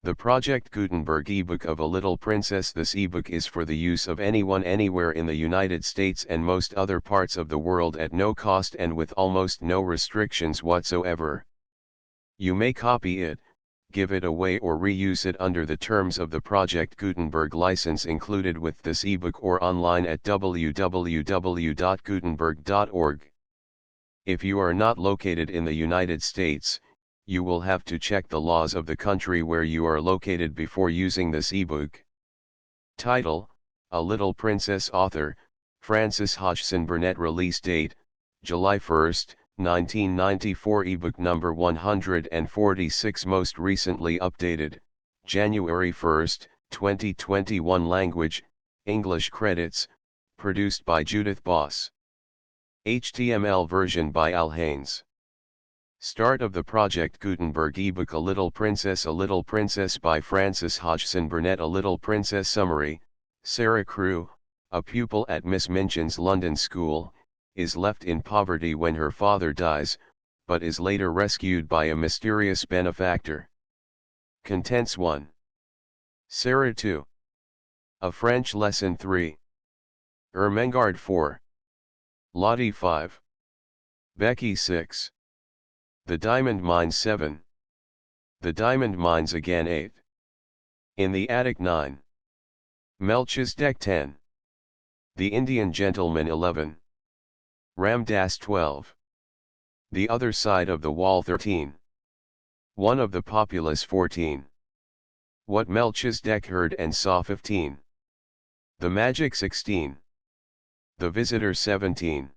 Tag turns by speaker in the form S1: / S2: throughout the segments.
S1: The Project Gutenberg ebook of A Little Princess. This ebook is for the use of anyone anywhere in the United States and most other parts of the world at no cost and with almost no restrictions whatsoever. You may copy it, give it away or reuse it under the terms of the Project Gutenberg license included with this ebook or online at www.gutenberg.org. If you are not located in the United States, you will have to check the laws of the country where you are located before using this ebook. Title: A Little Princess. Author: Frances Hodgson. Burnett. Release date: July 1, 1994. Ebook number 146. Most recently updated: January 1, 2021. Language: English. Credits: produced by Judith Boss. HTML version by Al Haynes. Start of the Project Gutenberg ebook. A Little Princess. A Little Princess by Frances Hodgson. Burnett. A Little Princess. Summary: Sara Crewe, a pupil at Miss Minchin's London school, is left in poverty when her father dies, but is later rescued by a mysterious benefactor. Contents: 1. Sara 2. A French Lesson 3. Ermengarde 4. Lottie 5. Becky 6. The Diamond Mines 7. The Diamond Mines Again 8. In the Attic 9. Melchizedek 10. The Indian Gentleman 11. Ramdas 12. The Other Side of the Wall 13. One of the Populace 14. What Melchizedek Heard and Saw 15. The Magic 16. The Visitor 17.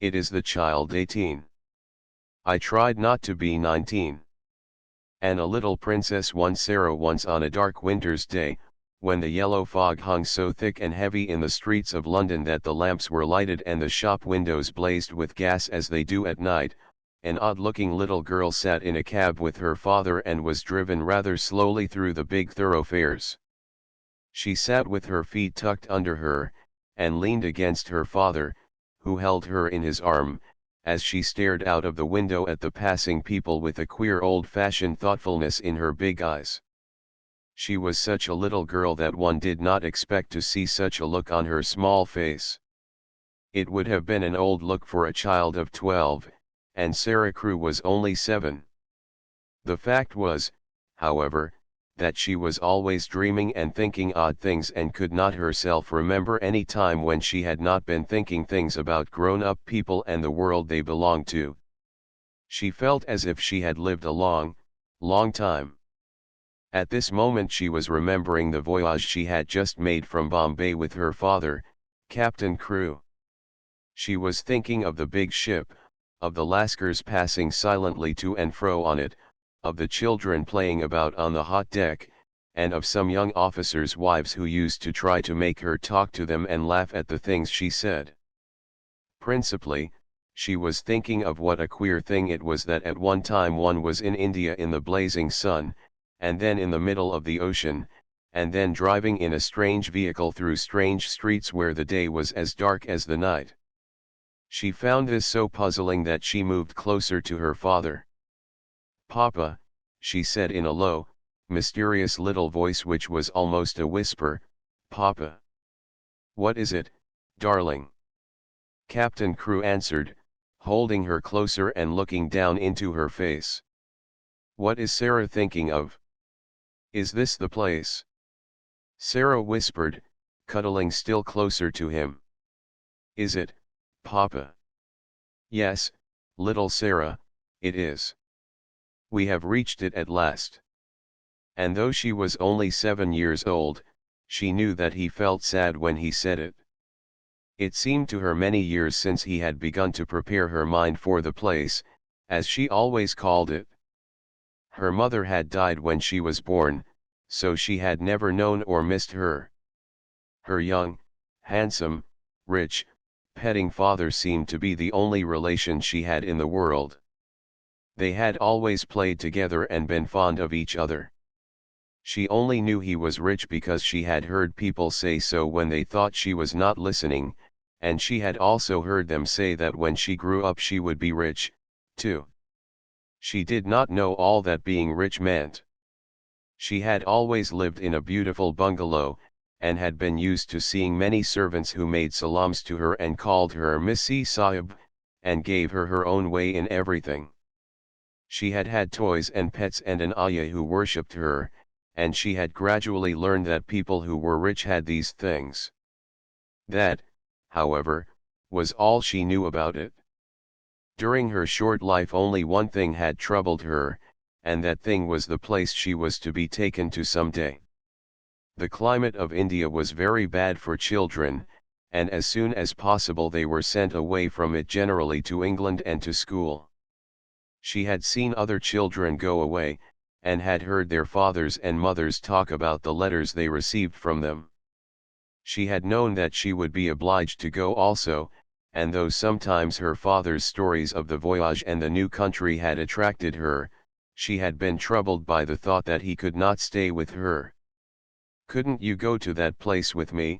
S1: It Is the Child 18. I Tried Not to Be 19. And A Little Princess 1. Sara. Once on a dark winter's day, when the yellow fog hung so thick and heavy in the streets of London that the lamps were lighted and the shop windows blazed with gas as they do at night, an odd-looking little girl sat in a cab with her father and was driven rather slowly through the big thoroughfares. She sat with her feet tucked under her, and leaned against her father, who held her in his arm, as she stared out of the window at the passing people with a queer old-fashioned thoughtfulness in her big eyes. She was such a little girl that one did not expect to see such a look on her small face. It would have been an old look for a child of 12, and Sara Crewe was only 7. The fact was, however, that she was always dreaming and thinking odd things and could not herself remember any time when she had not been thinking things about grown-up people and the world they belonged to. She felt as if she had lived a long, long time. At this moment she was remembering the voyage she had just made from Bombay with her father, Captain Crewe. She was thinking of the big ship, of the Lascars passing silently to and fro on it, of the children playing about on the hot deck, and of some young officers' wives who used to try to make her talk to them and laugh at the things she said. Principally, she was thinking of what a queer thing it was that at one time one was in India in the blazing sun, and then in the middle of the ocean, and then driving in a strange vehicle through strange streets where the day was as dark as the night. She found this so puzzling that she moved closer to her father. "Papa," she said in a low, mysterious little voice which was almost a whisper, "Papa." "What is it, darling?" Captain Crewe answered, holding her closer and looking down into her face. "What is Sara thinking of? Is this the place?" Sara whispered, cuddling still closer to him. "Is it, Papa?" "Yes, little Sara, it is. We have reached it at last." And though she was only 7 years old, she knew that he felt sad when he said it. It seemed to her many years since he had begun to prepare her mind for the place, as she always called it. Her mother had died when she was born, so she had never known or missed her. Her young, handsome, rich, petting father seemed to be the only relation she had in the world. They had always played together and been fond of each other. She only knew he was rich because she had heard people say so when they thought she was not listening, and she had also heard them say that when she grew up she would be rich, too. She did not know all that being rich meant. She had always lived in a beautiful bungalow, and had been used to seeing many servants who made salams to her and called her Missi Sahib, and gave her her own way in everything. She had had toys and pets and an ayah who worshipped her, and she had gradually learned that people who were rich had these things. That, however, was all she knew about it. During her short life only one thing had troubled her, and that thing was the place she was to be taken to some day. The climate of India was very bad for children, and as soon as possible they were sent away from it, generally to England and to school. She had seen other children go away, and had heard their fathers and mothers talk about the letters they received from them. She had known that she would be obliged to go also, and though sometimes her father's stories of the voyage and the new country had attracted her, she had been troubled by the thought that he could not stay with her. "Couldn't you go to that place with me,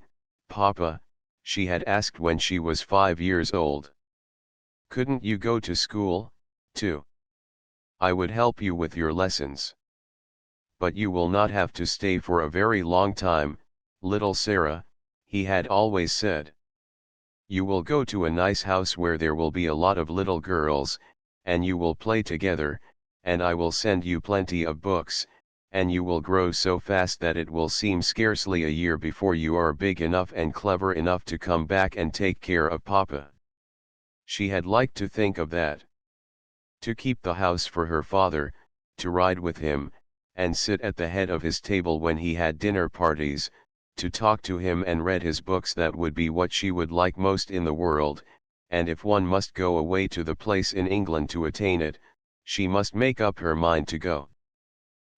S1: Papa?" she had asked when she was 5 years old. "Couldn't you go to school, too? I would help you with your lessons. But you will not have to stay for a very long time, little Sara," he had always said. "You will go to a nice house where there will be a lot of little girls, and you will play together, and I will send you plenty of books, and you will grow so fast that it will seem scarcely a year before you are big enough and clever enough to come back and take care of Papa." She had liked to think of that. To keep the house for her father, to ride with him, and sit at the head of his table when he had dinner parties, to talk to him and read his books, that would be what she would like most in the world, and if one must go away to the place in England to attain it, she must make up her mind to go.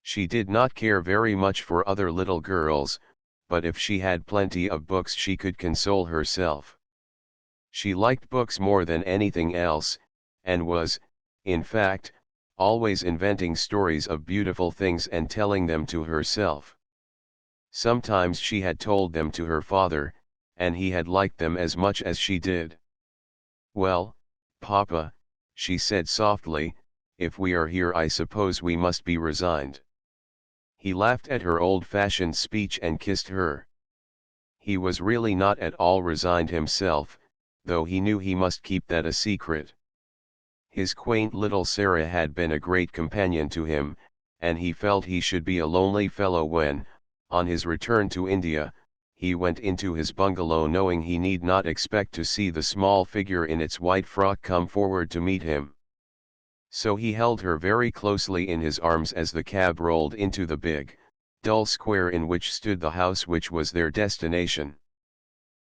S1: She did not care very much for other little girls, but if she had plenty of books she could console herself. She liked books more than anything else, and was, in fact, always inventing stories of beautiful things and telling them to herself. Sometimes she had told them to her father, and he had liked them as much as she did. "Well, Papa," she said softly, "if we are here I suppose we must be resigned." He laughed at her old-fashioned speech and kissed her. He was really not at all resigned himself, though he knew he must keep that a secret. His quaint little Sara had been a great companion to him, and he felt he should be a lonely fellow when, on his return to India, he went into his bungalow knowing he need not expect to see the small figure in its white frock come forward to meet him. So he held her very closely in his arms as the cab rolled into the big, dull square in which stood the house which was their destination.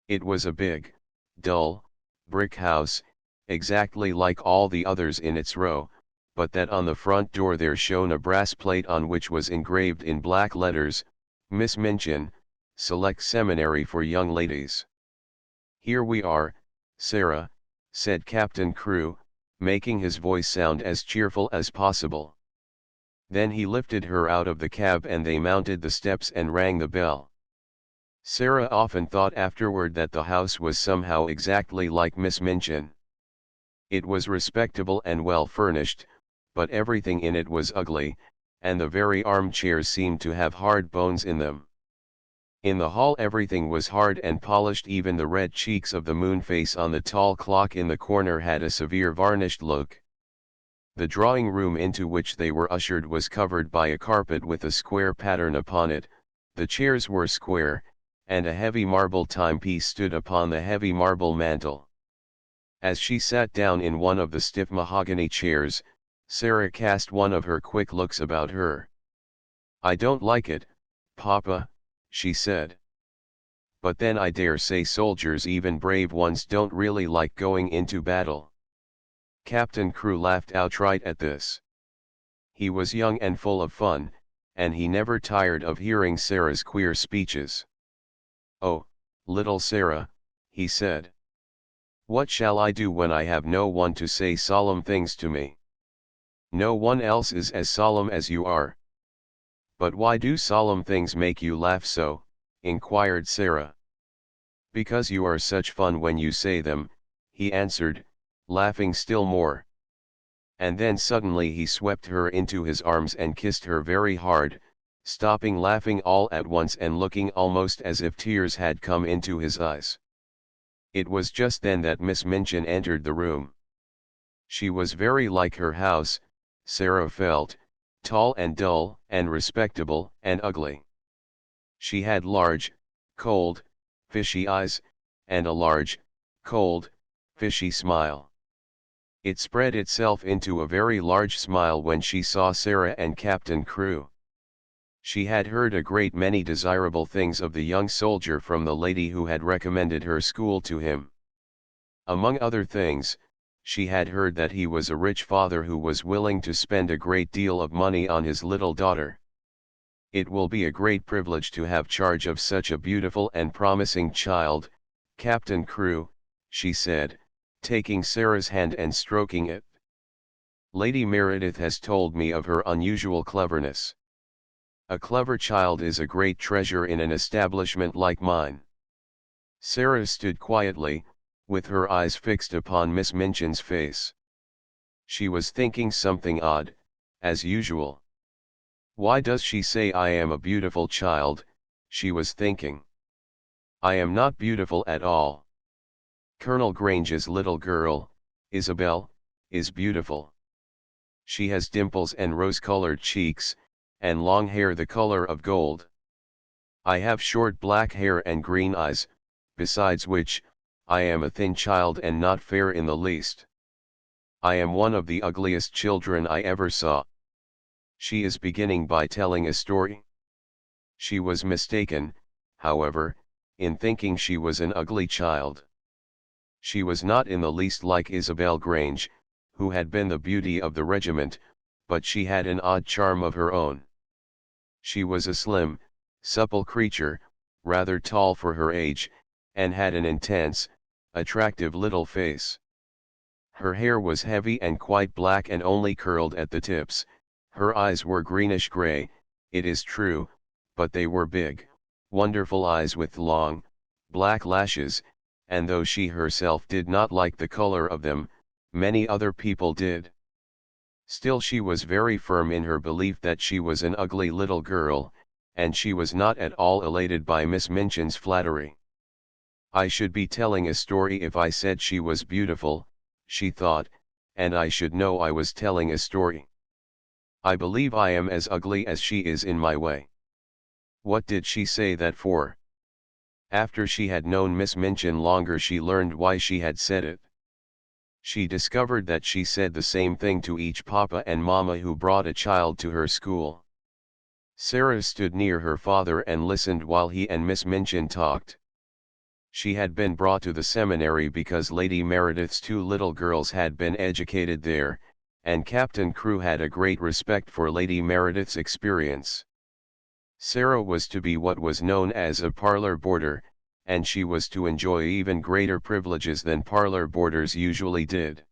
S1: It was a big, dull, brick house, exactly like all the others in its row, but that on the front door there shone a brass plate on which was engraved in black letters, "Miss Minchin, Select Seminary for Young Ladies." "Here we are, Sara," said Captain Crewe, making his voice sound as cheerful as possible. Then he lifted her out of the cab and they mounted the steps and rang the bell. Sara often thought afterward that the house was somehow exactly like Miss Minchin. It was respectable and well furnished, but everything in it was ugly, and the very armchairs seemed to have hard bones in them. In the hall everything was hard and polished, even the red cheeks of the moon face on the tall clock in the corner had a severe varnished look. The drawing room into which they were ushered was covered by a carpet with a square pattern upon it, the chairs were square, and a heavy marble timepiece stood upon the heavy marble mantel. As she sat down in one of the stiff mahogany chairs, Sara cast one of her quick looks about her. "I don't like it, Papa," she said. "But then I dare say soldiers, even brave ones, don't really like going into battle." Captain Crewe laughed outright at this. He was young and full of fun, and he never tired of hearing Sara's queer speeches. "Oh, little Sara," he said. "What shall I do when I have no one to say solemn things to me? No one else is as solemn as you are." "But why do solemn things make you laugh so?" inquired Sara. "Because you are such fun when you say them," he answered, laughing still more. And then suddenly he swept her into his arms and kissed her very hard, stopping laughing all at once and looking almost as if tears had come into his eyes. It was just then that Miss Minchin entered the room. She was very like her house, Sara felt, tall and dull and respectable and ugly. She had large, cold, fishy eyes, and a large, cold, fishy smile. It spread itself into a very large smile when she saw Sara and Captain Crewe. She had heard a great many desirable things of the young soldier from the lady who had recommended her school to him. Among other things, she had heard that he was a rich father who was willing to spend a great deal of money on his little daughter. It will be a great privilege to have charge of such a beautiful and promising child, Captain Crewe, she said, taking Sara's hand and stroking it. Lady Meredith has told me of her unusual cleverness. A clever child is a great treasure in an establishment like mine. Sara stood quietly, with her eyes fixed upon Miss Minchin's face. She was thinking something odd, as usual. Why does she say I am a beautiful child, she was thinking. I am not beautiful at all. Colonel Grange's little girl, Isabel, is beautiful. She has dimples and rose-colored cheeks, and long hair the color of gold. I have short black hair and green eyes, besides which, I am a thin child and not fair in the least. I am one of the ugliest children I ever saw. She is beginning by telling a story. She was mistaken, however, in thinking she was an ugly child. She was not in the least like Isabel Grange, who had been the beauty of the regiment, but she had an odd charm of her own. She was a slim, supple creature, rather tall for her age, and had an intense, attractive little face. Her hair was heavy and quite black and only curled at the tips. Her eyes were greenish-gray, it is true, but they were big, wonderful eyes with long, black lashes, and though she herself did not like the color of them, many other people did. Still she was very firm in her belief that she was an ugly little girl, and she was not at all elated by Miss Minchin's flattery. I should be telling a story if I said she was beautiful, she thought, and I should know I was telling a story. I believe I am as ugly as she is in my way. What did she say that for? After she had known Miss Minchin longer she learned why she had said it. She discovered that she said the same thing to each papa and mama who brought a child to her school. Sara stood near her father and listened while he and Miss Minchin talked. She had been brought to the seminary because Lady Meredith's two little girls had been educated there, and Captain Crewe had a great respect for Lady Meredith's experience. Sara was to be what was known as a parlour boarder, and she was to enjoy even greater privileges than parlour boarders usually did.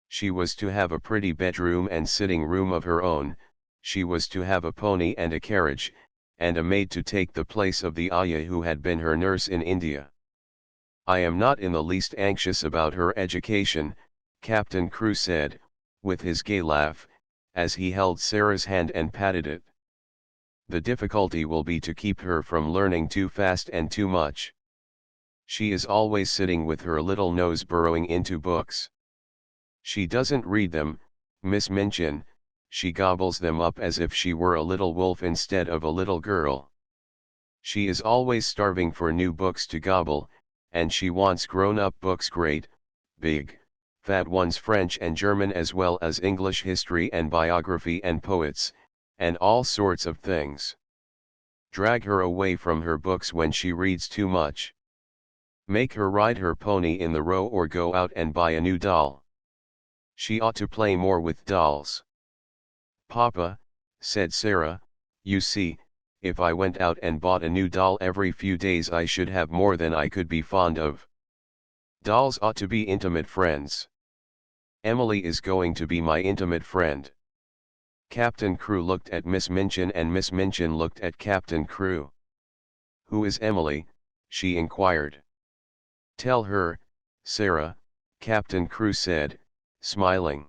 S1: She was to have a pretty bedroom and sitting room of her own, she was to have a pony and a carriage, and a maid to take the place of the ayah who had been her nurse in India. I am not in the least anxious about her education, Captain Crewe said, with his gay laugh, as he held Sara's hand and patted it. The difficulty will be to keep her from learning too fast and too much. She is always sitting with her little nose burrowing into books. She doesn't read them, Miss Minchin, she gobbles them up as if she were a little wolf instead of a little girl. She is always starving for new books to gobble, and she wants grown-up books, great, big, fat ones, French and German as well as English history and biography and poets, and all sorts of things. Drag her away from her books when she reads too much. Make her ride her pony in the Row or go out and buy a new doll. She ought to play more with dolls. Papa, said Sara, you see, if I went out and bought a new doll every few days I should have more than I could be fond of. Dolls ought to be intimate friends. Emily is going to be my intimate friend. Captain Crewe looked at Miss Minchin and Miss Minchin looked at Captain Crewe. Who is Emily? She inquired. Tell her, Sara, Captain Crewe said, smiling.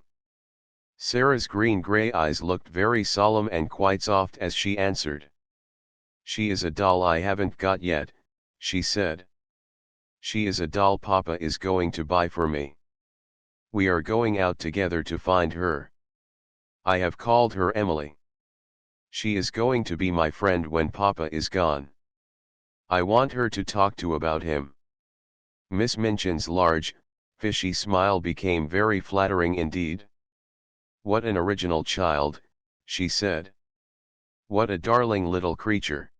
S1: Sarah's green-gray eyes looked very solemn and quite soft as she answered. "She is a doll I haven't got yet," she said. "She is a doll Papa is going to buy for me. We are going out together to find her. I have called her Emily. She is going to be my friend when Papa is gone. I want her to talk to about him." Miss Minchin's large, fishy smile became very flattering indeed. "What an original child," she said. "What a darling little creature."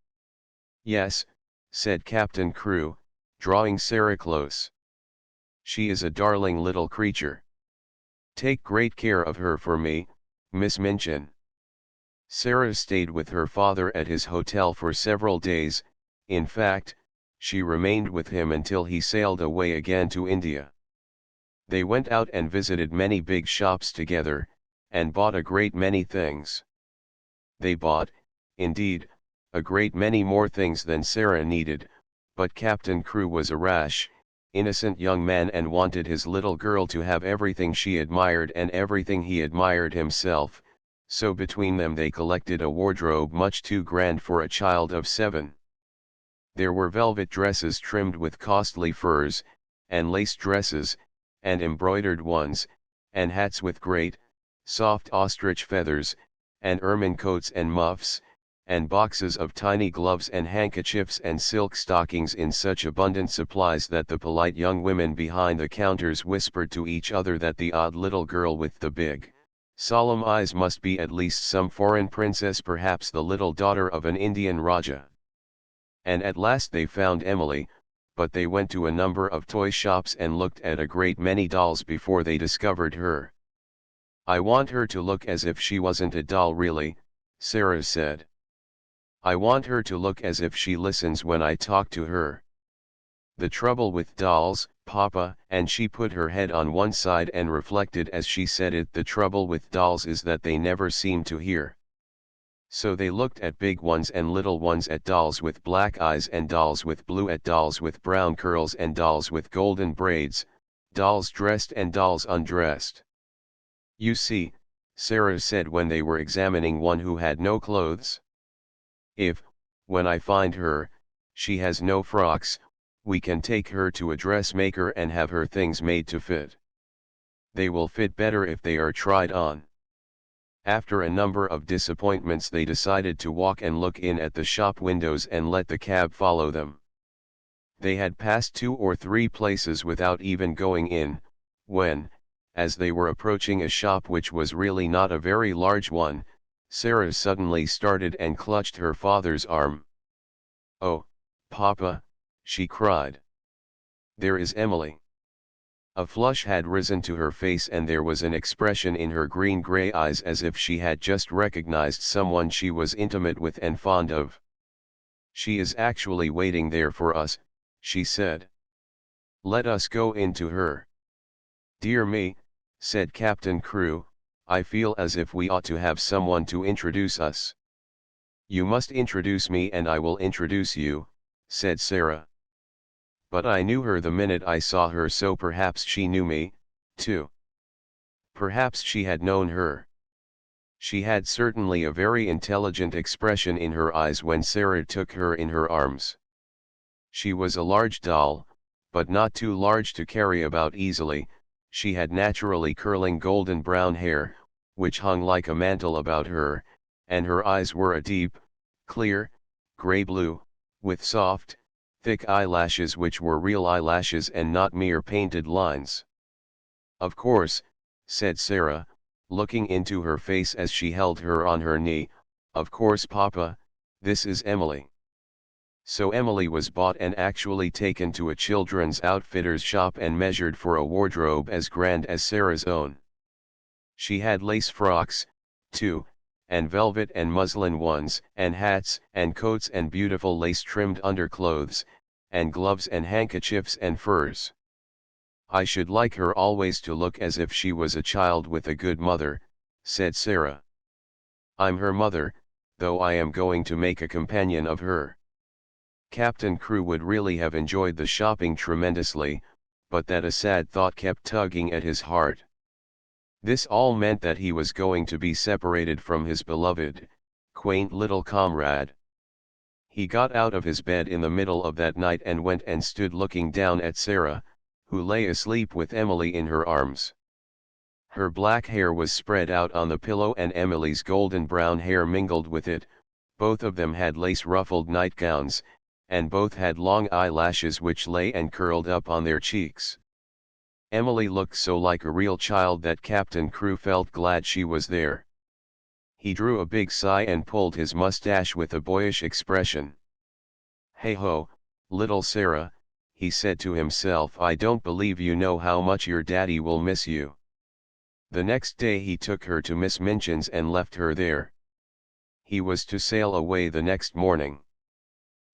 S1: "Yes," said Captain Crewe, drawing Sara close. "She is a darling little creature. Take great care of her for me, Miss Minchin." Sara stayed with her father at his hotel for several days. In fact, she remained with him until he sailed away again to India. They went out and visited many big shops together, and bought a great many things. They bought, indeed, a great many more things than Sara needed, but Captain Crewe was a rash, innocent young man and wanted his little girl to have everything she admired and everything he admired himself, so between them they collected a wardrobe much too grand for a child of 7. There were velvet dresses trimmed with costly furs, and lace dresses, and embroidered ones, and hats with great, soft ostrich feathers, and ermine coats and muffs, and boxes of tiny gloves and handkerchiefs and silk stockings in such abundant supplies that the polite young women behind the counters whispered to each other that the odd little girl with the big, solemn eyes must be at least some foreign princess, perhaps the little daughter of an Indian Raja. And at last they found Emily, but they went to a number of toy shops and looked at a great many dolls before they discovered her. "I want her to look as if she wasn't a doll really," Sara said. "I want her to look as if she listens when I talk to her. The trouble with dolls, Papa," and she put her head on one side and reflected as she said it, "the trouble with dolls is that they never seem to hear." So they looked at big ones and little ones, at dolls with black eyes and dolls with blue, at dolls with brown curls and dolls with golden braids, dolls dressed and dolls undressed. "You see," Sara said when they were examining one who had no clothes, "if, when I find her, she has no frocks, we can take her to a dressmaker and have her things made to fit. They will fit better if they are tried on." After a number of disappointments they decided to walk and look in at the shop windows and let the cab follow them. They had passed 2 or 3 places without even going in, when, as they were approaching a shop which was really not a very large one, Sara suddenly started and clutched her father's arm. "Oh, Papa," she cried. "There is Emily." A flush had risen to her face and there was an expression in her green-gray eyes as if she had just recognized someone she was intimate with and fond of. "She is actually waiting there for us," she said. "Let us go in to her." "Dear me," said Captain Crewe, "I feel as if we ought to have someone to introduce us." "You must introduce me and I will introduce you," said Sara. "But I knew her the minute I saw her, so perhaps she knew me, too." Perhaps she had known her. She had certainly a very intelligent expression in her eyes when Sara took her in her arms. She was a large doll, but not too large to carry about easily. She had naturally curling golden brown hair, which hung like a mantle about her, and her eyes were a deep, clear, grey blue, with soft, thick eyelashes which were real eyelashes and not mere painted lines. "Of course," said Sara, looking into her face as she held her on her knee, "of course Papa, this is Emily." So Emily was bought and actually taken to a children's outfitter's shop and measured for a wardrobe as grand as Sara's own. She had lace frocks, too, and velvet and muslin ones, and hats and coats and beautiful lace-trimmed underclothes, and gloves and handkerchiefs and furs. "I should like her always to look as if she was a child with a good mother," said Sara. "I'm her mother, though I am going to make a companion of her." Captain Crewe would really have enjoyed the shopping tremendously, but that a sad thought kept tugging at his heart. This all meant that he was going to be separated from his beloved, quaint little comrade. He got out of his bed in the middle of that night and went and stood looking down at Sara, who lay asleep with Emily in her arms. Her black hair was spread out on the pillow and Emily's golden brown hair mingled with it. Both of them had lace-ruffled nightgowns, and both had long eyelashes which lay and curled up on their cheeks. Emily looked so like a real child that Captain Crewe felt glad she was there. He drew a big sigh and pulled his mustache with a boyish expression. "Hey ho, little Sara," he said to himself, "I don't believe you know how much your daddy will miss you." The next day he took her to Miss Minchin's and left her there. He was to sail away the next morning.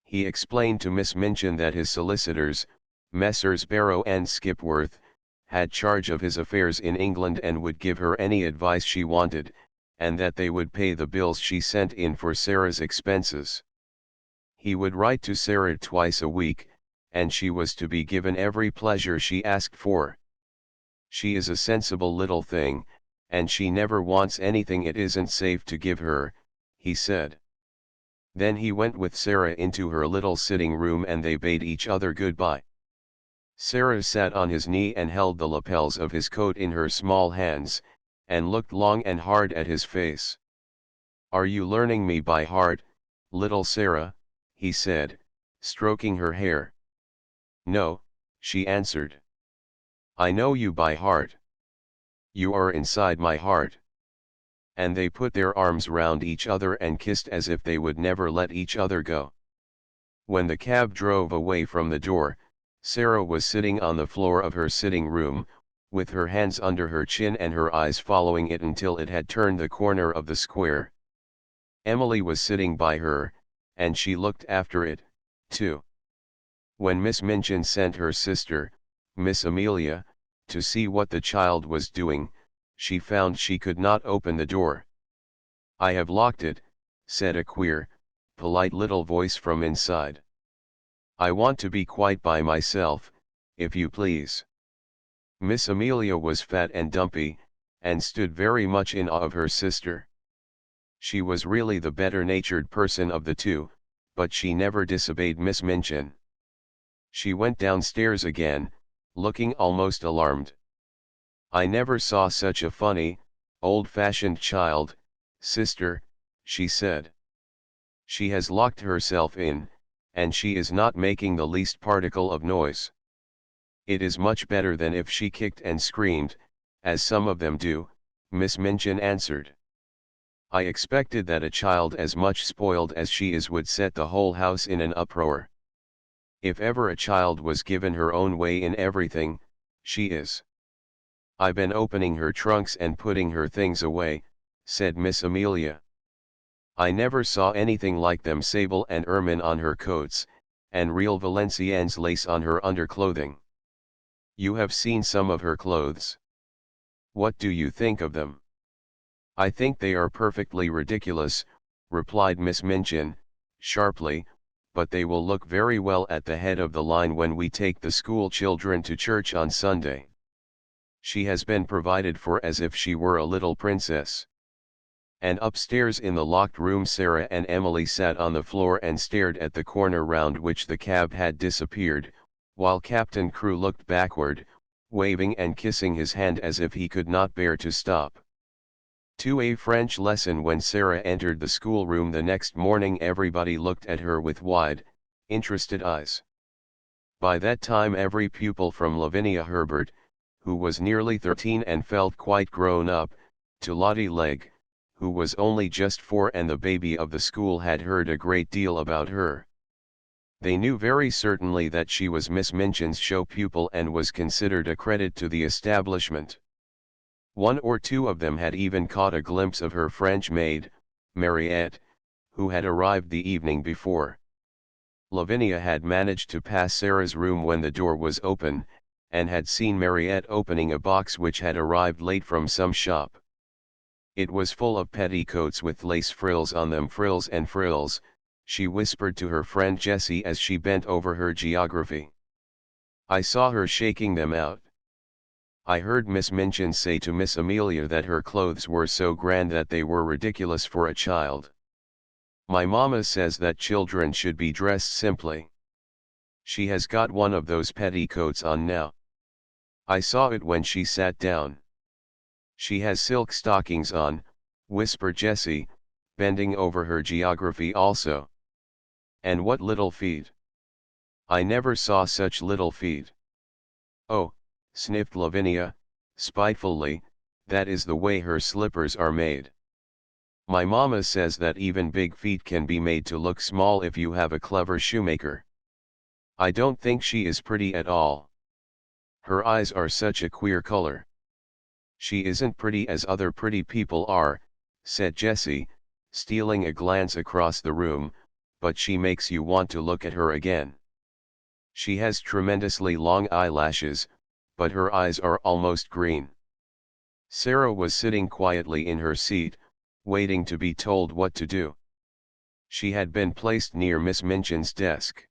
S1: He explained to Miss Minchin that his solicitors, Messrs. Barrow and Skipworth, had charge of his affairs in England and would give her any advice she wanted, and that they would pay the bills she sent in for Sara's expenses. He would write to Sara twice a week, and she was to be given every pleasure she asked for. "She is a sensible little thing, and she never wants anything it isn't safe to give her," he said. Then he went with Sara into her little sitting room and they bade each other goodbye. Sara sat on his knee and held the lapels of his coat in her small hands, and looked long and hard at his face. "Are you learning me by heart, little Sara?" he said, stroking her hair. "No," she answered. "I know you by heart. You are inside my heart." And they put their arms round each other and kissed as if they would never let each other go. When the cab drove away from the door, Sara was sitting on the floor of her sitting room, with her hands under her chin and her eyes following it until it had turned the corner of the square. Emily was sitting by her, and she looked after it, too. When Miss Minchin sent her sister, Miss Amelia, to see what the child was doing, she found she could not open the door. "I have locked it," said a queer, polite little voice from inside. "I want to be quite by myself, if you please." Miss Amelia was fat and dumpy, and stood very much in awe of her sister. She was really the better-natured person of the two, but she never disobeyed Miss Minchin. She went downstairs again, looking almost alarmed. "I never saw such a funny, old-fashioned child, sister," she said. "She has locked herself in, and she is not making the least particle of noise. It is much better than if she kicked and screamed, as some of them do," Miss Minchin answered. "I expected that a child as much spoiled as she is would set the whole house in an uproar. If ever a child was given her own way in everything, she is." "I been opening her trunks and putting her things away," said Miss Amelia. "I never saw anything like them sable and ermine on her coats, and real Valenciennes lace on her underclothing. You have seen some of her clothes. What do you think of them?" "I think they are perfectly ridiculous," replied Miss Minchin, sharply, "but they will look very well at the head of the line when we take the school children to church on Sunday. She has been provided for as if she were a little princess." And upstairs in the locked room Sara and Emily sat on the floor and stared at the corner round which the cab had disappeared, while Captain Crewe looked backward, waving and kissing his hand as if he could not bear to stop. To a French lesson. When Sara entered the schoolroom the next morning, everybody looked at her with wide, interested eyes. By that time every pupil from Lavinia Herbert, who was nearly 13 and felt quite grown up, to Lottie Legg, who was only just 4 and the baby of the school, had heard a great deal about her. They knew very certainly that she was Miss Minchin's show pupil and was considered a credit to the establishment. One or two of them had even caught a glimpse of her French maid, Mariette, who had arrived the evening before. Lavinia had managed to pass Sara's room when the door was open, and had seen Mariette opening a box which had arrived late from some shop. It was full of petticoats with lace frills on them, frills and frills, she whispered to her friend Jessie as she bent over her geography. "I saw her shaking them out." I heard Miss Minchin say to Miss Amelia that her clothes were so grand that they were ridiculous for a child. My mama says that children should be dressed simply. She has got one of those petticoats on now. I saw it when she sat down. She has silk stockings on, whispered Jessie, bending over her geography also. And what little feet! I never saw such little feet. Oh, sniffed Lavinia, spitefully, that is the way her slippers are made. My mama says that even big feet can be made to look small if you have a clever shoemaker. I don't think she is pretty at all. Her eyes are such a queer color. She isn't pretty as other pretty people are, said Jessie, stealing a glance across the room, but she makes you want to look at her again. She has tremendously long eyelashes, but her eyes are almost green. Sara was sitting quietly in her seat, waiting to be told what to do. She had been placed near Miss Minchin's desk.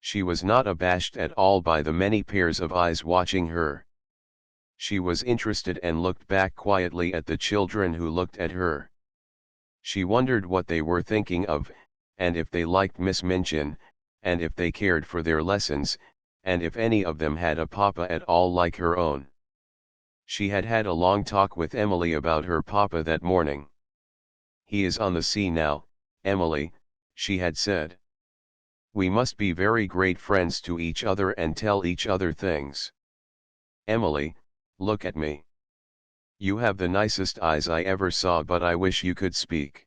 S1: She was not abashed at all by the many pairs of eyes watching her. She was interested and looked back quietly at the children who looked at her. She wondered what they were thinking of, and if they liked Miss Minchin, and if they cared for their lessons, and if any of them had a papa at all like her own. She had had a long talk with Emily about her papa that morning. He is on the sea now, Emily, she had said. We must be very great friends to each other and tell each other things. Emily, look at me. You have the nicest eyes I ever saw, but I wish you could speak.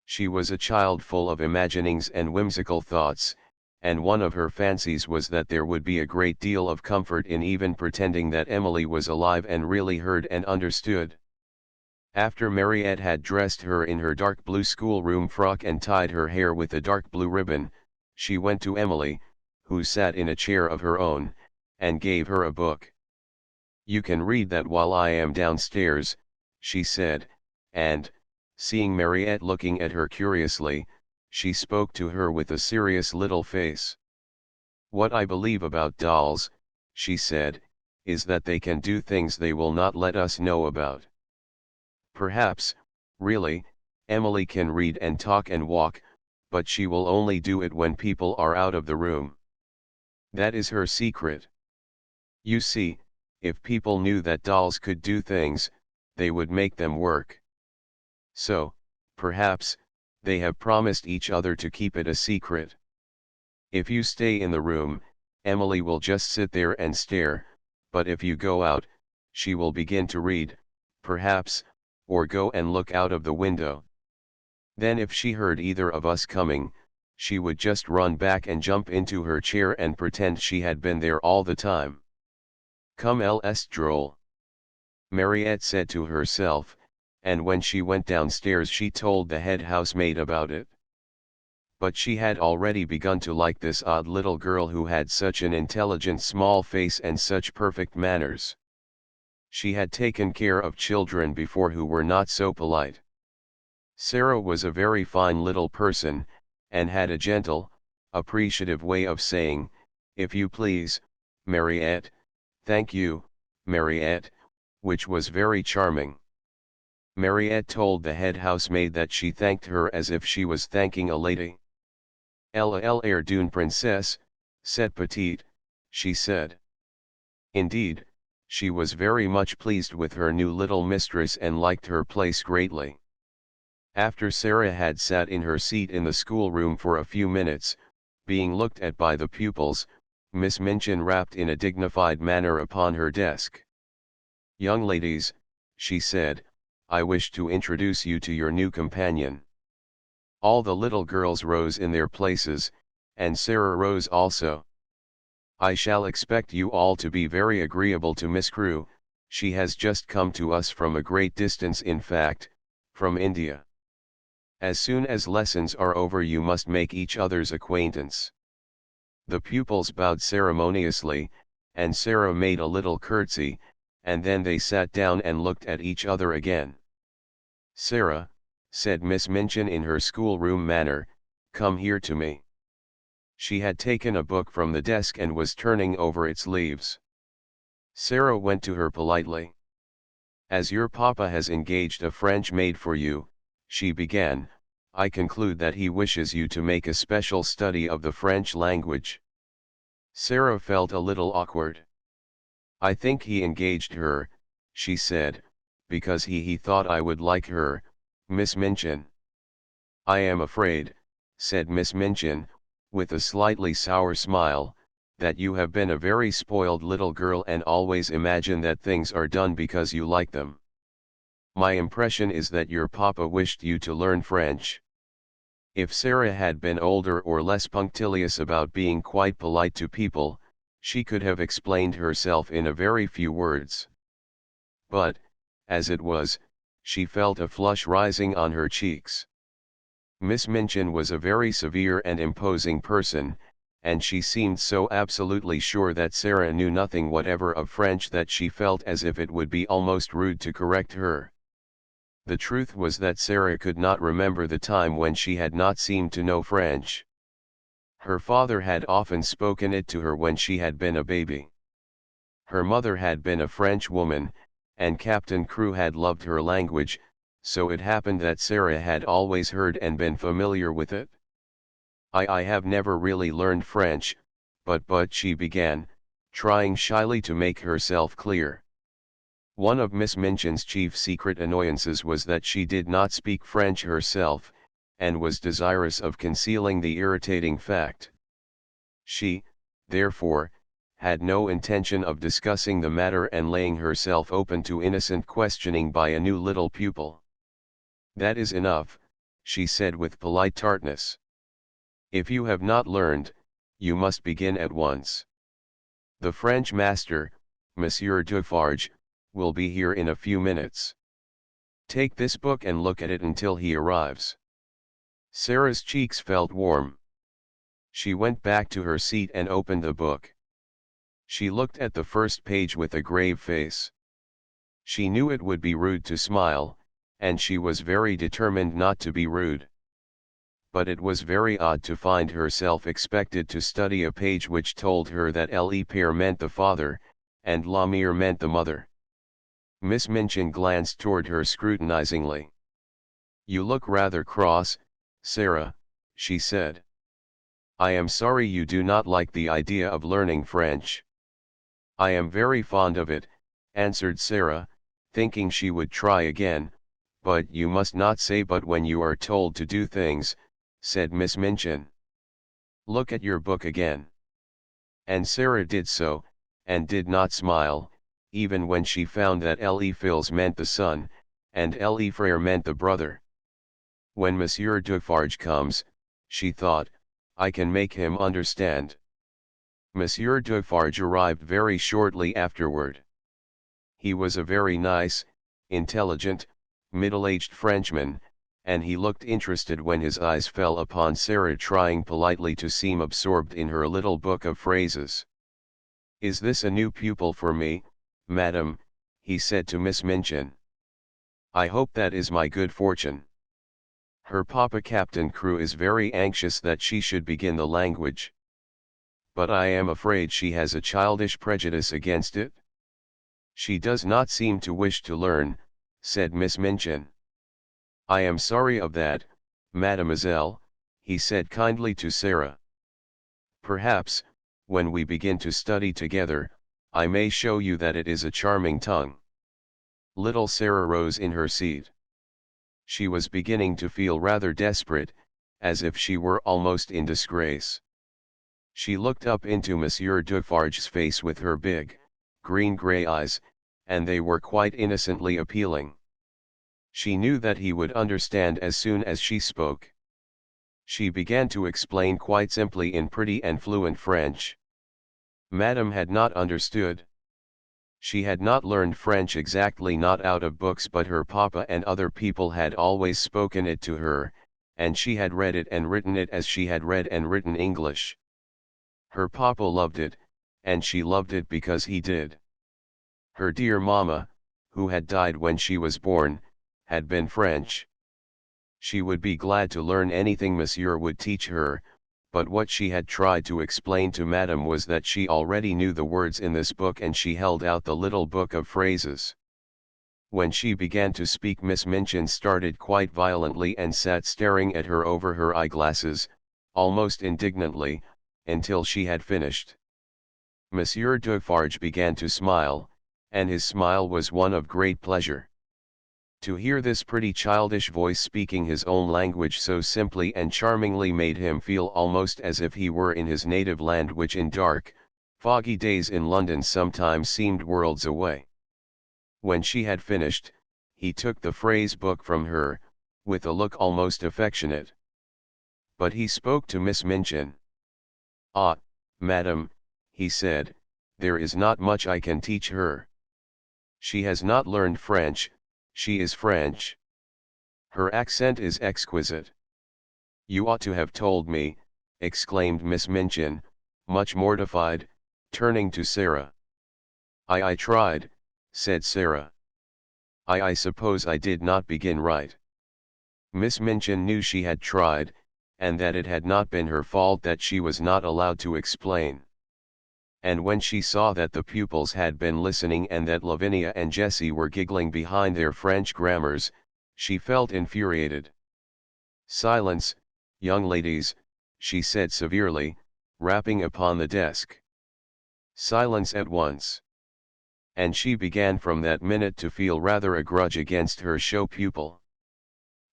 S1: She was a child full of imaginings and whimsical thoughts, and one of her fancies was that there would be a great deal of comfort in even pretending that Emily was alive and really heard and understood. After Mariette had dressed her in her dark blue schoolroom frock and tied her hair with a dark blue ribbon, she went to Emily, who sat in a chair of her own, and gave her a book. You can read that while I am downstairs, she said, and, seeing Mariette looking at her curiously, she spoke to her with a serious little face. What I believe about dolls, she said, is that they can do things they will not let us know about. Perhaps, really, Emily can read and talk and walk, but she will only do it when people are out of the room. That is her secret. You see, if people knew that dolls could do things, they would make them work. So, perhaps, they have promised each other to keep it a secret. If you stay in the room, Emily will just sit there and stare, but if you go out, she will begin to read, perhaps, or go and look out of the window. Then if she heard either of us coming, she would just run back and jump into her chair and pretend she had been there all the time. Come ls droll, Mariette said to herself, and when she went downstairs she told the head housemaid about it. But she had already begun to like this odd little girl who had such an intelligent small face and such perfect manners. She had taken care of children before who were not so polite. Sara was a very fine little person, and had a gentle, appreciative way of saying, if you please, Mariette, thank you, Mariette, which was very charming. Mariette told the head housemaid that she thanked her as if she was thanking a lady. Elle l'air d'une princesse, cette petite, she said. Indeed, she was very much pleased with her new little mistress and liked her place greatly. After Sara had sat in her seat in the schoolroom for a few minutes, being looked at by the pupils, Miss Minchin rapped in a dignified manner upon her desk. Young ladies, she said, I wish to introduce you to your new companion. All the little girls rose in their places, and Sara rose also. I shall expect you all to be very agreeable to Miss Crewe. She has just come to us from a great distance, in fact, from India. As soon as lessons are over you must make each other's acquaintance. The pupils bowed ceremoniously, and Sara made a little curtsy, and then they sat down and looked at each other again. Sara, said Miss Minchin in her schoolroom manner, come here to me. She had taken a book from the desk and was turning over its leaves. Sara went to her politely. "As your papa has engaged a French maid for you," she began, "I conclude that he wishes you to make a special study of the French language." Sara felt a little awkward. "I think he engaged her," she said, "because he thought I would like her, Miss Minchin." "I am afraid," said Miss Minchin, with a slightly sour smile, "that you have been a very spoiled little girl and always imagine that things are done because you like them. My impression is that your papa wished you to learn French." If Sara had been older or less punctilious about being quite polite to people, she could have explained herself in a very few words. But, as it was, she felt a flush rising on her cheeks. Miss Minchin was a very severe and imposing person, and she seemed so absolutely sure that Sara knew nothing whatever of French that she felt as if it would be almost rude to correct her. The truth was that Sara could not remember the time when she had not seemed to know French. Her father had often spoken it to her when she had been a baby. Her mother had been a French woman, and Captain Crewe had loved her language, so it happened that Sara had always heard and been familiar with it. I have never really learned French, but she began, trying shyly to make herself clear. One of Miss Minchin's chief secret annoyances was that she did not speak French herself, and was desirous of concealing the irritating fact. She, therefore, had no intention of discussing the matter and laying herself open to innocent questioning by a new little pupil. "That is enough," she said with polite tartness. "If you have not learned, you must begin at once. The French master, Monsieur Dufarge, will be here in a few minutes. Take this book and look at it until he arrives." Sara's cheeks felt warm. She went back to her seat and opened the book. She looked at the first page with a grave face. She knew it would be rude to smile, and she was very determined not to be rude. But it was very odd to find herself expected to study a page which told her that le père meant the father, and la mère meant the mother. Miss Minchin glanced toward her scrutinizingly. "You look rather cross, Sara," she said. "I am sorry you do not like the idea of learning French." "I am very fond of it," answered Sara, thinking she would try again, "but you must not say but when you are told to do things," said Miss Minchin. "Look at your book again." And Sara did so, and did not smile, even when she found that le fils meant the son, and le frère meant the brother. "When Monsieur Dufarge comes," she thought, "I can make him understand." Monsieur Dufarge arrived very shortly afterward. He was a very nice, intelligent, middle-aged Frenchman, and he looked interested when his eyes fell upon Sara trying politely to seem absorbed in her little book of phrases. "Is this a new pupil for me, madam?" he said to Miss Minchin. "I hope that is my good fortune. Her papa Captain Crewe is very anxious that she should begin the language. But I am afraid she has a childish prejudice against it." "She does not seem to wish to learn," said Miss Minchin. "I am sorry of that, mademoiselle," he said kindly to Sara. "Perhaps, when we begin to study together, I may show you that it is a charming tongue." Little Sara rose in her seat. She was beginning to feel rather desperate, as if she were almost in disgrace. She looked up into Monsieur Dufarge's face with her big, green-grey eyes, and they were quite innocently appealing. She knew that he would understand as soon as she spoke. She began to explain quite simply in pretty and fluent French. Madame had not understood. She had not learned French exactly, not out of books, but her papa and other people had always spoken it to her, and she had read it and written it as she had read and written English. Her papa loved it, and she loved it because he did. Her dear mamma, who had died when she was born, had been French. She would be glad to learn anything Monsieur would teach her, but what she had tried to explain to Madame was that she already knew the words in this book, and she held out the little book of phrases. When she began to speak, Miss Minchin started quite violently and sat staring at her over her eyeglasses, almost indignantly, until she had finished. Monsieur Defarge began to smile, and his smile was one of great pleasure. To hear this pretty childish voice speaking his own language so simply and charmingly made him feel almost as if he were in his native land, which in dark, foggy days in London sometimes seemed worlds away. When she had finished, he took the phrase book from her, with a look almost affectionate. But he spoke to Miss Minchin. "Ah, madam," he said, "there is not much I can teach her. She has not learned French, she is French. Her accent is exquisite." "You ought to have told me," exclaimed Miss Minchin, much mortified, turning to Sara. I tried," said Sara. I suppose I did not begin right." Miss Minchin knew she had tried, and that it had not been her fault that she was not allowed to explain. And when she saw that the pupils had been listening and that Lavinia and Jessie were giggling behind their French grammars, she felt infuriated. "Silence, young ladies," she said severely, rapping upon the desk. "Silence at once." And she began from that minute to feel rather a grudge against her show pupil.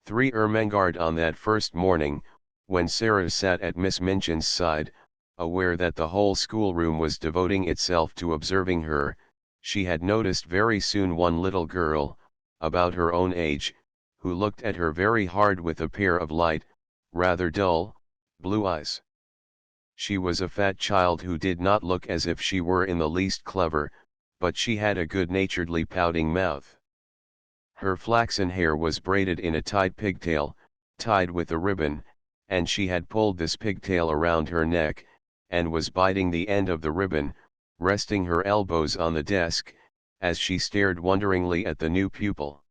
S1: 3 Ermengarde on that first morning, when Sara sat at Miss Minchin's side, aware that the whole schoolroom was devoting itself to observing her, she had noticed very soon one little girl, about her own age, who looked at her very hard with a pair of light, rather dull, blue eyes. She was a fat child who did not look as if she were in the least clever, but she had a good-naturedly pouting mouth. Her flaxen hair was braided in a tight pigtail, tied with a ribbon, and she had pulled this pigtail around her neck, and was biting the end of the ribbon, resting her elbows on the desk, as she stared wonderingly at the new pupil.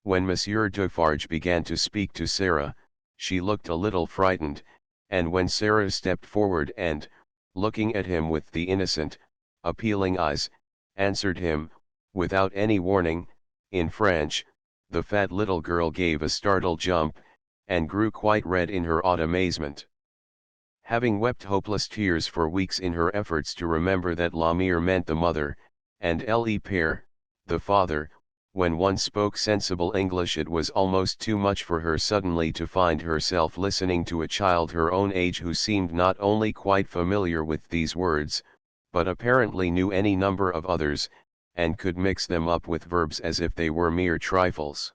S1: When Monsieur Defarge began to speak to Sara, she looked a little frightened, and when Sara stepped forward and, looking at him with the innocent, appealing eyes, answered him, without any warning, in French, the fat little girl gave a startled jump, and grew quite red in her odd amazement. Having wept hopeless tears for weeks in her efforts to remember that la mère meant the mother, and le père, the father, when one spoke sensible English, it was almost too much for her suddenly to find herself listening to a child her own age who seemed not only quite familiar with these words, but apparently knew any number of others, and could mix them up with verbs as if they were mere trifles.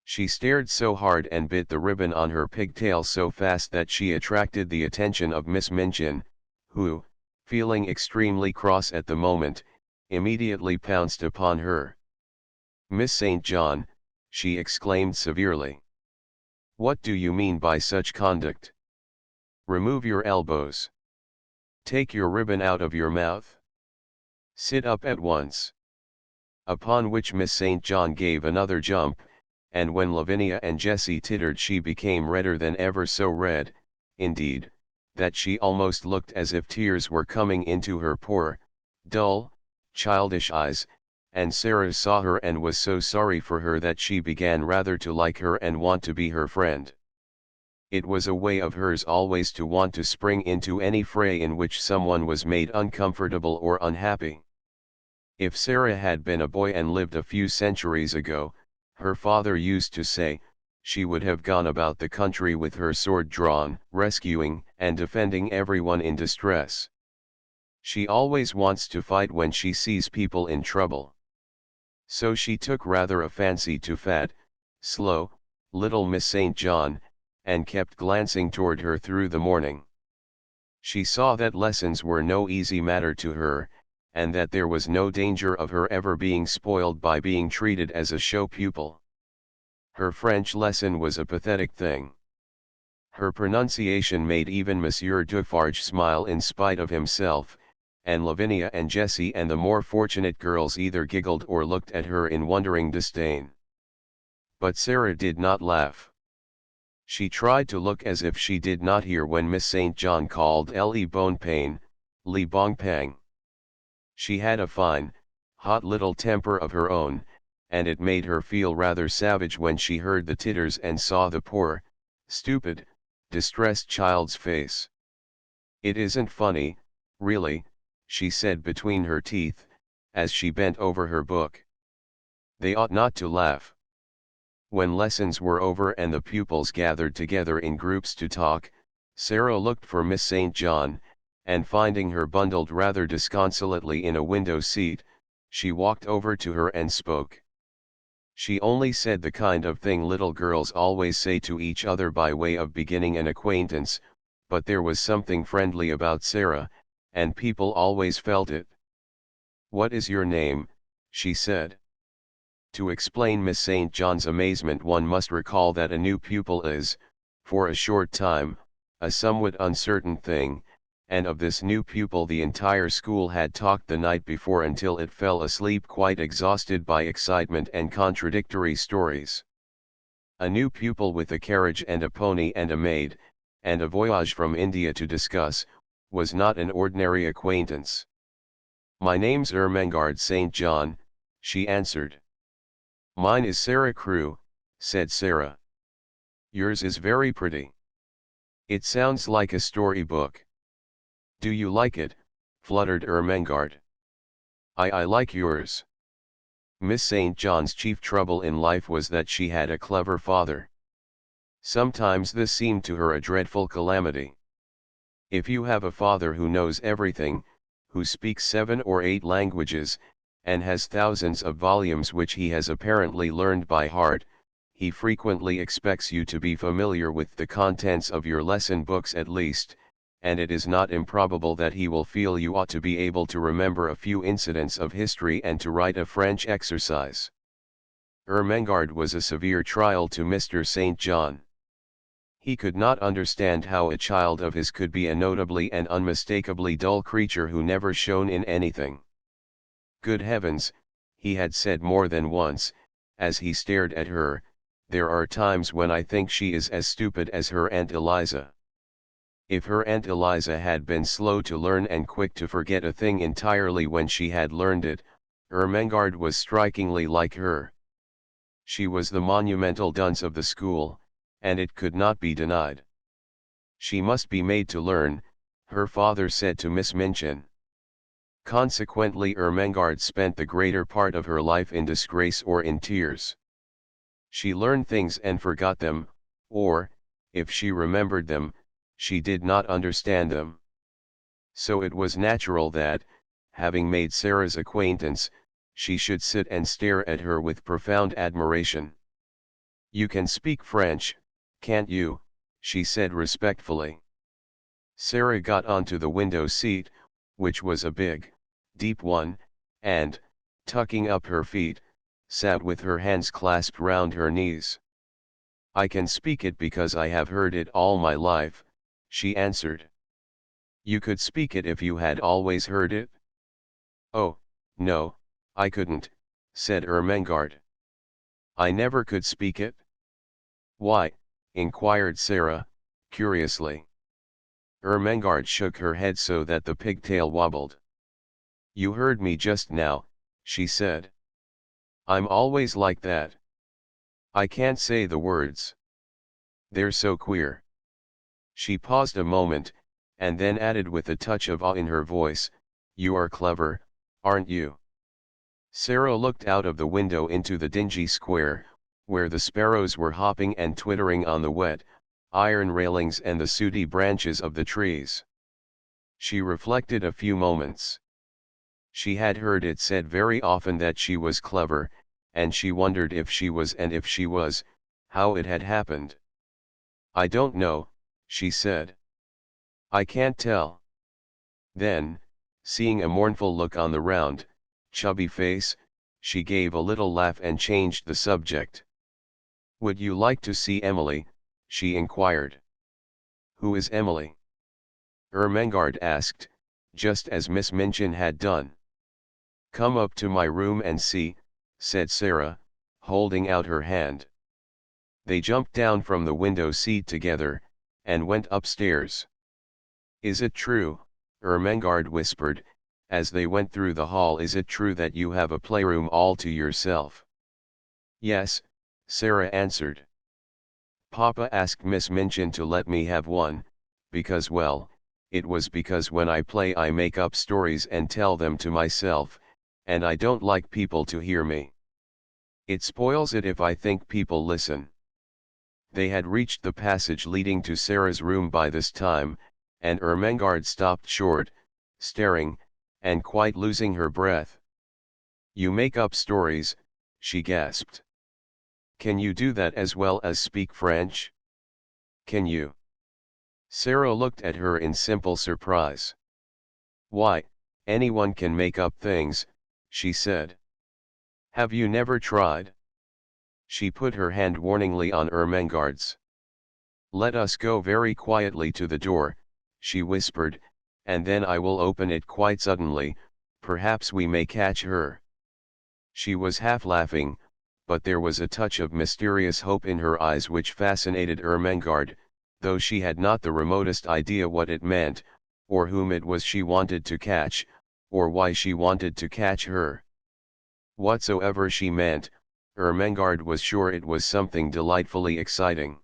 S1: She stared so hard and bit the ribbon on her pigtail so fast that she attracted the attention of Miss Minchin, who, feeling extremely cross at the moment, immediately pounced upon her. "Miss St. John," she exclaimed severely. "What do you mean by such conduct? Remove your elbows. Take your ribbon out of your mouth. Sit up at once." Upon which Miss St. John gave another jump, and when Lavinia and Jessie tittered she became redder than ever, so red, indeed, that she almost looked as if tears were coming into her poor, dull, childish eyes, and Sara saw her and was so sorry for her that she began rather to like her and want to be her friend. It was a way of hers always to want to spring into any fray in which someone was made uncomfortable or unhappy. If Sara had been a boy and lived a few centuries ago, her father used to say, she would have gone about the country with her sword drawn, rescuing and defending everyone in distress. She always wants to fight when she sees people in trouble. So she took rather a fancy to fat, slow, little Miss St. John, and kept glancing toward her through the morning. She saw that lessons were no easy matter to her, and that there was no danger of her ever being spoiled by being treated as a show pupil. Her French lesson was a pathetic thing. Her pronunciation made even Monsieur Defarge smile in spite of himself, and Lavinia and Jessie and the more fortunate girls either giggled or looked at her in wondering disdain. But Sara did not laugh. She tried to look as if she did not hear when Miss St. John called Le Bon Pain, Li Bong Pang. She had a fine, hot little temper of her own, and it made her feel rather savage when she heard the titters and saw the poor, stupid, distressed child's face. "It isn't funny, really," she said between her teeth, as she bent over her book. "They ought not to laugh." When lessons were over and the pupils gathered together in groups to talk, Sara looked for Miss St. John, and finding her bundled rather disconsolately in a window seat, she walked over to her and spoke. She only said the kind of thing little girls always say to each other by way of beginning an acquaintance, but there was something friendly about Sara, and people always felt it. "What is your name?" she said. To explain Miss St. John's amazement one must recall that a new pupil is, for a short time, a somewhat uncertain thing, and of this new pupil the entire school had talked the night before until it fell asleep quite exhausted by excitement and contradictory stories. A new pupil with a carriage and a pony and a maid, and a voyage from India to discuss, was not an ordinary acquaintance. "My name's Ermengarde St. John," she answered. "Mine is Sara Crewe," said Sara. "Yours is very pretty. It sounds like a storybook." "Do you like it?" fluttered Ermengarde. I like yours." Miss St. John's chief trouble in life was that she had a clever father. Sometimes this seemed to her a dreadful calamity. If you have a father who knows everything, who speaks 7 or 8 languages, and has thousands of volumes which he has apparently learned by heart, he frequently expects you to be familiar with the contents of your lesson books at least, and it is not improbable that he will feel you ought to be able to remember a few incidents of history and to write a French exercise. Ermengarde was a severe trial to Mr. St. John. He could not understand how a child of his could be a notably and unmistakably dull creature who never shone in anything. "Good heavens," he had said more than once, as he stared at her, "there are times when I think she is as stupid as her Aunt Eliza." If her Aunt Eliza had been slow to learn and quick to forget a thing entirely when she had learned it, Ermengarde was strikingly like her. She was the monumental dunce of the school, and it could not be denied. She must be made to learn, her father said to Miss Minchin. Consequently Ermengarde spent the greater part of her life in disgrace or in tears. She learned things and forgot them, or, if she remembered them, she did not understand them. So it was natural that, having made Sara's acquaintance, she should sit and stare at her with profound admiration. "You can speak French, can't you?" she said respectfully. Sara got onto the window seat, which was a big, deep one, and, tucking up her feet, sat with her hands clasped round her knees. "I can speak it because I have heard it all my life," she answered. "You could speak it if you had always heard it?" "Oh, no, I couldn't," said Ermengarde. "I never could speak it?" "Why?" inquired Sara, curiously. Ermengarde shook her head so that the pigtail wobbled. "You heard me just now," she said. "I'm always like that. I can't say the words. They're so queer." She paused a moment, and then added with a touch of awe in her voice, "You are clever, aren't you?" Sara looked out of the window into the dingy square, where the sparrows were hopping and twittering on the wet, iron railings and the sooty branches of the trees. She reflected a few moments. She had heard it said very often that she was clever, and she wondered if she was, and if she was, how it had happened. "I don't know," she said. "I can't tell." Then, seeing a mournful look on the round, chubby face, she gave a little laugh and changed the subject. "Would you like to see Emily?" she inquired. "Who is Emily?" Ermengarde asked, just as Miss Minchin had done. "Come up to my room and see," said Sara, holding out her hand. They jumped down from the window seat together, and went upstairs. "Is it true," Ermengarde whispered, as they went through the hall, "is it true that you have a playroom all to yourself?" "Yes," Sara answered. "Papa asked Miss Minchin to let me have one, because it was because when I play I make up stories and tell them to myself, and I don't like people to hear me. It spoils it if I think people listen." They had reached the passage leading to Sara's room by this time, and Ermengarde stopped short, staring, and quite losing her breath. "You make up stories," she gasped. "Can you do that as well as speak French? Can you?" Sara looked at her in simple surprise. "Why, anyone can make up things," she said. "Have you never tried?" She put her hand warningly on Ermengarde's. "Let us go very quietly to the door," she whispered, "and then I will open it quite suddenly, perhaps we may catch her." She was half laughing, but there was a touch of mysterious hope in her eyes which fascinated Ermengarde, though she had not the remotest idea what it meant, or whom it was she wanted to catch, or why she wanted to catch her. Whatsoever she meant, Ermengarde was sure it was something delightfully exciting.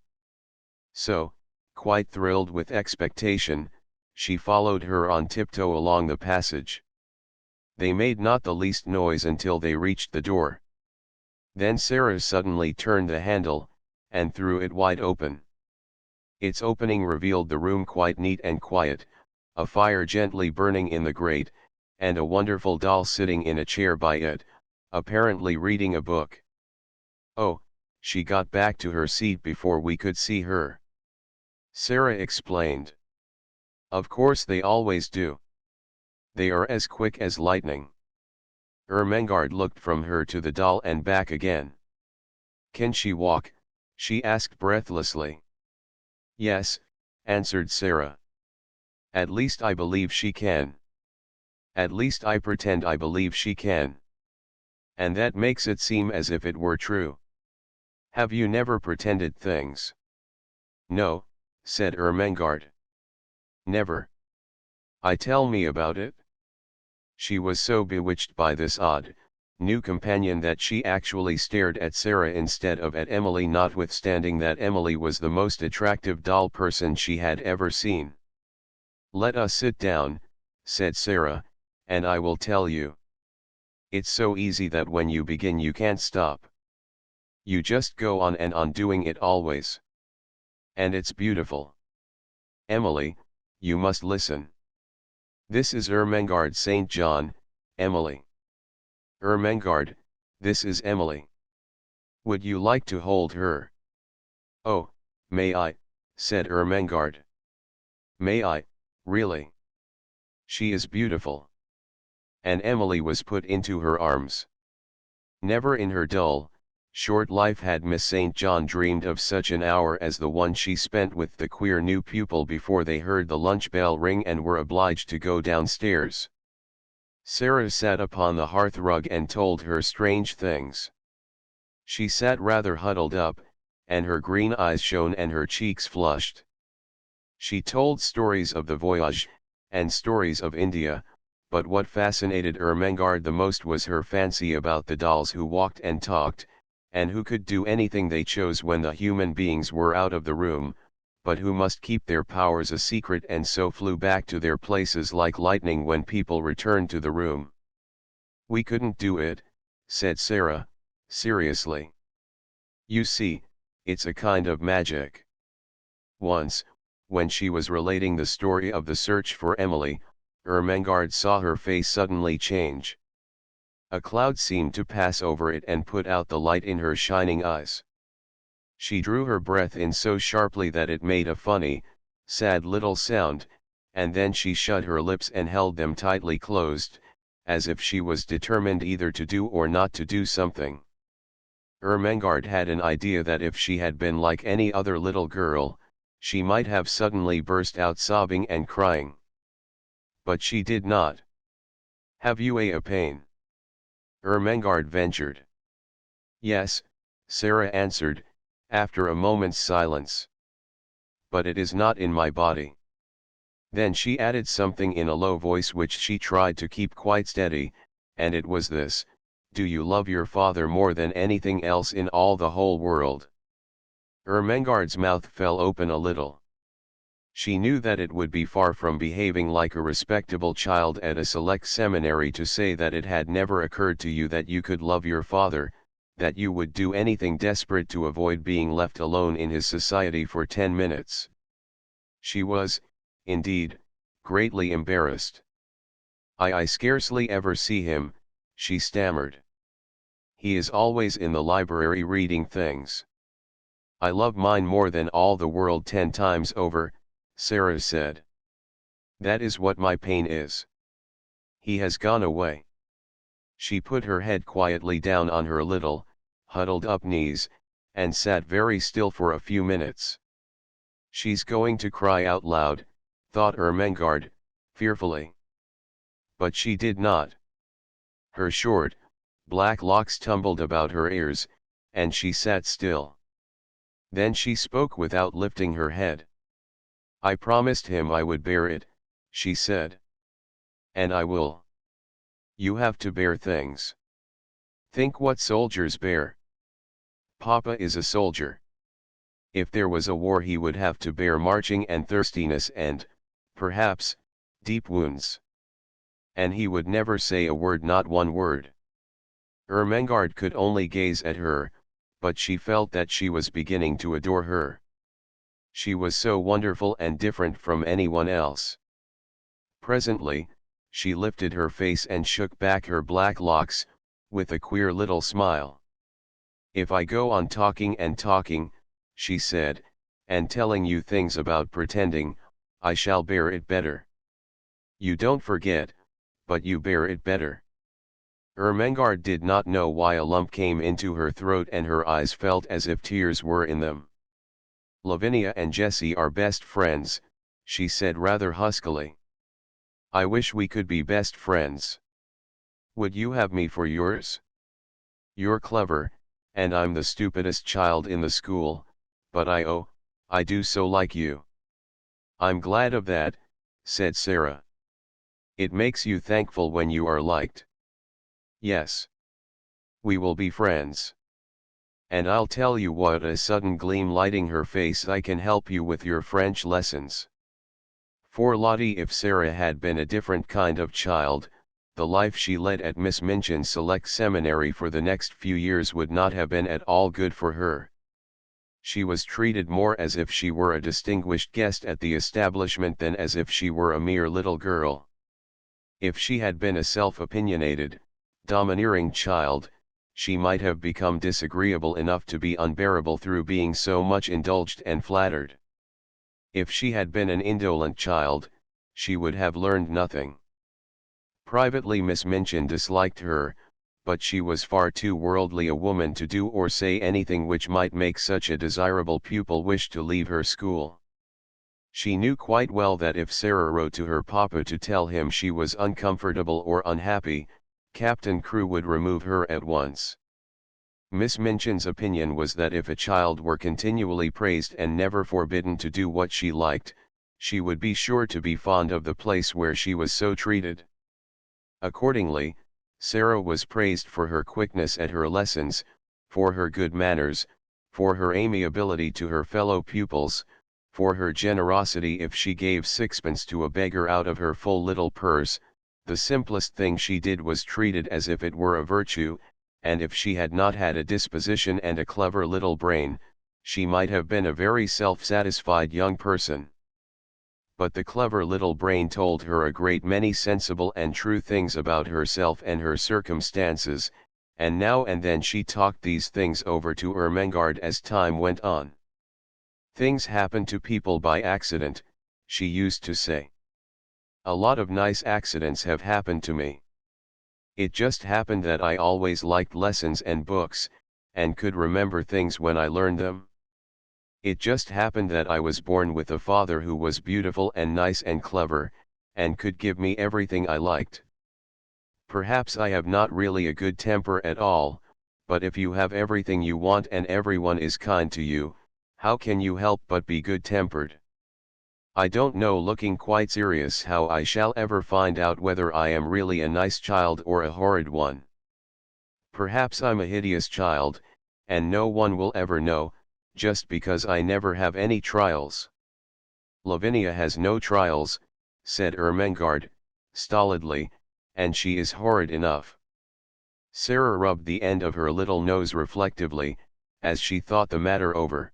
S1: So, quite thrilled with expectation, she followed her on tiptoe along the passage. They made not the least noise until they reached the door. Then Sara suddenly turned the handle, and threw it wide open. Its opening revealed the room quite neat and quiet, a fire gently burning in the grate, and a wonderful doll sitting in a chair by it, apparently reading a book. "Oh," she got back to her seat before we could see her. Sara explained. "Of course they always do. They are as quick as lightning." Ermengarde looked from her to the doll and back again. "Can she walk?" she asked breathlessly. "Yes," answered Sara. "At least I believe she can. At least I pretend I believe she can. And that makes it seem as if it were true. Have you never pretended things?" "No," said Ermengarde. "Never. Tell me about it." She was so bewitched by this odd, new companion that she actually stared at Sara instead of at Emily, notwithstanding that Emily was the most attractive doll person she had ever seen. "Let us sit down," said Sara, "and I will tell you. It's so easy that when you begin you can't stop. You just go on and on doing it always. And it's beautiful. Emily, you must listen. This is Ermengarde St. John, Emily. Ermengarde, this is Emily. Would you like to hold her?" "Oh, may I?" said Ermengarde. "May I, really? She is beautiful." And Emily was put into her arms. Never in her dull, short life had Miss St. John dreamed of such an hour as the one she spent with the queer new pupil before they heard the lunch bell ring and were obliged to go downstairs. Sara sat upon the hearth rug and told her strange things. She sat rather huddled up, and her green eyes shone and her cheeks flushed. She told stories of the voyage, and stories of India, but what fascinated Ermengarde the most was her fancy about the dolls who walked and talked, and who could do anything they chose when the human beings were out of the room, but who must keep their powers a secret and so flew back to their places like lightning when people returned to the room. "We couldn't do it," said Sara, seriously. "You see, it's a kind of magic." Once, when she was relating the story of the search for Emily, Ermengarde saw her face suddenly change. A cloud seemed to pass over it and put out the light in her shining eyes. She drew her breath in so sharply that it made a funny, sad little sound, and then she shut her lips and held them tightly closed, as if she was determined either to do or not to do something. Ermengarde had an idea that if she had been like any other little girl, she might have suddenly burst out sobbing and crying. But she did not. "Have you a pain?" Ermengarde ventured. "Yes," Sara answered, after a moment's silence. But it is not in my body. Then she added something in a low voice which she tried to keep quite steady, and it was this: do you love your father more than anything else in all the whole world? Ermengarde's mouth fell open a little. She knew that it would be far from behaving like a respectable child at a select seminary to say that it had never occurred to you that you could love your father, that you would do anything desperate to avoid being left alone in his society for 10 minutes. She was, indeed, greatly embarrassed. I scarcely ever see him," she stammered. "He is always in the library reading things." "I love mine more than all the world 10 times over," Sara said. "That is what my pain is. He has gone away." She put her head quietly down on her little, huddled up knees, and sat very still for a few minutes. "She's going to cry out loud," thought Ermengarde, fearfully. But she did not. Her short, black locks tumbled about her ears, and she sat still. Then she spoke without lifting her head. "I promised him I would bear it," she said. "And I will. You have to bear things. Think what soldiers bear. Papa is a soldier. If there was a war he would have to bear marching and thirstiness and, perhaps, deep wounds. And he would never say a word, not one word." Ermengarde could only gaze at her, but she felt that she was beginning to adore her. She was so wonderful and different from anyone else. Presently, she lifted her face and shook back her black locks, with a queer little smile. "If I go on talking and talking," she said, "and telling you things about pretending, I shall bear it better. You don't forget, but you bear it better." Ermengarde did not know why a lump came into her throat and her eyes felt as if tears were in them. "Lavinia and Jessie are best friends," she said rather huskily. "I wish we could be best friends. Would you have me for yours? You're clever, and I'm the stupidest child in the school, but I do so like you." "I'm glad of that," said Sara. "It makes you thankful when you are liked." "Yes. We will be friends. And I'll tell you what," a sudden gleam lighting her face, "I can help you with your French lessons." For Lottie, if Sara had been a different kind of child, the life she led at Miss Minchin's select seminary for the next few years would not have been at all good for her. She was treated more as if she were a distinguished guest at the establishment than as if she were a mere little girl. If she had been a self-opinionated, domineering child, she might have become disagreeable enough to be unbearable through being so much indulged and flattered. If she had been an indolent child, she would have learned nothing. Privately Miss Minchin disliked her, but she was far too worldly a woman to do or say anything which might make such a desirable pupil wish to leave her school. She knew quite well that if Sara wrote to her papa to tell him she was uncomfortable or unhappy, Captain Crewe would remove her at once. Miss Minchin's opinion was that if a child were continually praised and never forbidden to do what she liked, she would be sure to be fond of the place where she was so treated. Accordingly, Sara was praised for her quickness at her lessons, for her good manners, for her amiability to her fellow pupils, for her generosity if she gave sixpence to a beggar out of her full little purse. The simplest thing she did was treated as if it were a virtue, and if she had not had a disposition and a clever little brain, she might have been a very self-satisfied young person. But the clever little brain told her a great many sensible and true things about herself and her circumstances, and now and then she talked these things over to Ermengarde as time went on. "Things happen to people by accident," she used to say. "A lot of nice accidents have happened to me. It just happened that I always liked lessons and books, and could remember things when I learned them. It just happened that I was born with a father who was beautiful and nice and clever, and could give me everything I liked. Perhaps I have not really a good temper at all, but if you have everything you want and everyone is kind to you, how can you help but be good-tempered? I don't know, looking quite serious, how I shall ever find out whether I am really a nice child or a horrid one. Perhaps I'm a hideous child, and no one will ever know, just because I never have any trials. Lavinia has no trials, said Ermengarde, stolidly, and she is horrid enough. Sara rubbed the end of her little nose reflectively, as she thought the matter over.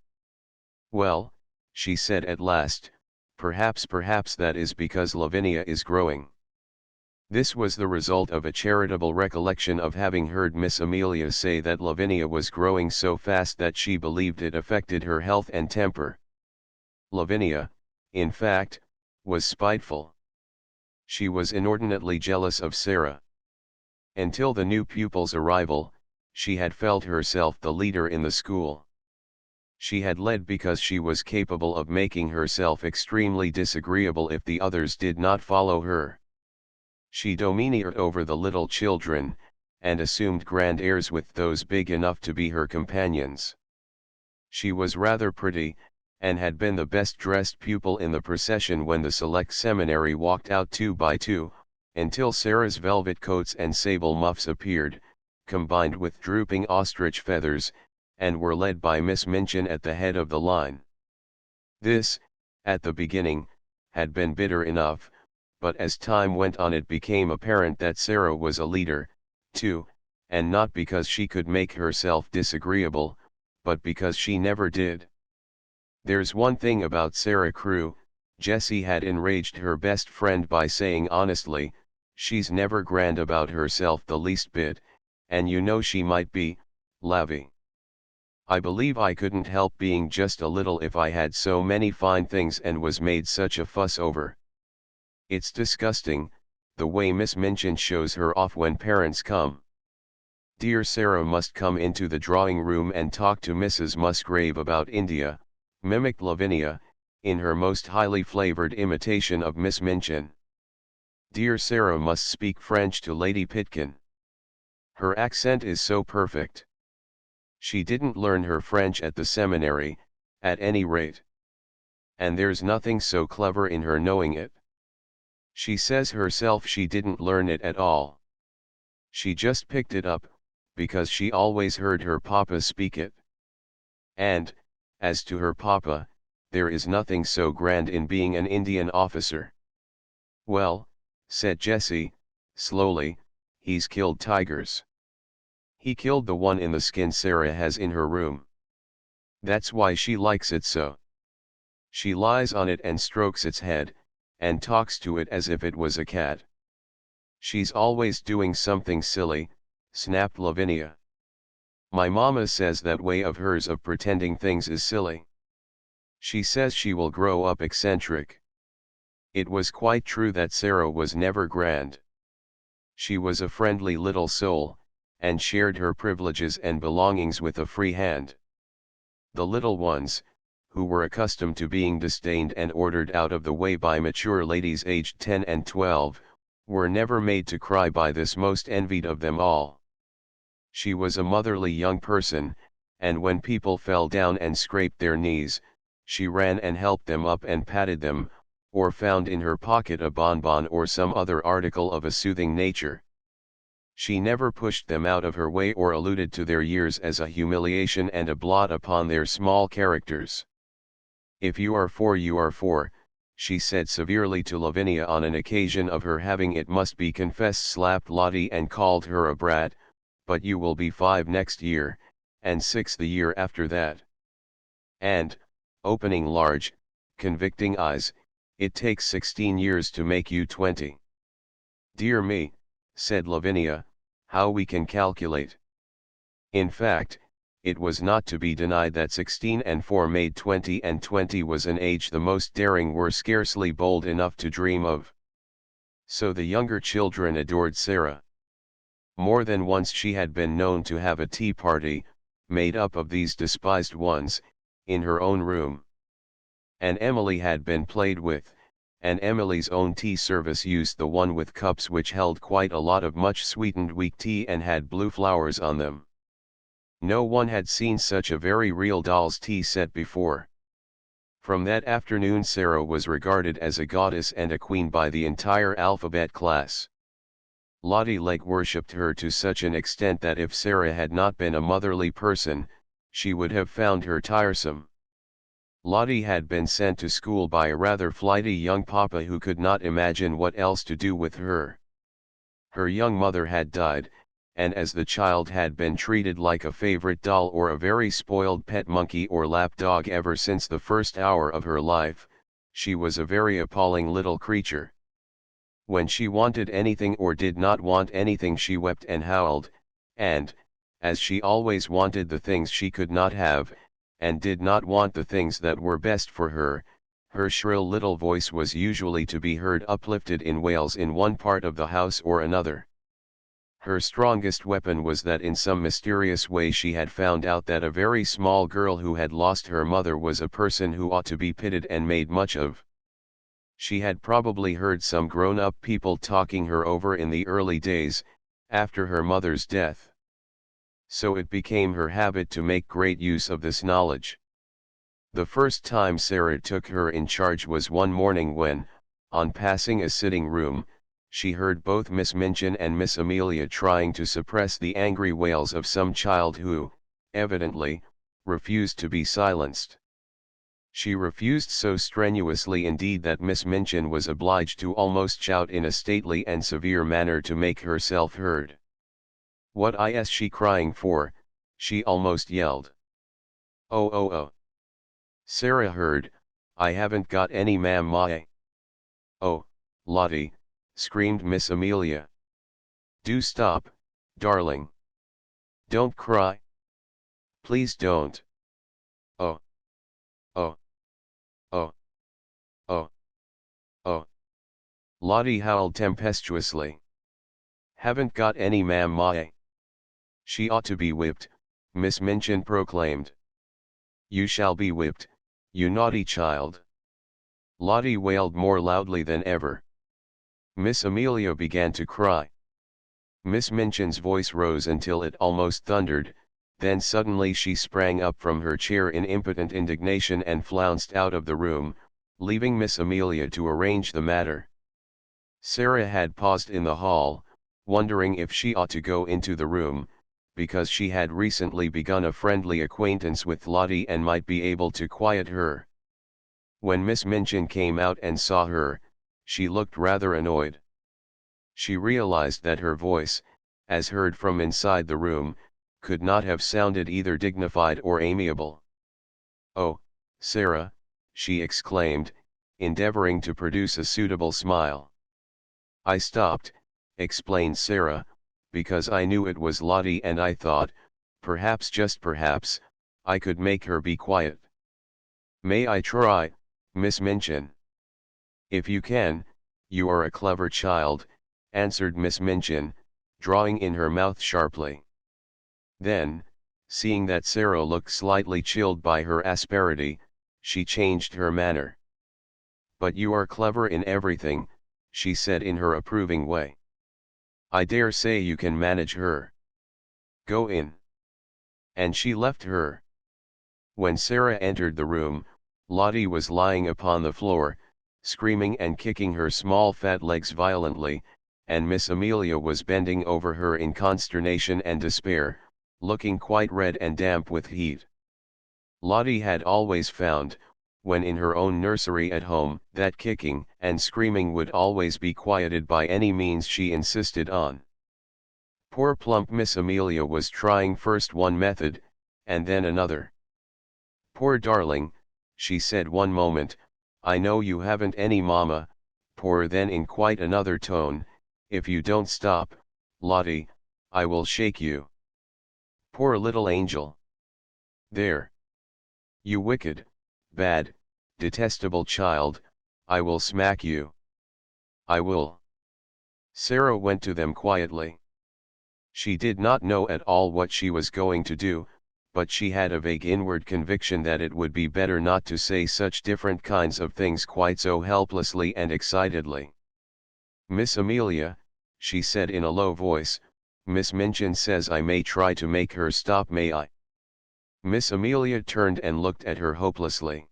S1: Well, she said at last, perhaps that is because Lavinia is growing. This was the result of a charitable recollection of having heard Miss Amelia say that Lavinia was growing so fast that she believed it affected her health and temper. Lavinia, in fact, was spiteful. She was inordinately jealous of Sara. Until the new pupil's arrival, she had felt herself the leader in the school. She had led because she was capable of making herself extremely disagreeable if the others did not follow her. She domineered over the little children, and assumed grand airs with those big enough to be her companions. She was rather pretty, and had been the best-dressed pupil in the procession when the select seminary walked out 2 by 2, until Sara's velvet coats and sable muffs appeared, combined with drooping ostrich feathers, and were led by Miss Minchin at the head of the line. This, at the beginning, had been bitter enough, but as time went on it became apparent that Sara was a leader, too, and not because she could make herself disagreeable, but because she never did. There's one thing about Sara Crewe, Jessie had enraged her best friend by saying honestly, she's never grand about herself the least bit, and you know she might be, Lavy. I believe I couldn't help being just a little if I had so many fine things and was made such a fuss over. It's disgusting, the way Miss Minchin shows her off when parents come. Dear Sara must come into the drawing room and talk to Mrs. Musgrave about India, mimicked Lavinia, in her most highly flavored imitation of Miss Minchin. Dear Sara must speak French to Lady Pitkin. Her accent is so perfect. She didn't learn her French at the seminary, at any rate. And there's nothing so clever in her knowing it. She says herself she didn't learn it at all. She just picked it up, because she always heard her papa speak it. And, as to her papa, there is nothing so grand in being an Indian officer. Well, said Jessie, slowly, he's killed tigers. He killed the one in the skin Sara has in her room. That's why she likes it so. She lies on it and strokes its head, and talks to it as if it was a cat. She's always doing something silly, snapped Lavinia. My mama says that way of hers of pretending things is silly. She says she will grow up eccentric. It was quite true that Sara was never grand. She was a friendly little soul, and shared her privileges and belongings with a free hand. The little ones, who were accustomed to being disdained and ordered out of the way by mature ladies aged 10 and 12, were never made to cry by this most envied of them all. She was a motherly young person, and when people fell down and scraped their knees, she ran and helped them up and patted them, or found in her pocket a bonbon or some other article of a soothing nature. She never pushed them out of her way or alluded to their years as a humiliation and a blot upon their small characters. If you are 4, you are 4, she said severely to Lavinia on an occasion of her having, it must be confessed, slapped Lottie and called her a brat, but you will be 5 next year, and 6 the year after that. And, opening large, convicting eyes, it takes 16 years to make you 20. Dear me, said Lavinia, how we can calculate. In fact, it was not to be denied that 16 and 4 made 20, and 20 was an age the most daring were scarcely bold enough to dream of. So the younger children adored Sara. More than once she had been known to have a tea party, made up of these despised ones, in her own room. And Emily had been played with, and Emily's own tea service used the one with cups which held quite a lot of much sweetened weak tea and had blue flowers on them. No one had seen such a very real doll's tea set before. From that afternoon Sara was regarded as a goddess and a queen by the entire alphabet class. Lottie worshipped her to such an extent that if Sara had not been a motherly person, she would have found her tiresome. Lottie had been sent to school by a rather flighty young papa who could not imagine what else to do with her. Her young mother had died, and as the child had been treated like a favorite doll or a very spoiled pet monkey or lap dog ever since the first hour of her life, she was a very appalling little creature. When she wanted anything or did not want anything she wept and howled, and, as she always wanted the things she could not have, and did not want the things that were best for her, her shrill little voice was usually to be heard uplifted in wails in one part of the house or another. Her strongest weapon was that in some mysterious way she had found out that a very small girl who had lost her mother was a person who ought to be pitied and made much of. She had probably heard some grown-up people talking her over in the early days, after her mother's death. So it became her habit to make great use of this knowledge. The first time Sara took her in charge was one morning when, on passing a sitting room, she heard both Miss Minchin and Miss Amelia trying to suppress the angry wails of some child who, evidently, refused to be silenced. She refused so strenuously indeed that Miss Minchin was obliged to almost shout in a stately and severe manner to make herself heard. "What is she crying for?" she almost yelled. "Oh oh oh." Sara heard, "I haven't got any ma'am. "Oh, Lottie," screamed Miss Amelia. "Do stop, darling. Don't cry. Please don't. Oh, oh, oh, oh, oh." Lottie howled tempestuously. "Haven't got any ma'am. She ought to be whipped," Miss Minchin proclaimed. "You shall be whipped, you naughty child." Lottie wailed more loudly than ever. Miss Amelia began to cry. Miss Minchin's voice rose until it almost thundered, then suddenly she sprang up from her chair in impotent indignation and flounced out of the room, leaving Miss Amelia to arrange the matter. Sara had paused in the hall, wondering if she ought to go into the room, because she had recently begun a friendly acquaintance with Lottie and might be able to quiet her. When Miss Minchin came out and saw her, she looked rather annoyed. She realized that her voice, as heard from inside the room, could not have sounded either dignified or amiable. "Oh, Sara," she exclaimed, endeavoring to produce a suitable smile. "I stopped," explained Sara, "because I knew it was Lottie and I thought, perhaps just perhaps, I could make her be quiet." "May I try, Miss Minchin?" "If you can, you are a clever child," answered Miss Minchin, drawing in her mouth sharply. Then, seeing that Sara looked slightly chilled by her asperity, she changed her manner. "But you are clever in everything," she said in her approving way. "I dare say you can manage her. Go in." And she left her. When Sara entered the room, Lottie was lying upon the floor, screaming and kicking her small fat legs violently, and Miss Amelia was bending over her in consternation and despair, looking quite red and damp with heat. Lottie had always found, when in her own nursery at home, that kicking and screaming would always be quieted by any means she insisted on. Poor plump Miss Amelia was trying first one method, and then another. "Poor darling," she said one moment, "I know you haven't any mamma," poor then in quite another tone, "if you don't stop, Lottie, I will shake you. Poor little angel. There. You wicked, bad, detestable child, I will smack you. I will." Sara went to them quietly. She did not know at all what she was going to do, but she had a vague inward conviction that it would be better not to say such different kinds of things quite so helplessly and excitedly. "Miss Amelia," she said in a low voice, "Miss Minchin says I may try to make her stop, may I?" Miss Amelia turned and looked at her hopelessly.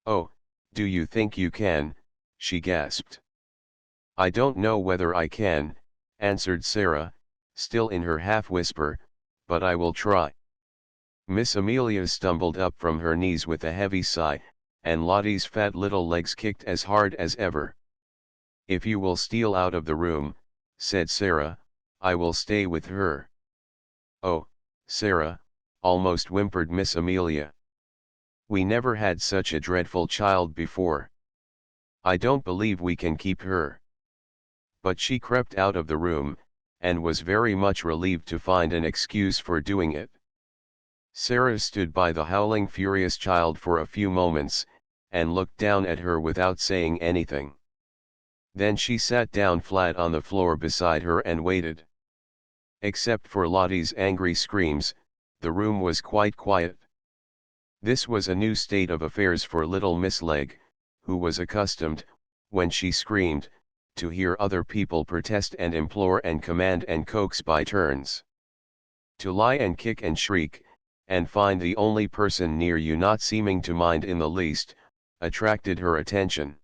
S1: "Oh, do you think you can?" she gasped. "I don't know whether I can," answered Sara, still in her half-whisper, "but I will try." Miss Amelia stumbled up from her knees with a heavy sigh, and Lottie's fat little legs kicked as hard as ever. "If you will steal out of the room," said Sara, "I will stay with her." "Oh, Sara," almost whimpered Miss Amelia. "We never had such a dreadful child before. I don't believe we can keep her." But she crept out of the room, and was very much relieved to find an excuse for doing it. Sara stood by the howling furious child for a few moments, and looked down at her without saying anything. Then she sat down flat on the floor beside her and waited. Except for Lottie's angry screams, the room was quite quiet. This was a new state of affairs for little Miss Legg, who was accustomed, when she screamed, to hear other people protest and implore and command and coax by turns. To lie and kick and shriek, and find the only person near you not seeming to mind in the least, attracted her attention.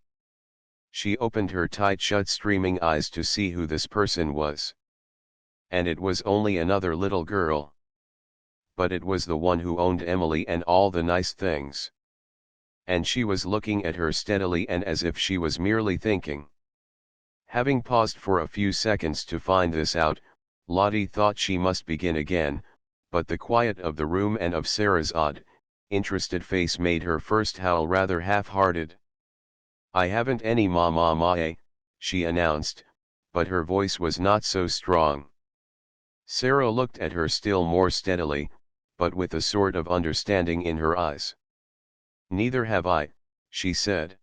S1: She opened her tight-shut streaming eyes to see who this person was. And it was only another little girl. But it was the one who owned Emily and all the nice things. And she was looking at her steadily and as if she was merely thinking. Having paused for a few seconds to find this out, Lottie thought she must begin again, but the quiet of the room and of Sara's odd, interested face made her first howl rather half-hearted. "I haven't any ma, she announced, but her voice was not so strong. Sara looked at her still more steadily, but with a sort of understanding in her eyes. "Neither have I," she said.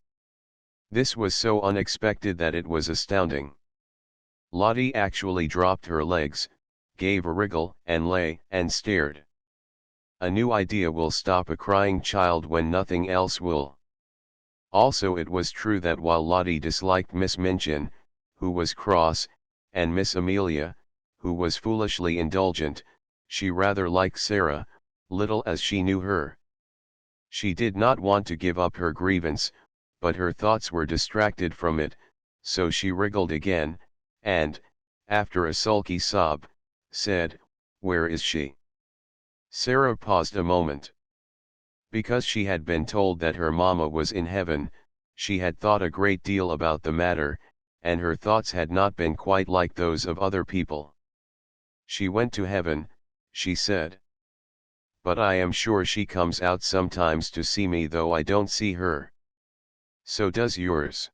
S1: This was so unexpected that it was astounding. Lottie actually dropped her legs, gave a wriggle and lay and stared. A new idea will stop a crying child when nothing else will. Also it was true that while Lottie disliked Miss Minchin, who was cross, and Miss Amelia, who was foolishly indulgent, she rather liked Sara, little as she knew her. She did not want to give up her grievance, but her thoughts were distracted from it, so she wriggled again, and, after a sulky sob, said, "Where is she?" Sara paused a moment. Because she had been told that her mamma was in heaven, she had thought a great deal about the matter, and her thoughts had not been quite like those of other people. "She went to heaven," she said. "But I am sure she comes out sometimes to see me though I don't see her. So does yours.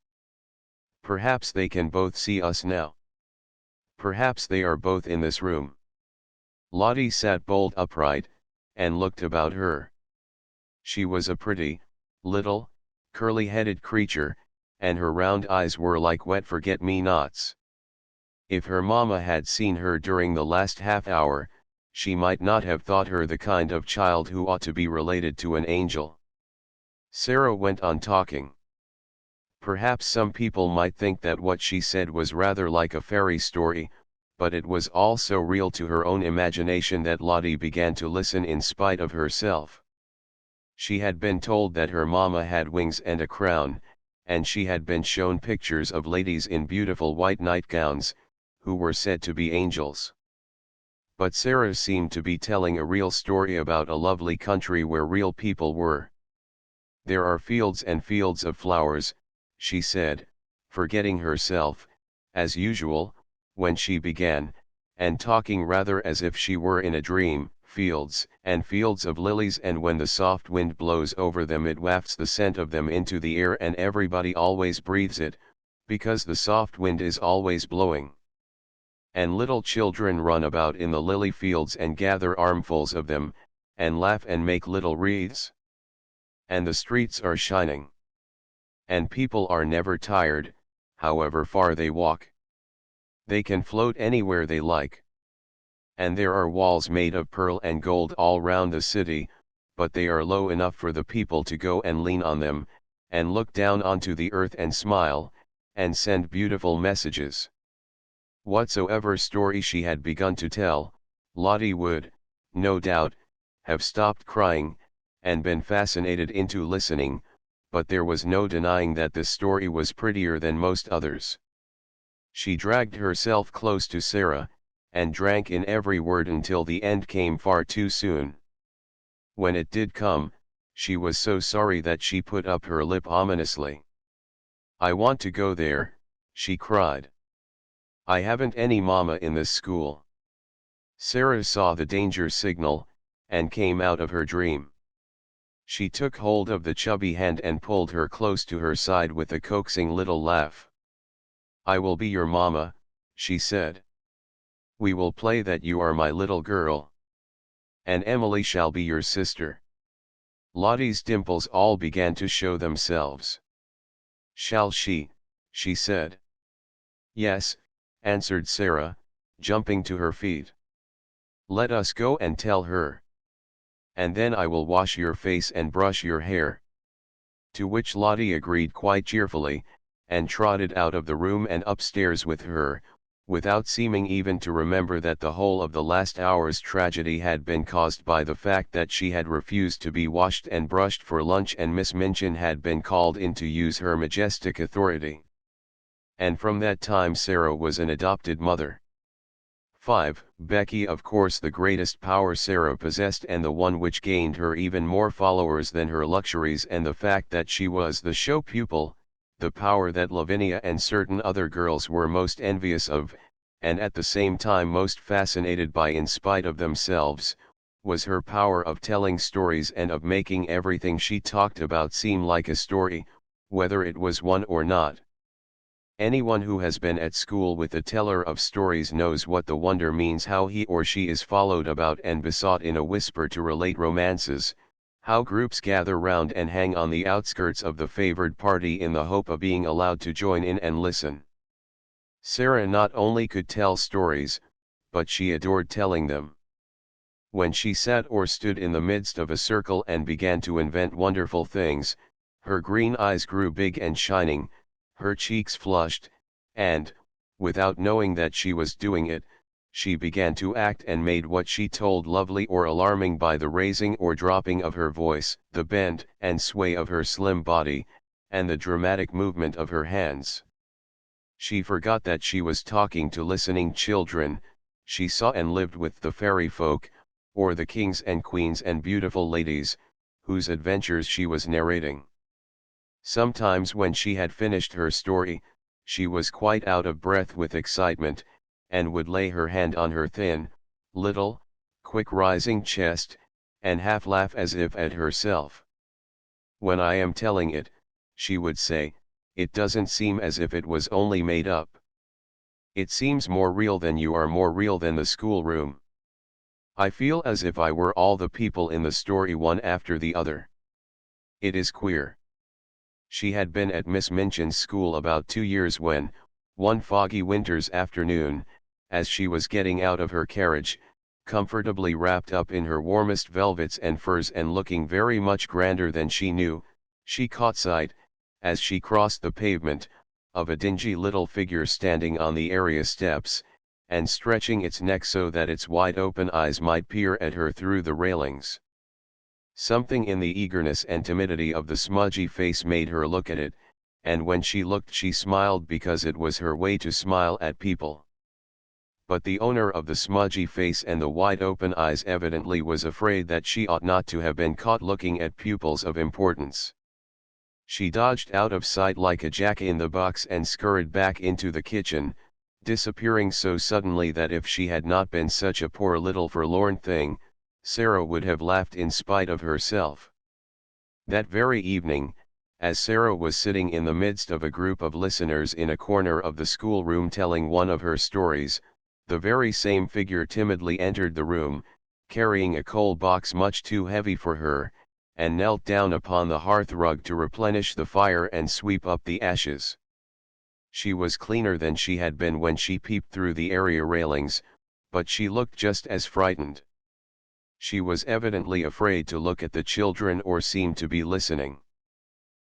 S1: Perhaps they can both see us now. Perhaps they are both in this room." Lottie sat bolt upright, and looked about her. She was a pretty, little, curly-headed creature, and her round eyes were like wet forget-me-nots. If her mamma had seen her during the last half-hour, she might not have thought her the kind of child who ought to be related to an angel. Sara went on talking. Perhaps some people might think that what she said was rather like a fairy story, but it was all so real to her own imagination that Lottie began to listen in spite of herself. She had been told that her mamma had wings and a crown, and she had been shown pictures of ladies in beautiful white nightgowns, who were said to be angels. But Sara seemed to be telling a real story about a lovely country where real people were. "There are fields and fields of flowers," she said, forgetting herself, as usual, when she began, and talking rather as if she were in a dream. "Fields and fields of lilies, and when the soft wind blows over them it wafts the scent of them into the air and everybody always breathes it, because the soft wind is always blowing. And little children run about in the lily fields and gather armfuls of them, and laugh and make little wreaths. And the streets are shining. And people are never tired, however far they walk. They can float anywhere they like. And there are walls made of pearl and gold all round the city, but they are low enough for the people to go and lean on them, and look down onto the earth and smile, and send beautiful messages." Whatsoever story she had begun to tell, Lottie would, no doubt, have stopped crying, and been fascinated into listening, but there was no denying that this story was prettier than most others. She dragged herself close to Sara, and drank in every word until the end came far too soon. When it did come, she was so sorry that she put up her lip ominously. "I want to go there," she cried. "I haven't any mama in this school." Sara saw the danger signal, and came out of her dream. She took hold of the chubby hand and pulled her close to her side with a coaxing little laugh. "I will be your mama," she said. "We will play that you are my little girl. And Emily shall be your sister." Lottie's dimples all began to show themselves. "Shall she?" she said. "Yes," answered Sara, jumping to her feet. "Let us go and tell her. And then I will wash your face and brush your hair." To which Lottie agreed quite cheerfully, and trotted out of the room and upstairs with her, without seeming even to remember that the whole of the last hour's tragedy had been caused by the fact that she had refused to be washed and brushed for lunch, and Miss Minchin had been called in to use her majestic authority. And from that time Sara was an adopted mother. 5. Becky, of course the greatest power Sara possessed, and the one which gained her even more followers than her luxuries and the fact that she was the show pupil, the power that Lavinia and certain other girls were most envious of, and at the same time most fascinated by in spite of themselves, was her power of telling stories and of making everything she talked about seem like a story, whether it was one or not. Anyone who has been at school with a teller of stories knows what the wonder means, how he or she is followed about and besought in a whisper to relate romances, how groups gather round and hang on the outskirts of the favored party in the hope of being allowed to join in and listen. Sara not only could tell stories, but she adored telling them. When she sat or stood in the midst of a circle and began to invent wonderful things, her green eyes grew big and shining, her cheeks flushed, and, without knowing that she was doing it, she began to act and made what she told lovely or alarming by the raising or dropping of her voice, the bend and sway of her slim body, and the dramatic movement of her hands. She forgot that she was talking to listening children. She saw and lived with the fairy folk, or the kings and queens and beautiful ladies, whose adventures she was narrating. Sometimes when she had finished her story, she was quite out of breath with excitement, and would lay her hand on her thin, little, quick-rising chest, and half laugh as if at herself. "When I am telling it," she would say, "it doesn't seem as if it was only made up. It seems more real than you are, more real than the schoolroom. I feel as if I were all the people in the story one after the other. It is queer." She had been at Miss Minchin's school about 2 years when, one foggy winter's afternoon, as she was getting out of her carriage, comfortably wrapped up in her warmest velvets and furs and looking very much grander than she knew, she caught sight, as she crossed the pavement, of a dingy little figure standing on the area steps, and stretching its neck so that its wide-open eyes might peer at her through the railings. Something in the eagerness and timidity of the smudgy face made her look at it, and when she looked she smiled because it was her way to smile at people. But the owner of the smudgy face and the wide-open eyes evidently was afraid that she ought not to have been caught looking at pupils of importance. She dodged out of sight like a jack-in-the-box and scurried back into the kitchen, disappearing so suddenly that if she had not been such a poor little forlorn thing, Sara would have laughed in spite of herself. That very evening, as Sara was sitting in the midst of a group of listeners in a corner of the schoolroom telling one of her stories, the very same figure timidly entered the room, carrying a coal box much too heavy for her, and knelt down upon the hearth rug to replenish the fire and sweep up the ashes. She was cleaner than she had been when she peeped through the area railings, but she looked just as frightened. She was evidently afraid to look at the children or seemed to be listening.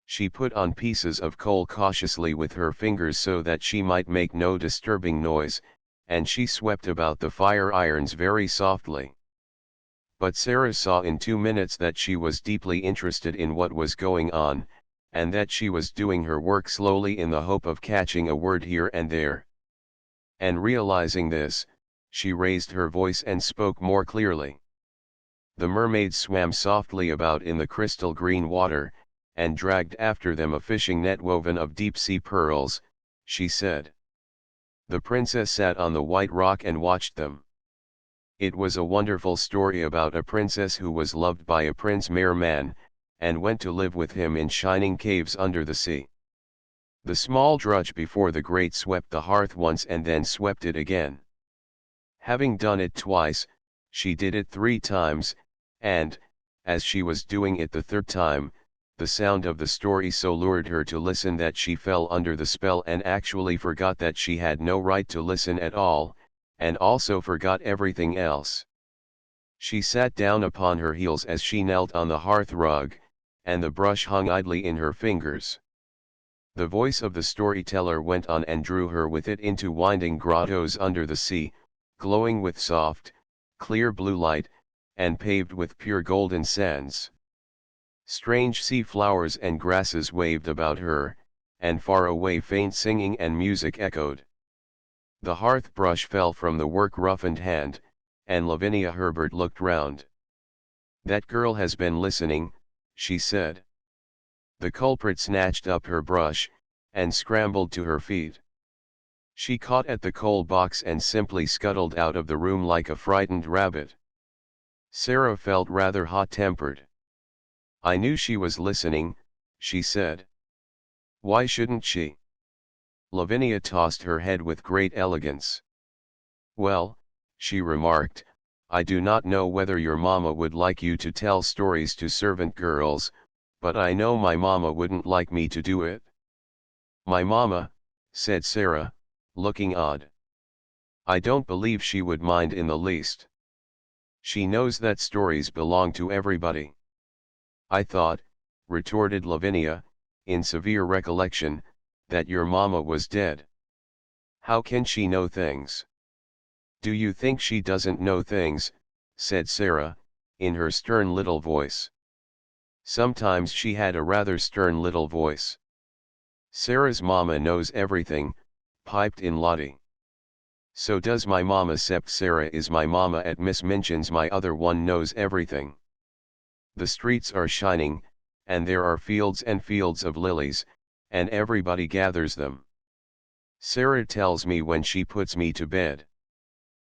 S1: She put on pieces of coal cautiously with her fingers so that she might make no disturbing noise, and she swept about the fire irons very softly. But Sara saw in 2 minutes that she was deeply interested in what was going on, and that she was doing her work slowly in the hope of catching a word here and there. And realizing this, she raised her voice and spoke more clearly. The mermaids swam softly about in the crystal green water, and dragged after them a fishing net woven of deep-sea pearls, she said. The princess sat on the white rock and watched them. It was a wonderful story about a princess who was loved by a prince merman, and went to live with him in shining caves under the sea. The small drudge before the grate swept the hearth once and then swept it again. Having done it twice, she did it 3 times, and, as she was doing it the 3rd time, the sound of the story so lured her to listen that she fell under the spell and actually forgot that she had no right to listen at all, and also forgot everything else. She sat down upon her heels as she knelt on the hearth rug, and the brush hung idly in her fingers. The voice of the storyteller went on and drew her with it into winding grottos under the sea, glowing with soft, clear blue light, and paved with pure golden sands. Strange sea flowers and grasses waved about her, and far away faint singing and music echoed. The hearth brush fell from the work-roughened hand, and Lavinia Herbert looked round. "That girl has been listening," she said. The culprit snatched up her brush, and scrambled to her feet. She caught at the coal box and simply scuttled out of the room like a frightened rabbit. Sara felt rather hot-tempered. "I knew she was listening," she said. "Why shouldn't she?" Lavinia tossed her head with great elegance. "Well," she remarked, "I do not know whether your mama would like you to tell stories to servant girls, but I know my mama wouldn't like me to do it." "My mama," said Sara, looking odd. "I don't believe she would mind in the least. She knows that stories belong to everybody." "I thought," retorted Lavinia, in severe recollection, "that your mama was dead. How can she know things?" "Do you think she doesn't know things?" said Sara, in her stern little voice. Sometimes she had a rather stern little voice. "Sara's mama knows everything," piped in Lottie. "So does my mama, 'cept Sara is my mama at Miss Minchin's. My other one knows everything. The streets are shining, and there are fields and fields of lilies, and everybody gathers them. Sara tells me when she puts me to bed."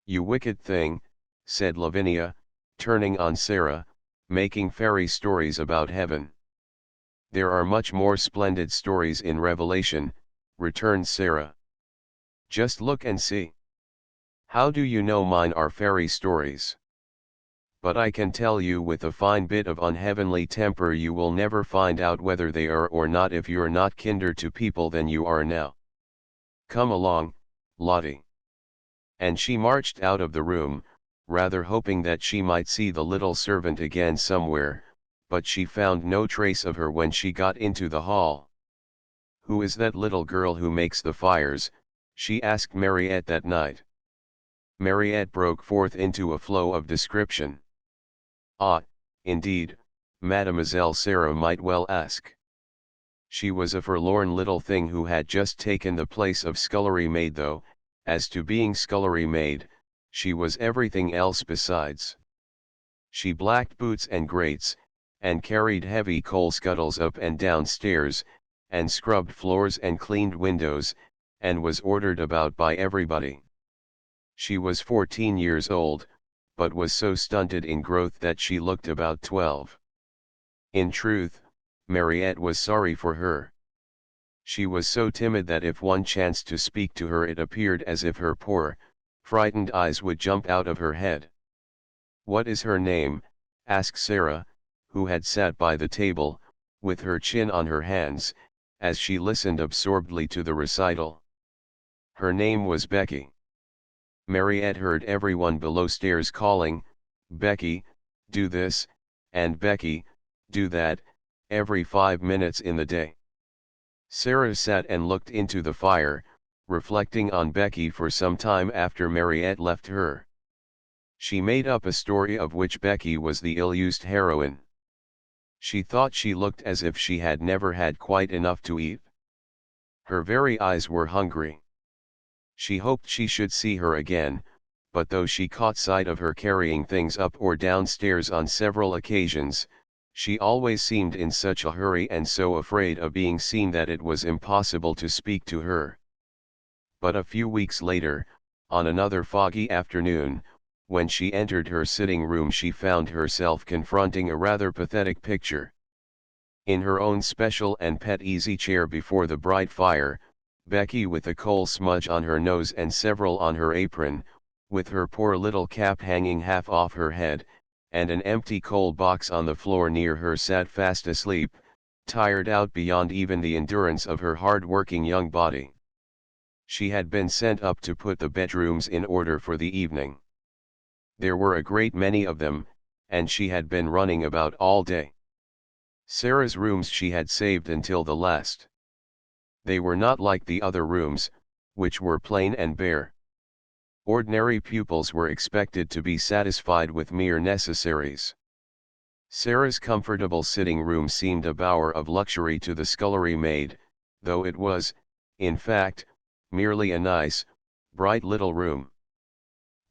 S1: "You wicked thing," said Lavinia, turning on Sara, "making fairy stories about heaven." "There are much more splendid stories in Revelation," returned Sara. "Just look and see." "How do you know mine are fairy stories?" "But I can tell you with a fine bit of unheavenly temper you will never find out whether they are or not if you're not kinder to people than you are now. Come along, Lottie." And she marched out of the room, rather hoping that she might see the little servant again somewhere, but she found no trace of her when she got into the hall. "Who is that little girl who makes the fires?" she asked Mariette that night. Mariette broke forth into a flow of description. "Ah, indeed, Mademoiselle Sara might well ask. She was a forlorn little thing who had just taken the place of scullery maid, though, as to being scullery maid, she was everything else besides. She blacked boots and grates, and carried heavy coal scuttles up and down stairs, and scrubbed floors and cleaned windows, and was ordered about by everybody. She was 14 years old, but was so stunted in growth that she looked about 12. In truth, Mariette was sorry for her. She was so timid that if one chanced to speak to her it appeared as if her poor, frightened eyes would jump out of her head. "What is her name?" asked Sara, who had sat by the table, with her chin on her hands, as she listened absorbedly to the recital. "Her name was Becky." Mariette heard everyone below stairs calling, "Becky, do this," and "Becky, do that," every 5 minutes in the day. Sara sat and looked into the fire, reflecting on Becky for some time after Mariette left her. She made up a story of which Becky was the ill-used heroine. She thought she looked as if she had never had quite enough to eat. Her very eyes were hungry. She hoped she should see her again, but though she caught sight of her carrying things up or downstairs on several occasions, she always seemed in such a hurry and so afraid of being seen that it was impossible to speak to her. But a few weeks later, on another foggy afternoon, when she entered her sitting room, she found herself confronting a rather pathetic picture. In her own special and pet easy chair before the bright fire, Becky with a coal smudge on her nose and several on her apron, with her poor little cap hanging half off her head, and an empty coal box on the floor near her, sat fast asleep, tired out beyond even the endurance of her hard-working young body. She had been sent up to put the bedrooms in order for the evening. There were a great many of them, and she had been running about all day. Sarah's rooms she had saved until the last. They were not like the other rooms, which were plain and bare. Ordinary pupils were expected to be satisfied with mere necessaries. Sarah's comfortable sitting room seemed a bower of luxury to the scullery maid, though it was, in fact, merely a nice, bright little room.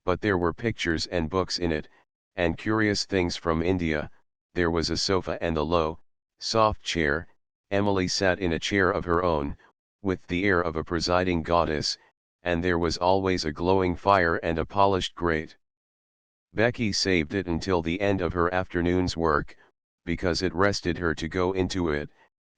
S1: But there were pictures and books in it, and curious things from India. There was a sofa and a low, soft chair. Emily sat in a chair of her own, with the air of a presiding goddess, and there was always a glowing fire and a polished grate. Becky saved it until the end of her afternoon's work, because it rested her to go into it,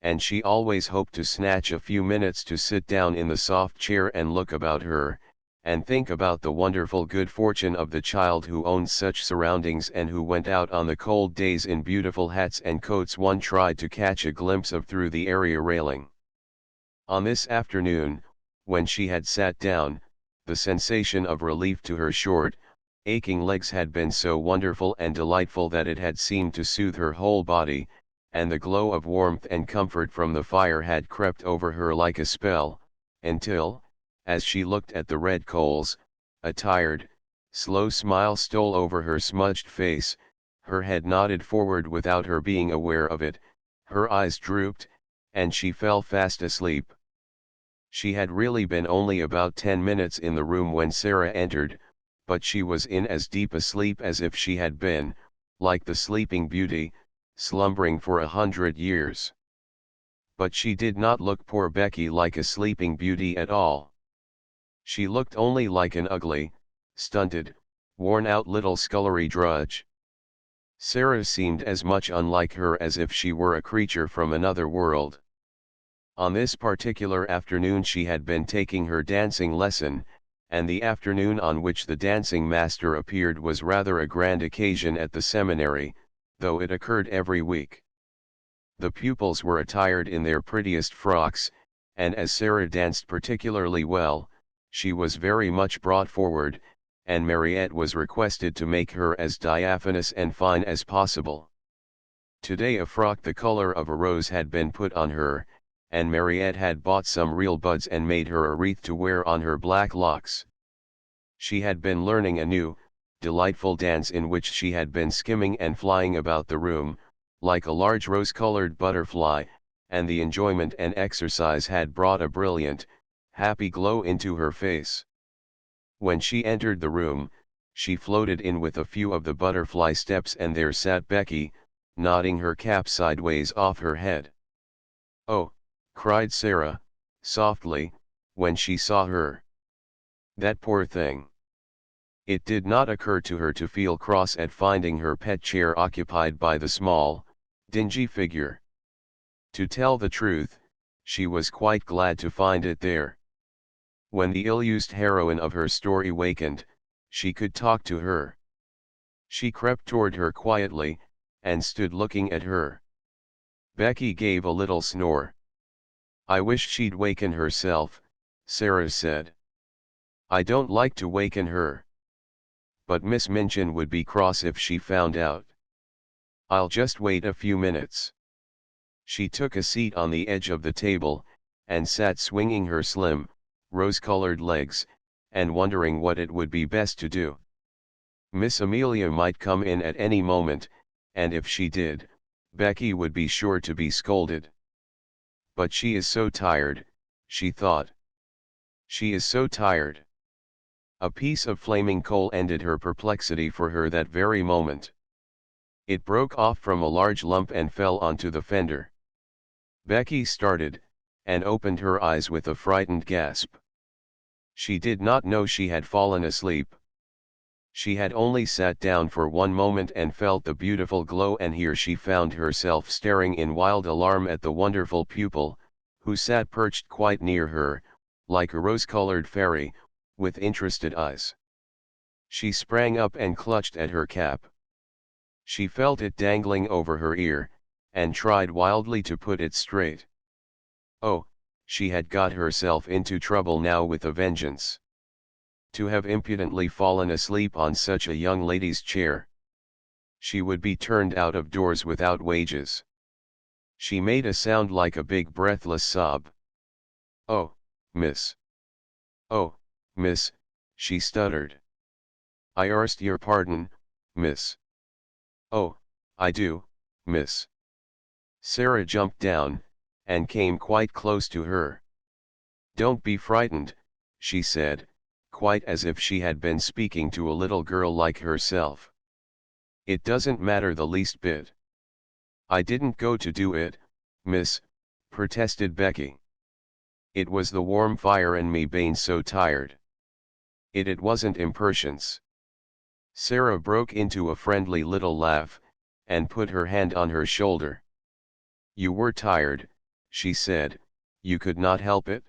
S1: and she always hoped to snatch a few minutes to sit down in the soft chair and look about her, and think about the wonderful good fortune of the child who owned such surroundings and who went out on the cold days in beautiful hats and coats one tried to catch a glimpse of through the area railing. On this afternoon, when she had sat down, the sensation of relief to her short, aching legs had been so wonderful and delightful that it had seemed to soothe her whole body, and the glow of warmth and comfort from the fire had crept over her like a spell, until, as she looked at the red coals, a tired, slow smile stole over her smudged face, her head nodded forward without her being aware of it, her eyes drooped, and she fell fast asleep. She had really been only about 10 minutes in the room when Sara entered, but she was in as deep a sleep as if she had been, like the Sleeping Beauty, slumbering for 100 years. But she did not look poor Becky like a Sleeping Beauty at all. She looked only like an ugly, stunted, worn-out little scullery drudge. Sara seemed as much unlike her as if she were a creature from another world. On this particular afternoon she had been taking her dancing lesson, and the afternoon on which the dancing master appeared was rather a grand occasion at the seminary, though it occurred every week. The pupils were attired in their prettiest frocks, and as Sara danced particularly well, she was very much brought forward, and Mariette was requested to make her as diaphanous and fine as possible. Today a frock the color of a rose had been put on her, and Mariette had bought some real buds and made her a wreath to wear on her black locks. She had been learning a new, delightful dance in which she had been skimming and flying about the room, like a large rose-colored butterfly, and the enjoyment and exercise had brought a brilliant, happy glow into her face. When she entered the room, she floated in with a few of the butterfly steps, and there sat Becky, nodding her cap sideways off her head. "Oh," cried Sara, softly, when she saw her. "That poor thing." It did not occur to her to feel cross at finding her pet chair occupied by the small, dingy figure. To tell the truth, she was quite glad to find it there. When the ill-used heroine of her story wakened, she could talk to her. She crept toward her quietly, and stood looking at her. Becky gave a little snore. "I wish she'd waken herself," Sara said. "I don't like to waken her. But Miss Minchin would be cross if she found out. I'll just wait a few minutes." She took a seat on the edge of the table, and sat swinging her slim, rose-colored legs, and wondering what it would be best to do. Miss Amelia might come in at any moment, and if she did, Becky would be sure to be scolded. But she is so tired, she thought. She is so tired. A piece of flaming coal ended her perplexity for her that very moment. It broke off from a large lump and fell onto the fender. Becky started, and opened her eyes with a frightened gasp. She did not know she had fallen asleep. She had only sat down for one moment and felt the beautiful glow, and here she found herself staring in wild alarm at the wonderful pupil, who sat perched quite near her, like a rose-colored fairy, with interested eyes. She sprang up and clutched at her cap. She felt it dangling over her ear, and tried wildly to put it straight. Oh, she had got herself into trouble now with a vengeance. To have impudently fallen asleep on such a young lady's chair. She would be turned out of doors without wages. She made a sound like a big breathless sob. "Oh, miss. Oh, miss," she stuttered. "I arst your pardon, miss." "Oh, I do, miss." Sara jumped down, and came quite close to her. "Don't be frightened," she said, quite as if she had been speaking to a little girl like herself. "It doesn't matter the least bit." "I didn't go to do it, miss," protested Becky. "It was the warm fire and me bein' so tired. It wasn't impertience." Sara broke into a friendly little laugh, and put her hand on her shoulder. "You were tired," she said, "you could not help it?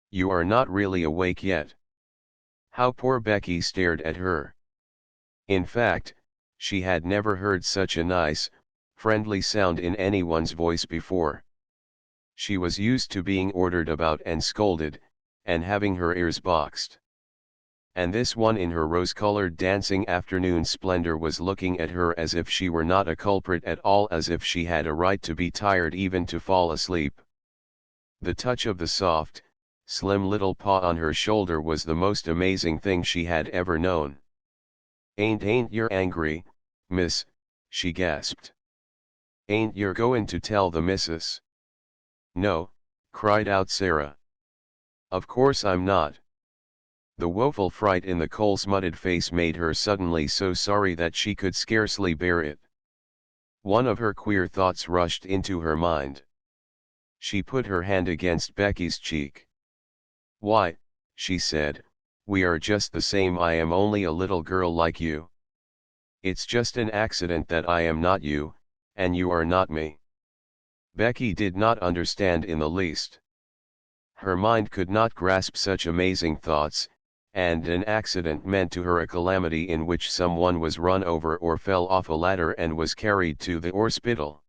S1: You are not really awake yet." How poor Becky stared at her. In fact, she had never heard such a nice, friendly sound in anyone's voice before. She was used to being ordered about and scolded, and having her ears boxed. And this one in her rose-colored dancing afternoon splendor was looking at her as if she were not a culprit at all, as if she had a right to be tired even to fall asleep. The touch of the soft, slim little paw on her shoulder was the most amazing thing she had ever known. Ain't yer angry, miss," she gasped. "Ain't yer goin' to tell the missus?" "No," cried out Sara. "Of course I'm not." The woeful fright in the coal-smutted face made her suddenly so sorry that she could scarcely bear it. One of her queer thoughts rushed into her mind. She put her hand against Becky's cheek. "Why," she said, "we are just the same. I am only a little girl like you. It's just an accident that I am not you, and you are not me." Becky did not understand in the least. Her mind could not grasp such amazing thoughts, and an accident meant to her a calamity in which someone was run over or fell off a ladder and was carried to the hospital.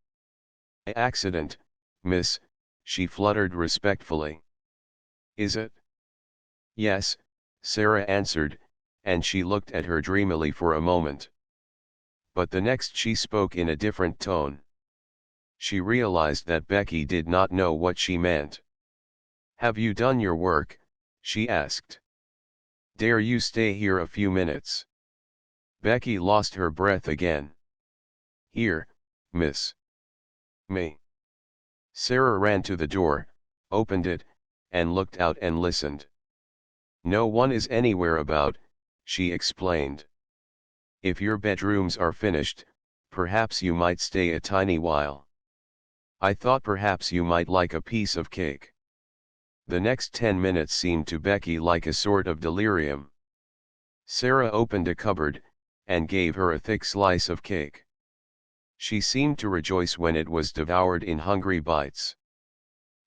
S1: "A accident, miss," she fluttered respectfully. "Is it?" "Yes," Sara answered, and she looked at her dreamily for a moment. But the next she spoke in a different tone. She realized that Becky did not know what she meant. "Have you done your work?" she asked. "Dare you stay here a few minutes?" Becky lost her breath again. "Here, miss." "Me." Sara ran to the door, opened it, and looked out and listened. "No one is anywhere about," she explained. "If your bedrooms are finished, perhaps you might stay a tiny while. I thought perhaps you might like a piece of cake." The next 10 minutes seemed to Becky like a sort of delirium. Sara opened a cupboard, and gave her a thick slice of cake. She seemed to rejoice when it was devoured in hungry bites.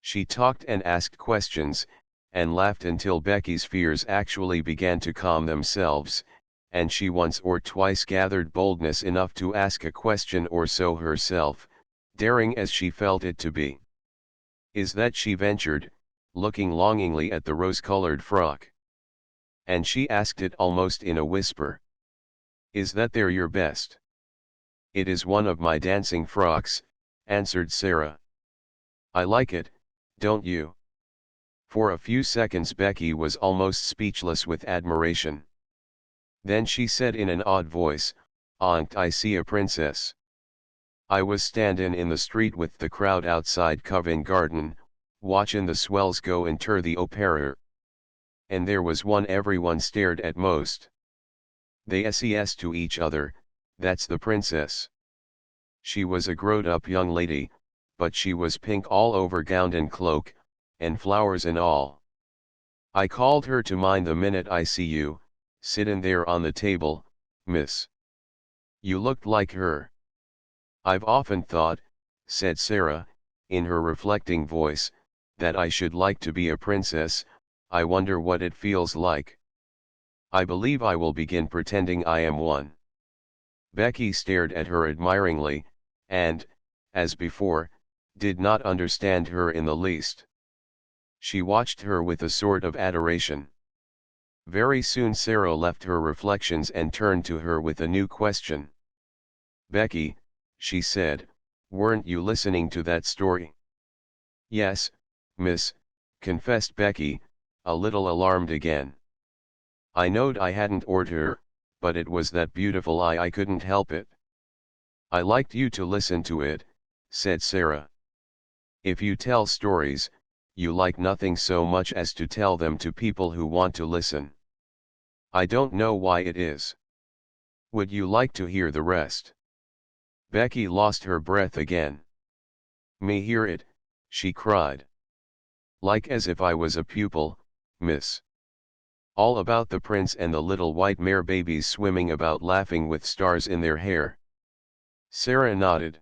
S1: She talked and asked questions, and laughed until Becky's fears actually began to calm themselves, and she once or twice gathered boldness enough to ask a question or so herself, daring as she felt it to be. "Is that," she ventured, looking longingly at the rose-colored frock. And she asked it almost in a whisper. "Is that there your best?" "It is one of my dancing frocks," answered Sara. "I like it, don't you?" For a few seconds Becky was almost speechless with admiration. Then she said in an odd voice, "Aunt, I see a princess." I was standin' in the street with the crowd outside Covent Garden, watchin' the swells go inter the opera. And there was one everyone stared at most. They ses to each other, "That's the princess." She was a growed-up young lady, but she was pink all over gown and cloak, and flowers and all. I called her to mind the minute I see you, sittin' there on the table, miss. You looked like her. I've often thought, said Sara, in her reflecting voice, that I should like to be a princess. I wonder what it feels like. I believe I will begin pretending I am one. Becky stared at her admiringly, and, as before, did not understand her in the least. She watched her with a sort of adoration. Very soon Sara left her reflections and turned to her with a new question. "Becky," she said, "weren't you listening to that story?" "Yes, miss," confessed Becky, a little alarmed again. "I knowed I hadn't ort her, but it was that beautiful I couldn't help it." "I liked you to listen to it," said Sara. "If you tell stories, you like nothing so much as to tell them to people who want to listen. I don't know why it is. Would you like to hear the rest?" Becky lost her breath again. "Me hear it," she cried. "Like as if I was a pupil, miss. All about the prince and the little white mare babies swimming about laughing with stars in their hair." Sara nodded.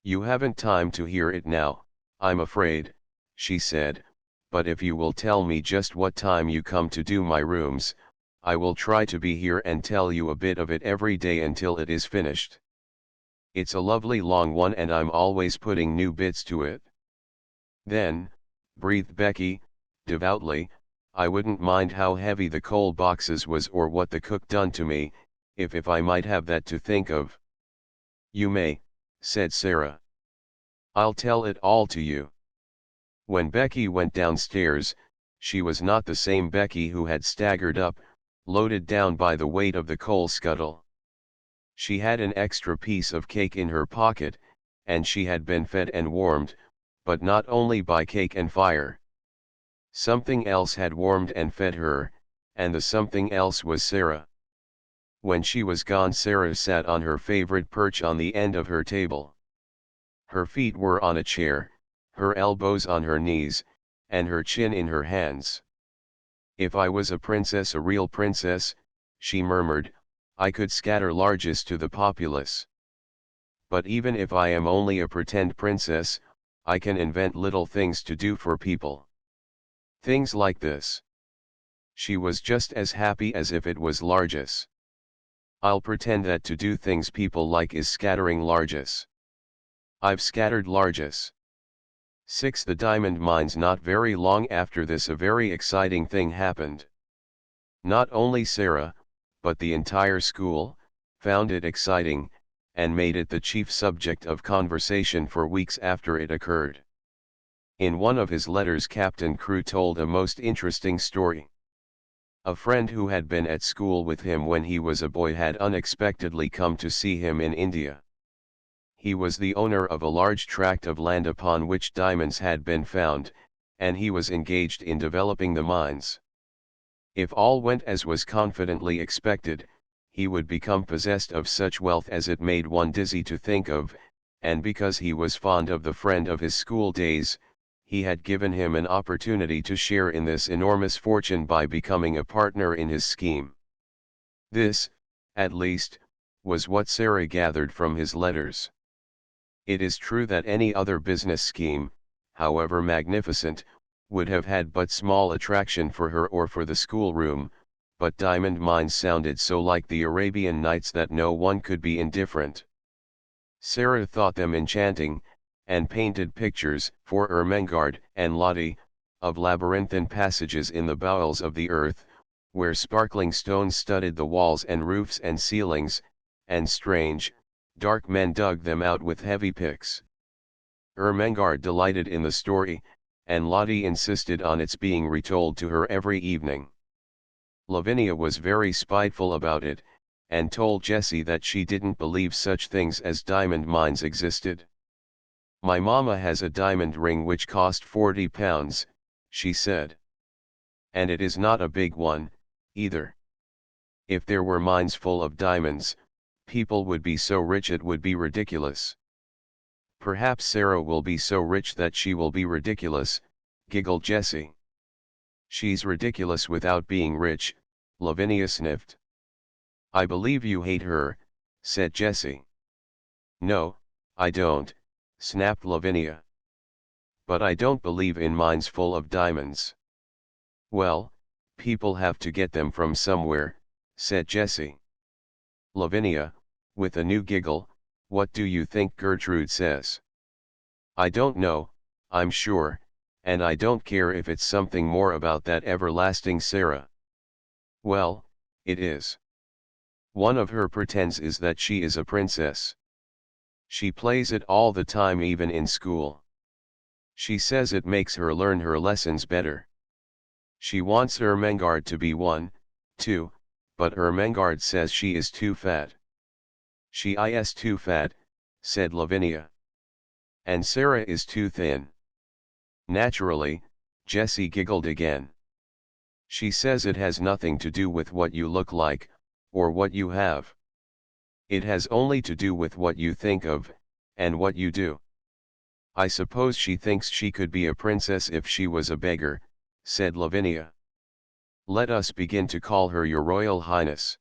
S1: "You haven't time to hear it now, I'm afraid," she said, "but if you will tell me just what time you come to do my rooms, I will try to be here and tell you a bit of it every day until it is finished. It's a lovely long one and I'm always putting new bits to it." "Then," breathed Becky, devoutly, "I wouldn't mind how heavy the coal boxes was or what the cook done to me, if I might have that to think of." "You may," said Sara. "I'll tell it all to you." When Becky went downstairs, she was not the same Becky who had staggered up, loaded down by the weight of the coal scuttle. She had an extra piece of cake in her pocket, and she had been fed and warmed, but not only by cake and fire. Something else had warmed and fed her, and the something else was Sara. When she was gone, Sara sat on her favorite perch on the end of her table. Her feet were on a chair, her elbows on her knees, and her chin in her hands. "If I was a princess, a real princess," she murmured, "I could scatter largesse to the populace. But even if I am only a pretend princess, I can invent little things to do for people. Things like this." She was just as happy as if it was largesse. "I'll pretend that to do things people like is scattering largesse. I've scattered largesse." 6. The diamond mines. Not very long after this a very exciting thing happened. Not only Sara, but the entire school, found it exciting, and made it the chief subject of conversation for weeks after it occurred. In one of his letters Captain Crewe told a most interesting story. A friend who had been at school with him when he was a boy had unexpectedly come to see him in India. He was the owner of a large tract of land upon which diamonds had been found, and he was engaged in developing the mines. If all went as was confidently expected, he would become possessed of such wealth as it made one dizzy to think of, and because he was fond of the friend of his school days, he had given him an opportunity to share in this enormous fortune by becoming a partner in his scheme. This, at least, was what Sara gathered from his letters. It is true that any other business scheme, however magnificent, would have had but small attraction for her or for the schoolroom, but diamond mines sounded so like the Arabian Nights that no one could be indifferent. Sara thought them enchanting, and painted pictures for Ermengarde and Lottie, of labyrinthine passages in the bowels of the earth, where sparkling stones studded the walls and roofs and ceilings, and strange, dark men dug them out with heavy picks. Ermengarde delighted in the story, and Lottie insisted on its being retold to her every evening. Lavinia was very spiteful about it, and told Jessie that she didn't believe such things as diamond mines existed. "My mama has a diamond ring which cost £40, she said. "And it is not a big one, either. If there were mines full of diamonds, people would be so rich it would be ridiculous." "Perhaps Sara will be so rich that she will be ridiculous," giggled Jessie. "She's ridiculous without being rich," Lavinia sniffed. "I believe you hate her," said Jessie. "No, I don't," snapped Lavinia. "But I don't believe in mines full of diamonds." "Well, people have to get them from somewhere," said Jessie. "Lavinia," with a new giggle, "what do you think Gertrude says?" "I don't know, I'm sure, and I don't care if it's something more about that everlasting Sara." "Well, it is. One of her pretends is that she is a princess. She plays it all the time, even in school. She says it makes her learn her lessons better. She wants Ermengarde to be one, too, but Ermengarde says she is too fat." "She is too fat," said Lavinia. "And Sara is too thin." Naturally, Jessie giggled again. "She says it has nothing to do with what you look like, or what you have. It has only to do with what you think of, and what you do." "I suppose she thinks she could be a princess if she was a beggar," said Lavinia. "Let us begin to call her Your Royal Highness."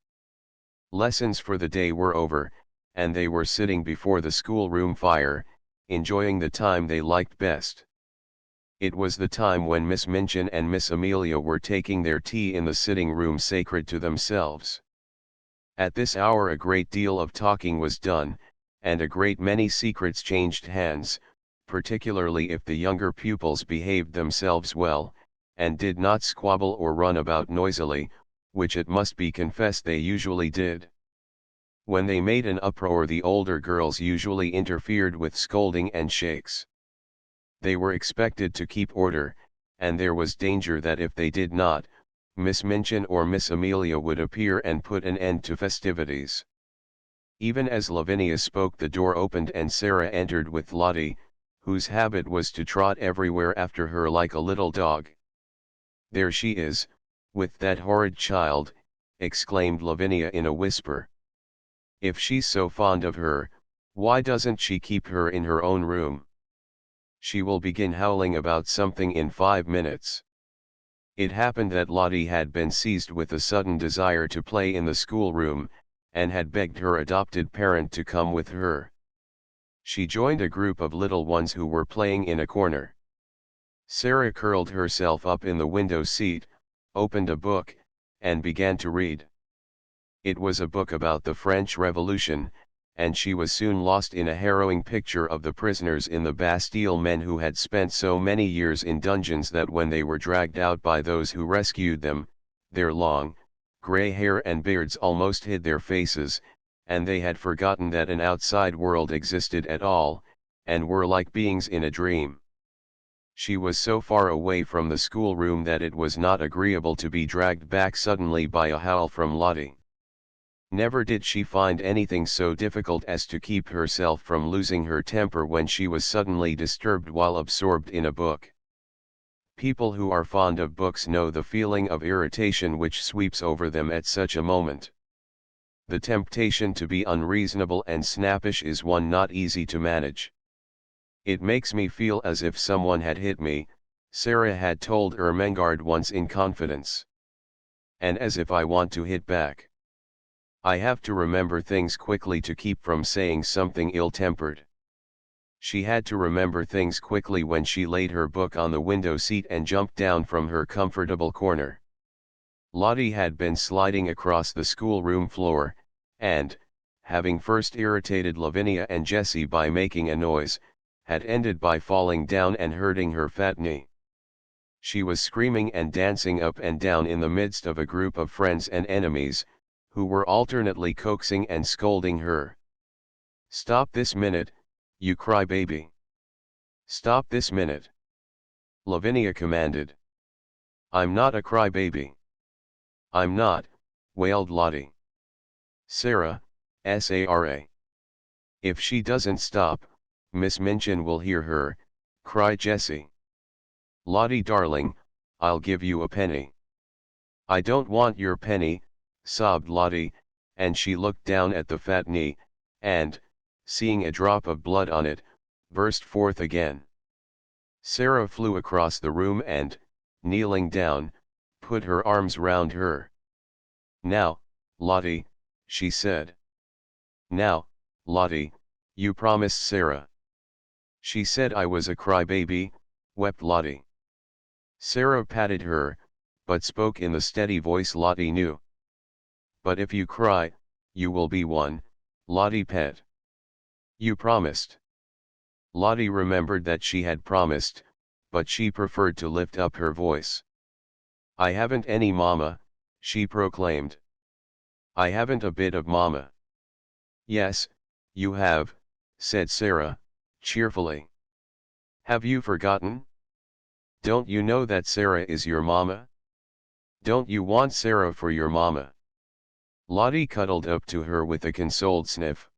S1: Lessons for the day were over, and they were sitting before the schoolroom fire, enjoying the time they liked best. It was the time when Miss Minchin and Miss Amelia were taking their tea in the sitting room sacred to themselves. At this hour a great deal of talking was done, and a great many secrets changed hands, particularly if the younger pupils behaved themselves well, and did not squabble or run about noisily, which it must be confessed they usually did. When they made an uproar, the older girls usually interfered with scolding and shakes. They were expected to keep order, and there was danger that if they did not, Miss Minchin or Miss Amelia would appear and put an end to festivities. Even as Lavinia spoke, the door opened and Sara entered with Lottie, whose habit was to trot everywhere after her like a little dog. "There she is, with that horrid child," exclaimed Lavinia in a whisper. "If she's so fond of her, why doesn't she keep her in her own room? She will begin howling about something in 5 minutes." It happened that Lottie had been seized with a sudden desire to play in the schoolroom, and had begged her adopted parent to come with her. She joined a group of little ones who were playing in a corner. Sara curled herself up in the window seat, opened a book, and began to read. It was a book about the French Revolution, and she was soon lost in a harrowing picture of the prisoners in the Bastille, men who had spent so many years in dungeons that when they were dragged out by those who rescued them, their long, grey hair and beards almost hid their faces, and they had forgotten that an outside world existed at all, and were like beings in a dream. She was so far away from the schoolroom that it was not agreeable to be dragged back suddenly by a howl from Lottie. Never did she find anything so difficult as to keep herself from losing her temper when she was suddenly disturbed while absorbed in a book. People who are fond of books know the feeling of irritation which sweeps over them at such a moment. The temptation to be unreasonable and snappish is one not easy to manage. "It makes me feel as if someone had hit me," Sara had told Ermengarde once in confidence. "And as if I want to hit back. I have to remember things quickly to keep from saying something ill-tempered." She had to remember things quickly when she laid her book on the window seat and jumped down from her comfortable corner. Lottie had been sliding across the schoolroom floor, and, having first irritated Lavinia and Jessie by making a noise, had ended by falling down and hurting her fat knee. She was screaming and dancing up and down in the midst of a group of friends and enemies, who were alternately coaxing and scolding her. "Stop this minute, you crybaby! Stop this minute!" Lavinia commanded. "I'm not a crybaby." I'm not, wailed Lottie. Sara, Sara. If she doesn't stop, Miss Minchin will hear her, cried Jessie. Lottie darling, I'll give you a penny. I don't want your penny, sobbed Lottie, and she looked down at the fat knee, and, seeing a drop of blood on it, burst forth again. Sara flew across the room and, kneeling down, put her arms round her. Now, Lottie, she said. Now, Lottie, you promised Sara. She said I was a crybaby, wept Lottie. Sara patted her, but spoke in the steady voice Lottie knew. But if you cry, you will be one, Lottie pet. You promised. Lottie remembered that she had promised, but she preferred to lift up her voice. I haven't any mama, she proclaimed. I haven't a bit of mama. Yes, you have, said Sara, cheerfully. Have you forgotten? Don't you know that Sara is your mama? Don't you want Sara for your mama? Lottie cuddled up to her with a consoled sniff.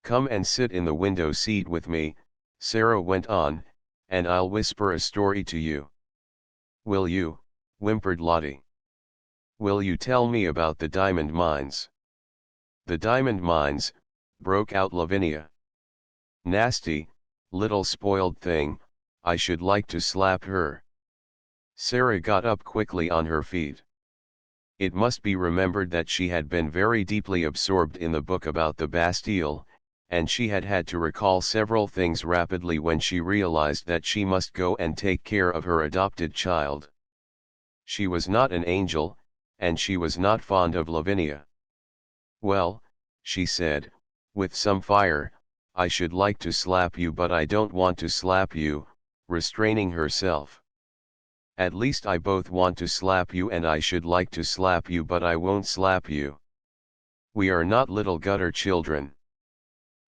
S1: Come and sit in the window seat with me, Sara went on, and I'll whisper a story to you. Will you, whimpered Lottie. Will you tell me about the diamond mines? The diamond mines, broke out Lavinia. Nasty, little spoiled thing, I should like to slap her. Sara got up quickly on her feet. It must be remembered that she had been very deeply absorbed in the book about the Bastille, and she had had to recall several things rapidly when she realized that she must go and take care of her adopted child. She was not an angel, and she was not fond of Lavinia. Well, she said, with some fire, I should like to slap you but I don't want to slap you, restraining herself. At least I both want to slap you and I should like to slap you but I won't slap you. We are not little gutter children.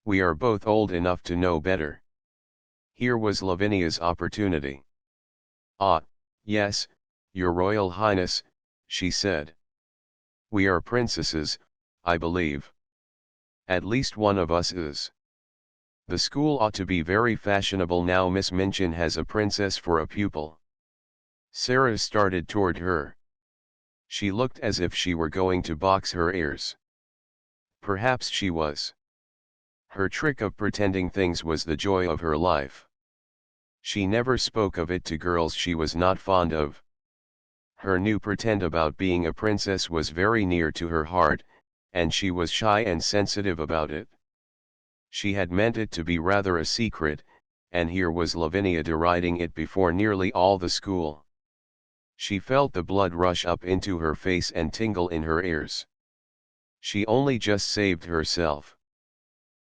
S1: We are both old enough to know better. Here was Lavinia's opportunity. Ah, yes, Your Royal Highness, she said. We are princesses, I believe. At least one of us is. The school ought to be very fashionable now Miss Minchin has a princess for a pupil. Sara started toward her. She looked as if she were going to box her ears. Perhaps she was. Her trick of pretending things was the joy of her life. She never spoke of it to girls she was not fond of. Her new pretend about being a princess was very near to her heart, and she was shy and sensitive about it. She had meant it to be rather a secret, and here was Lavinia deriding it before nearly all the school. She felt the blood rush up into her face and tingle in her ears. She only just saved herself.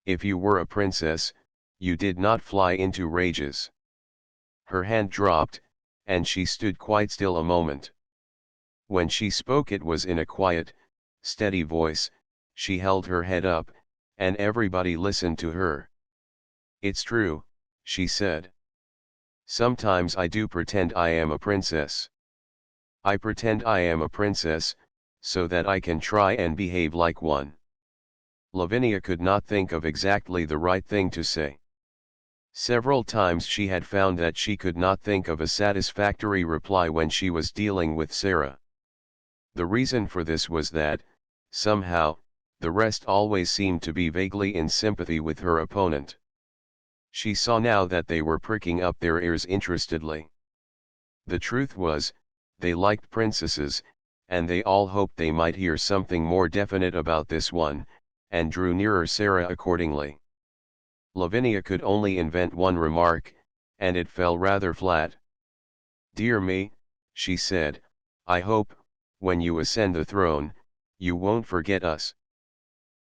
S1: If you were a princess, you did not fly into rages. Her hand dropped, and she stood quite still a moment. When she spoke it was in a quiet, steady voice, she held her head up, and everybody listened to her. It's true, she said. Sometimes I do pretend I am a princess. I pretend I am a princess, so that I can try and behave like one. Lavinia could not think of exactly the right thing to say. Several times she had found that she could not think of a satisfactory reply when she was dealing with Sara. The reason for this was that, somehow, the rest always seemed to be vaguely in sympathy with her opponent. She saw now that they were pricking up their ears interestedly. The truth was, they liked princesses, and they all hoped they might hear something more definite about this one, and drew nearer Sara accordingly. Lavinia could only invent one remark, and it fell rather flat. Dear me, she said, I hope, when you ascend the throne, you won't forget us.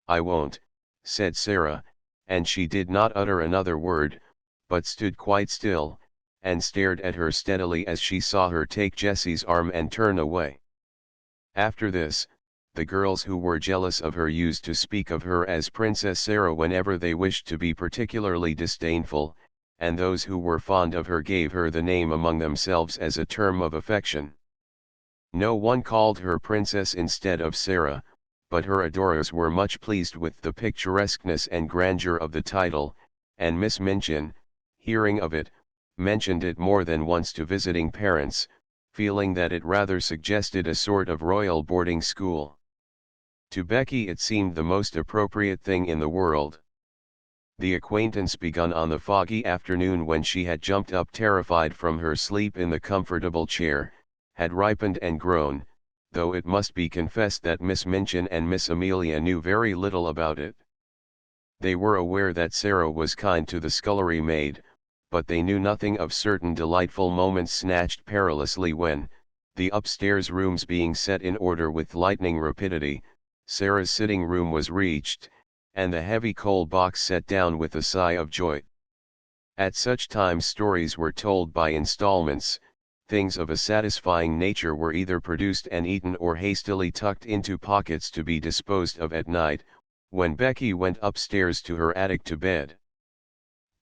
S1: I won't, said Sara, and she did not utter another word, but stood quite still, and stared at her steadily as she saw her take Jessie's arm and turn away. After this, the girls who were jealous of her used to speak of her as Princess Sara whenever they wished to be particularly disdainful, and those who were fond of her gave her the name among themselves as a term of affection. No one called her princess instead of Sara, but her adorers were much pleased with the picturesqueness and grandeur of the title, and Miss Minchin, hearing of it, mentioned it more than once to visiting parents, feeling that it rather suggested a sort of royal boarding school. To Becky it seemed the most appropriate thing in the world. The acquaintance begun on the foggy afternoon when she had jumped up terrified from her sleep in the comfortable chair, had ripened and grown, though it must be confessed that Miss Minchin and Miss Amelia knew very little about it. They were aware that Sara was kind to the scullery maid, but they knew nothing of certain delightful moments snatched perilously when, the upstairs rooms being set in order with lightning rapidity, Sara's sitting room was reached, and the heavy coal box set down with a sigh of joy. At such times stories were told by installments, things of a satisfying nature were either produced and eaten or hastily tucked into pockets to be disposed of at night, when Becky went upstairs to her attic to bed.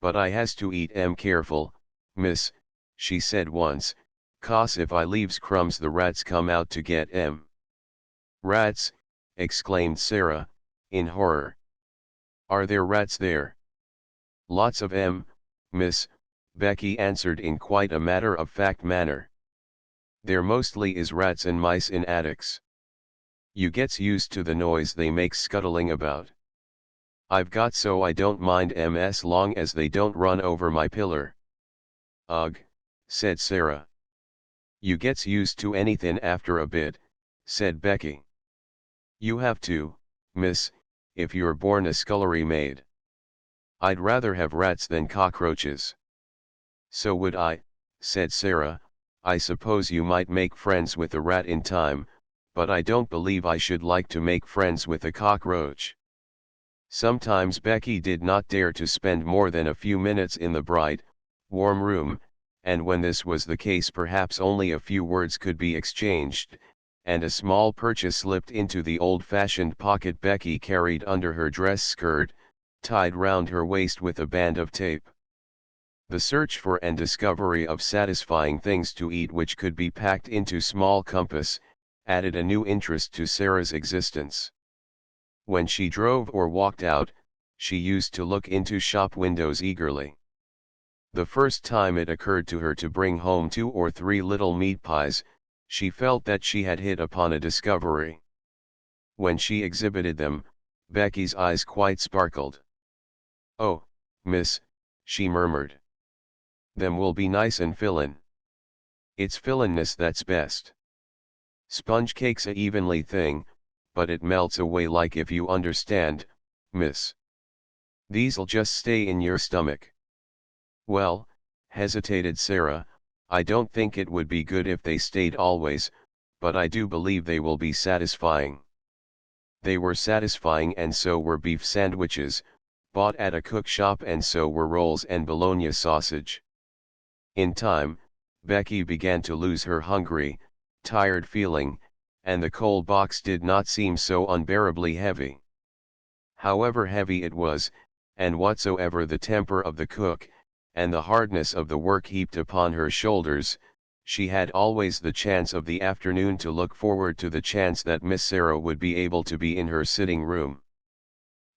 S1: "But I has to eat careful, miss," she said once, "'cause if I leaves crumbs the rats come out to get 'em." "Rats!" exclaimed Sara, in horror. "Are there rats there?" "Lots of 'em, miss," Becky answered in quite a matter-of-fact manner. "There mostly is rats and mice in attics. You gets used to the noise they make scuttling about. I've got so I don't mind 'em as long as they don't run over my pillar." "Ugh," said Sara. "You gets used to anythin' after a bit," said Becky. "You have to, miss, if you're born a scullery maid. I'd rather have rats than cockroaches." "So would I," said Sara. "I suppose you might make friends with a rat in time, but I don't believe I should like to make friends with a cockroach." Sometimes Becky did not dare to spend more than a few minutes in the bright, warm room, and when this was the case perhaps only a few words could be exchanged, and a small purchase slipped into the old-fashioned pocket Becky carried under her dress skirt, tied round her waist with a band of tape. The search for and discovery of satisfying things to eat which could be packed into small compass, added a new interest to Sara's existence. When she drove or walked out, she used to look into shop windows eagerly. The first time it occurred to her to bring home 2 or 3 little meat pies, she felt that she had hit upon a discovery. When she exhibited them, Becky's eyes quite sparkled. "Oh, miss," she murmured. "Them will be nice and fillin'. It's fillinness that's best. Sponge cake's a evenly thing, but it melts away like if you understand, miss. These'll just stay in your stomach." "Well," hesitated Sara, "I don't think it would be good if they stayed always, but I do believe they will be satisfying." They were satisfying, and so were beef sandwiches, bought at a cook shop, and so were rolls and bologna sausage. In time, Becky began to lose her hungry, tired feeling, and the coal box did not seem so unbearably heavy. However heavy it was, and whatsoever the temper of the cook, and the hardness of the work heaped upon her shoulders, she had always the chance of the afternoon to look forward to, the chance that Miss Sara would be able to be in her sitting room.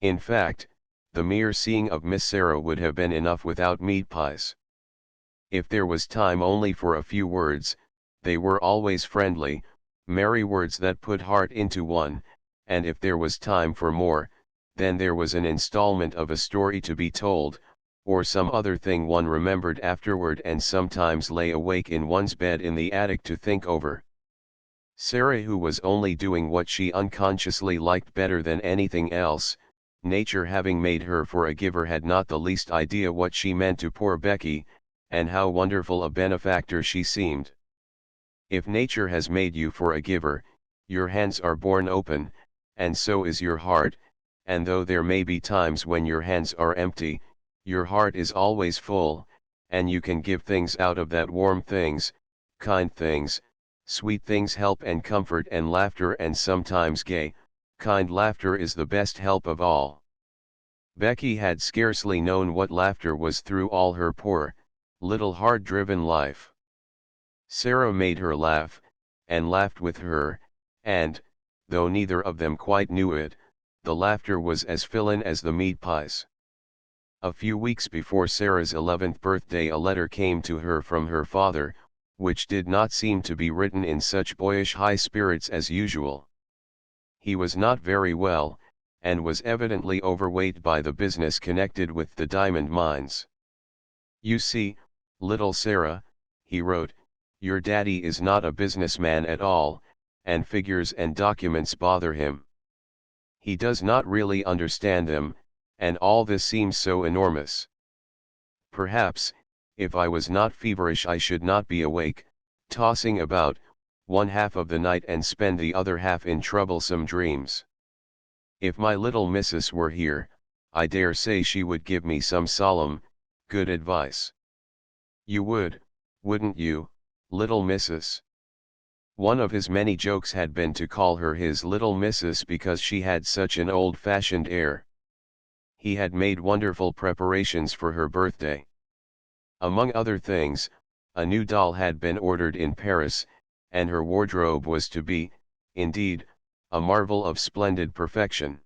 S1: In fact, the mere seeing of Miss Sara would have been enough without meat pies. If there was time only for a few words, they were always friendly, merry words that put heart into one, and if there was time for more, then there was an installment of a story to be told, or some other thing one remembered afterward and sometimes lay awake in one's bed in the attic to think over. Sara, who was only doing what she unconsciously liked better than anything else, nature having made her for a giver, had not the least idea what she meant to poor Becky, and how wonderful a benefactor she seemed. If nature has made you for a giver, your hands are borne open, and so is your heart, and though there may be times when your hands are empty, your heart is always full, and you can give things out of that, warm things, kind things, sweet things, help and comfort and laughter, and sometimes gay, kind laughter is the best help of all. Becky had scarcely known what laughter was through all her poor, little hard-driven life. Sara made her laugh, and laughed with her, and, though neither of them quite knew it, the laughter was as fillin' as the meat pies. A few weeks before Sarah's 11th birthday a letter came to her from her father, which did not seem to be written in such boyish high spirits as usual. He was not very well, and was evidently overweight by the business connected with the diamond mines. "You see, little Sara," he wrote, "your daddy is not a businessman at all, and figures and documents bother him. He does not really understand them, and all this seems so enormous. Perhaps, if I was not feverish I should not be awake, tossing about, one half of the night and spend the other half in troublesome dreams. If my little missus were here, I dare say she would give me some solemn, good advice. You would, wouldn't you, little missus?" One of his many jokes had been to call her his little missus because she had such an old-fashioned air. He had made wonderful preparations for her birthday. Among other things, a new doll had been ordered in Paris, and her wardrobe was to be, indeed, a marvel of splendid perfection.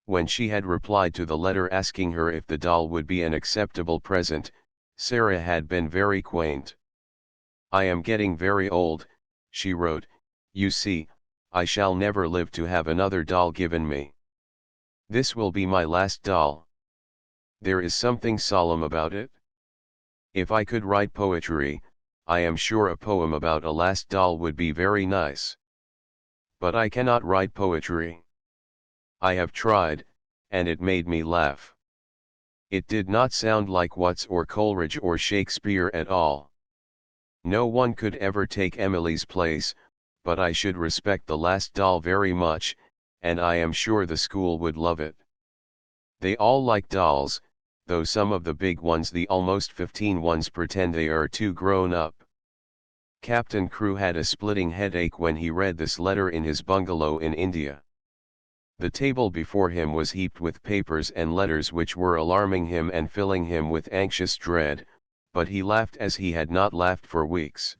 S1: When she had replied to the letter asking her if the doll would be an acceptable present, Sara had been very quaint. "I am getting very old," she wrote, "you see, I shall never live to have another doll given me. This will be my last doll. There is something solemn about it. If I could write poetry, I am sure a poem about a last doll would be very nice. But I cannot write poetry. I have tried, and it made me laugh. It did not sound like Watts or Coleridge or Shakespeare at all. No one could ever take Emily's place, but I should respect the last doll very much, and I am sure the school would love it. They all like dolls, though some of the big ones, the almost 15 ones, pretend they are too grown up." Captain Crewe had a splitting headache when he read this letter in his bungalow in India. The table before him was heaped with papers and letters which were alarming him and filling him with anxious dread, but he laughed as he had not laughed for weeks.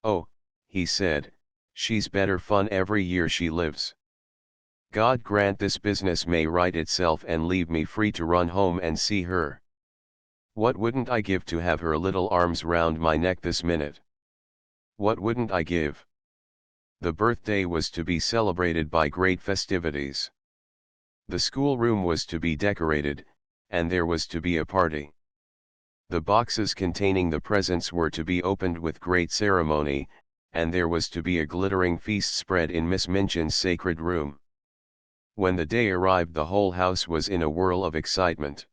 S1: "Oh," he said, "she's better fun every year she lives. God grant this business may right itself and leave me free to run home and see her. What wouldn't I give to have her little arms round my neck this minute? What wouldn't I give?" The birthday was to be celebrated by great festivities. The schoolroom was to be decorated, and there was to be a party. The boxes containing the presents were to be opened with great ceremony, and there was to be a glittering feast spread in Miss Minchin's sacred room. When the day arrived the whole house was in a whirl of excitement.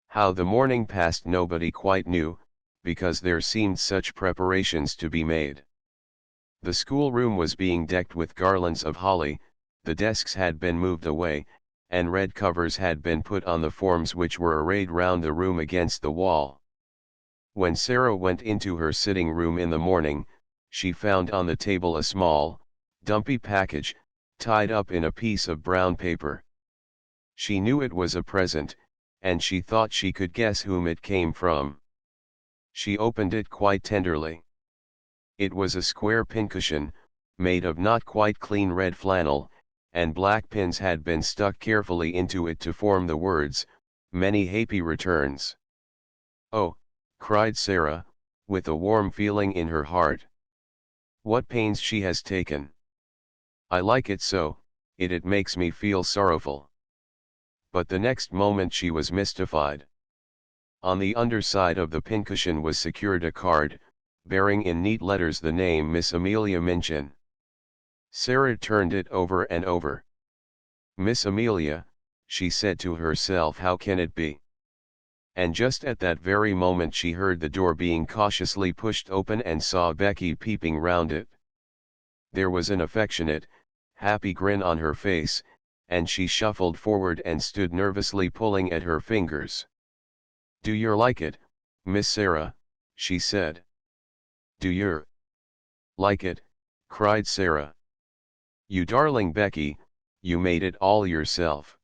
S1: How the morning passed nobody quite knew, because there seemed such preparations to be made. The schoolroom was being decked with garlands of holly, the desks had been moved away, and red covers had been put on the forms which were arrayed round the room against the wall. When Sara went into her sitting room in the morning, she found on the table a small, dumpy package, tied up in a piece of brown paper. She knew it was a present, and she thought she could guess whom it came from. She opened it quite tenderly. It was a square pincushion, made of not quite clean red flannel, and black pins had been stuck carefully into it to form the words, "Many happy returns." "Oh," cried Sara, with a warm feeling in her heart. "What pains she has taken! I like it so, it makes me feel sorrowful." But the next moment she was mystified. On the underside of the pincushion was secured a card, bearing in neat letters the name Miss Amelia Minchin. Sara turned it over and over. "Miss Amelia," she said to herself, "how can it be?" And just at that very moment she heard the door being cautiously pushed open and saw Becky peeping round it. There was an affectionate, happy grin on her face, and she shuffled forward and stood nervously pulling at her fingers. "Do yer like it, Miss Sara?" she said. "Do yer like it?" cried Sara. "You darling Becky, you made it all yourself."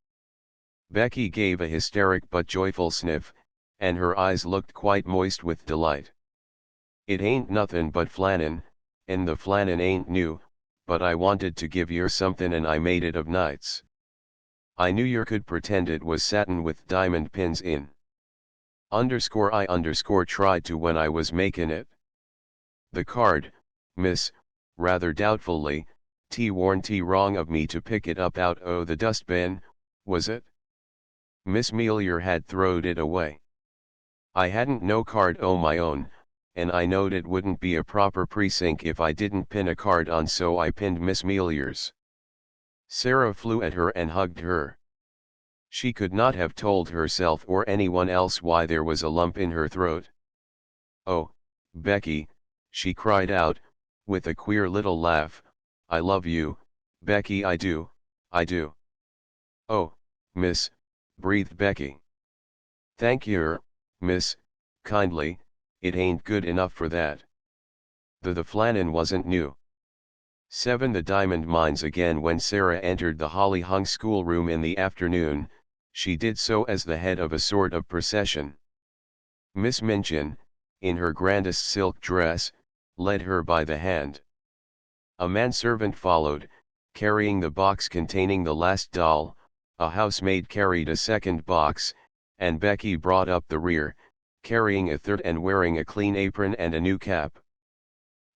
S1: Becky gave a hysteric but joyful sniff, and her eyes looked quite moist with delight. "It ain't nothin' but flannin," And the flannen ain't new, but I wanted to give yer something and I made it of nights. I knew yer could pretend it was satin with diamond pins in. I tried to when I was making it. The card, miss, rather doubtfully, warn't wrong of me to pick it up out o' the dustbin, was it? Miss Mealier had throwed it away. I hadn't no card o' my own, and I knowed it wouldn't be a proper precinct if I didn't pin a card on, so I pinned Miss Mealier's. Sara flew at her and hugged her. She could not have told herself or anyone else why there was a lump in her throat. "Oh, Becky," she cried out, with a queer little laugh, "I love you, Becky, I do, I do." "Oh, miss," breathed Becky. "Thank yer, miss, kindly, it ain't good enough for that." The flannen wasn't new. 7. The diamond mines again. When Sara entered the holly-hung schoolroom in the afternoon, she did so as the head of a sort of procession. Miss Minchin, in her grandest silk dress, led her by the hand. A manservant followed, carrying the box containing the last doll, a housemaid carried a second box, and Becky brought up the rear, carrying a third and wearing a clean apron and a new cap.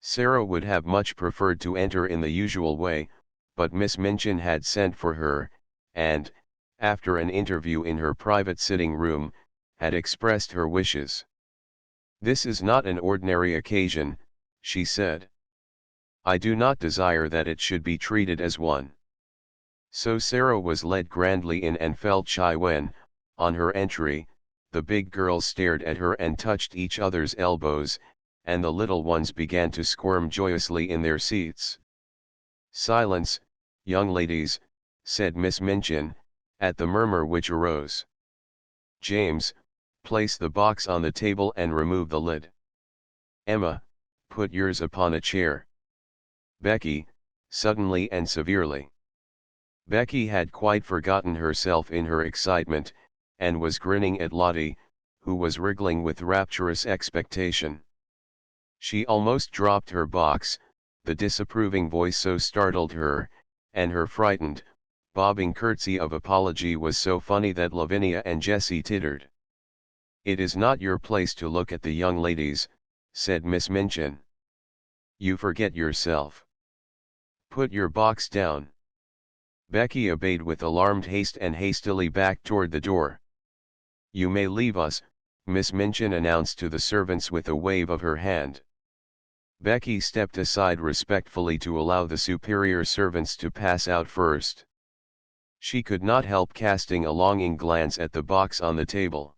S1: Sara would have much preferred to enter in the usual way, but Miss Minchin had sent for her, and, after an interview in her private sitting room, had expressed her wishes. "This is not an ordinary occasion," she said. "I do not desire that it should be treated as one." So Sara was led grandly in and felt shy when, on her entry, the big girls stared at her and touched each other's elbows, and the little ones began to squirm joyously in their seats. "Silence, young ladies," said Miss Minchin, at the murmur which arose. "James, place the box on the table and remove the lid. Emma, put yours upon a chair." Becky, suddenly and severely. Becky had quite forgotten herself in her excitement, and was grinning at Lottie, who was wriggling with rapturous expectation. She almost dropped her box, the disapproving voice so startled her, and her frightened, bobbing curtsy of apology was so funny that Lavinia and Jessie tittered. "It is not your place to look at the young ladies," said Miss Minchin. "You forget yourself. Put your box down." Becky obeyed with alarmed haste and hastily backed toward the door. "You may leave us," Miss Minchin announced to the servants with a wave of her hand. Becky stepped aside respectfully to allow the superior servants to pass out first. She could not help casting a longing glance at the box on the table.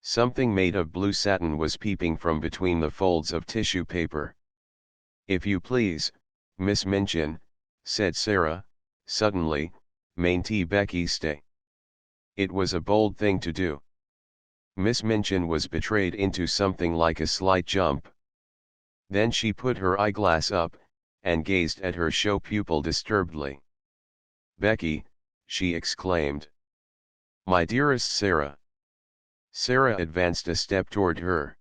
S1: Something made of blue satin was peeping from between the folds of tissue paper. "If you please, Miss Minchin," said Sara, suddenly, "mayn't Becky stay?" It was a bold thing to do. Miss Minchin was betrayed into something like a slight jump. Then she put her eyeglass up, and gazed at her show pupil disturbedly. "Becky," she exclaimed. "My dearest Sara." Sara advanced a step toward her.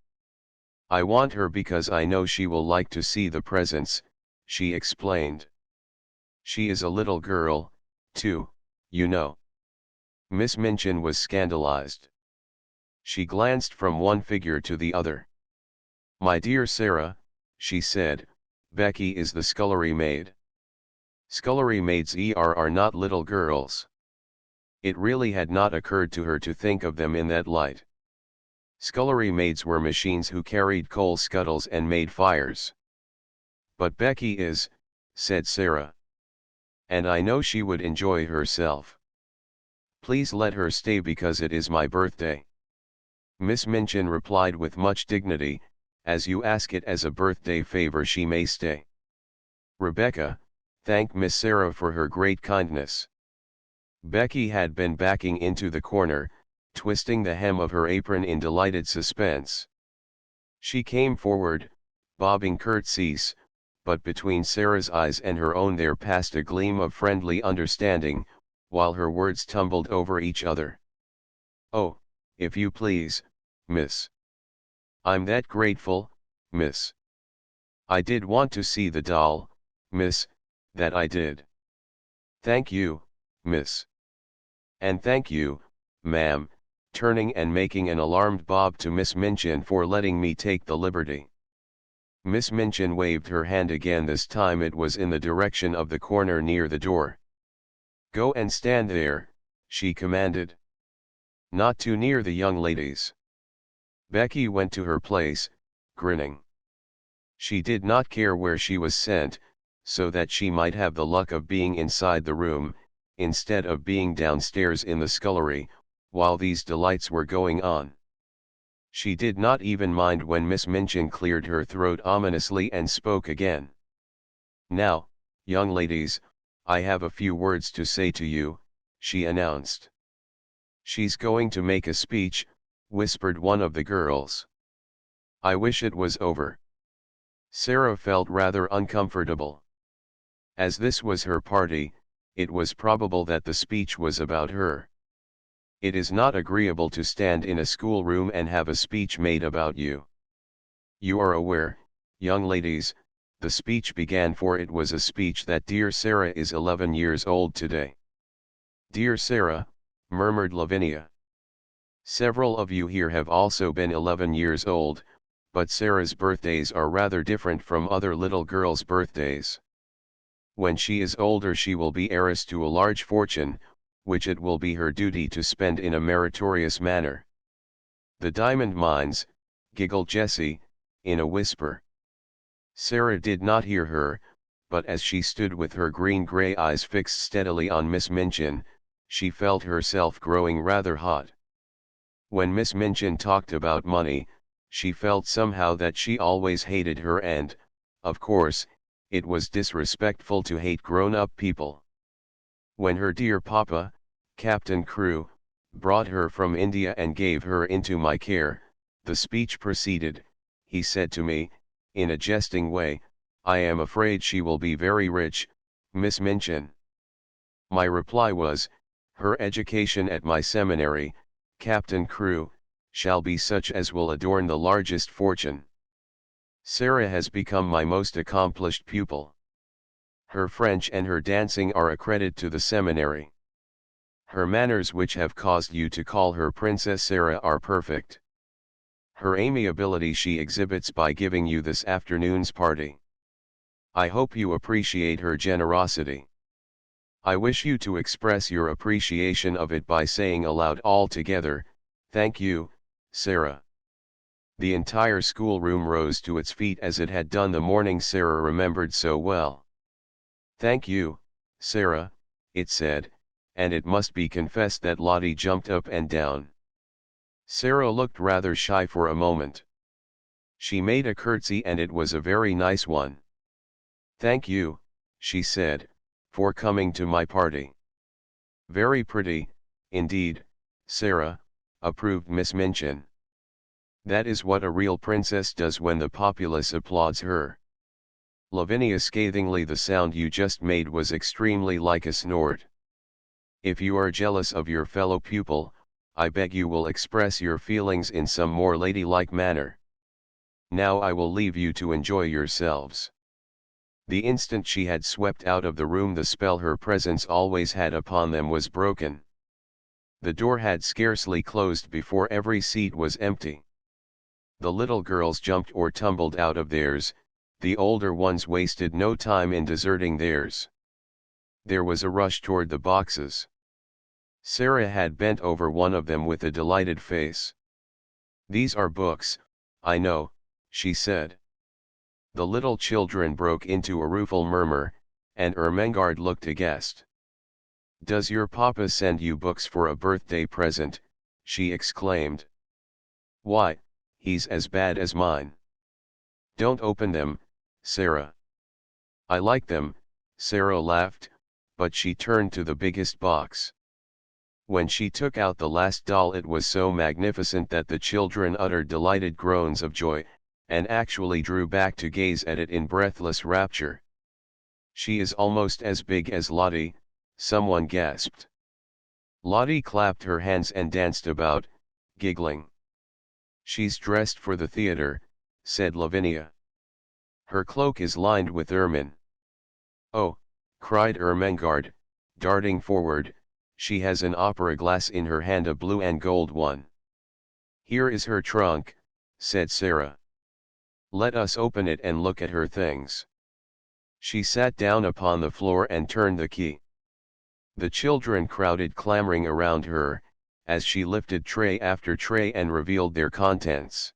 S1: "I want her because I know she will like to see the presents," she explained. "She is a little girl, too, you know." Miss Minchin was scandalized. She glanced from one figure to the other. "My dear Sara," she said, "Becky is the scullery maid." Scullery maids are not little girls. It really had not occurred to her to think of them in that light. Scullery maids were machines who carried coal scuttles and made fires. "But Becky is," said Sara. "And I know she would enjoy herself. Please let her stay because it is my birthday." Miss Minchin replied with much dignity, "As you ask it as a birthday favor, she may stay." Rebecca thanked Miss Sara for her great kindness. Becky had been backing into the corner, twisting the hem of her apron in delighted suspense. She came forward, bobbing curtsies, but between Sara's eyes and her own there passed a gleam of friendly understanding, while her words tumbled over each other. "Oh, if you please, miss. I'm that grateful, miss. I did want to see the doll, miss, that I did. Thank you, miss. And thank you, ma'am, turning and making an alarmed bob to Miss Minchin for letting me take the liberty. Miss Minchin waved her hand again. This time it was in the direction of the corner near the door. Go and stand there, she commanded. Not too near the young ladies. Becky went to her place, grinning. She did not care where she was sent, so that she might have the luck of being inside the room, instead of being downstairs in the scullery, while these delights were going on. She did not even mind when Miss Minchin cleared her throat ominously and spoke again. Now, young ladies, I have a few words to say to you, she announced. She's going to make a speech, whispered one of the girls. I wish it was over. Sara felt rather uncomfortable. As this was her party, it was probable that the speech was about her. It is not agreeable to stand in a schoolroom and have a speech made about you. You are aware, young ladies, the speech began, for it was a speech that dear Sara is 11 years old today. Dear Sara, murmured Lavinia. Several of you here have also been 11 years old, but Sara's birthdays are rather different from other little girls' birthdays. When she is older she will be heiress to a large fortune, which it will be her duty to spend in a meritorious manner. The diamond mines, giggled Jessie, in a whisper. Sara did not hear her, but as she stood with her green-grey eyes fixed steadily on Miss Minchin, she felt herself growing rather hot. When Miss Minchin talked about money, she felt somehow that she always hated her and, of course, it was disrespectful to hate grown-up people. When her dear papa, Captain Crewe, brought her from India and gave her into my care, the speech proceeded, he said to me, in a jesting way, I am afraid she will be very rich, Miss Minchin. My reply was, her education at my seminary, Captain Crewe, shall be such as will adorn the largest fortune. Sara has become my most accomplished pupil. Her French and her dancing are a credit to the seminary. Her manners, which have caused you to call her Princess Sara, are perfect. Her amiability she exhibits by giving you this afternoon's party. I hope you appreciate her generosity. I wish you to express your appreciation of it by saying aloud all together, thank you, Sara. The entire schoolroom rose to its feet as it had done the morning Sara remembered so well. Thank you, Sara, it said, and it must be confessed that Lottie jumped up and down. Sara looked rather shy for a moment. She made a curtsy, and it was a very nice one. Thank you, she said, for coming to my party. Very pretty, indeed, Sara, approved Miss Minchin. That is what a real princess does when the populace applauds her. Lavinia, scathingly, the sound you just made was extremely like a snort. If you are jealous of your fellow pupil, I beg you will express your feelings in some more ladylike manner. Now I will leave you to enjoy yourselves. The instant she had swept out of the room the spell her presence always had upon them was broken. The door had scarcely closed before every seat was empty. The little girls jumped or tumbled out of theirs, the older ones wasted no time in deserting theirs. There was a rush toward the boxes. Sara had bent over one of them with a delighted face. These are books, I know, she said. The little children broke into a rueful murmur, and Ermengarde looked aghast. Does your papa send you books for a birthday present? She exclaimed. Why, he's as bad as mine. Don't open them, Sara. I like them, Sara laughed, but she turned to the biggest box. When she took out the last doll, it was so magnificent that the children uttered delighted groans of joy, and actually drew back to gaze at it in breathless rapture. She is almost as big as Lottie, someone gasped. Lottie clapped her hands and danced about, giggling. She's dressed for the theater, said Lavinia. Her cloak is lined with ermine. Oh, cried Ermengarde, darting forward, she has an opera glass in her hand, a blue and gold one. Here is her trunk, said Sara. Let us open it and look at her things. She sat down upon the floor and turned the key. The children crowded clamoring around her, as she lifted tray after tray and revealed their contents.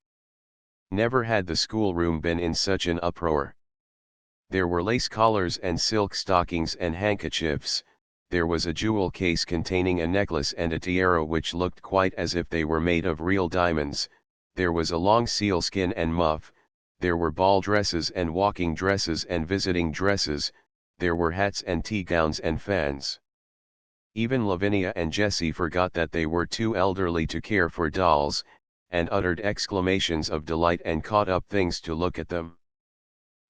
S1: Never had the schoolroom been in such an uproar. There were lace collars and silk stockings and handkerchiefs, there was a jewel case containing a necklace and a tiara which looked quite as if they were made of real diamonds, there was a long sealskin and muff, there were ball dresses and walking dresses and visiting dresses, there were hats and tea gowns and fans. Even Lavinia and Jessie forgot that they were too elderly to care for dolls, and uttered exclamations of delight and caught up things to look at them.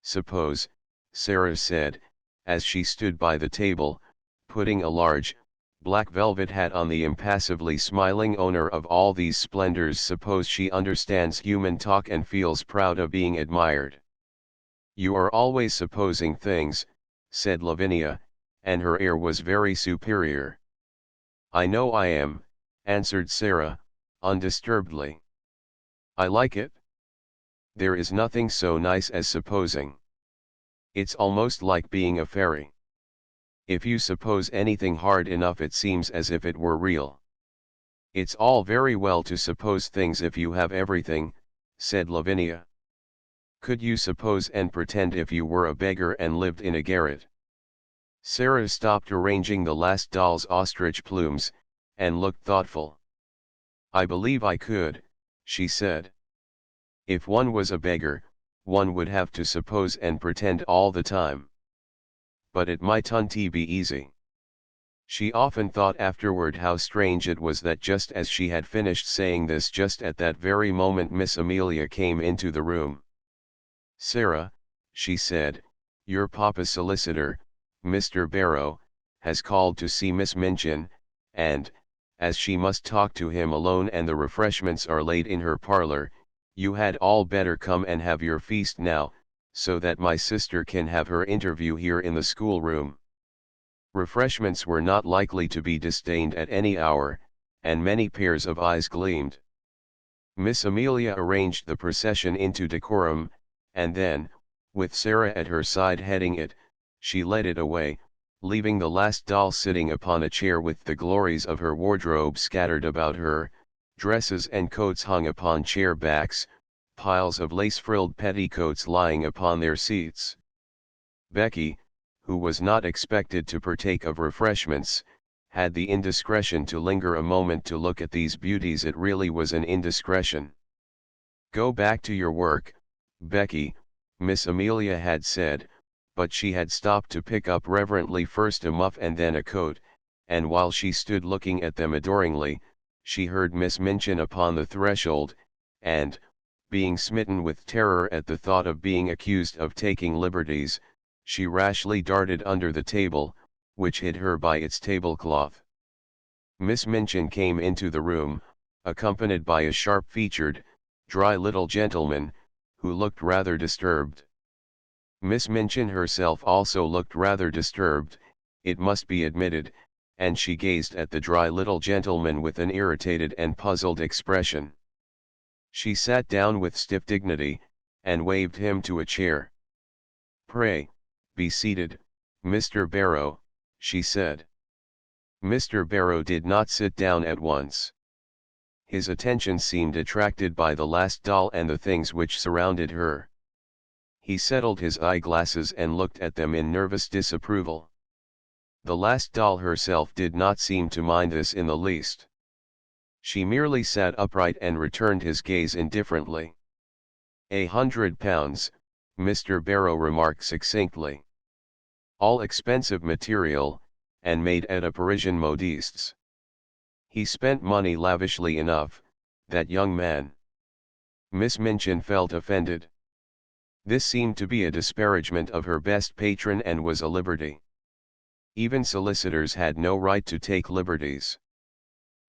S1: Suppose, Sara said, as she stood by the table, putting a large, black velvet hat on the impassively smiling owner of all these splendors, suppose she understands human talk and feels proud of being admired. You are always supposing things, said Lavinia, and her air was very superior. I know I am, answered Sara, undisturbedly. I like it. There is nothing so nice as supposing. It's almost like being a fairy. If you suppose anything hard enough it seems as if it were real. It's all very well to suppose things if you have everything, said Lavinia. Could you suppose and pretend if you were a beggar and lived in a garret? Sara stopped arranging the last doll's ostrich plumes, and looked thoughtful. I believe I could, she said. If one was a beggar, one would have to suppose and pretend all the time. But it mightn't be easy. She often thought afterward how strange it was that just as she had finished saying this, just at that very moment Miss Amelia came into the room. Sara, she said, your papa's solicitor, Mr. Barrow, has called to see Miss Minchin, and, as she must talk to him alone and the refreshments are laid in her parlour, you had all better come and have your feast now, so that my sister can have her interview here in the schoolroom. Refreshments were not likely to be disdained at any hour, and many pairs of eyes gleamed. Miss Amelia arranged the procession into decorum, and then, with Sara at her side heading it, she led it away, leaving the last doll sitting upon a chair with the glories of her wardrobe scattered about her, dresses and coats hung upon chair backs, piles of lace-frilled petticoats lying upon their seats. Becky, who was not expected to partake of refreshments, had the indiscretion to linger a moment to look at these beauties. It really was an indiscretion. Go back to your work, Becky, Miss Amelia had said, but she had stopped to pick up reverently first a muff and then a coat, and while she stood looking at them adoringly, she heard Miss Minchin upon the threshold, and, being smitten with terror at the thought of being accused of taking liberties, she rashly darted under the table, which hid her by its tablecloth. Miss Minchin came into the room, accompanied by a sharp-featured, dry little gentleman, who looked rather disturbed. Miss Minchin herself also looked rather disturbed, it must be admitted, and she gazed at the dry little gentleman with an irritated and puzzled expression. She sat down with stiff dignity, and waved him to a chair. Pray, be seated, Mr. Barrow, she said. Mr. Barrow did not sit down at once. His attention seemed attracted by the last doll and the things which surrounded her. He settled his eyeglasses and looked at them in nervous disapproval. The last doll herself did not seem to mind this in the least. She merely sat upright and returned his gaze indifferently. £100, Mr. Barrow remarked succinctly. All expensive material, and made at a Parisian modiste's. He spent money lavishly enough, that young man. Miss Minchin felt offended. This seemed to be a disparagement of her best patron and was a liberty. Even solicitors had no right to take liberties.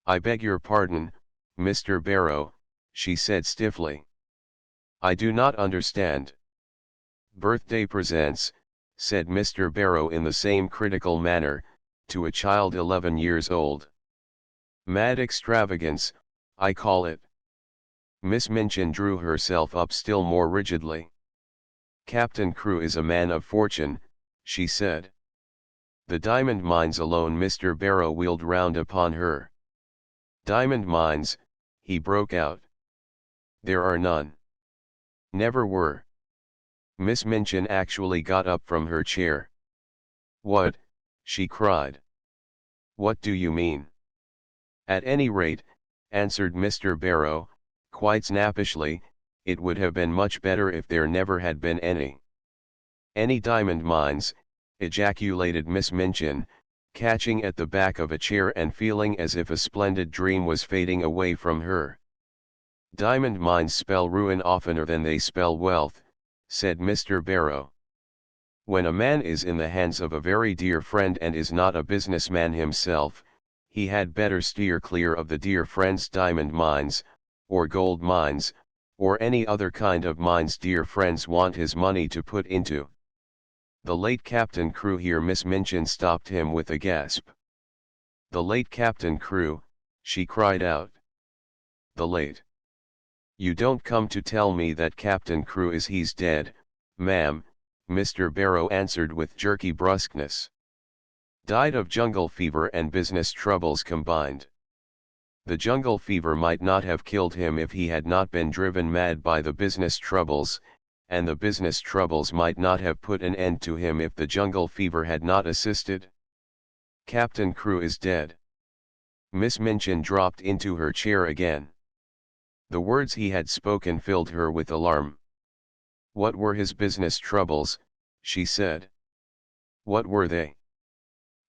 S1: I beg your pardon, Mr. Barrow, she said stiffly. I do not understand. "Birthday presents," said Mr. Barrow in the same critical manner, to a child 11 years old. "Mad extravagance, I call it." Miss Minchin drew herself up still more rigidly. "Captain Crewe is a man of fortune," she said. "The diamond mines alone." Mr. Barrow wheeled round upon her. "Diamond mines," he broke out. "There are none. Never were." Miss Minchin actually got up from her chair. "What?" she cried. "What do you mean?" "At any rate," answered Mr. Barrow, quite snappishly, "it would have been much better if there never had been any." "Any diamond mines?" ejaculated Miss Minchin, catching at the back of a chair and feeling as if a splendid dream was fading away from her. "Diamond mines spell ruin oftener than they spell wealth," said Mr. Barrow. "When a man is in the hands of a very dear friend and is not a businessman himself, he had better steer clear of the dear friend's diamond mines, or gold mines, or any other kind of mines dear friends want his money to put into." "The late Captain Crewe," here Miss Minchin stopped him with a gasp. "The late Captain Crewe," she cried out. "The late? You don't come to tell me that Captain Crewe is he's dead, ma'am," Mr. Barrow answered with jerky brusqueness. "Died of jungle fever and business troubles combined. The jungle fever might not have killed him if he had not been driven mad by the business troubles, and the business troubles might not have put an end to him if the jungle fever had not assisted. Captain Crewe is dead." Miss Minchin dropped into her chair again. The words he had spoken filled her with alarm. "What were his business troubles?" she said. "What were they?"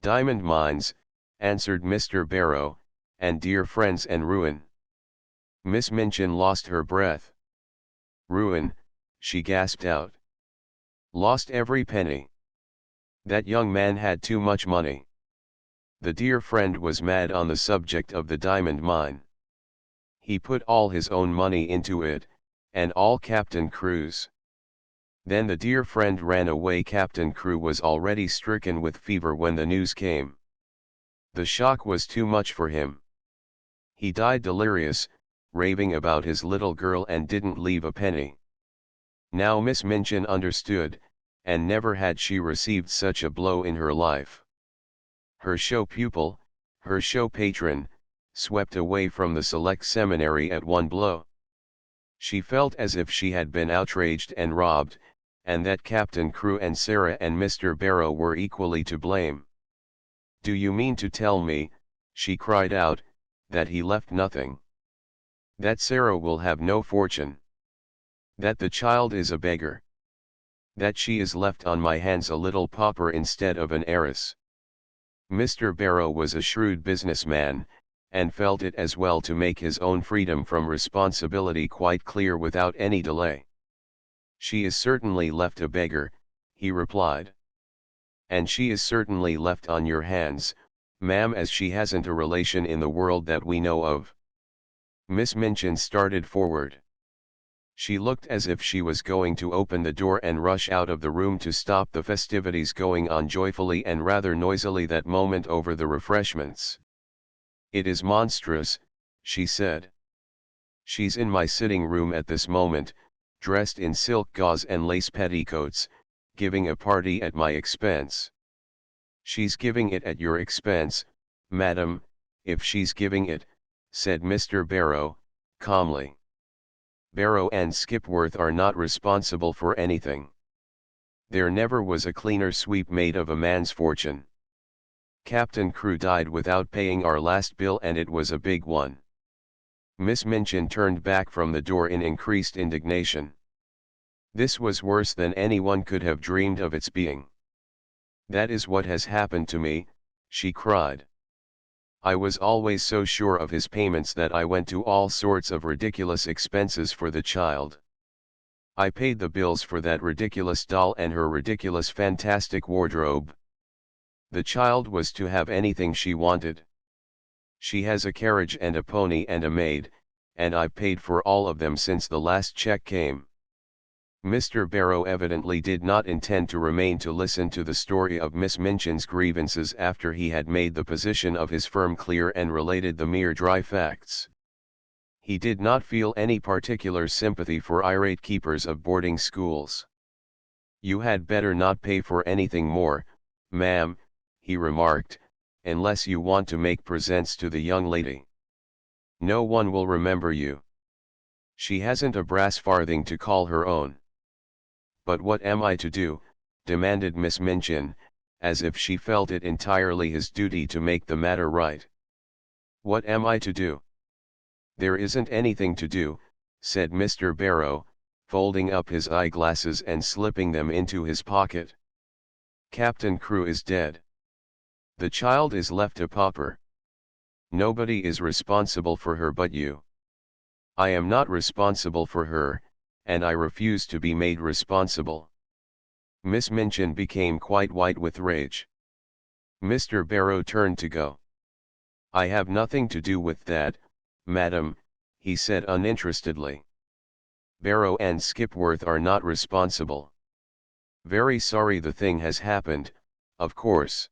S1: "Diamond mines," answered Mr. Barrow, "and dear friends and ruin." Miss Minchin lost her breath. "Ruin," she gasped out. "Lost every penny. That young man had too much money. The dear friend was mad on the subject of the diamond mine. He put all his own money into it, and all Captain Crewe's. Then the dear friend ran away. Captain Crewe was already stricken with fever when the news came. The shock was too much for him. He died delirious, raving about his little girl and didn't leave a penny." Now Miss Minchin understood, and never had she received such a blow in her life. Her show pupil, her show patron, swept away from the select seminary at one blow. She felt as if she had been outraged and robbed, and that Captain Crewe and Sara and Mr. Barrow were equally to blame. "Do you mean to tell me," she cried out, "that he left nothing? That Sara will have no fortune? That the child is a beggar? That she is left on my hands a little pauper instead of an heiress?" Mr. Barrow was a shrewd businessman, and felt it as well to make his own freedom from responsibility quite clear without any delay. "She is certainly left a beggar," he replied. "And she is certainly left on your hands, ma'am, as she hasn't a relation in the world that we know of." Miss Minchin started forward. She looked as if she was going to open the door and rush out of the room to stop the festivities going on joyfully and rather noisily that moment over the refreshments. "It is monstrous," she said. "She's in my sitting room at this moment, dressed in silk gauze and lace petticoats, giving a party at my expense." "She's giving it at your expense, madam, if she's giving it," said Mr. Barrow, calmly. "Barrow and Skipworth are not responsible for anything. There never was a cleaner sweep made of a man's fortune. Captain Crewe died without paying our last bill, and it was a big one." Miss Minchin turned back from the door in increased indignation. This was worse than anyone could have dreamed of its being. "That is what has happened to me," she cried. "I was always so sure of his payments that I went to all sorts of ridiculous expenses for the child. I paid the bills for that ridiculous doll and her ridiculous fantastic wardrobe. The child was to have anything she wanted. She has a carriage and a pony and a maid, and I've paid for all of them since the last check came. Mr. Barrow evidently did not intend to remain to listen to the story of Miss Minchin's grievances after he had made the position of his firm clear and related the mere dry facts. He did not feel any particular sympathy for irate keepers of boarding schools. "You had better not pay for anything more, ma'am," he remarked, "unless you want to make presents to the young lady. No one will remember you. She hasn't a brass farthing to call her own." "But what am I to do?" demanded Miss Minchin, as if she felt it entirely his duty to make the matter right. "What am I to do?" "There isn't anything to do," said Mr. Barrow, folding up his eyeglasses and slipping them into his pocket. "Captain Crewe is dead. The child is left a pauper. Nobody is responsible for her but you. I am not responsible for her, and I refuse to be made responsible." Miss Minchin became quite white with rage. Mr. Barrow turned to go. "I have nothing to do with that, madam," he said uninterestedly. "Barrow and Skipworth are not responsible. Very sorry the thing has happened, of course.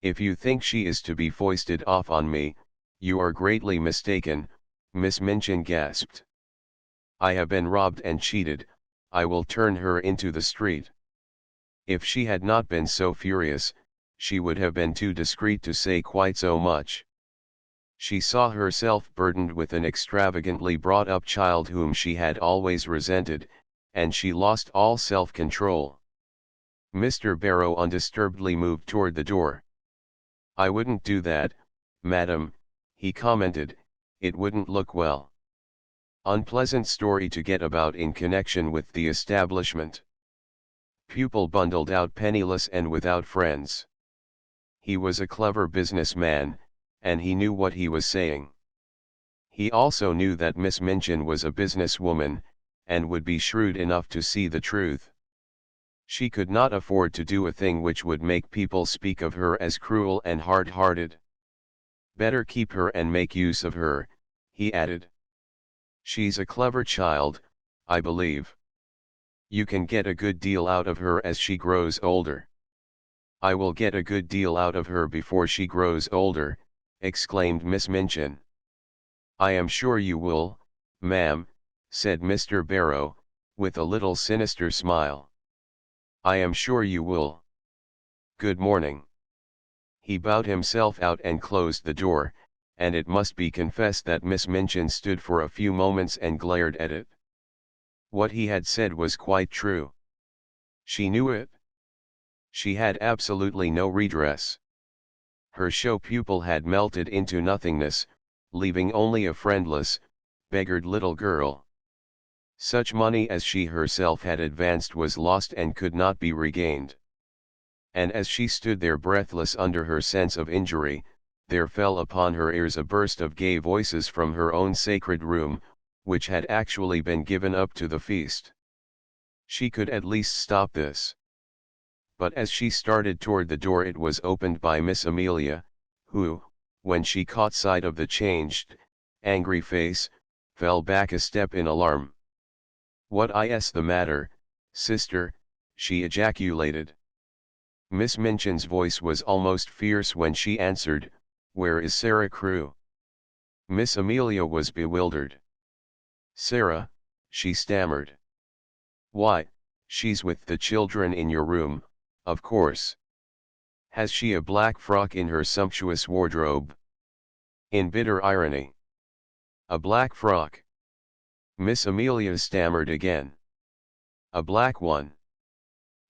S1: If you think she is to be foisted off on me, you are greatly mistaken," Miss Minchin gasped. "I have been robbed and cheated, I will turn her into the street." If she had not been so furious, she would have been too discreet to say quite so much. She saw herself burdened with an extravagantly brought-up child whom she had always resented, and she lost all self-control. Mr. Barrow undisturbedly moved toward the door. "I wouldn't do that, madam," he commented, "it wouldn't look well. Unpleasant story to get about in connection with the establishment." Pupil bundled out penniless and without friends. He was a clever businessman, and he knew what he was saying. He also knew that Miss Minchin was a businesswoman, and would be shrewd enough to see the truth. She could not afford to do a thing which would make people speak of her as cruel and hard-hearted. "Better keep her and make use of her," he added. "She's a clever child, I believe. You can get a good deal out of her as she grows older." "I will get a good deal out of her before she grows older," exclaimed Miss Minchin. "I am sure you will, ma'am," said Mr. Barrow, with a little sinister smile. "I am sure you will. Good morning." He bowed himself out and closed the door, and it must be confessed that Miss Minchin stood for a few moments and glared at it. What he had said was quite true. She knew it. She had absolutely no redress. Her show pupil had melted into nothingness, leaving only a friendless, beggared little girl. Such money as she herself had advanced was lost and could not be regained. And as she stood there breathless under her sense of injury, there fell upon her ears a burst of gay voices from her own sacred room, which had actually been given up to the feast. She could at least stop this. But as she started toward the door it was opened by Miss Amelia, who, when she caught sight of the changed, angry face, fell back a step in alarm. "What is the matter, sister?" she ejaculated. Miss Minchin's voice was almost fierce when she answered, "Where is Sara Crewe?" Miss Amelia was bewildered. "Sara," she stammered. "Why, she's with the children in your room, of course. Has she a black frock in her sumptuous wardrobe?" In bitter irony. "A black frock?" Miss Amelia stammered again. "A black one.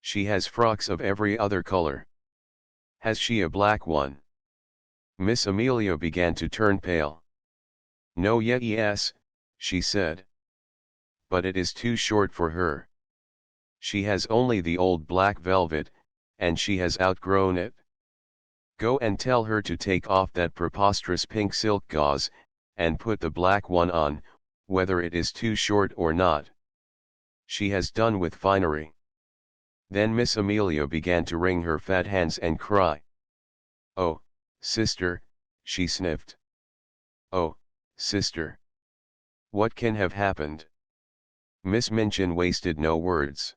S1: She has frocks of every other color. Has she a black one?" Miss Amelia began to turn pale. "No, yes," she said. "But it is too short for her. She has only the old black velvet, and she has outgrown it. Go and tell her to take off that preposterous pink silk gauze, and put the black one on, whether it is too short or not. She has done with finery." Then Miss Amelia began to wring her fat hands and cry. "Oh, sister," she sniffed. "Oh, sister. What can have happened?" Miss Minchin wasted no words.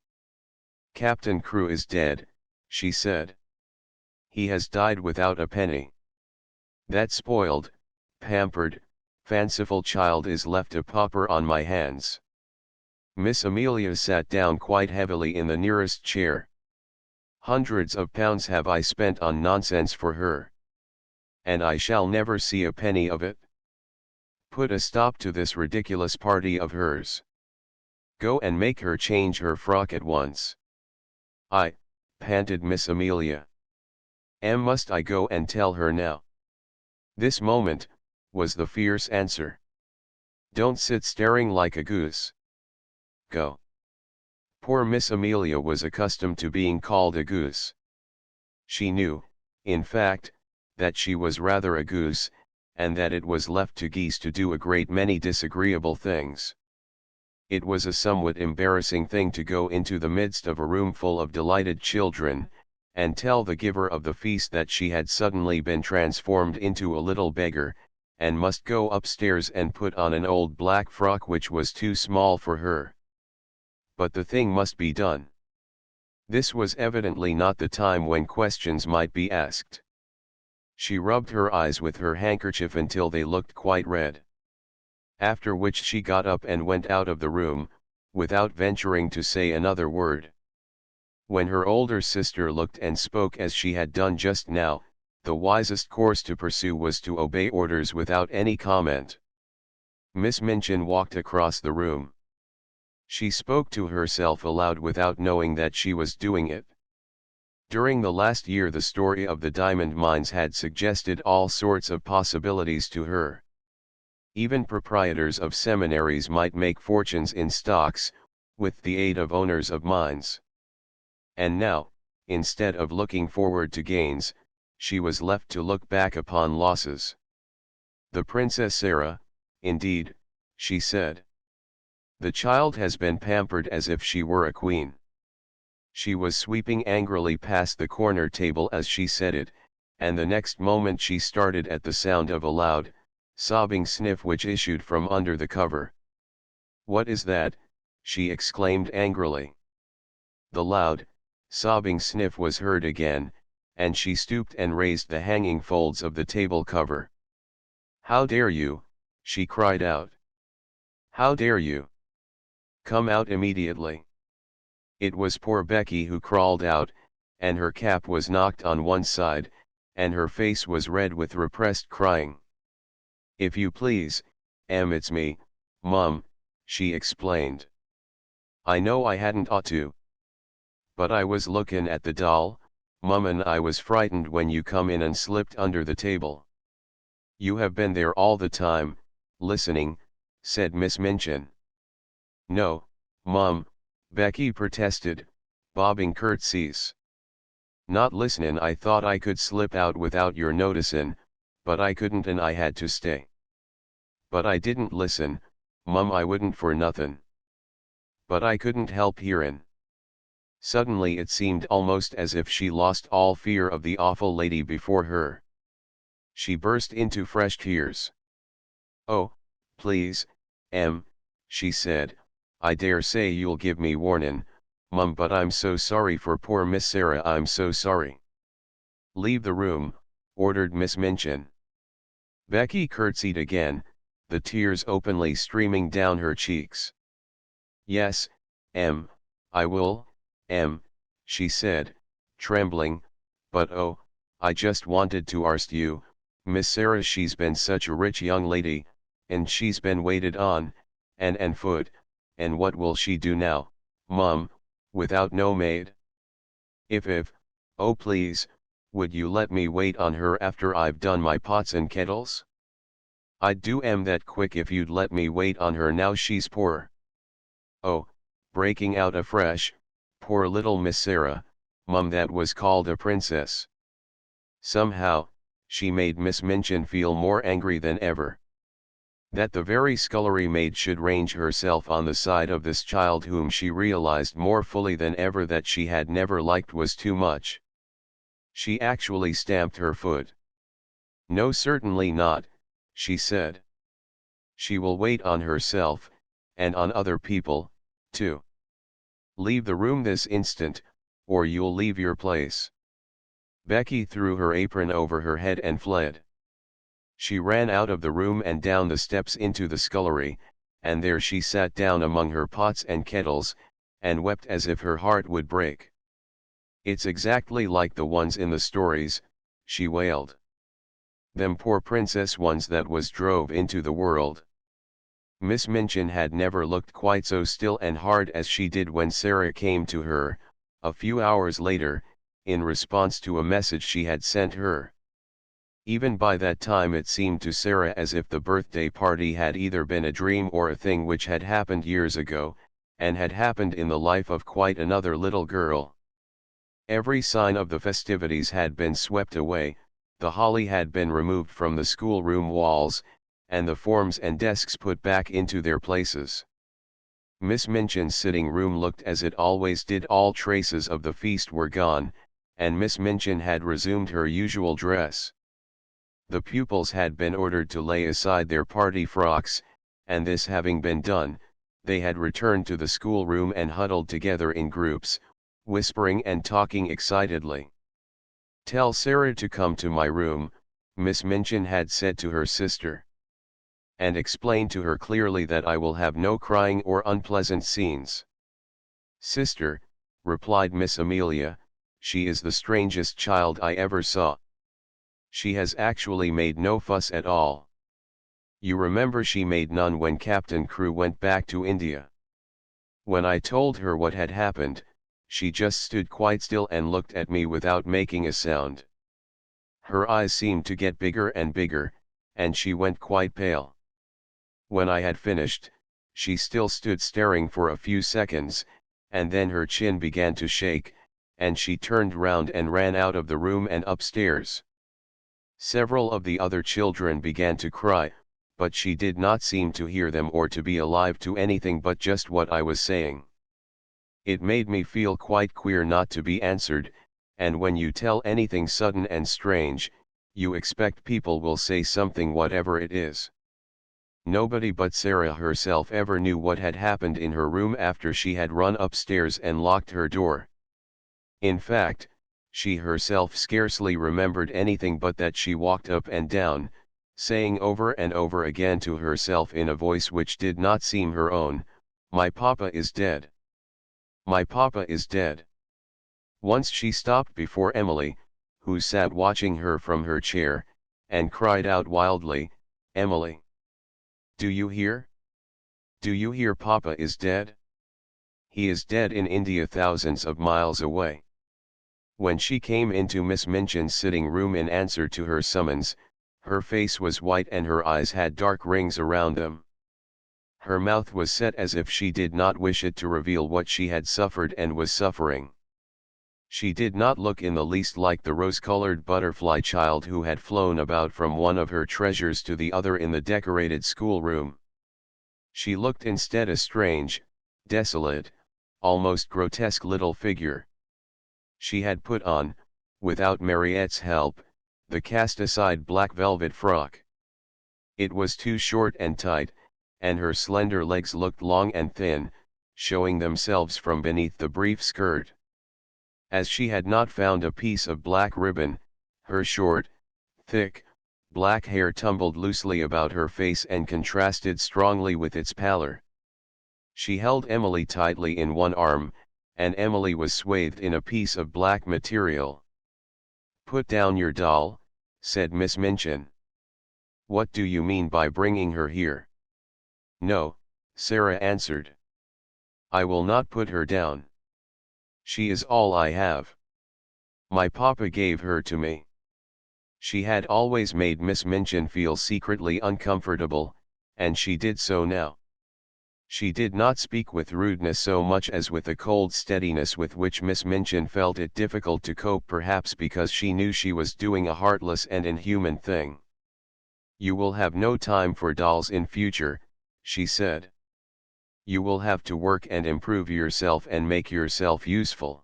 S1: "Captain Crewe is dead," she said. "He has died without a penny. That spoiled, pampered, fanciful child is left a pauper on my hands." Miss Amelia sat down quite heavily in the nearest chair. "Hundreds of pounds have I spent on nonsense for her. And I shall never see a penny of it. Put a stop to this ridiculous party of hers. Go and make her change her frock at once." "I," panted Miss Amelia. "Must I go and tell her now?" "This moment," was the fierce answer. "Don't sit staring like a goose. Go." Poor Miss Amelia was accustomed to being called a goose. She knew, in fact, that she was rather a goose, and that it was left to geese to do a great many disagreeable things. It was a somewhat embarrassing thing to go into the midst of a room full of delighted children, and tell the giver of the feast that she had suddenly been transformed into a little beggar, and must go upstairs and put on an old black frock which was too small for her. But the thing must be done. This was evidently not the time when questions might be asked. She rubbed her eyes with her handkerchief until they looked quite red. After which she got up and went out of the room, without venturing to say another word. When her older sister looked and spoke as she had done just now, the wisest course to pursue was to obey orders without any comment. Miss Minchin walked across the room. She spoke to herself aloud without knowing that she was doing it. During the last year the story of the diamond mines had suggested all sorts of possibilities to her. Even proprietors of seminaries might make fortunes in stocks, with the aid of owners of mines. And now, instead of looking forward to gains, she was left to look back upon losses. "The Princess Sara, indeed," she said. "The child has been pampered as if she were a queen." She was sweeping angrily past the corner table as she said it, and the next moment she started at the sound of a loud, sobbing sniff which issued from under the cover. "What is that?" she exclaimed angrily. The loud, sobbing sniff was heard again, and she stooped and raised the hanging folds of the table cover. "How dare you?" she cried out. "How dare you? Come out immediately." It was poor Becky who crawled out, and her cap was knocked on one side, and her face was red with repressed crying. "If you please, it's me, Mum," she explained. "I know I hadn't ought to. But I was lookin' at the doll, Mum, and I was frightened when you come in and slipped under the table." "You have been there all the time, listening," said Miss Minchin. "No, Mum," Becky protested, bobbing curtsies. "Not listenin'. I thought I could slip out without your noticin', but I couldn't and I had to stay. But I didn't listen, Mum, I wouldn't for nothin'. But I couldn't help hearin'." Suddenly it seemed almost as if she lost all fear of the awful lady before her. She burst into fresh tears. "Oh, please, she said, "I dare say you'll give me warnin', Mum, but I'm so sorry for poor Miss Sara, I'm so sorry." "Leave the room," ordered Miss Minchin. Becky curtsied again, the tears openly streaming down her cheeks. "Yes, I will, she said, trembling, "but oh, I just wanted to arst you, Miss Sara, she's been such a rich young lady, and she's been waited on, and foot, and what will she do now, Mum, without no maid? If, oh please, would you let me wait on her after I've done my pots and kettles? I'd do that quick if you'd let me wait on her now she's poor." Oh, breaking out afresh, poor little Miss Sara, Mum, that was called a princess. Somehow, she made Miss Minchin feel more angry than ever. That the very scullery maid should range herself on the side of this child whom she realized more fully than ever that she had never liked was too much. She actually stamped her foot. "No, certainly not," she said. "She will wait on herself, and on other people, 2. Leave the room this instant, or you'll leave your place. Becky threw her apron over her head and fled. She ran out of the room and down the steps into the scullery, and there she sat down among her pots and kettles, and wept as if her heart would break. "It's exactly like the ones in the stories," she wailed. "Them poor princess ones that was drove into the world." Miss Minchin had never looked quite so still and hard as she did when Sara came to her, a few hours later, in response to a message she had sent her. Even by that time it seemed to Sara as if the birthday party had either been a dream or a thing which had happened years ago, and had happened in the life of quite another little girl. Every sign of the festivities had been swept away, the holly had been removed from the schoolroom walls, and the forms and desks put back into their places. Miss Minchin's sitting room looked as it always did. All traces of the feast were gone, and Miss Minchin had resumed her usual dress. The pupils had been ordered to lay aside their party frocks, and this having been done, they had returned to the schoolroom and huddled together in groups, whispering and talking excitedly. "Tell Sara to come to my room," Miss Minchin had said to her sister. "And explain to her clearly that I will have no crying or unpleasant scenes." "Sister," replied Miss Amelia, "she is the strangest child I ever saw. She has actually made no fuss at all. You remember she made none when Captain Crewe went back to India. When I told her what had happened, she just stood quite still and looked at me without making a sound. Her eyes seemed to get bigger and bigger, and she went quite pale. When I had finished, she still stood staring for a few seconds, and then her chin began to shake, and she turned round and ran out of the room and upstairs. Several of the other children began to cry, but she did not seem to hear them or to be alive to anything but just what I was saying. It made me feel quite queer not to be answered, and when you tell anything sudden and strange, you expect people will say something whatever it is. Nobody but Sara herself ever knew what had happened in her room after she had run upstairs and locked her door. In fact, she herself scarcely remembered anything but that she walked up and down, saying over and over again to herself in a voice which did not seem her own, "My papa is dead. My papa is dead." Once she stopped before Emily, who sat watching her from her chair, and cried out wildly, "Emily! Do you hear? Do you hear papa is dead? He is dead in India, thousands of miles away." When she came into Miss Minchin's sitting room in answer to her summons, her face was white and her eyes had dark rings around them. Her mouth was set as if she did not wish it to reveal what she had suffered and was suffering. She did not look in the least like the rose-colored butterfly child who had flown about from one of her treasures to the other in the decorated schoolroom. She looked instead a strange, desolate, almost grotesque little figure. She had put on, without Mariette's help, the cast-aside black velvet frock. It was too short and tight, and her slender legs looked long and thin, showing themselves from beneath the brief skirt. As she had not found a piece of black ribbon, her short, thick, black hair tumbled loosely about her face and contrasted strongly with its pallor. She held Emily tightly in one arm, and Emily was swathed in a piece of black material. "Put down your doll," said Miss Minchin. "What do you mean by bringing her here?" "No," Sara answered. "I will not put her down. She is all I have. My papa gave her to me." She had always made Miss Minchin feel secretly uncomfortable, and she did so now. She did not speak with rudeness so much as with a cold steadiness with which Miss Minchin felt it difficult to cope, perhaps because she knew she was doing a heartless and inhuman thing. "You will have no time for dolls in future," she said. "You will have to work and improve yourself and make yourself useful."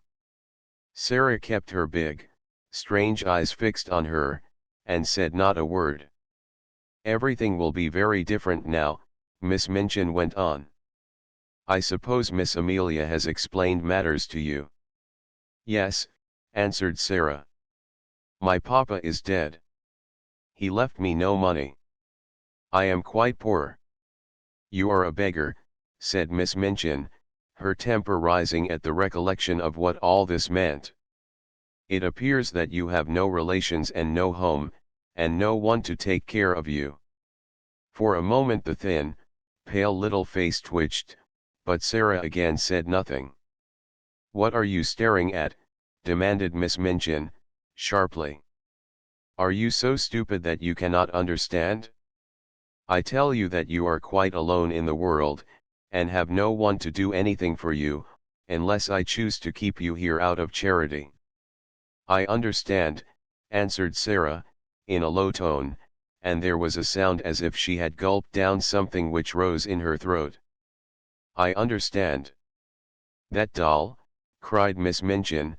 S1: Sara kept her big, strange eyes fixed on her, and said not a word. "Everything will be very different now," Miss Minchin went on. I suppose Miss Amelia has explained matters to you.
S2: Yes, answered Sara.
S1: My papa is dead. He left me no money. I am quite poor.
S2: You are a beggar, said Miss Minchin, her temper rising at the recollection of what all this meant.
S1: It appears that you have no relations and no home, and no one to take care of you.
S2: For a moment the thin, pale little face twitched, but Sara again said nothing.
S1: What are you staring at? Demanded Miss Minchin, sharply. Are you so stupid that you cannot understand? I tell you that you are quite alone in the world, and have no one to do anything for you, unless I choose to keep you here out of charity.
S2: I understand, answered Sara, in a low tone, and there was a sound as if she had gulped down something which rose in her throat.
S1: I understand.
S2: That doll, cried Miss Minchin,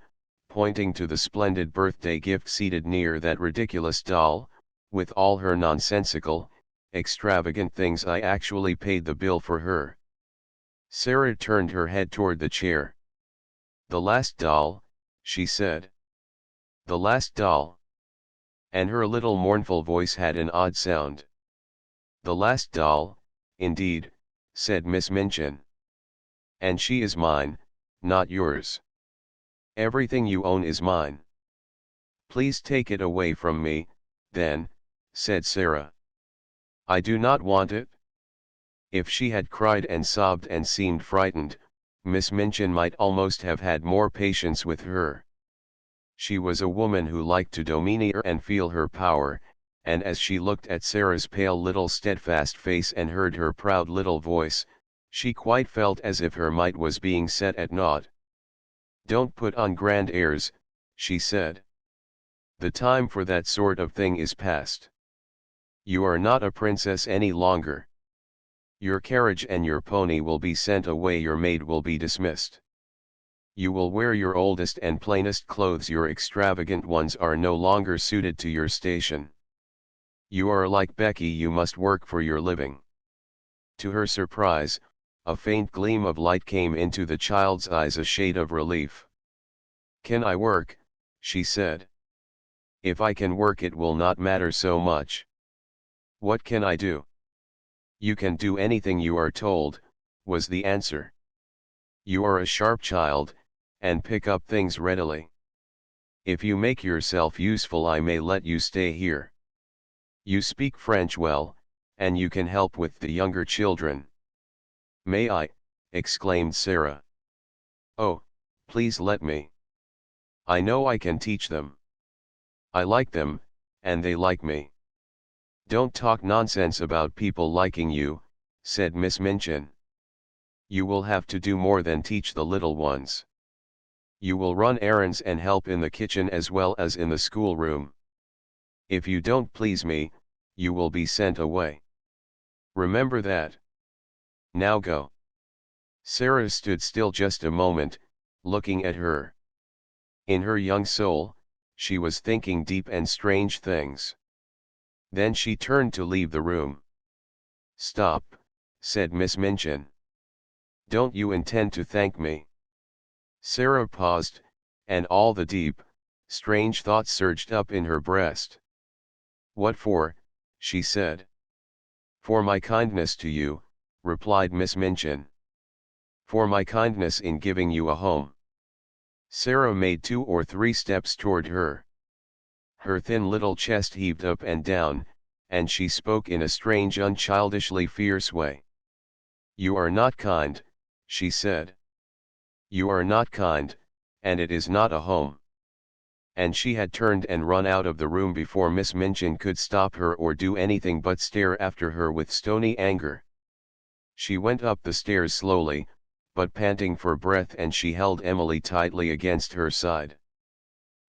S2: pointing to the splendid birthday gift seated near that ridiculous doll, with all her nonsensical, extravagant things. I actually paid the bill for her.
S1: Sara turned her head toward the chair.
S2: The last doll, she said.
S1: The last doll.
S2: And her little mournful voice had an odd sound.
S1: The last doll,
S2: indeed, said Miss Minchin.
S1: And she is mine, not yours. Everything you own is mine.
S2: Please take it away from me, then, said Sara.
S1: I do not want it.
S2: If she had cried and sobbed and seemed frightened, Miss Minchin might almost have had more patience with her.
S1: She was a woman who liked to domineer and feel her power, and as she looked at Sara's pale little steadfast face and heard her proud little voice, she quite felt as if her might was being set at naught.
S2: Don't put on grand airs, she said.
S1: The time for that sort of thing is past.
S2: You are not a princess any longer.
S1: Your carriage and your pony will be sent away, your maid will be dismissed. You will wear your oldest and plainest clothes, your extravagant ones are no longer suited to your station. You are like Becky, you must work for your living.
S2: To her surprise, a faint gleam of light came into the child's eyes, a shade of relief.
S1: Can I work? She said.
S2: If I can work it will not matter so much.
S1: What can I do?
S2: You can do anything you are told, was the answer. You are a sharp child, and pick up things readily.
S1: If you make yourself useful I may let you stay here.
S2: You speak French well, and you can help with the younger children.
S1: May I? Exclaimed Sara.
S2: Oh, please let me.
S1: I know I can teach them. I like them, and they like me.
S2: Don't talk nonsense about people liking you, said Miss Minchin.
S1: You will have to do more than teach the little ones. You will run errands and help in the kitchen as well as in the schoolroom. If you don't please me, you will be sent away. Remember that. Now go.
S2: Sara stood still just a moment, looking at her.
S1: In her young soul, she was thinking deep and strange things. Then she turned to leave the room.
S2: Stop, said Miss Minchin.
S1: Don't you intend to thank me?
S2: Sara paused, and all the deep, strange thoughts surged up in her breast.
S1: What for? She said.
S2: For my kindness to you, replied Miss Minchin.
S1: For my kindness in giving you a home.
S2: Sara made 2 or 3 steps toward her.
S1: Her thin little chest heaved up and down, and she spoke in a strange, unchildishly fierce way. You are not kind, she said. You are not kind, and it is not a home. And she had turned and run out of the room before Miss Minchin could stop her or do anything but stare after her with stony anger. She went up the stairs slowly, but panting for breath, and she held Emily tightly against her side.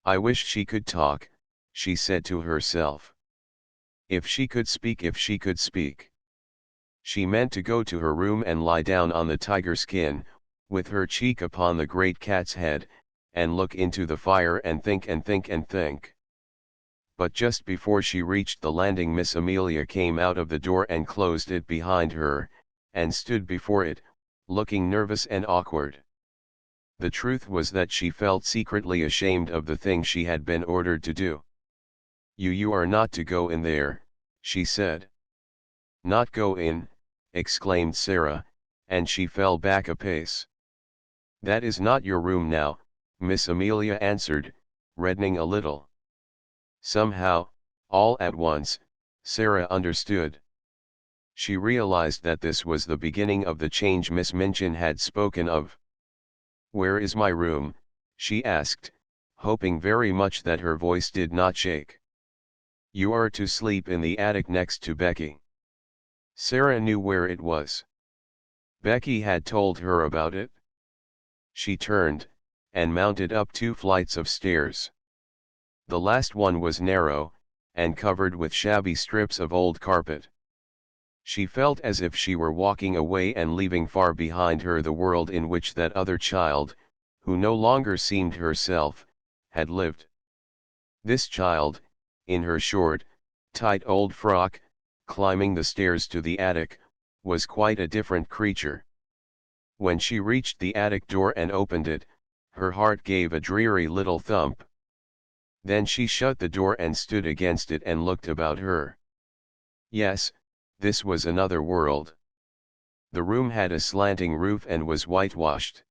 S1: I wish she could talk, she said to herself. If she could speak, if she could speak. She meant to go to her room and lie down on the tiger skin, with her cheek upon the great cat's head, and look into the fire and think and think and think. But just before she reached the landing, Miss Amelia came out of the door and closed it behind her, and stood before it, looking nervous and awkward. The truth was that she felt secretly ashamed of the thing she had been ordered to do. You are not to go in there," she said. "Not go in," exclaimed Sara, and she fell back a pace. "That is not your room now," Miss Amelia answered, reddening a little. Somehow, all at once, Sara understood. She realized that this was the beginning of the change Miss Minchin had spoken of. "Where is my room?" she asked, hoping very much that her voice did not shake. "You are to sleep in the attic next to Becky." Sara knew where it was. Becky had told her about it. She turned, and mounted up 2 flights of stairs. The last one was narrow, and covered with shabby strips of old carpet. She felt as if she were walking away and leaving far behind her the world in which that other child, who no longer seemed herself, had lived. This child, in her short, tight old frock, climbing the stairs to the attic, was quite a different creature. When she reached the attic door and opened it, her heart gave a dreary little thump. Then she shut the door and stood against it and looked about her. Yes, this was another world. The room had a slanting roof and was whitewashed.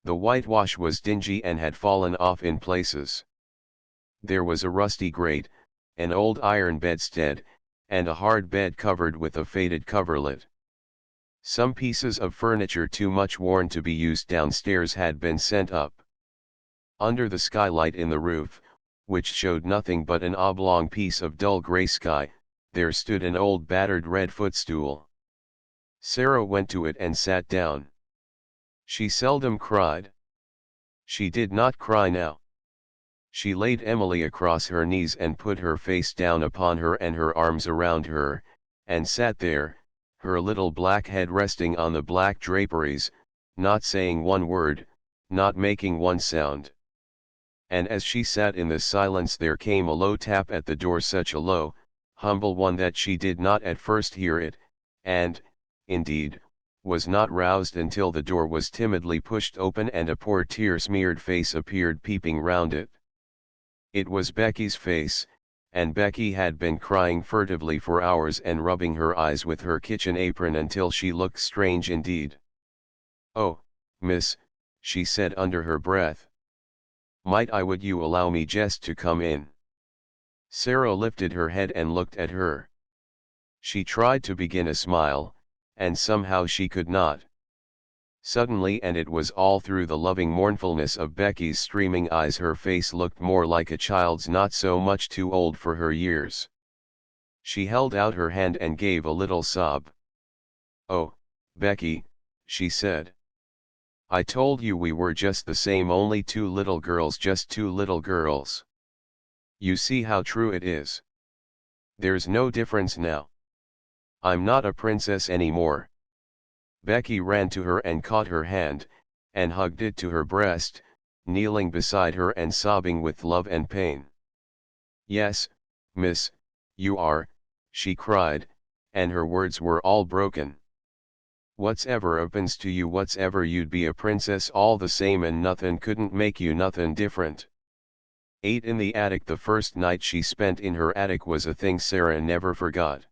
S1: The whitewash was dingy and had fallen off in places. There was a rusty grate, an old iron bedstead, and a hard bed covered with a faded coverlet. Some pieces of furniture too much worn to be used downstairs had been sent up. Under the skylight in the roof, which showed nothing but an oblong piece of dull grey sky, there stood an old battered red footstool. Sara went to it and sat down. She seldom cried. She did not cry now. She laid Emily across her knees and put her face down upon her and her arms around her, and sat there, her little black head resting on the black draperies, not saying one word, not making one sound. And as she sat in the silence there came a low tap at the door, such a low, humble one that she did not at first hear it, and, indeed, was not roused until the door was timidly pushed open and a poor tear-smeared face appeared peeping round it. It was Becky's face, and Becky had been crying furtively for hours and rubbing her eyes with her kitchen apron until she looked strange indeed. "Oh, miss," she said under her breath. Would you allow me just to come in?" Sara lifted her head and looked at her. She tried to begin a smile, and somehow she could not. Suddenly, and it was all through the loving mournfulness of Becky's streaming eyes, her face looked more like a child's, not so much too old for her years. She held out her hand and gave a little sob. "Oh, Becky," she said. "I told you we were just the same, only 2 little girls, just 2 little girls. You see how true it is. There's no difference now. I'm not a princess anymore." Becky ran to her and caught her hand, and hugged it to her breast, kneeling beside her and sobbing with love and pain. "Yes, miss, you are," she cried, and her words were all broken. "Whatever happens to you, whatever, you'd be a princess all the same, and nothin' couldn't make you nothin' different." 8 In the attic. The first night she spent in her attic was a thing Sara never forgot.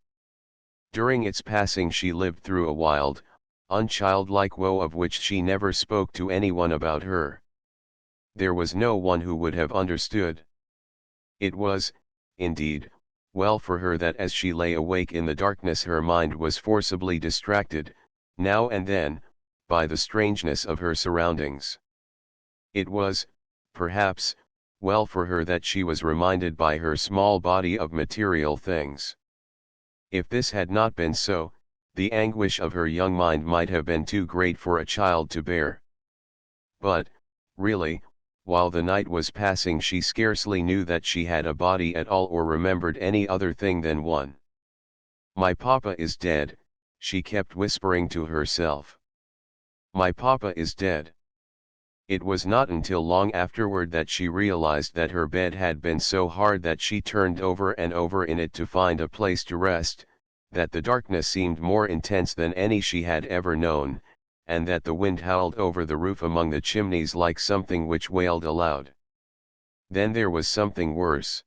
S1: During its passing she lived through a wild, unchildlike woe of which she never spoke to anyone about her. There was no one who would have understood. It was, indeed, well for her that as she lay awake in the darkness her mind was forcibly distracted, now and then, by the strangeness of her surroundings. It was, perhaps, well for her that she was reminded by her small body of material things. If this had not been so, the anguish of her young mind might have been too great for a child to bear. But, really, while the night was passing she scarcely knew that she had a body at all or remembered any other thing than one. "My papa is dead," she kept whispering to herself. "My papa is dead." It was not until long afterward that she realized that her bed had been so hard that she turned over and over in it to find a place to rest, that the darkness seemed more intense than any she had ever known, and that the wind howled over the roof among the chimneys like something which wailed aloud. Then there was something worse.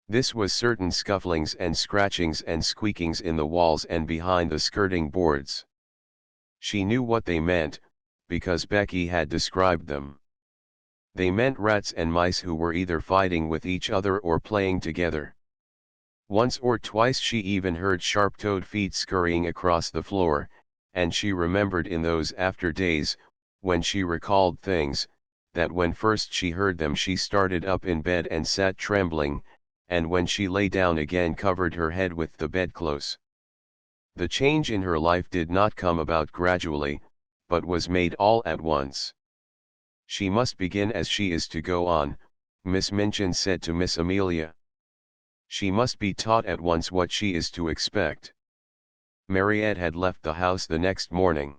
S1: This was certain scufflings and scratchings and squeakings in the walls and behind the skirting boards. She knew what they meant, because Becky had described them. They meant rats and mice who were either fighting with each other or playing together. Once or twice she even heard sharp-toed feet scurrying across the floor, and she remembered in those after days, when she recalled things, that when first she heard them she started up in bed and sat trembling, and when she lay down again covered her head with the bedclothes. The change in her life did not come about gradually, but was made all at once. She must begin as she is to go on, Miss Minchin said to Miss Amelia. She must be taught at once what she is to expect. Mariette had left the house the next morning.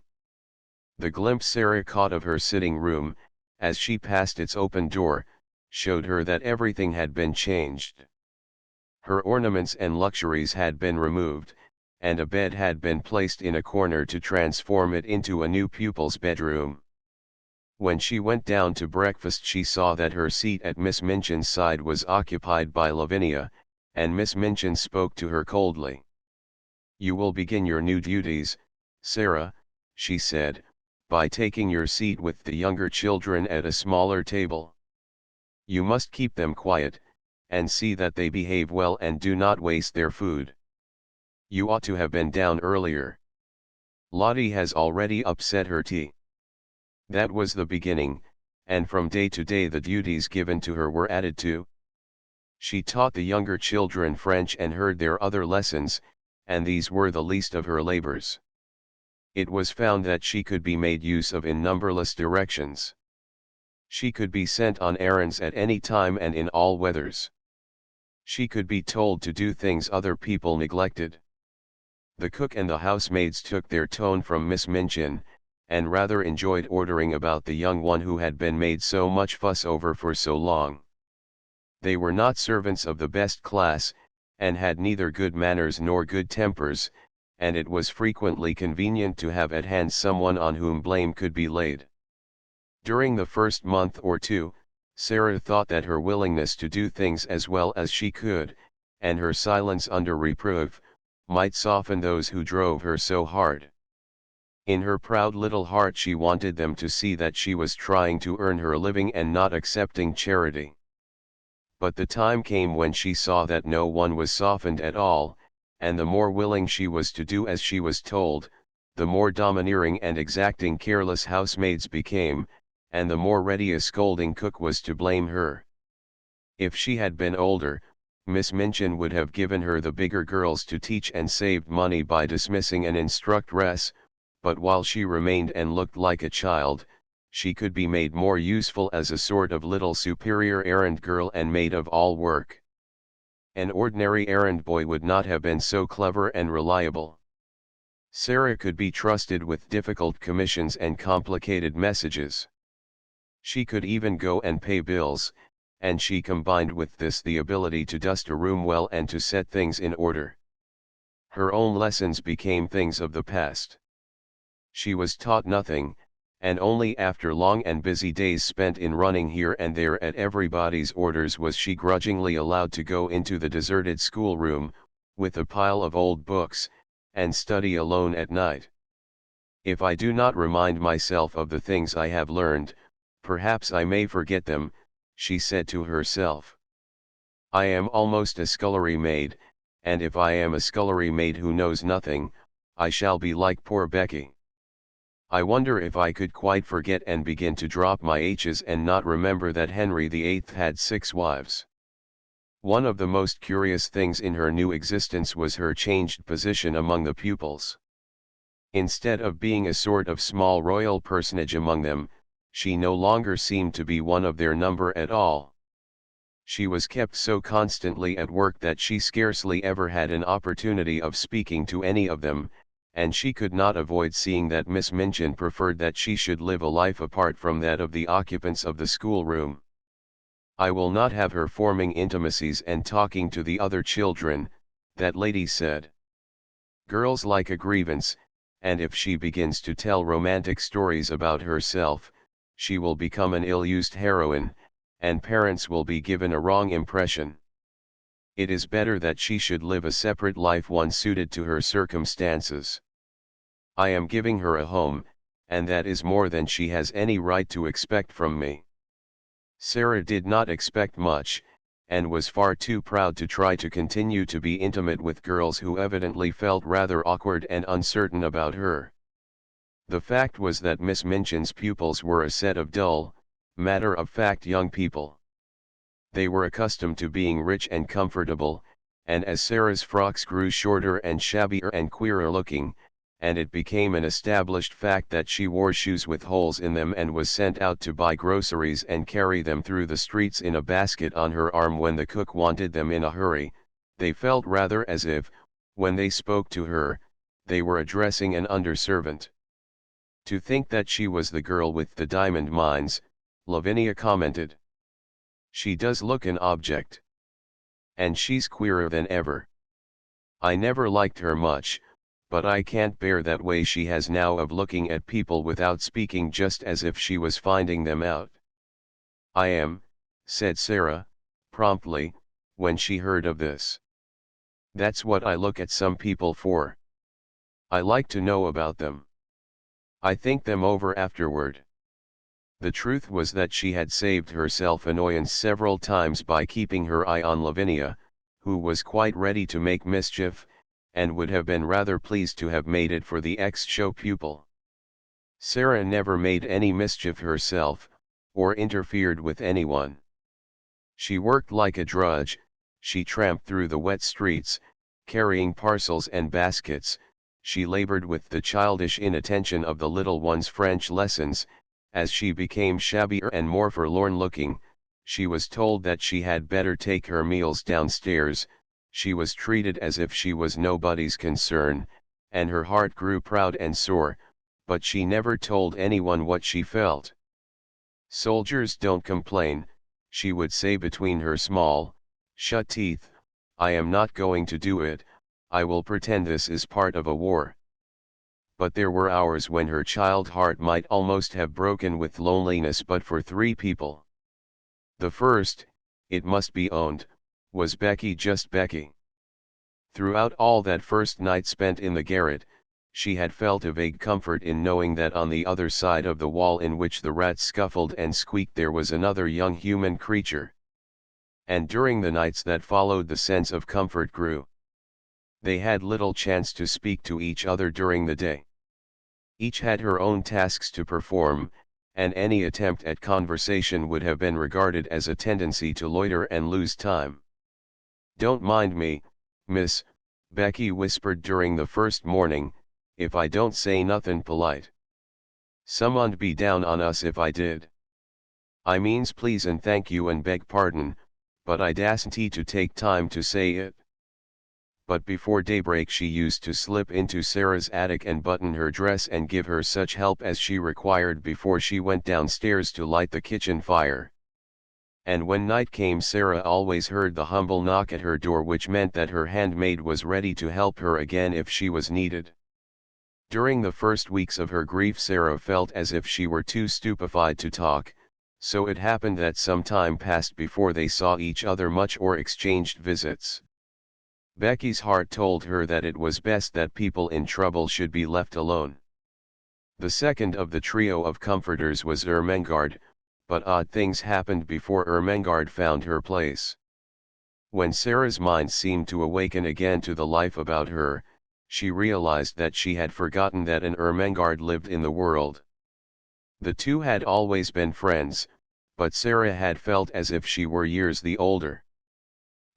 S1: The glimpse Sara caught of her sitting room, as she passed its open door, showed her that everything had been changed. Her ornaments and luxuries had been removed, and a bed had been placed in a corner to transform it into a new pupil's bedroom. When she went down to breakfast she saw that her seat at Miss Minchin's side was occupied by Lavinia, and Miss Minchin spoke to her coldly. "You will begin your new duties, Sara," she said, "by taking your seat with the younger children at a smaller table. You must keep them quiet, and see that they behave well and do not waste their food. You ought to have been down earlier. Lottie has already upset her tea." That was the beginning, and from day to day the duties given to her were added to. She taught the younger children French and heard their other lessons, and these were the least of her labors. It was found that she could be made use of in numberless directions. She could be sent on errands at any time and in all weathers. She could be told to do things other people neglected. The cook and the housemaids took their tone from Miss Minchin, and rather enjoyed ordering about the young one who had been made so much fuss over for so long. They were not servants of the best class, and had neither good manners nor good tempers, and it was frequently convenient to have at hand someone on whom blame could be laid. During the first month or two, Sara thought that her willingness to do things as well as she could, and her silence under reproof, might soften those who drove her so hard. In her proud little heart she wanted them to see that she was trying to earn her living and not accepting charity. But the time came when she saw that no one was softened at all, and the more willing she was to do as she was told, the more domineering and exacting careless housemaids became, and the more ready a scolding cook was to blame her. If she had been older, Miss Minchin would have given her the bigger girls to teach and saved money by dismissing an instructress, but while she remained and looked like a child, she could be made more useful as a sort of little superior errand girl and maid of all work. An ordinary errand boy would not have been so clever and reliable. Sara could be trusted with difficult commissions and complicated messages. She could even go and pay bills, and she combined with this the ability to dust a room well and to set things in order. Her own lessons became things of the past. She was taught nothing, and only after long and busy days spent in running here and there at everybody's orders was she grudgingly allowed to go into the deserted schoolroom, with a pile of old books, and study alone at night. "If I do not remind myself of the things I have learned, perhaps I may forget them," she said to herself. "I am almost a scullery maid, and if I am a scullery maid who knows nothing, I shall be like poor Becky. I wonder if I could quite forget and begin to drop my H's and not remember that Henry VIII had 6 wives." One of the most curious things in her new existence was her changed position among the pupils. Instead of being a sort of small royal personage among them, she no longer seemed to be one of their number at all. She was kept so constantly at work that she scarcely ever had an opportunity of speaking to any of them, and she could not avoid seeing that Miss Minchin preferred that she should live a life apart from that of the occupants of the schoolroom. "I will not have her forming intimacies and talking to the other children," that lady said. "Girls like a grievance, and if she begins to tell romantic stories about herself, she will become an ill-used heroine, and parents will be given a wrong impression. It is better that she should live a separate life, one suited to her circumstances. I am giving her a home, and that is more than she has any right to expect from me." Sara did not expect much, and was far too proud to try to continue to be intimate with girls who evidently felt rather awkward and uncertain about her. The fact was that Miss Minchin's pupils were a set of dull, matter-of-fact young people. They were accustomed to being rich and comfortable, and as Sara's frocks grew shorter and shabbier and queerer looking, and it became an established fact that she wore shoes with holes in them and was sent out to buy groceries and carry them through the streets in a basket on her arm when the cook wanted them in a hurry, they felt rather as if, when they spoke to her, they were addressing an underservant. "To think that she was the girl with the diamond mines," Lavinia commented. "She does look an object. And she's queerer than ever. I never liked her much, but I can't bear that way she has now of looking at people without speaking, just as if she was finding them out." "I am," said Sara, promptly, when she heard of this. "That's what I look at some people for. I like to know about them. I think them over afterward." The truth was that she had saved herself annoyance several times by keeping her eye on Lavinia, who was quite ready to make mischief, and would have been rather pleased to have made it for the ex-show pupil. Sara never made any mischief herself, or interfered with anyone. She worked like a drudge, she tramped through the wet streets, carrying parcels and baskets, she labored with the childish inattention of the little one's French lessons. As she became shabbier and more forlorn-looking, she was told that she had better take her meals downstairs. She was treated as if she was nobody's concern, and her heart grew proud and sore, but she never told anyone what she felt. "Soldiers don't complain," she would say between her small, shut teeth. "I am not going to do it, I will pretend this is part of a war." But there were hours when her child heart might almost have broken with loneliness but for three people. The first, it must be owned, was Becky, just Becky. Throughout all that first night spent in the garret, she had felt a vague comfort in knowing that on the other side of the wall in which the rats scuffled and squeaked there was another young human creature. And during the nights that followed, the sense of comfort grew. They had little chance to speak to each other during the day. Each had her own tasks to perform, and any attempt at conversation would have been regarded as a tendency to loiter and lose time. "Don't mind me, miss," Becky whispered during the first morning, "if I don't say nothin' polite. Some 'ud be down on us if I did. I means please and thank you and beg pardon, but I dasn't to take time to say it." But before daybreak she used to slip into Sara's attic and button her dress and give her such help as she required before she went downstairs to light the kitchen fire. And when night came, Sara always heard the humble knock at her door, which meant that her handmaid was ready to help her again if she was needed. During the first weeks of her grief Sara felt as if she were too stupefied to talk, so it happened that some time passed before they saw each other much or exchanged visits. Becky's heart told her that it was best that people in trouble should be left alone. The second of the trio of comforters was Ermengarde, but odd things happened before Ermengarde found her place. When Sara's mind seemed to awaken again to the life about her, she realized that she had forgotten that an Ermengarde lived in the world. The two had always been friends, but Sara had felt as if she were years the older.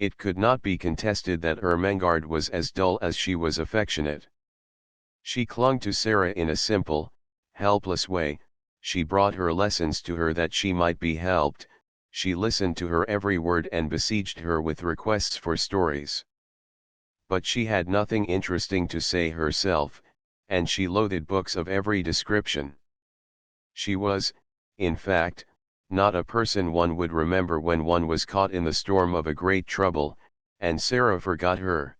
S1: It could not be contested that Ermengarde was as dull as she was affectionate. She clung to Sara in a simple, helpless way, she brought her lessons to her that she might be helped, she listened to her every word and besieged her with requests for stories. But she had nothing interesting to say herself, and she loathed books of every description. She was, in fact, not a person one would remember when one was caught in the storm of a great trouble, and Sara forgot her.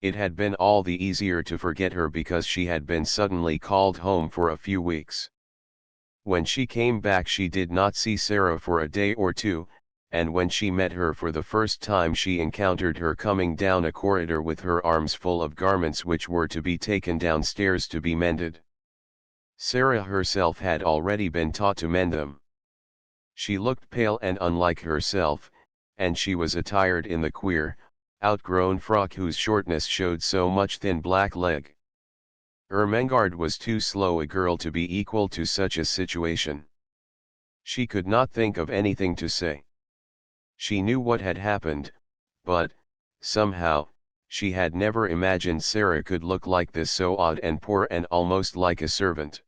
S1: It had been all the easier to forget her because she had been suddenly called home for a few weeks. When she came back she did not see Sara for a day or two, and when she met her for the first time she encountered her coming down a corridor with her arms full of garments which were to be taken downstairs to be mended. Sara herself had already been taught to mend them. She looked pale and unlike herself, and she was attired in the queer, outgrown frock whose shortness showed so much thin black leg. Ermengarde was too slow a girl to be equal to such a situation. She could not think of anything to say. She knew what had happened, but, somehow, she had never imagined Sara could look like this, so odd and poor and almost like a servant.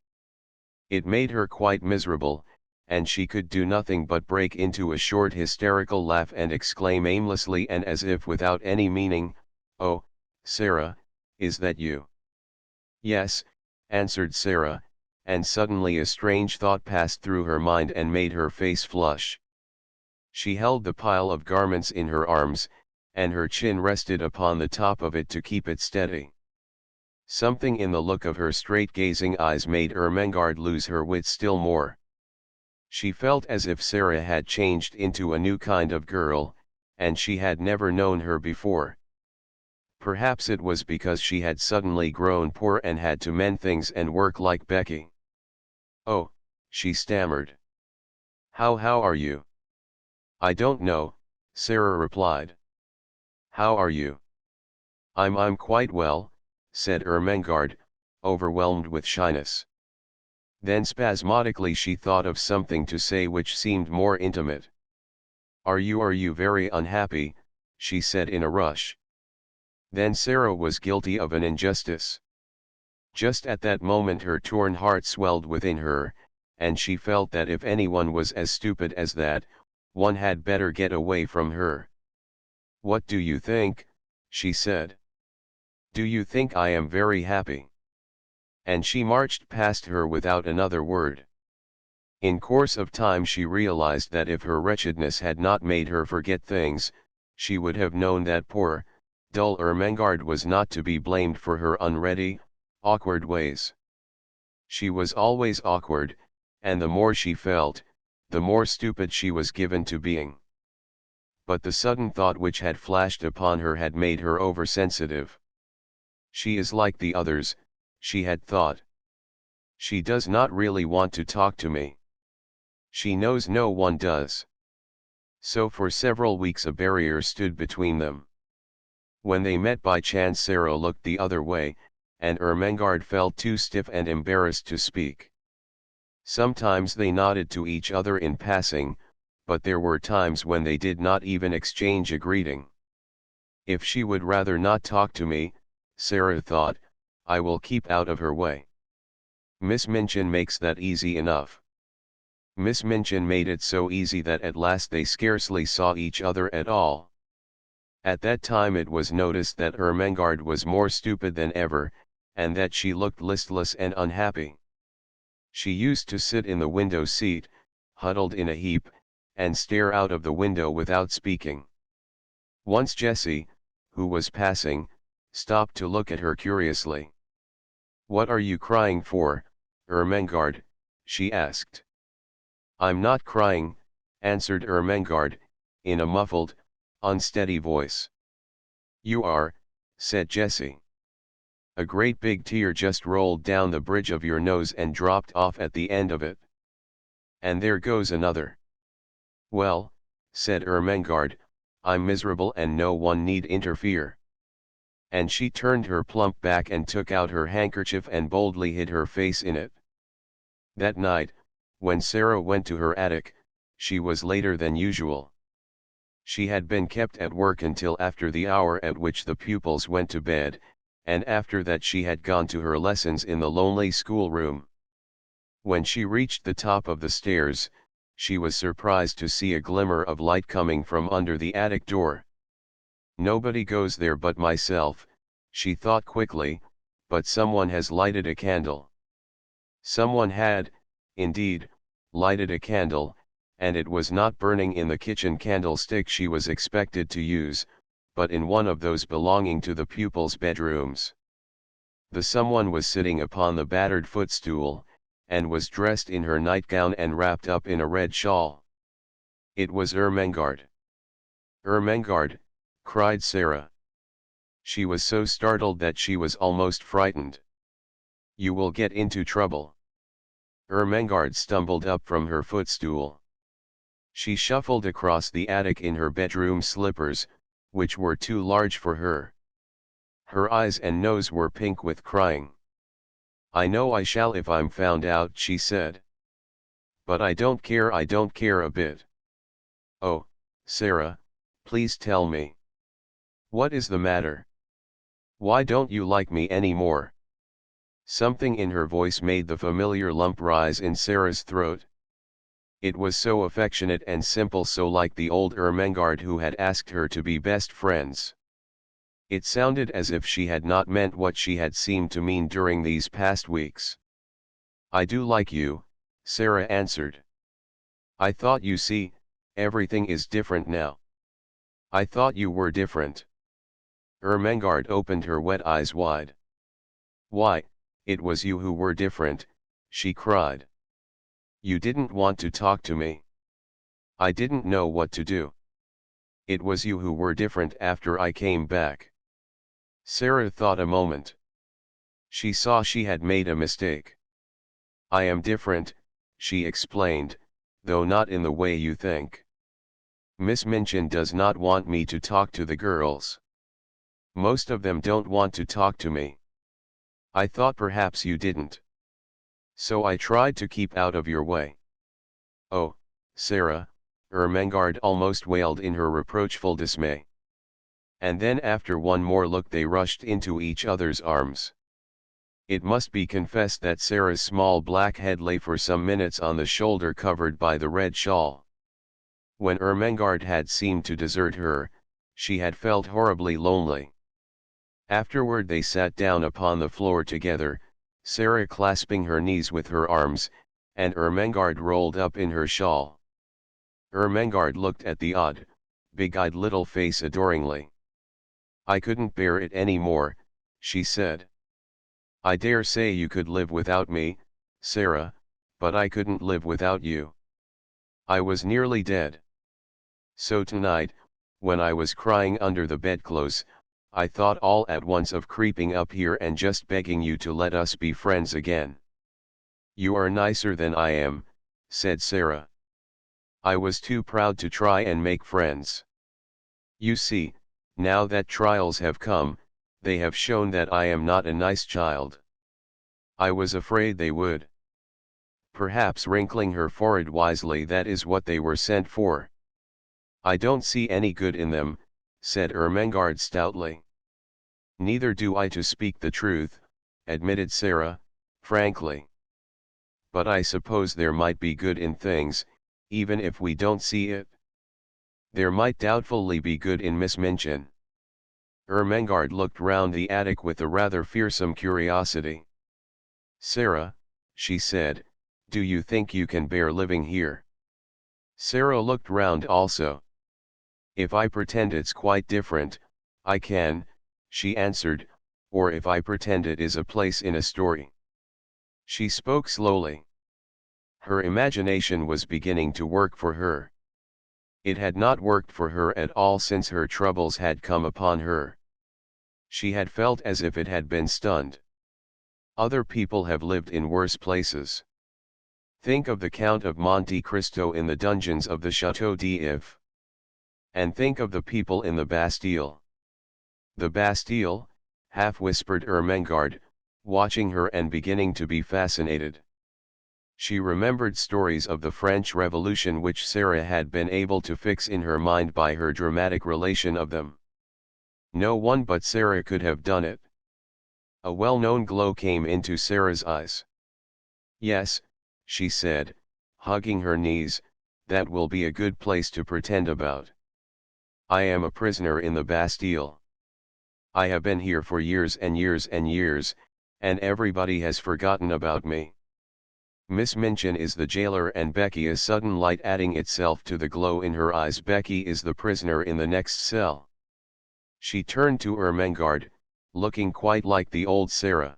S1: It made her quite miserable, and she could do nothing but break into a short hysterical laugh and exclaim aimlessly and as if without any meaning, "Oh, Sara, is that you?" "Yes," answered Sara, and suddenly a strange thought passed through her mind and made her face flush. She held the pile of garments in her arms, and her chin rested upon the top of it to keep it steady. Something in the look of her straight-gazing eyes made Ermengarde lose her wits still more. She felt as if Sara had changed into a new kind of girl, and she had never known her before. Perhaps it was because she had suddenly grown poor and had to mend things and work like Becky. "Oh," she stammered. How are you?" "I don't know," Sara replied. "How are you?" I'm quite well," said Ermengarde, overwhelmed with shyness. Then spasmodically she thought of something to say which seemed more intimate. Are you very unhappy?" she said in a rush. Then Sara was guilty of an injustice. Just at that moment her torn heart swelled within her, and she felt that if anyone was as stupid as that, one had better get away from her. "What do you think?" she said. "Do you think I am very happy?" And she marched past her without another word. In course of time she realized that if her wretchedness had not made her forget things, she would have known that poor, dull Ermengarde was not to be blamed for her unready, awkward ways. She was always awkward, and the more she felt, the more stupid she was given to being. But the sudden thought which had flashed upon her had made her oversensitive. She is like the others, she had thought. She does not really want to talk to me. She knows no one does. So for several weeks a barrier stood between them. When they met by chance Sara looked the other way, and Ermengarde felt too stiff and embarrassed to speak. Sometimes they nodded to each other in passing, but there were times when they did not even exchange a greeting. If she would rather not talk to me, Sara thought, I will keep out of her way. Miss Minchin makes that easy enough. Miss Minchin made it so easy that at last they scarcely saw each other at all. At that time it was noticed that Ermengarde was more stupid than ever, and that she looked listless and unhappy. She used to sit in the window seat, huddled in a heap, and stare out of the window without speaking. Once Jessie, who was passing, stopped to look at her curiously. "What are you crying for, Ermengarde?" she asked. "I'm not crying," answered Ermengarde, in a muffled, unsteady voice. "You are," said Jessie. "A great big tear just rolled down the bridge of your nose and dropped off at the end of it. And there goes another." "Well," said Ermengarde, "I'm miserable and no one need interfere." And she turned her plump back and took out her handkerchief and boldly hid her face in it. That night, when Sara went to her attic, she was later than usual. She had been kept at work until after the hour at which the pupils went to bed, and after that she had gone to her lessons in the lonely schoolroom. When she reached the top of the stairs, she was surprised to see a glimmer of light coming from under the attic door. Nobody goes there but myself, she thought quickly, but someone has lighted a candle. Someone had, indeed, lighted a candle, and it was not burning in the kitchen candlestick she was expected to use, but in one of those belonging to the pupils' bedrooms. The someone was sitting upon the battered footstool, and was dressed in her nightgown and wrapped up in a red shawl. It was Ermengarde. "Ermengarde," cried Sara. She was so startled that she was almost frightened. "You will get into trouble." Ermengarde stumbled up from her footstool. She shuffled across the attic in her bedroom slippers, which were too large for her. Her eyes and nose were pink with crying. "I know I shall if I'm found out," she said. "But I don't care a bit." "Oh, Sara, please tell me. What is the matter? Why don't you like me anymore?" Something in her voice made the familiar lump rise in Sara's throat. It was so affectionate and simple, so like the old Ermengarde who had asked her to be best friends. It sounded as if she had not meant what she had seemed to mean during these past weeks. "I do like you," Sara answered. "I thought, you see, everything is different now. I thought you were different." Ermengarde opened her wet eyes wide. "Why, it was you who were different," she cried. "You didn't want to talk to me. I didn't know what to do. It was you who were different after I came back." Sara thought a moment. She saw she had made a mistake. "I am different," she explained, "though not in the way you think. Miss Minchin does not want me to talk to the girls. Most of them don't want to talk to me. I thought perhaps you didn't. So I tried to keep out of your way." "Oh, Sara," Ermengarde almost wailed in her reproachful dismay. And then after one more look they rushed into each other's arms. It must be confessed that Sara's small black head lay for some minutes on the shoulder covered by the red shawl. When Ermengarde had seemed to desert her, she had felt horribly lonely. Afterward they sat down upon the floor together, Sara clasping her knees with her arms, and Ermengarde rolled up in her shawl. Ermengarde looked at the odd, big-eyed little face adoringly. "I couldn't bear it any more," she said. "I dare say you could live without me, Sara, but I couldn't live without you. I was nearly dead. So tonight, when I was crying under the bedclothes, I thought all at once of creeping up here and just begging you to let us be friends again." "You are nicer than I am," said Sara. "I was too proud to try and make friends. You see, now that trials have come, they have shown that I am not a nice child. I was afraid they would." Perhaps, wrinkling her forehead wisely, that is what they were sent for. "I don't see any good in them," said Ermengarde stoutly. "Neither do I, to speak the truth," admitted Sara, frankly. "But I suppose there might be good in things, even if we don't see it. There might doubtfully be good in Miss Minchin." Ermengarde looked round the attic with a rather fearsome curiosity. "Sara," she said, "do you think you can bear living here?" Sara looked round also. "If I pretend it's quite different, I can," she answered, "or if I pretend it is a place in a story." She spoke slowly. Her imagination was beginning to work for her. It had not worked for her at all since her troubles had come upon her. She had felt as if it had been stunned. Other people have lived in worse places. Think of the Count of Monte Cristo in the dungeons of the Château d'If. And think of the people in the Bastille. "The Bastille," half-whispered Ermengarde, watching her and beginning to be fascinated. She remembered stories of the French Revolution which Sara had been able to fix in her mind by her dramatic relation of them. No one but Sara could have done it. A well-known glow came into Sara's eyes. "Yes," she said, hugging her knees, "that will be a good place to pretend about. I am a prisoner in the Bastille. I have been here for years and years and years, and everybody has forgotten about me. Miss Minchin is the jailer and Becky," a sudden light adding itself to the glow in her eyes, "Becky is the prisoner in the next cell. She turned to Ermengarde, looking quite like the old Sara.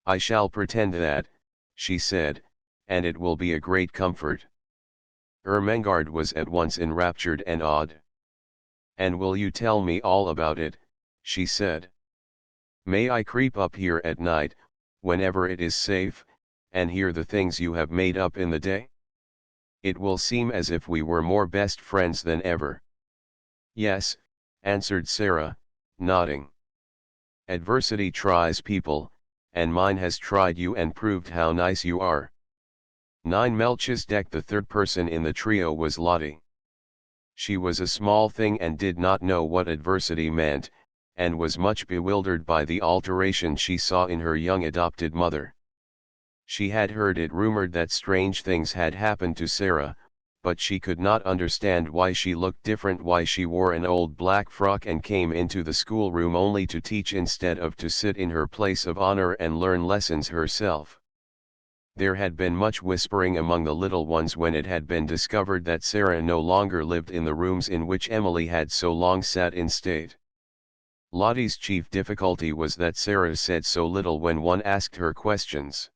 S1: "I shall pretend that," she said, "and it will be a great comfort." Ermengarde was at once enraptured and awed. "And will you tell me all about it?" she said. "May I creep up here at night, whenever it is safe, and hear the things you have made up in the day? It will seem as if we were more best friends than ever." "Yes," answered Sara, nodding. "Adversity tries people, and mine has tried you and proved how nice you are." 9 Melchizedek. The third person in the trio was Lottie. She was a small thing and did not know what adversity meant, and was much bewildered by the alteration she saw in her young adopted mother. She had heard it rumored that strange things had happened to Sara, but she could not understand why she looked different, why she wore an old black frock and came into the schoolroom only to teach instead of to sit in her place of honor and learn lessons herself. There had been much whispering among the little ones when it had been discovered that Sara no longer lived in the rooms in which Emily had so long sat in state. Lottie's chief difficulty was that Sara said so little when one asked her questions.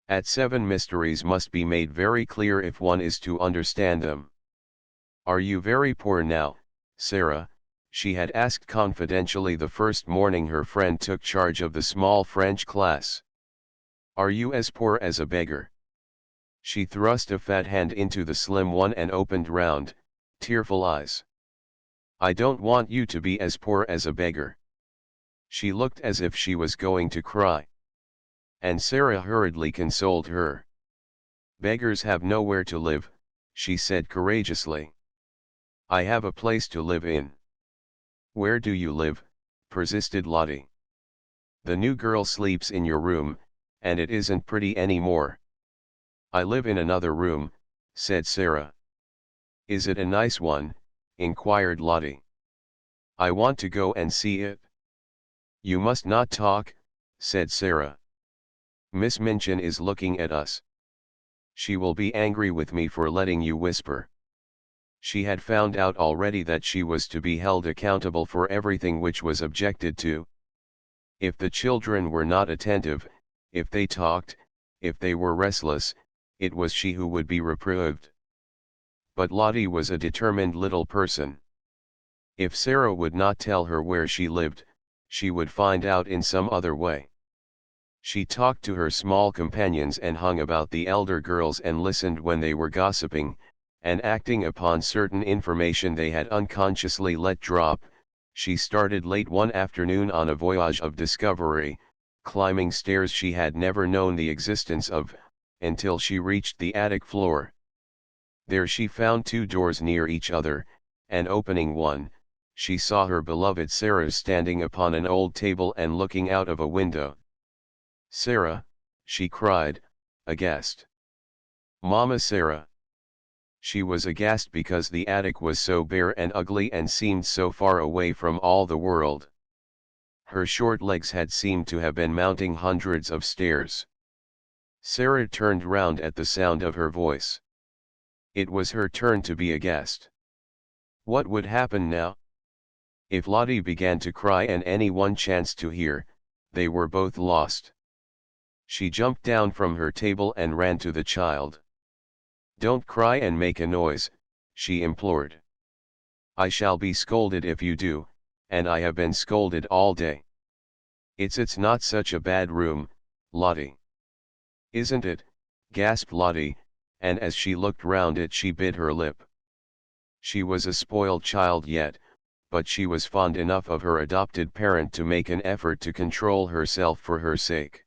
S1: At 7 mysteries must be made very clear if one is to understand them. "Are you very poor now, Sara?" she had asked confidentially the first morning her friend took charge of the small French class. "Are you as poor as a beggar?" She thrust a fat hand into the slim one and opened round, tearful eyes. "I don't want you to be as poor as a beggar." She looked as if she was going to cry. And Sara hurriedly consoled her. "Beggars have nowhere to live," she said courageously. "I have a place to live in." "Where do you live?" persisted Lottie. "The new girl sleeps in your room, and it isn't pretty anymore." "I live in another room," said Sara. "Is it a nice one?" inquired Lottie. "I want to go and see it." "You must not talk," said Sara. "Miss Minchin is looking at us. She will be angry with me for letting you whisper." She had found out already that she was to be held accountable for everything which was objected to. If the children were not attentive, if they talked, if they were restless, it was she who would be reproved. But Lottie was a determined little person. If Sara would not tell her where she lived, she would find out in some other way. She talked to her small companions and hung about the elder girls and listened when they were gossiping, and acting upon certain information they had unconsciously let drop, she started late one afternoon on a voyage of discovery, climbing stairs she had never known the existence of, until she reached the attic floor. There she found 2 doors near each other, and opening one, she saw her beloved Sara standing upon an old table and looking out of a window. "Sara," she cried, aghast. "Mama Sara." She was aghast because the attic was so bare and ugly and seemed so far away from all the world. Her short legs had seemed to have been mounting hundreds of stairs. Sara turned round at the sound of her voice. It was her turn to be aghast. What would happen now? If Lottie began to cry and anyone chanced to hear, they were both lost. She jumped down from her table and ran to the child. "Don't cry and make a noise," she implored. "I shall be scolded if you do, and I have been scolded all day." It's not such a bad room, Lottie." "Isn't it?" gasped Lottie, and as she looked round it she bit her lip. She was a spoiled child yet, but she was fond enough of her adopted parent to make an effort to control herself for her sake.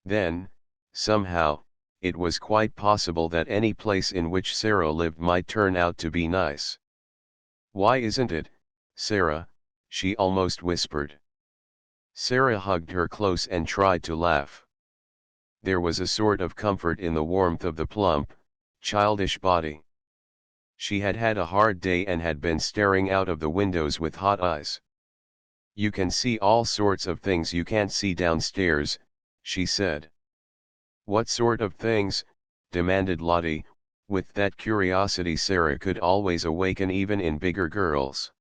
S1: Then, somehow, it was quite possible that any place in which Sara lived might turn out to be nice. "Why isn't it, Sara?" she almost whispered. Sara hugged her close and tried to laugh. There was a sort of comfort in the warmth of the plump, childish body. She had had a hard day and had been staring out of the windows with hot eyes. "You can see all sorts of things you can't see downstairs," she said. "What sort of things?" demanded Lottie, with that curiosity Sara could always awaken even in bigger girls.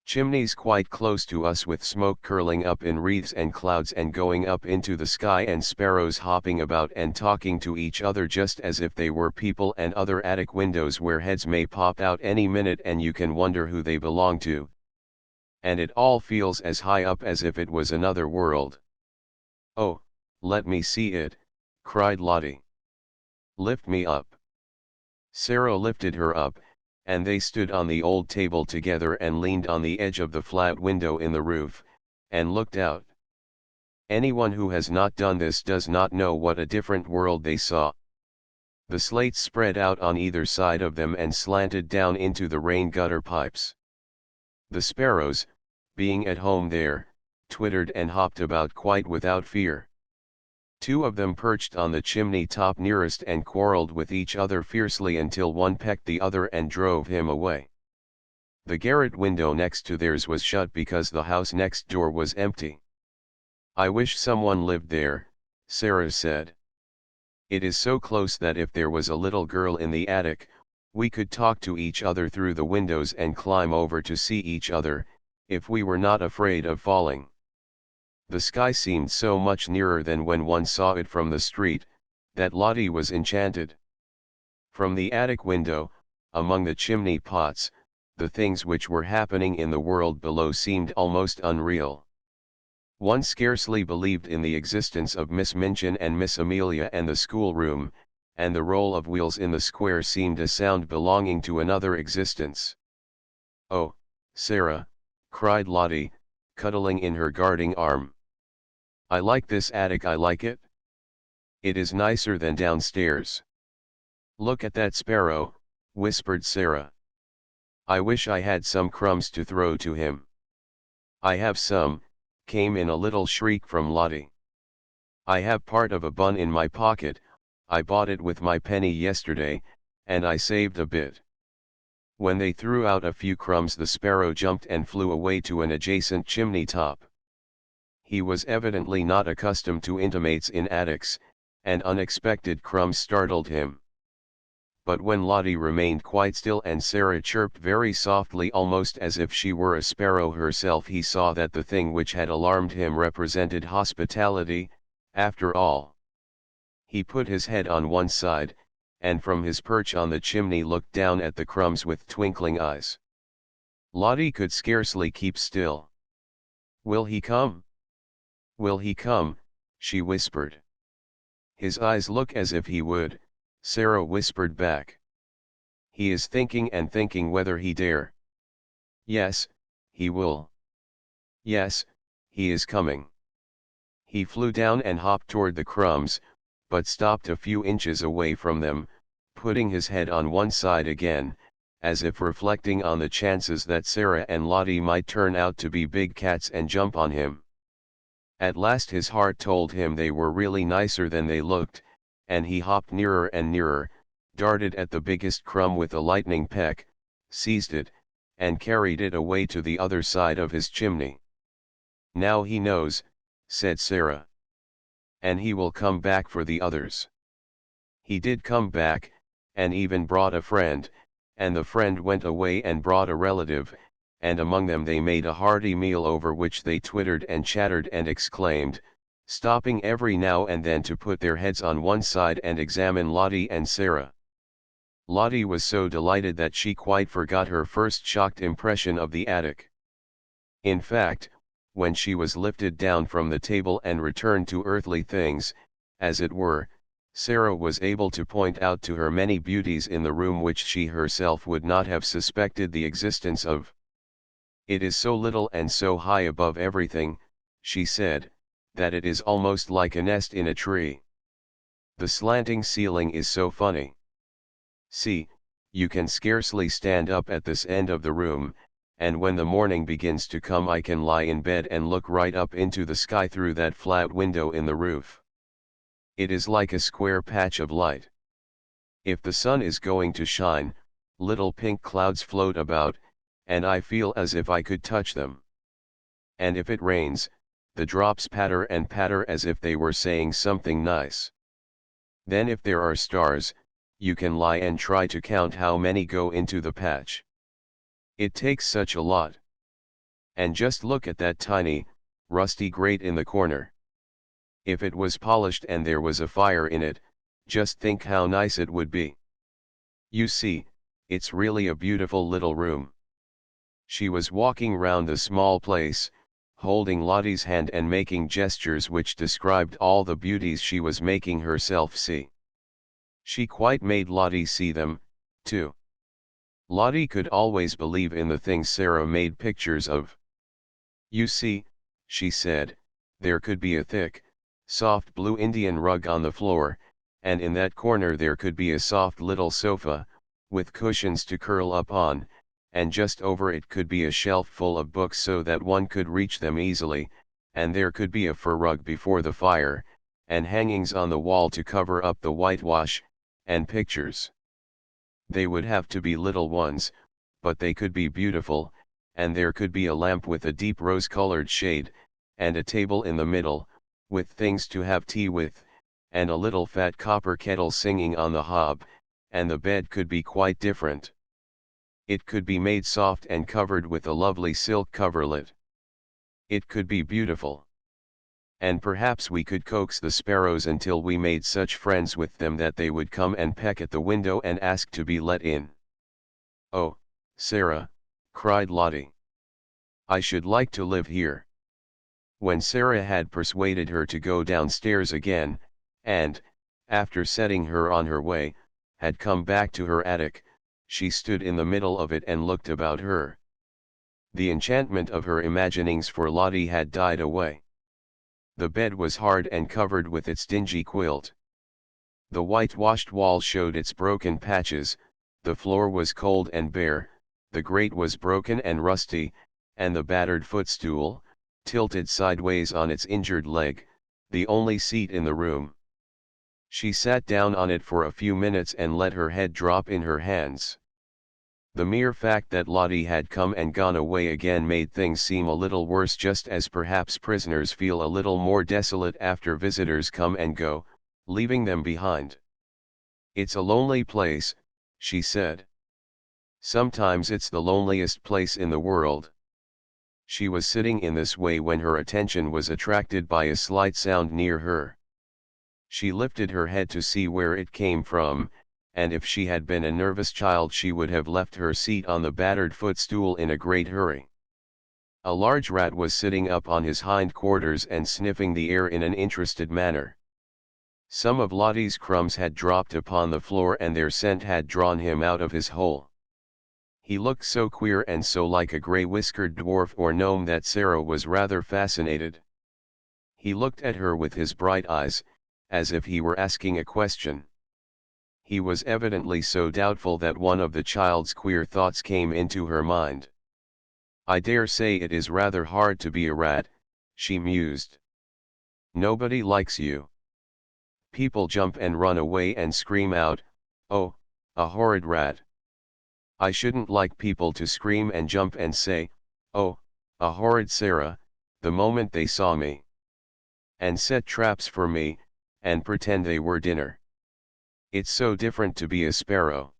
S1: Chimneys quite close to us with smoke curling up in wreaths and clouds and going up into the sky, and sparrows hopping about and talking to each other just as if they were people, and other attic windows where heads may pop out any minute and you can wonder who they belong to. And it all feels as high up as if it was another world. "Oh, let me see it," cried Lottie. "Lift me up." Sara lifted her up, and they stood on the old table together and leaned on the edge of the flat window in the roof, and looked out. Anyone who has not done this does not know what a different world they saw. The slates spread out on either side of them and slanted down into the rain gutter pipes. The sparrows, being at home there, twittered and hopped about quite without fear. Two of them perched on the chimney top nearest and quarreled with each other fiercely until one pecked the other and drove him away. The garret window next to theirs was shut because the house next door was empty. "I wish someone lived there," Sara said. "It is so close that if there was a little girl in the attic, we could talk to each other through the windows and climb over to see each other, if we were not afraid of falling." The sky seemed so much nearer than when one saw it from the street, that Lottie was enchanted. From the attic window, among the chimney pots, the things which were happening in the world below seemed almost unreal. One scarcely believed in the existence of Miss Minchin and Miss Amelia and the schoolroom, and the roll of wheels in the square seemed a sound belonging to another existence. "Oh, Sara," cried Lottie, cuddling in her guarding arm. "I like this attic, I like it. It is nicer than downstairs." "Look at that sparrow," whispered Sara. "I wish I had some crumbs to throw to him." "I have some," came in a little shriek from Lottie. "I have part of a bun in my pocket, I bought it with my penny yesterday, and I saved a bit." When they threw out a few crumbs, the sparrow jumped and flew away to an adjacent chimney top. He was evidently not accustomed to intimates in attics, and unexpected crumbs startled him. But when Lottie remained quite still and Sara chirped very softly, almost as if she were a sparrow herself, he saw that the thing which had alarmed him represented hospitality, after all. He put his head on one side, and from his perch on the chimney looked down at the crumbs with twinkling eyes. Lottie could scarcely keep still. "Will he come? Will he come?" she whispered. "His eyes look as if he would," Sara whispered back. "He is thinking and thinking whether he dare." "Yes, he will. Yes, he is coming." He flew down and hopped toward the crumbs, but stopped a few inches away from them, putting his head on one side again, as if reflecting on the chances that Sara and Lottie might turn out to be big cats and jump on him. At last his heart told him they were really nicer than they looked, and he hopped nearer and nearer, darted at the biggest crumb with a lightning peck, seized it, and carried it away to the other side of his chimney. "Now he knows," said Sara. "And he will come back for the others." He did come back, and even brought a friend, and the friend went away and brought a relative, and among them they made a hearty meal over which they twittered and chattered and exclaimed, stopping every now and then to put their heads on one side and examine Lottie and Sara. Lottie was so delighted that she quite forgot her first shocked impression of the attic. In fact, when she was lifted down from the table and returned to earthly things, as it were, Sara was able to point out to her many beauties in the room which she herself would not have suspected the existence of. "It is so little and so high above everything," she said, "that it is almost like a nest in a tree. The slanting ceiling is so funny. See, you can scarcely stand up at this end of the room, and when the morning begins to come I can lie in bed and look right up into the sky through that flat window in the roof. It is like a square patch of light. If the sun is going to shine, little pink clouds float about, and I feel as if I could touch them. And if it rains, the drops patter and patter as if they were saying something nice. Then if there are stars, you can lie and try to count how many go into the patch. It takes such a lot. And just look at that tiny, rusty grate in the corner. If it was polished and there was a fire in it, just think how nice it would be. You see, it's really a beautiful little room. She was walking round the small place, holding Lottie's hand and making gestures which described all the beauties she was making herself see. She quite made Lottie see them, too. Lottie could always believe in the things Sara made pictures of. You see, she said, there could be a thick, soft blue Indian rug on the floor, and in that corner there could be a soft little sofa, with cushions to curl up on, and just over it could be a shelf full of books so that one could reach them easily, and there could be a fur rug before the fire, and hangings on the wall to cover up the whitewash, and pictures. They would have to be little ones, but they could be beautiful, and there could be a lamp with a deep rose-colored shade, and a table in the middle, with things to have tea with, and a little fat copper kettle singing on the hob, and the bed could be quite different. It could be made soft and covered with a lovely silk coverlet. It could be beautiful. And perhaps we could coax the sparrows until we made such friends with them that they would come and peck at the window and ask to be let in. Oh, Sara, cried Lottie. I should like to live here. When Sara had persuaded her to go downstairs again, and, after setting her on her way, had come back to her attic, she stood in the middle of it and looked about her. The enchantment of her imaginings for Lottie had died away. The bed was hard and covered with its dingy quilt. The whitewashed wall showed its broken patches, the floor was cold and bare, the grate was broken and rusty, and the battered footstool, tilted sideways on its injured leg, the only seat in the room. She sat down on it for a few minutes and let her head drop in her hands. The mere fact that Lottie had come and gone away again made things seem a little worse, just as perhaps prisoners feel a little more desolate after visitors come and go, leaving them behind. It's a lonely place, she said. Sometimes it's the loneliest place in the world. She was sitting in this way when her attention was attracted by a slight sound near her. She lifted her head to see where it came from, and if she had been a nervous child she would have left her seat on the battered footstool in a great hurry. A large rat was sitting up on his hind quarters and sniffing the air in an interested manner. Some of Lottie's crumbs had dropped upon the floor and their scent had drawn him out of his hole. He looked so queer and so like a grey-whiskered dwarf or gnome that Sara was rather fascinated. He looked at her with his bright eyes, as if he were asking a question. He was evidently so doubtful that one of the child's queer thoughts came into her mind. I dare say it is rather hard to be a rat, she mused. Nobody likes you. People jump and run away and scream out, "Oh, a horrid rat." I shouldn't like people to scream and jump and say, "Oh, a horrid Sara," the moment they saw me. And set traps for me, and pretend they were dinner. It's so different to be a sparrow.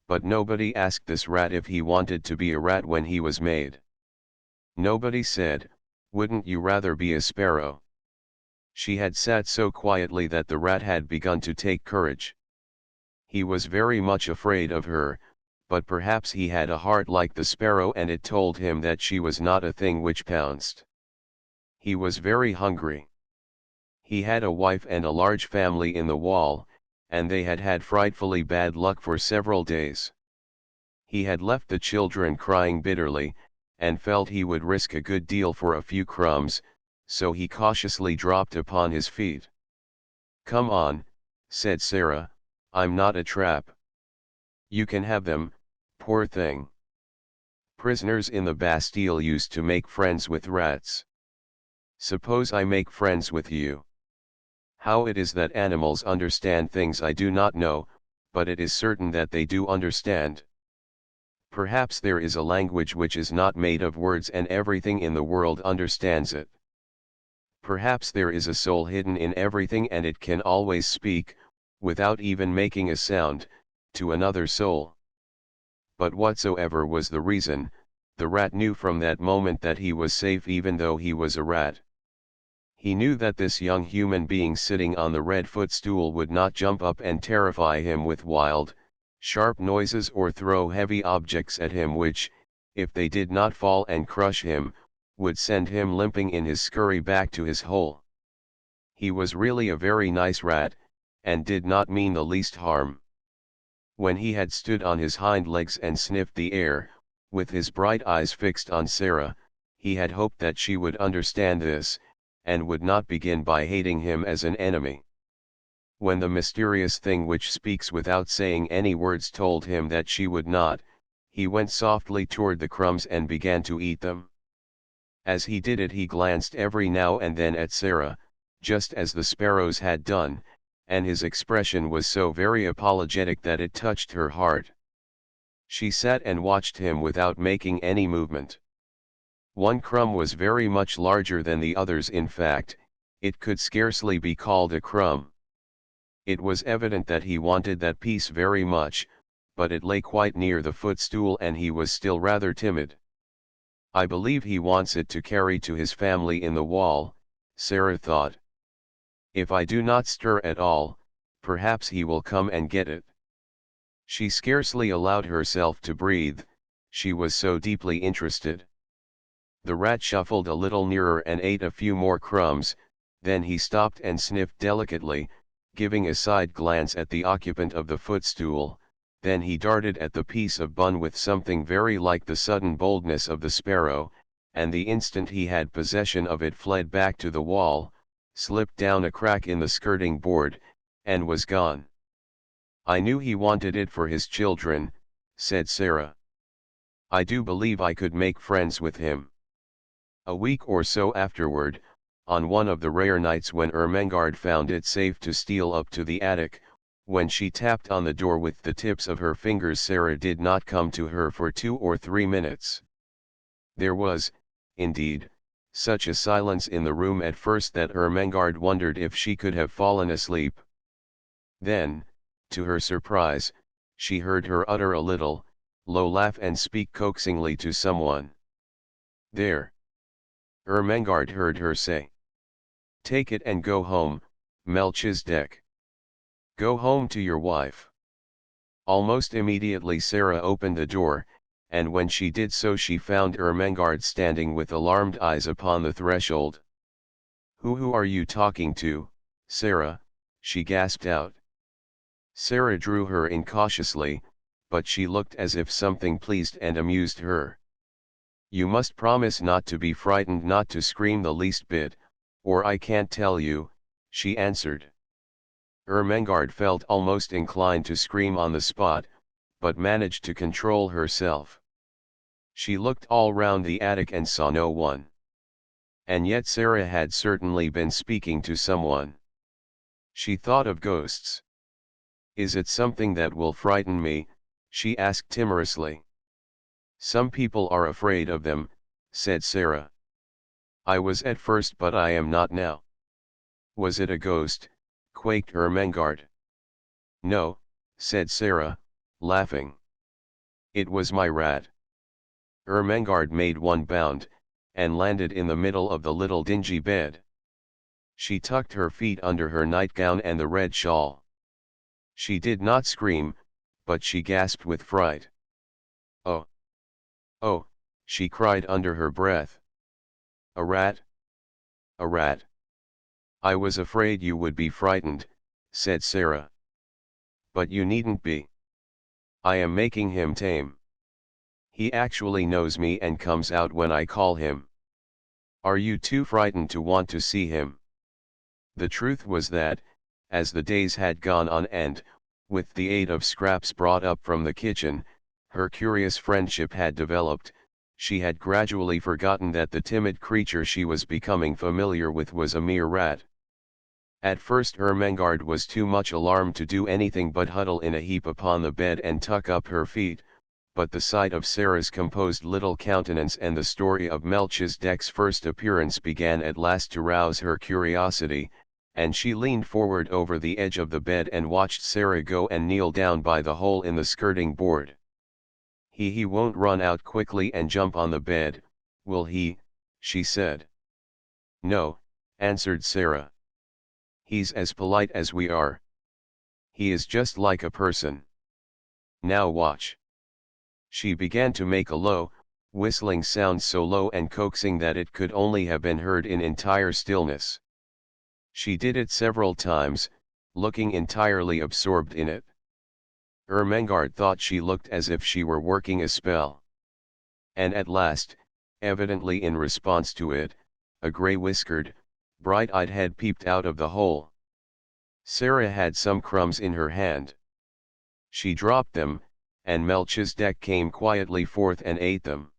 S1: But nobody asked this rat if he wanted to be a rat when he was made. Nobody said, "Wouldn't you rather be a sparrow?" She had sat so quietly that the rat had begun to take courage. He was very much afraid of her, but perhaps he had a heart like the sparrow and it told him that she was not a thing which pounced. He was very hungry. He had a wife and a large family in the wall, and they had had frightfully bad luck for several days. He had left the children crying bitterly, and felt he would risk a good deal for a few crumbs, so he cautiously dropped upon his feet. "Come on," said Sara, "I'm not a trap. You can have them, poor thing. Prisoners in the Bastille used to make friends with rats. Suppose I make friends with you. How it is that animals understand things I do not know, but it is certain that they do understand. Perhaps there is a language which is not made of words and everything in the world understands it. Perhaps there is a soul hidden in everything and it can always speak, without even making a sound, to another soul. But whatsoever was the reason, The rat knew from that moment that he was safe even though he was a rat. He knew that this young human being sitting on the red footstool would not jump up and terrify him with wild, sharp noises or throw heavy objects at him which, if they did not fall and crush him, would send him limping in his scurry back to his hole. He was really a very nice rat, and did not mean the least harm. When he had stood on his hind legs and sniffed the air, with his bright eyes fixed on Sara, he had hoped that she would understand this, and would not begin by hating him as an enemy. When the mysterious thing which speaks without saying any words told him that she would not, he went softly toward the crumbs and began to eat them. As he did it he glanced every now and then at Sara, just as the sparrows had done, and his expression was so very apologetic that it touched her heart. She sat and watched him without making any movement. One crumb was very much larger than the others. In fact, it could scarcely be called a crumb. It was evident that he wanted that piece very much, but it lay quite near the footstool and he was still rather timid. I believe he wants it to carry to his family in the wall, Sara thought. If I do not stir at all, perhaps he will come and get it. She scarcely allowed herself to breathe, she was so deeply interested. The rat shuffled a little nearer and ate a few more crumbs, then he stopped and sniffed delicately, giving a side glance at the occupant of the footstool, then he darted at the piece of bun with something very like the sudden boldness of the sparrow, and the instant he had possession of it fled back to the wall, slipped down a crack in the skirting board, and was gone. I knew he wanted it for his children, said Sara. I do believe I could make friends with him. A week or so afterward, on one of the rare nights when Ermengarde found it safe to steal up to the attic, when she tapped on the door with the tips of her fingers, Sara did not come to her for 2 or 3 minutes. There was, indeed, such a silence in the room at first that Ermengarde wondered if she could have fallen asleep. Then, to her surprise, she heard her utter a little, low laugh and speak coaxingly to someone. There! Ermengarde heard her say. Take it and go home, Melchizedek. Go home to your wife. Almost immediately Sara opened the door, and when she did so she found Ermengarde standing with alarmed eyes upon the threshold. Who are you talking to, Sara? She gasped out. Sara drew her in cautiously, but she looked as if something pleased and amused her. You must promise not to be frightened, not to scream the least bit, or I can't tell you, she answered. Ermengarde felt almost inclined to scream on the spot, but managed to control herself. She looked all round the attic and saw no one. And yet Sara had certainly been speaking to someone. She thought of ghosts. Is it something that will frighten me? She asked timorously. Some people are afraid of them, said Sara. I was at first, but I am not now. Was it a ghost? Quaked Ermengarde. No, said Sara, laughing. It was my rat. Ermengarde made one bound, and landed in the middle of the little dingy bed. She tucked her feet under her nightgown and the red shawl. She did not scream, but she gasped with fright. Oh! Oh! She cried under her breath. A rat? A rat! I was afraid you would be frightened, said Sara. But you needn't be. I am making him tame. He actually knows me and comes out when I call him. Are you too frightened to want to see him? The truth was that, as the days had gone on and, with the aid of scraps brought up from the kitchen, her curious friendship had developed, she had gradually forgotten that the timid creature she was becoming familiar with was a mere rat. At first Ermengarde was too much alarmed to do anything but huddle in a heap upon the bed and tuck up her feet, but the sight of Sara's composed little countenance and the story of Melchizedek's first appearance began at last to rouse her curiosity, and she leaned forward over the edge of the bed and watched Sara go and kneel down by the hole in the skirting board. He won't run out quickly and jump on the bed, will he?" she said. "No," answered Sara. "He's as polite as we are. He is just like a person. Now watch." She began to make a low, whistling sound, so low and coaxing that it could only have been heard in entire stillness. She did it several times, looking entirely absorbed in it. Ermengarde thought she looked as if she were working a spell. And at last, evidently in response to it, a grey-whiskered, bright-eyed head peeped out of the hole. Sara had some crumbs in her hand. She dropped them, and Melchizedek came quietly forth and ate them.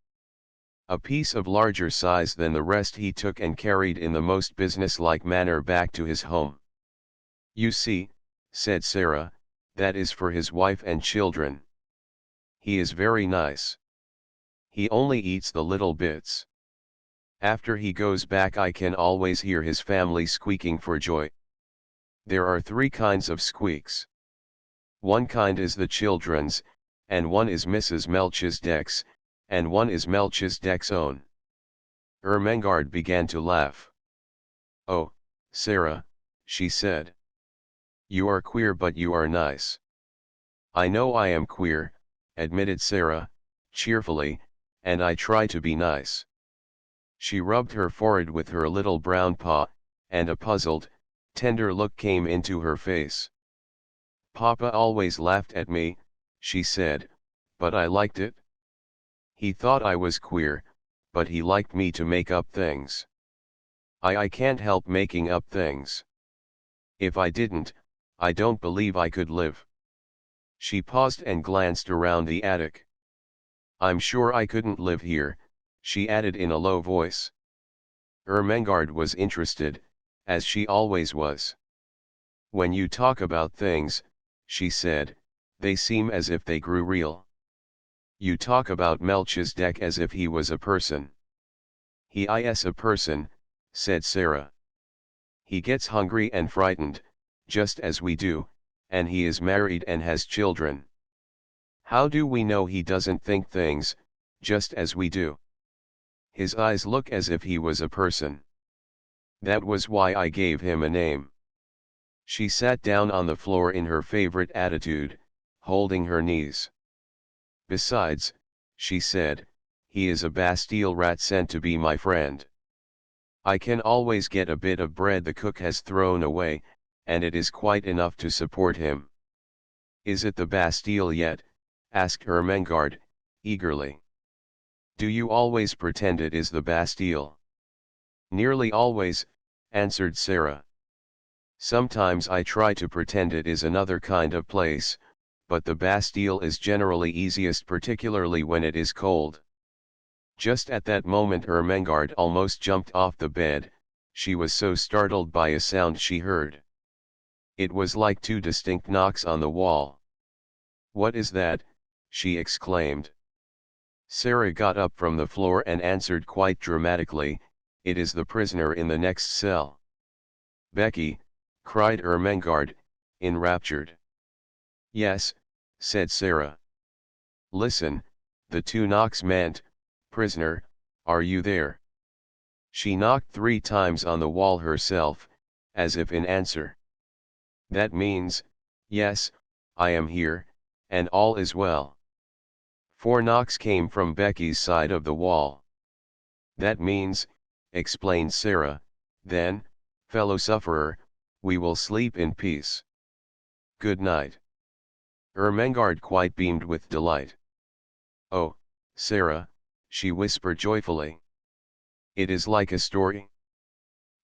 S1: A piece of larger size than the rest he took and carried in the most business-like manner back to his home. "You see," said Sara, "that is for his wife and children. He is very nice. He only eats the little bits. After he goes back I can always hear his family squeaking for joy. There are 3 kinds of squeaks. One kind is the children's, and one is Mrs. Melchizedek's, and one is Melchizedek's own." Ermengarde began to laugh. "Oh, Sara," she said. "You are queer, but you are nice." "I know I am queer," admitted Sara, cheerfully, "and I try to be nice." She rubbed her forehead with her little brown paw, and a puzzled, tender look came into her face. "Papa always laughed at me," she said, "but I liked it. He thought I was queer, but he liked me to make up things. I can't help making up things. If I didn't, I don't believe I could live." She paused and glanced around the attic. "I'm sure I couldn't live here," she added in a low voice. Ermengarde was interested, as she always was. "When you talk about things," she said, "they seem as if they grew real. You talk about Melchizedek as if he was a person." "He is a person," said Sara. "He gets hungry and frightened, just as we do, and he is married and has children. How do we know he doesn't think things, just as we do? His eyes look as if he was a person. That was why I gave him a name." She sat down on the floor in her favorite attitude, holding her knees. "Besides," she said, "he is a Bastille rat sent to be my friend. I can always get a bit of bread the cook has thrown away, and it is quite enough to support him." "Is it the Bastille yet?" asked Ermengarde, eagerly. "Do you always pretend it is the Bastille?" "Nearly always," answered Sara. "Sometimes I try to pretend it is another kind of place, but the Bastille is generally easiest, particularly when it is cold." Just at that moment Ermengarde almost jumped off the bed, she was so startled by a sound she heard. It was like 2 distinct knocks on the wall. "What is that?" she exclaimed. Sara got up from the floor and answered quite dramatically, "It is the prisoner in the next cell." "Becky," cried Ermengarde, enraptured. "Yes," said Sara. "Listen, the 2 knocks meant, 'Prisoner, are you there?'" She knocked 3 times on the wall herself, as if in answer. "That means, 'Yes, I am here, and all is well.'" 4 knocks came from Becky's side of the wall. "That means," explained Sara, "then, fellow sufferer, we will sleep in peace. Good night." Ermengarde quite beamed with delight. "Oh, Sara," she whispered joyfully. "It is like a story."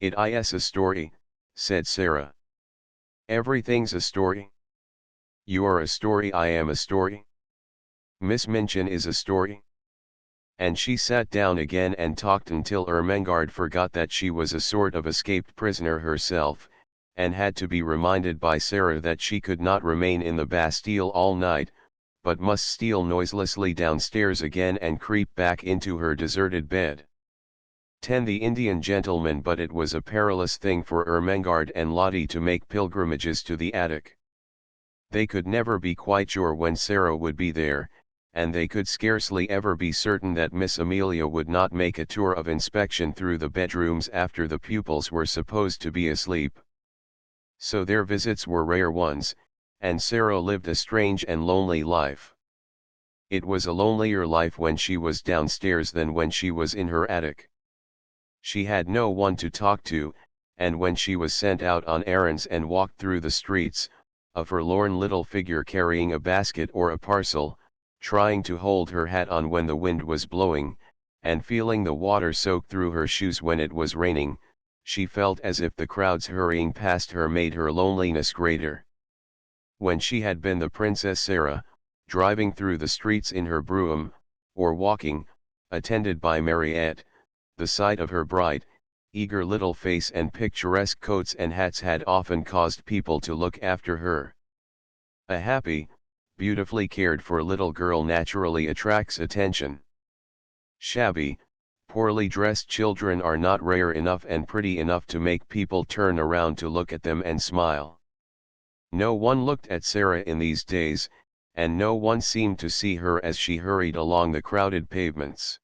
S1: "It is a story," said Sara. "Everything's a story. You are a story, I am a story. Miss Minchin is a story." And she sat down again and talked until Ermengarde forgot that she was a sort of escaped prisoner herself, and had to be reminded by Sara that she could not remain in the Bastille all night, but must steal noiselessly downstairs again and creep back into her deserted bed. 10 The Indian gentleman. But it was a perilous thing for Ermengarde and Lottie to make pilgrimages to the attic. They could never be quite sure when Sara would be there, and they could scarcely ever be certain that Miss Amelia would not make a tour of inspection through the bedrooms after the pupils were supposed to be asleep. So their visits were rare ones, and Sara lived a strange and lonely life. It was a lonelier life when she was downstairs than when she was in her attic. She had no one to talk to, and when she was sent out on errands and walked through the streets, a forlorn little figure carrying a basket or a parcel, trying to hold her hat on when the wind was blowing, and feeling the water soak through her shoes when it was raining, she felt as if the crowds hurrying past her made her loneliness greater. When she had been the Princess Sara, driving through the streets in her brougham, or walking, attended by Mariette, the sight of her bright, eager little face and picturesque coats and hats had often caused people to look after her. A happy, beautifully cared for little girl naturally attracts attention. Shabby, poorly dressed children are not rare enough and pretty enough to make people turn around to look at them and smile. No one looked at Sara in these days, and no one seemed to see her as she hurried along the crowded pavements.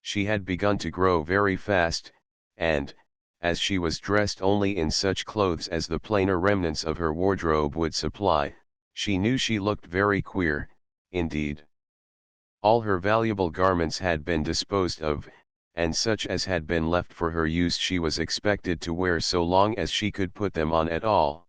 S1: She had begun to grow very fast, and, as she was dressed only in such clothes as the plainer remnants of her wardrobe would supply, she knew she looked very queer, indeed. All her valuable garments had been disposed of, and such as had been left for her use she was expected to wear so long as she could put them on at all.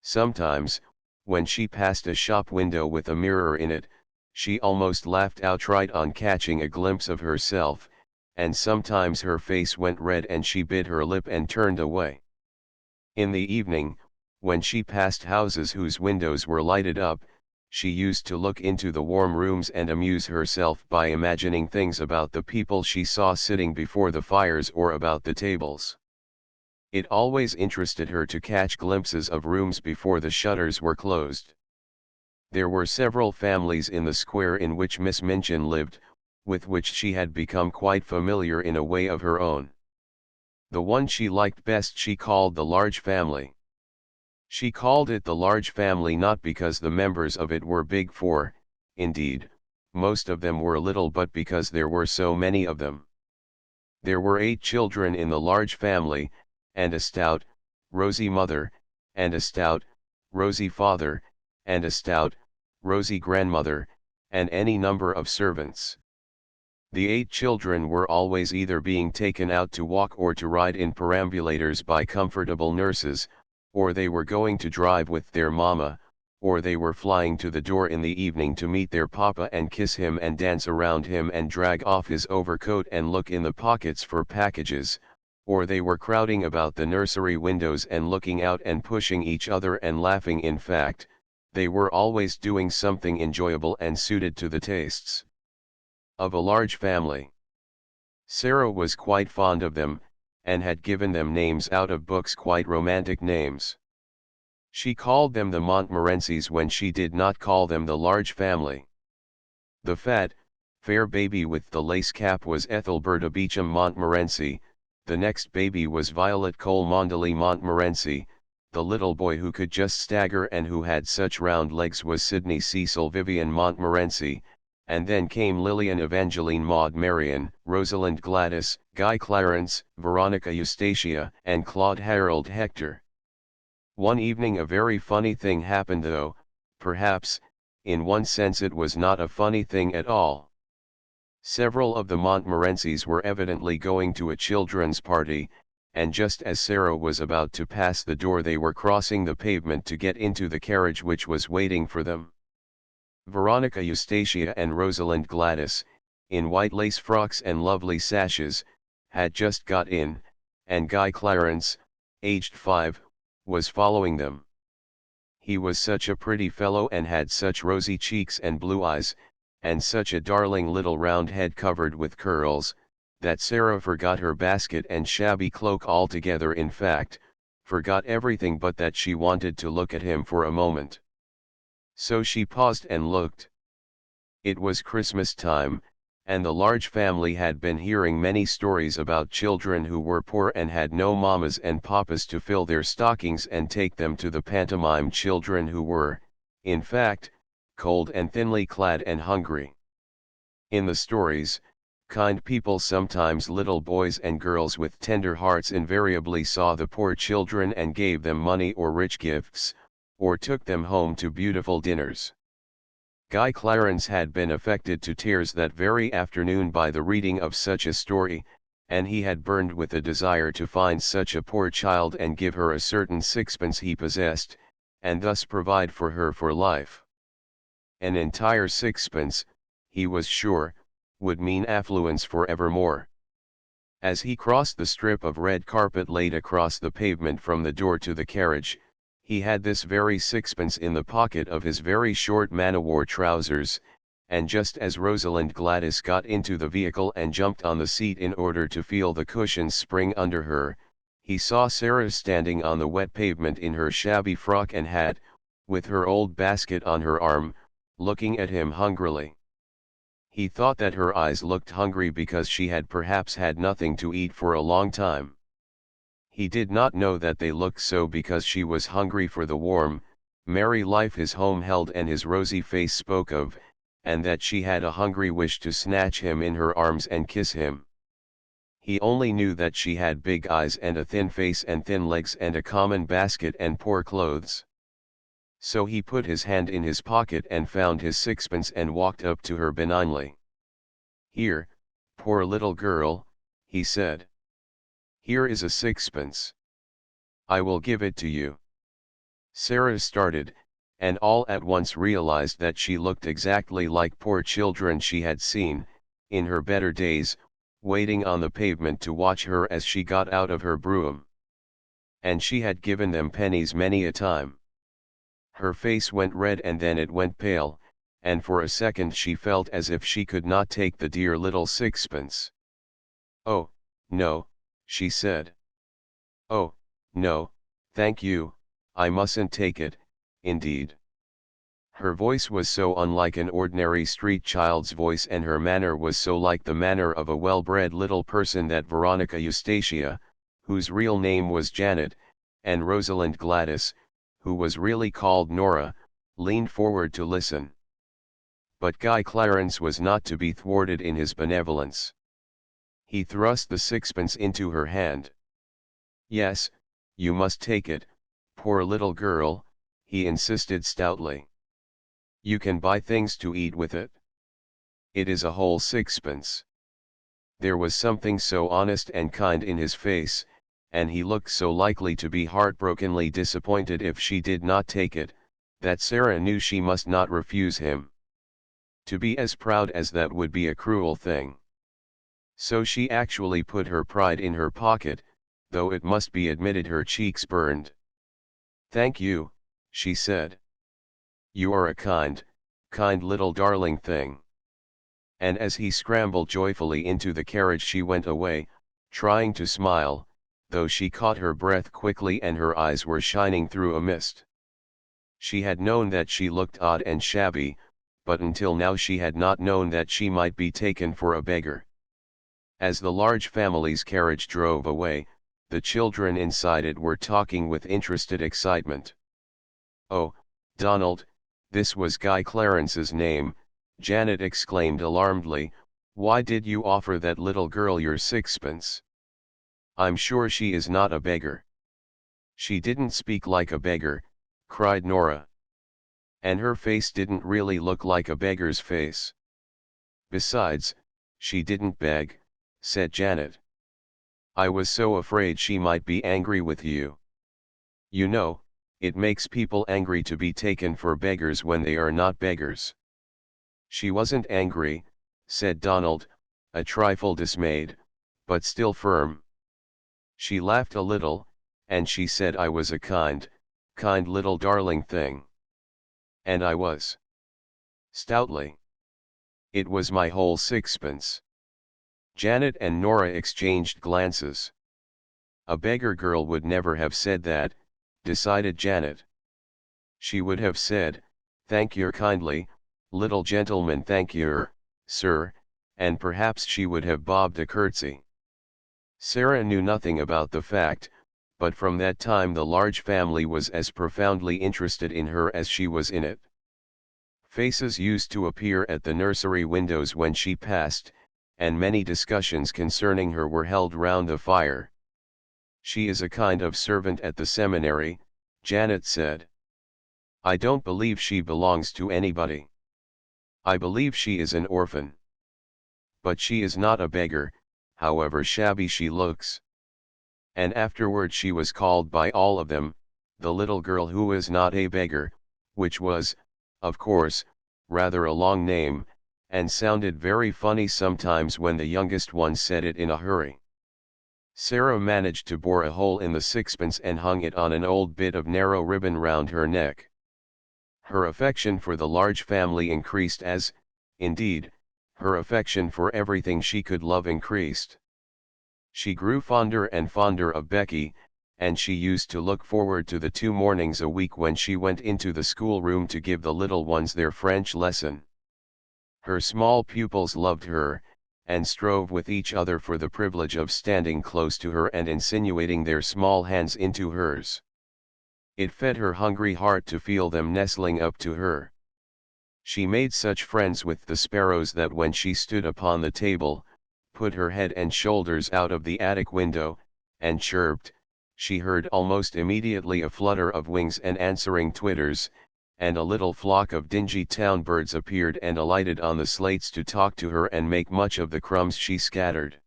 S1: Sometimes, when she passed a shop window with a mirror in it, she almost laughed outright on catching a glimpse of herself, and sometimes her face went red and she bit her lip and turned away. In the evening, when she passed houses whose windows were lighted up, she used to look into the warm rooms and amuse herself by imagining things about the people she saw sitting before the fires or about the tables. It always interested her to catch glimpses of rooms before the shutters were closed. There were several families in the square in which Miss Minchin lived, with which she had become quite familiar in a way of her own. The one she liked best she called the large family. She called it the large family not because the members of it were big for, indeed, most of them were little, but because there were so many of them. There were 8 children in the large family, and a stout, rosy mother, and a stout, rosy father, and a stout, rosy grandmother, and any number of servants. The 8 children were always either being taken out to walk or to ride in perambulators by comfortable nurses, or they were going to drive with their mamma, or they were flying to the door in the evening to meet their papa and kiss him and dance around him and drag off his overcoat and look in the pockets for packages, or they were crowding about the nursery windows and looking out and pushing each other and laughing. In fact, they were always doing something enjoyable and suited to the tastes of a large family. Sara was quite fond of them, and had given them names out of books, quite romantic names. She called them the Montmorencys when she did not call them the large family. The fat, fair baby with the lace cap was Ethelberta Beauchamp Montmorency, the next baby was Violet Cole-Mondely Montmorency, the little boy who could just stagger and who had such round legs was Sidney Cecil Vivian Montmorency, and then came Lillian Evangeline Maud Marian, Rosalind Gladys, Guy Clarence, Veronica Eustacia, and Claude Harold Hector. One evening a very funny thing happened, though, perhaps, in one sense it was not a funny thing at all. Several of the Montmorencys were evidently going to a children's party, and just as Sara was about to pass the door they were crossing the pavement to get into the carriage which was waiting for them. Veronica Eustacia and Rosalind Gladys, in white lace frocks and lovely sashes, had just got in, and Guy Clarence, aged 5, was following them. He was such a pretty fellow and had such rosy cheeks and blue eyes, and such a darling little round head covered with curls, that Sara forgot her basket and shabby cloak altogether, in fact, forgot everything but that she wanted to look at him for a moment. So she paused and looked. It was Christmas time, and the large family had been hearing many stories about children who were poor and had no mammas and papas to fill their stockings and take them to the pantomime, children who were, in fact, cold and thinly clad and hungry. In the stories, kind people, sometimes little boys and girls with tender hearts, invariably saw the poor children and gave them money or rich gifts, or took them home to beautiful dinners. Guy Clarence had been affected to tears that very afternoon by the reading of such a story, and he had burned with a desire to find such a poor child and give her a certain sixpence he possessed, and thus provide for her for life. An entire sixpence, he was sure, would mean affluence for evermore. As he crossed the strip of red carpet laid across the pavement from the door to the carriage, he had this very sixpence in the pocket of his very short man-o'-war trousers, and just as Rosalind Gladys got into the vehicle and jumped on the seat in order to feel the cushions spring under her, he saw Sara standing on the wet pavement in her shabby frock and hat, with her old basket on her arm, looking at him hungrily. He thought that her eyes looked hungry because she had perhaps had nothing to eat for a long time. He did not know that they looked so because she was hungry for the warm, merry life his home held and his rosy face spoke of, and that she had a hungry wish to snatch him in her arms and kiss him. He only knew that she had big eyes and a thin face and thin legs and a common basket and poor clothes. So he put his hand in his pocket and found his sixpence and walked up to her benignly. "Here, poor little girl," he said. "Here is a sixpence. I will give it to you." Sara started, and all at once realized that she looked exactly like poor children she had seen, in her better days, waiting on the pavement to watch her as she got out of her brougham. And she had given them pennies many a time. Her face went red and then it went pale, and for a second she felt as if she could not take the dear little sixpence. "Oh, no," she said. "Oh, no, thank you, I mustn't take it, indeed." Her voice was so unlike an ordinary street child's voice and her manner was so like the manner of a well-bred little person that Veronica Eustacia, whose real name was Janet, and Rosalind Gladys, who was really called Nora, leaned forward to listen. But Guy Clarence was not to be thwarted in his benevolence. He thrust the sixpence into her hand. "Yes, you must take it, poor little girl," he insisted stoutly. "You can buy things to eat with it. It is a whole sixpence." There was something so honest and kind in his face, and he looked so likely to be heartbrokenly disappointed if she did not take it, that Sara knew she must not refuse him. To be as proud as that would be a cruel thing. So she actually put her pride in her pocket, though it must be admitted her cheeks burned. "Thank you," she said. "You are a kind, kind little darling thing." And as he scrambled joyfully into the carriage she went away, trying to smile, though she caught her breath quickly and her eyes were shining through a mist. She had known that she looked odd and shabby, but until now she had not known that she might be taken for a beggar. As the large family's carriage drove away, the children inside it were talking with interested excitement. "Oh, Donald, this was Guy Clarence's name," Janet exclaimed alarmedly. "Why did you offer that little girl your sixpence? I'm sure she is not a beggar." "She didn't speak like a beggar," cried Nora. "And her face didn't really look like a beggar's face. Besides, she didn't beg," said Janet. "I was so afraid she might be angry with you. You know, it makes people angry to be taken for beggars when they are not beggars." "She wasn't angry," said Donald, a trifle dismayed, but still firm. "She laughed a little, and she said I was a kind, kind little darling thing. And I was." Stoutly. "It was my whole sixpence." Janet and Nora exchanged glances. "A beggar girl would never have said that," decided Janet. "She would have said, 'Thank yer kindly, little gentleman, thank yer, sir,' and perhaps she would have bobbed a curtsy." Sara knew nothing about the fact, but from that time the large family was as profoundly interested in her as she was in it. Faces used to appear at the nursery windows when she passed, and many discussions concerning her were held round the fire. "She is a kind of servant at the seminary," Janet said. "I don't believe she belongs to anybody. I believe she is an orphan. But she is not a beggar, however shabby she looks." And afterward she was called by all of them, the little girl who is not a beggar, which was, of course, rather a long name, and sounded very funny sometimes when the youngest one said it in a hurry. Sara managed to bore a hole in the sixpence and hung it on an old bit of narrow ribbon round her neck. Her affection for the large family increased as, indeed, her affection for everything she could love increased. She grew fonder and fonder of Becky, and she used to look forward to the 2 mornings a week when she went into the schoolroom to give the little ones their French lesson. Her small pupils loved her, and strove with each other for the privilege of standing close to her and insinuating their small hands into hers. It fed her hungry heart to feel them nestling up to her. She made such friends with the sparrows that when she stood upon the table, put her head and shoulders out of the attic window, and chirped, she heard almost immediately a flutter of wings and answering twitters, and a little flock of dingy town birds appeared and alighted on the slates to talk to her and make much of the crumbs she scattered.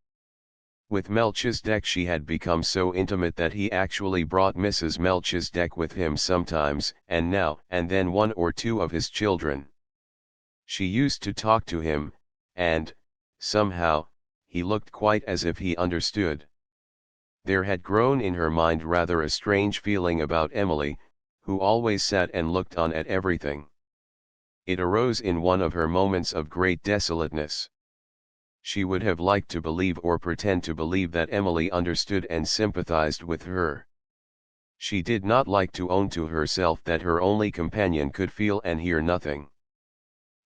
S1: With Melchizedek she had become so intimate that he actually brought Mrs. Melchizedek with him sometimes, and now and then 1 or 2 of his children. She used to talk to him, and, somehow, he looked quite as if he understood. There had grown in her mind rather a strange feeling about Emily, who always sat and looked on at everything. It arose in one of her moments of great desolateness. She would have liked to believe or pretend to believe that Emily understood and sympathized with her. She did not like to own to herself that her only companion could feel and hear nothing.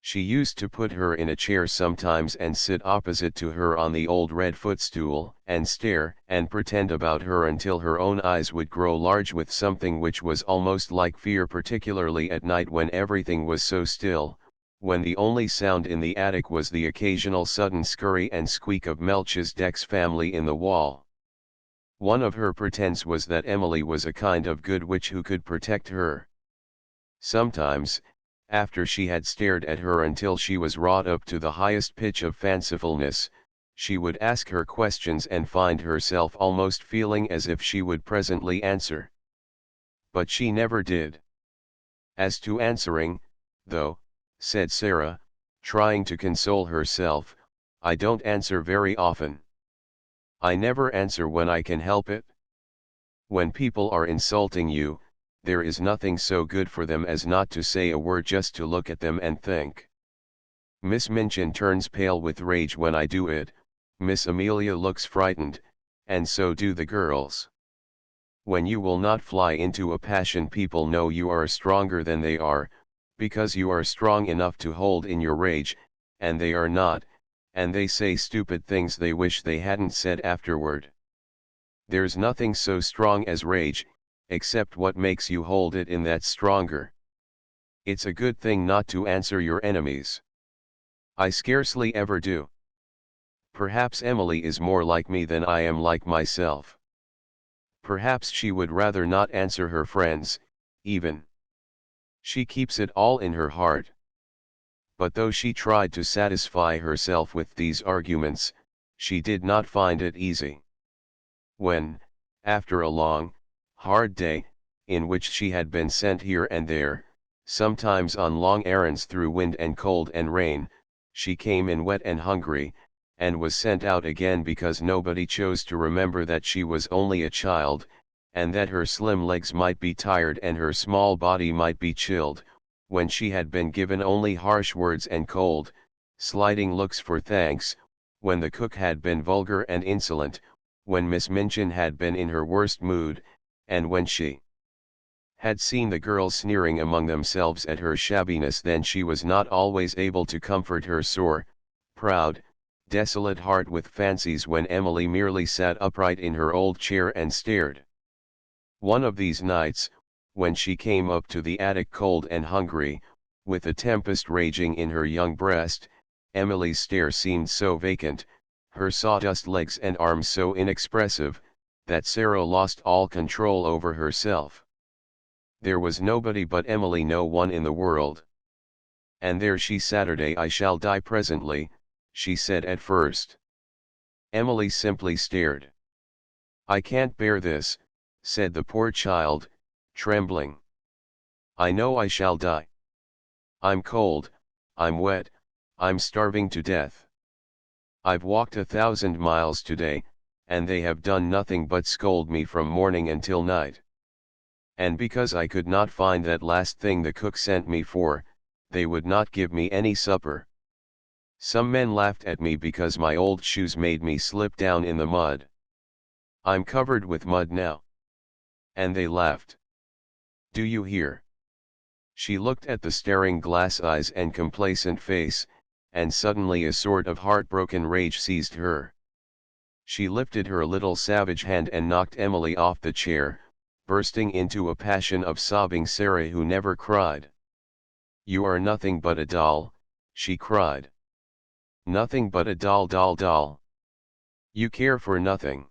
S1: She used to put her in a chair sometimes and sit opposite to her on the old red footstool, and stare and pretend about her until her own eyes would grow large with something which was almost like fear, particularly at night when everything was so still, when the only sound in the attic was the occasional sudden scurry and squeak of Melchizedek's family in the wall. One of her pretence was that Emily was a kind of good witch who could protect her. Sometimes, after she had stared at her until she was wrought up to the highest pitch of fancifulness, she would ask her questions and find herself almost feeling as if she would presently answer. But she never did. "As to answering, though," said Sara, trying to console herself, "I don't answer very often. I never answer when I can help it. When people are insulting you, there is nothing so good for them as not to say a word, just to look at them and think. Miss Minchin turns pale with rage when I do it, Miss Amelia looks frightened, and so do the girls. When you will not fly into a passion, people know you are stronger than they are, because you are strong enough to hold in your rage, and they are not, and they say stupid things they wish they hadn't said afterward. There's nothing so strong as rage, except what makes you hold it in that's stronger. It's a good thing not to answer your enemies. I scarcely ever do. Perhaps Emily is more like me than I am like myself. Perhaps she would rather not answer her friends, even. She keeps it all in her heart." But though she tried to satisfy herself with these arguments, she did not find it easy. When, after a long, hard day, in which she had been sent here and there, sometimes on long errands through wind and cold and rain, she came in wet and hungry, and was sent out again because nobody chose to remember that she was only a child, and that her slim legs might be tired and her small body might be chilled, when she had been given only harsh words and cold, slighting looks for thanks, when the cook had been vulgar and insolent, when Miss Minchin had been in her worst mood, and when she had seen the girls sneering among themselves at her shabbiness, then she was not always able to comfort her sore, proud, desolate heart with fancies when Emily merely sat upright in her old chair and stared. One of these nights, when she came up to the attic cold and hungry, With a tempest raging in her young breast, Emily's stare seemed so vacant, her sawdust legs and arms so inexpressive, that Sara lost all control over herself. There was nobody but Emily, no one in the world. And there she Saturday, I shall die presently, she said at first. Emily simply stared. I can't bear this, said the poor child, trembling. I know I shall die. I'm cold, I'm wet, I'm starving to death. I've walked 1,000 miles today, and they have done nothing but scold me from morning until night. And because I could not find that last thing the cook sent me for, they would not give me any supper. Some men laughed at me because my old shoes made me slip down in the mud. I'm covered with mud now. And they laughed. Do you hear? She looked at the staring glass eyes and complacent face, and suddenly a sort of heartbroken rage seized her. She lifted her little savage hand and knocked Emily off the chair, bursting into a passion of sobbing. Sara, who never cried. You are nothing but a doll, she cried. Nothing but a doll, doll, doll. You care for nothing.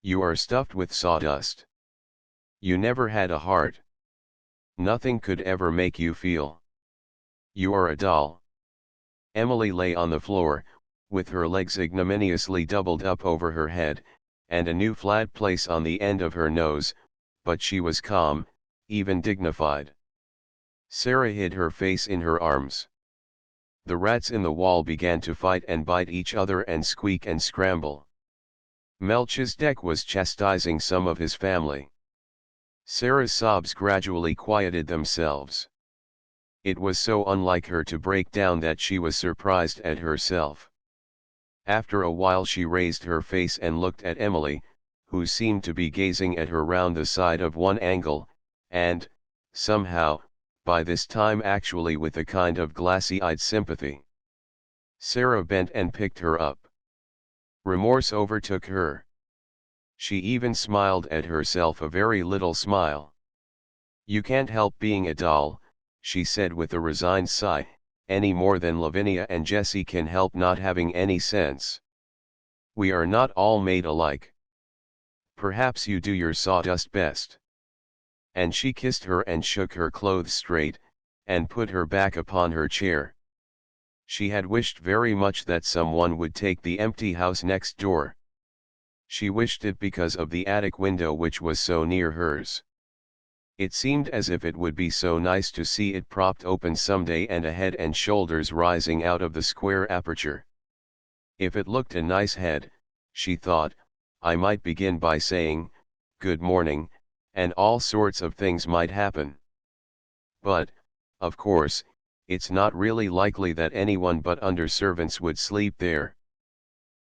S1: You are stuffed with sawdust. You never had a heart. Nothing could ever make you feel. You are a doll. Emily lay on the floor, with her legs ignominiously doubled up over her head, and a new flat place on the end of her nose, but she was calm, even dignified. Sara hid her face in her arms. The rats in the wall began to fight and bite each other and squeak and scramble. Melchizedek was chastising some of his family. Sara's sobs gradually quieted themselves. It was so unlike her to break down that she was surprised at herself. After a while she raised her face and looked at Emily, who seemed to be gazing at her round the side of one angle, and, somehow, by this time actually with a kind of glassy-eyed sympathy. Sara bent and picked her up. Remorse overtook her. She even smiled at herself, a very little smile. You can't help being a doll, she said with a resigned sigh, any more than Lavinia and Jessie can help not having any sense. We are not all made alike. Perhaps you do your sawdust best. And she kissed her and shook her clothes straight, and put her back upon her chair. She had wished very much that someone would take the empty house next door. She wished it because of the attic window which was so near hers. It seemed as if it would be so nice to see it propped open someday and a head and shoulders rising out of the square aperture. If it looked a nice head, she thought, I might begin by saying, good morning, and all sorts of things might happen. But, of course, it's not really likely that anyone but under-servants would sleep there.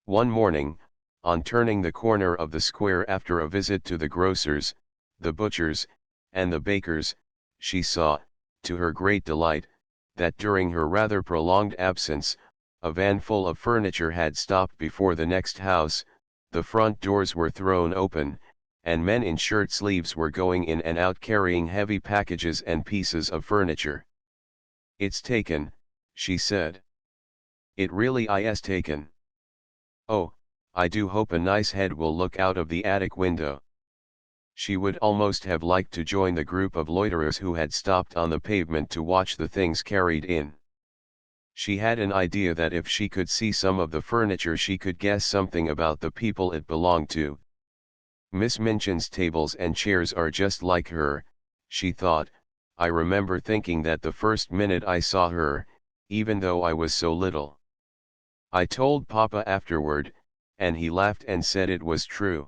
S1: One morning, on turning the corner of the square after a visit to the grocer's, the butcher's, and the baker's, she saw, to her great delight, that during her rather prolonged absence, a van full of furniture had stopped before the next house, the front doors were thrown open, and men in shirt sleeves were going in and out carrying heavy packages and pieces of furniture. It's taken, she said. It really is taken. Oh, I do hope a nice head will look out of the attic window. She would almost have liked to join the group of loiterers who had stopped on the pavement to watch the things carried in. She had an idea that if she could see some of the furniture she could guess something about the people it belonged to. Miss Minchin's tables and chairs are just like her, she thought. I remember thinking that the first minute I saw her, even though I was so little. I told Papa afterward, and he laughed and said it was true.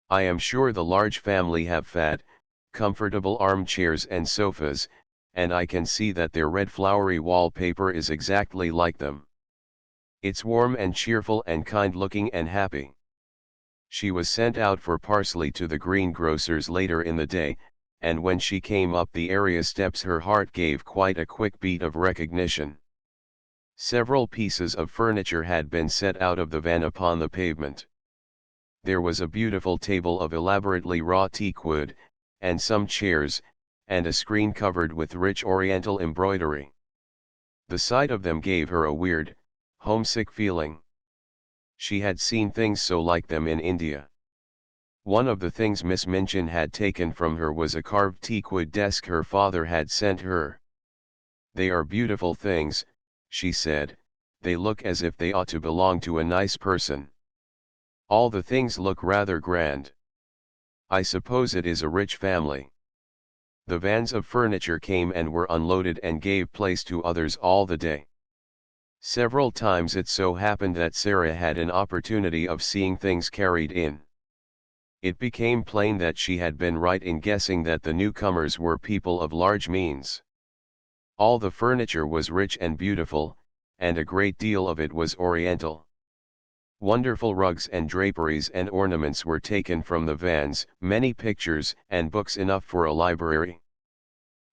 S1: I am sure the large family have fat, comfortable armchairs and sofas, and I can see that their red flowery wallpaper is exactly like them. It's warm and cheerful and kind-looking and happy. She was sent out for parsley to the greengrocer's later in the day, and when she came up the area steps her heart gave quite a quick beat of recognition. Several pieces of furniture had been set out of the van upon the pavement. There was a beautiful table of elaborately wrought teakwood, and some chairs, and a screen covered with rich oriental embroidery. The sight of them gave her a weird, homesick feeling. She had seen things so like them in India. One of the things Miss Minchin had taken from her was a carved teakwood desk her father had sent her. "They are beautiful things," she said, "they look as if they ought to belong to a nice person. All the things look rather grand. I suppose it is a rich family." The vans of furniture came and were unloaded and gave place to others all the day. Several times it so happened that Sara had an opportunity of seeing things carried in. It became plain that she had been right in guessing that the newcomers were people of large means. All the furniture was rich and beautiful, and a great deal of it was oriental. Wonderful rugs and draperies and ornaments were taken from the vans, many pictures and books enough for a library.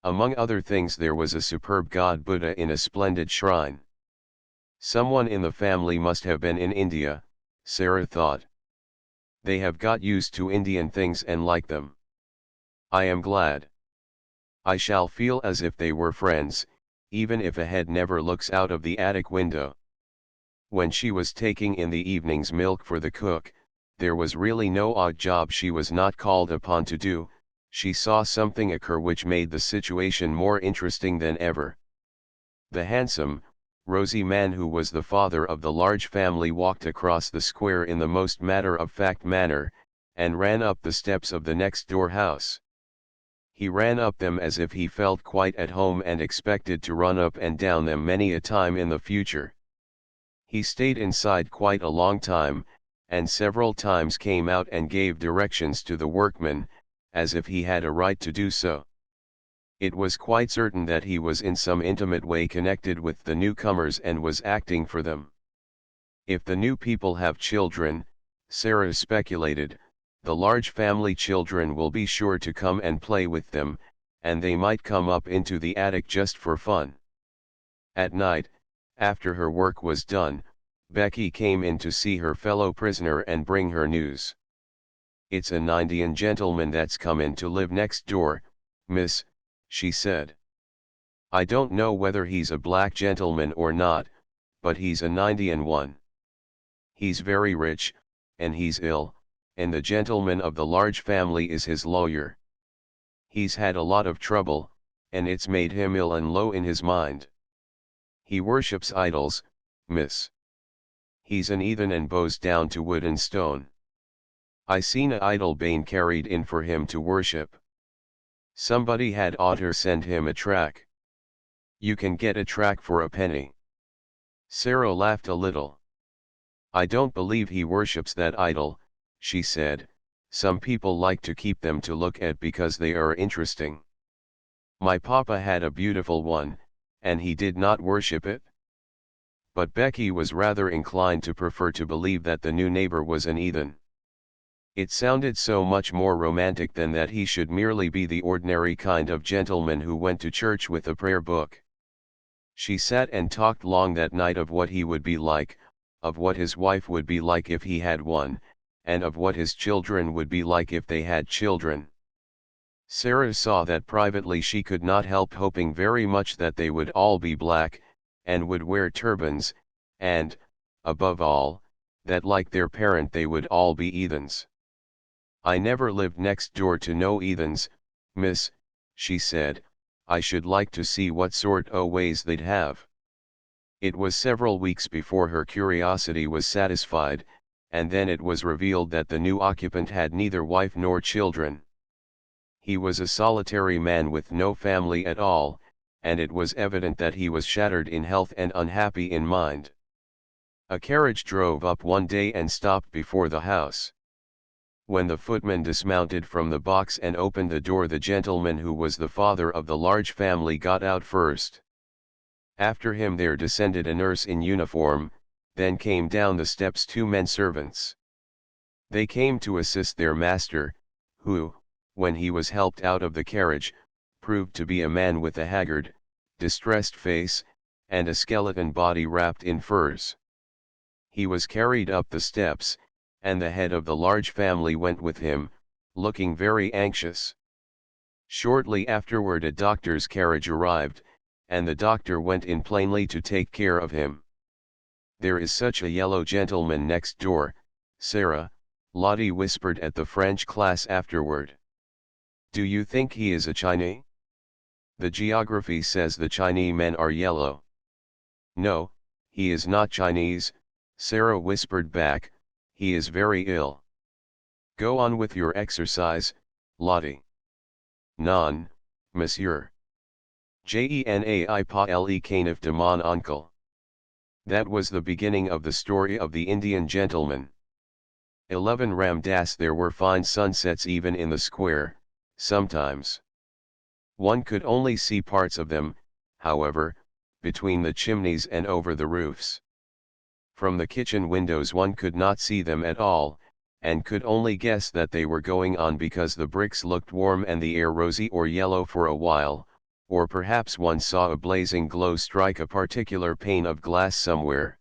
S1: Among other things there was a superb god Buddha in a splendid shrine. Someone in the family must have been in India, Sara thought. They have got used to Indian things and like them. I am glad. I shall feel as if they were friends, even if a head never looks out of the attic window. When she was taking in the evening's milk for the cook, there was really no odd job she was not called upon to do. She saw something occur which made the situation more interesting than ever. The handsome, rosy man who was the father of the large family walked across the square in the most matter-of-fact manner, and ran up the steps of the next-door house. He ran up them as if he felt quite at home and expected to run up and down them many a time in the future. He stayed inside quite a long time, and several times came out and gave directions to the workmen, as if he had a right to do so. It was quite certain that he was in some intimate way connected with the newcomers and was acting for them. If the new people have children, Sara speculated, the large family children will be sure to come and play with them, and they might come up into the attic just for fun. At night, after her work was done, Becky came in to see her fellow prisoner and bring her news. "It's an Indian gentleman that's come in to live next door, miss," she said. "I don't know whether he's a black gentleman or not, but he's an Indian one. He's very rich, and he's ill, and the gentleman of the large family is his lawyer. He's had a lot of trouble, and it's made him ill and low in his mind. He worships idols, miss. He's an heathen and bows down to wood and stone. I seen a idol bane carried in for him to worship. Somebody had oughter send him a track. You can get a track for a penny." Sara laughed a little. "I don't believe he worships that idol," she said. "Some people like to keep them to look at because they are interesting. My papa had a beautiful one, and he did not worship it." But Becky was rather inclined to prefer to believe that the new neighbor was an heathen. It sounded so much more romantic than that he should merely be the ordinary kind of gentleman who went to church with a prayer book. She sat and talked long that night of what he would be like, of what his wife would be like if he had one, and of what his children would be like if they had children. Sara saw that privately she could not help hoping very much that they would all be black, and would wear turbans, and, above all, that like their parent they would all be heathens. "I never lived next door to no heathens, miss," she said. "I should like to see what sort o' ways they'd have." It was several weeks before her curiosity was satisfied, and then it was revealed that the new occupant had neither wife nor children. He was a solitary man with no family at all, and it was evident that he was shattered in health and unhappy in mind. A carriage drove up one day and stopped before the house. When the footman dismounted from the box and opened the door, the gentleman who was the father of the large family got out first. After him there descended a nurse in uniform, then came down the steps two men servants. They came to assist their master, who, when he was helped out of the carriage, proved to be a man with a haggard, distressed face, and a skeleton body wrapped in furs. He was carried up the steps, and the head of the large family went with him, looking very anxious. Shortly afterward a doctor's carriage arrived, and the doctor went in plainly to take care of him. "There is such a yellow gentleman next door, Sara," Lottie whispered at the French class afterward. "Do you think he is a Chinese? The geography says the Chinese men are yellow." "No, he is not Chinese," Sara whispered back, "he is very ill. Go on with your exercise, Lottie." "Non, monsieur. Jenai pas le canif de mon oncle." That was the beginning of the story of the Indian gentleman. 11 Ram Das. There were fine sunsets even in the square, sometimes. One could only see parts of them, however, between the chimneys and over the roofs. From the kitchen windows one could not see them at all, and could only guess that they were going on because the bricks looked warm and the air rosy or yellow for a while, or perhaps one saw a blazing glow strike a particular pane of glass somewhere.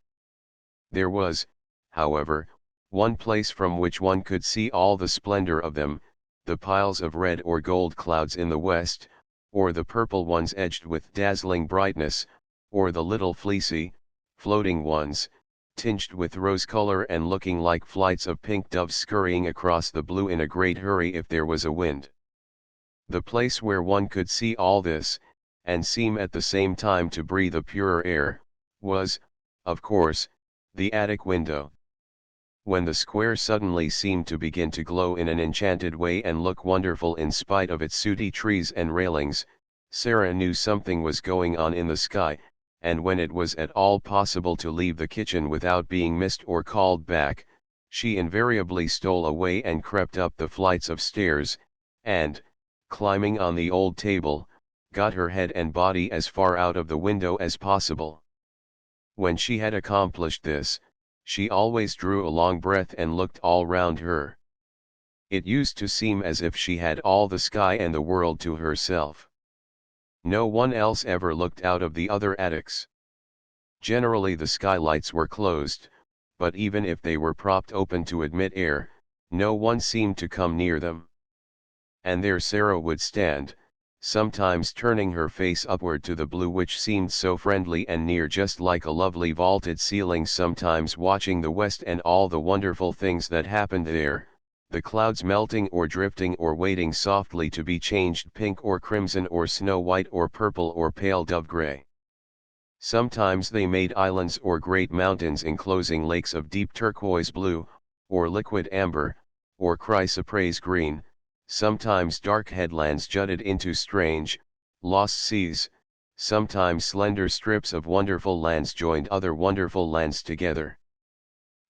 S1: There was, however, one place from which one could see all the splendor of them, the piles of red or gold clouds in the west, or the purple ones edged with dazzling brightness, or the little fleecy, floating ones, tinged with rose color and looking like flights of pink doves scurrying across the blue in a great hurry if there was a wind. The place where one could see all this, and seem at the same time to breathe a purer air, was, of course, the attic window. When the square suddenly seemed to begin to glow in an enchanted way and look wonderful in spite of its sooty trees and railings, Sara knew something was going on in the sky, and when it was at all possible to leave the kitchen without being missed or called back, she invariably stole away and crept up the flights of stairs, and, climbing on the old table, got her head and body as far out of the window as possible. When she had accomplished this, she always drew a long breath and looked all round her. It used to seem as if she had all the sky and the world to herself. No one else ever looked out of the other attics. Generally the skylights were closed, but even if they were propped open to admit air, no one seemed to come near them. And there Sara would stand, sometimes turning her face upward to the blue which seemed so friendly and near, just like a lovely vaulted ceiling, sometimes watching the west and all the wonderful things that happened there, the clouds melting or drifting or waiting softly to be changed pink or crimson or snow white or purple or pale dove gray. Sometimes they made islands or great mountains enclosing lakes of deep turquoise blue, or liquid amber, or chrysoprase green. Sometimes dark headlands jutted into strange, lost seas, sometimes slender strips of wonderful lands joined other wonderful lands together.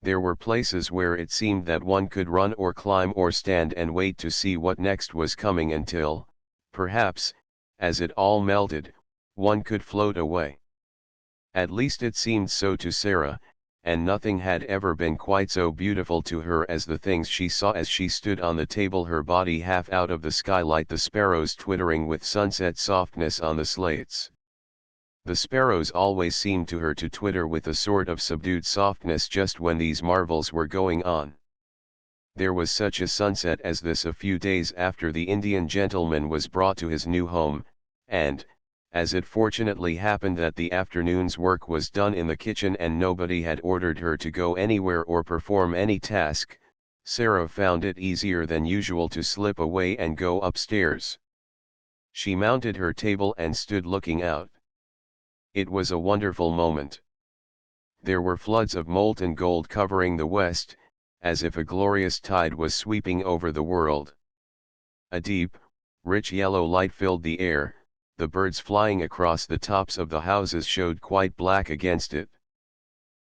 S1: There were places where it seemed that one could run or climb or stand and wait to see what next was coming until, perhaps, as it all melted, one could float away. At least it seemed so to Sara, and nothing had ever been quite so beautiful to her as the things she saw as she stood on the table, her body half out of the skylight, the sparrows twittering with sunset softness on the slates. The sparrows always seemed to her to twitter with a sort of subdued softness just when these marvels were going on. There was such a sunset as this a few days after the Indian gentleman was brought to his new home, and, as it fortunately happened that the afternoon's work was done in the kitchen and nobody had ordered her to go anywhere or perform any task, Sara found it easier than usual to slip away and go upstairs. She mounted her table and stood looking out. It was a wonderful moment. There were floods of molten gold covering the west, as if a glorious tide was sweeping over the world. A deep, rich yellow light filled the air. The birds flying across the tops of the houses showed quite black against it.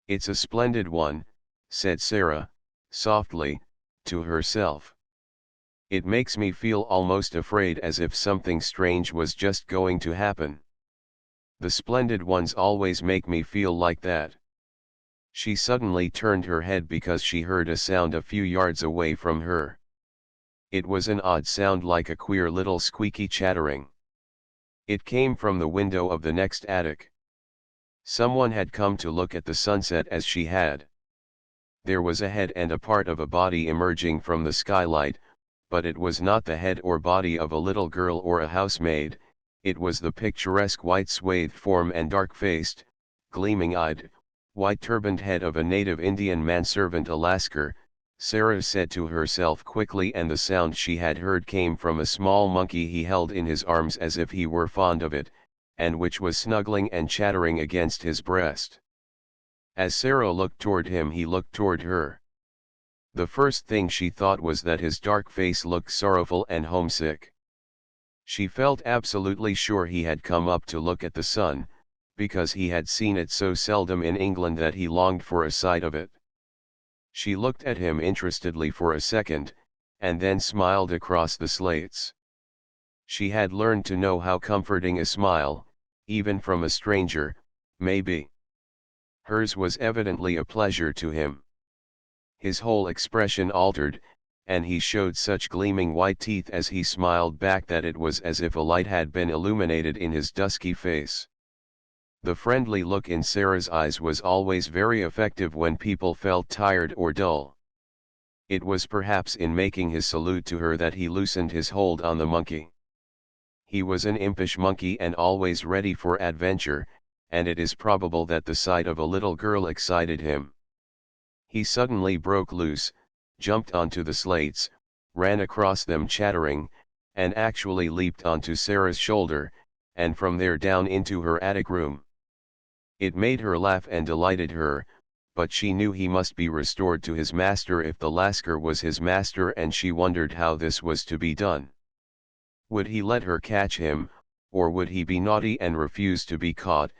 S1: "It's a splendid one," said Sara, softly, to herself. "It makes me feel almost afraid, as if something strange was just going to happen. The splendid ones always make me feel like that." She suddenly turned her head because she heard a sound a few yards away from her. It was an odd sound, like a queer little squeaky chattering. It came from the window of the next attic. Someone had come to look at the sunset as she had. There was a head and a part of a body emerging from the skylight, but it was not the head or body of a little girl or a housemaid, it was the picturesque white swathed form and dark-faced, gleaming-eyed, white-turbaned head of a native Indian manservant, a Lascar, Sara said to herself quickly, and the sound she had heard came from a small monkey he held in his arms as if he were fond of it, and which was snuggling and chattering against his breast. As Sara looked toward him, he looked toward her. The first thing she thought was that his dark face looked sorrowful and homesick. She felt absolutely sure he had come up to look at the sun, because he had seen it so seldom in England that he longed for a sight of it. She looked at him interestedly for a second, and then smiled across the slates. She had learned to know how comforting a smile, even from a stranger, may be. Hers was evidently a pleasure to him. His whole expression altered, and he showed such gleaming white teeth as he smiled back that it was as if a light had been illuminated in his dusky face. The friendly look in Sara's eyes was always very effective when people felt tired or dull. It was perhaps in making his salute to her that he loosened his hold on the monkey. He was an impish monkey and always ready for adventure, and it is probable that the sight of a little girl excited him. He suddenly broke loose, jumped onto the slates, ran across them chattering, and actually leaped onto Sara's shoulder, and from there down into her attic room. It made her laugh and delighted her, but she knew he must be restored to his master if the Lascar was his master, and she wondered how this was to be done. Would he let her catch him, or would he be naughty and refuse to be caught,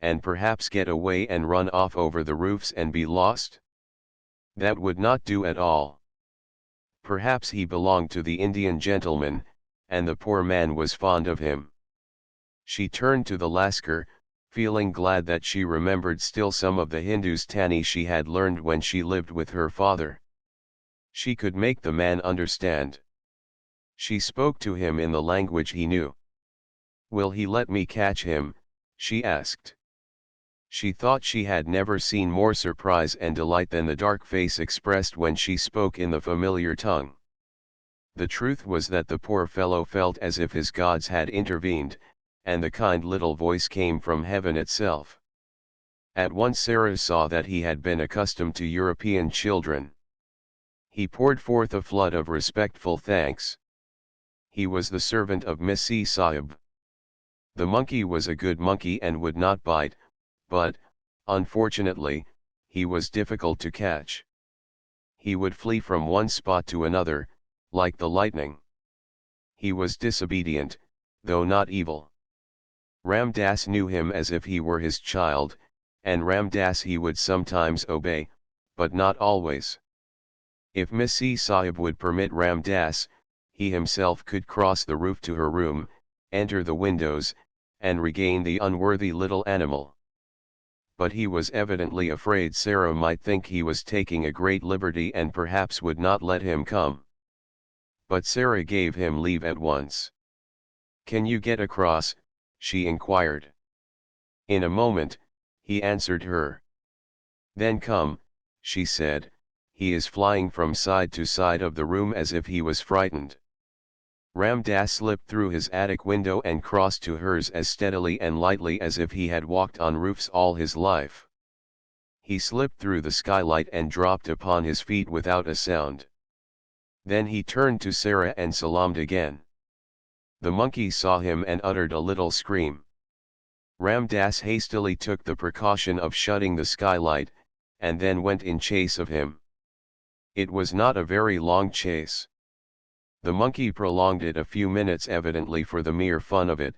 S1: and perhaps get away and run off over the roofs and be lost? That would not do at all. Perhaps he belonged to the Indian gentleman, and the poor man was fond of him. She turned to the Lascar, feeling glad that she remembered still some of the Hindustani she had learned when she lived with her father. She could make the man understand. She spoke to him in the language he knew. "Will he let me catch him?" she asked. She thought she had never seen more surprise and delight than the dark face expressed when she spoke in the familiar tongue. The truth was that the poor fellow felt as if his gods had intervened, and the kind little voice came from heaven itself. At once Sara saw that he had been accustomed to European children. He poured forth a flood of respectful thanks. He was the servant of Missi Sahib. The monkey was a good monkey and would not bite, but, unfortunately, he was difficult to catch. He would flee from one spot to another, like the lightning. He was disobedient, though not evil. Ram Das knew him as if he were his child, and Ram Das he would sometimes obey, but not always. If Missi Sahib would permit Ram Das, he himself could cross the roof to her room, enter the windows, and regain the unworthy little animal. But he was evidently afraid Sara might think he was taking a great liberty and perhaps would not let him come. But Sara gave him leave at once. "Can you get across?" she inquired. "In a moment," he answered her. "Then come," she said, "he is flying from side to side of the room as if he was frightened." Ram Das slipped through his attic window and crossed to hers as steadily and lightly as if he had walked on roofs all his life. He slipped through the skylight and dropped upon his feet without a sound. Then he turned to Sara and salaamed again. The monkey saw him and uttered a little scream. Ram Das hastily took the precaution of shutting the skylight, and then went in chase of him. It was not a very long chase. The monkey prolonged it a few minutes evidently for the mere fun of it,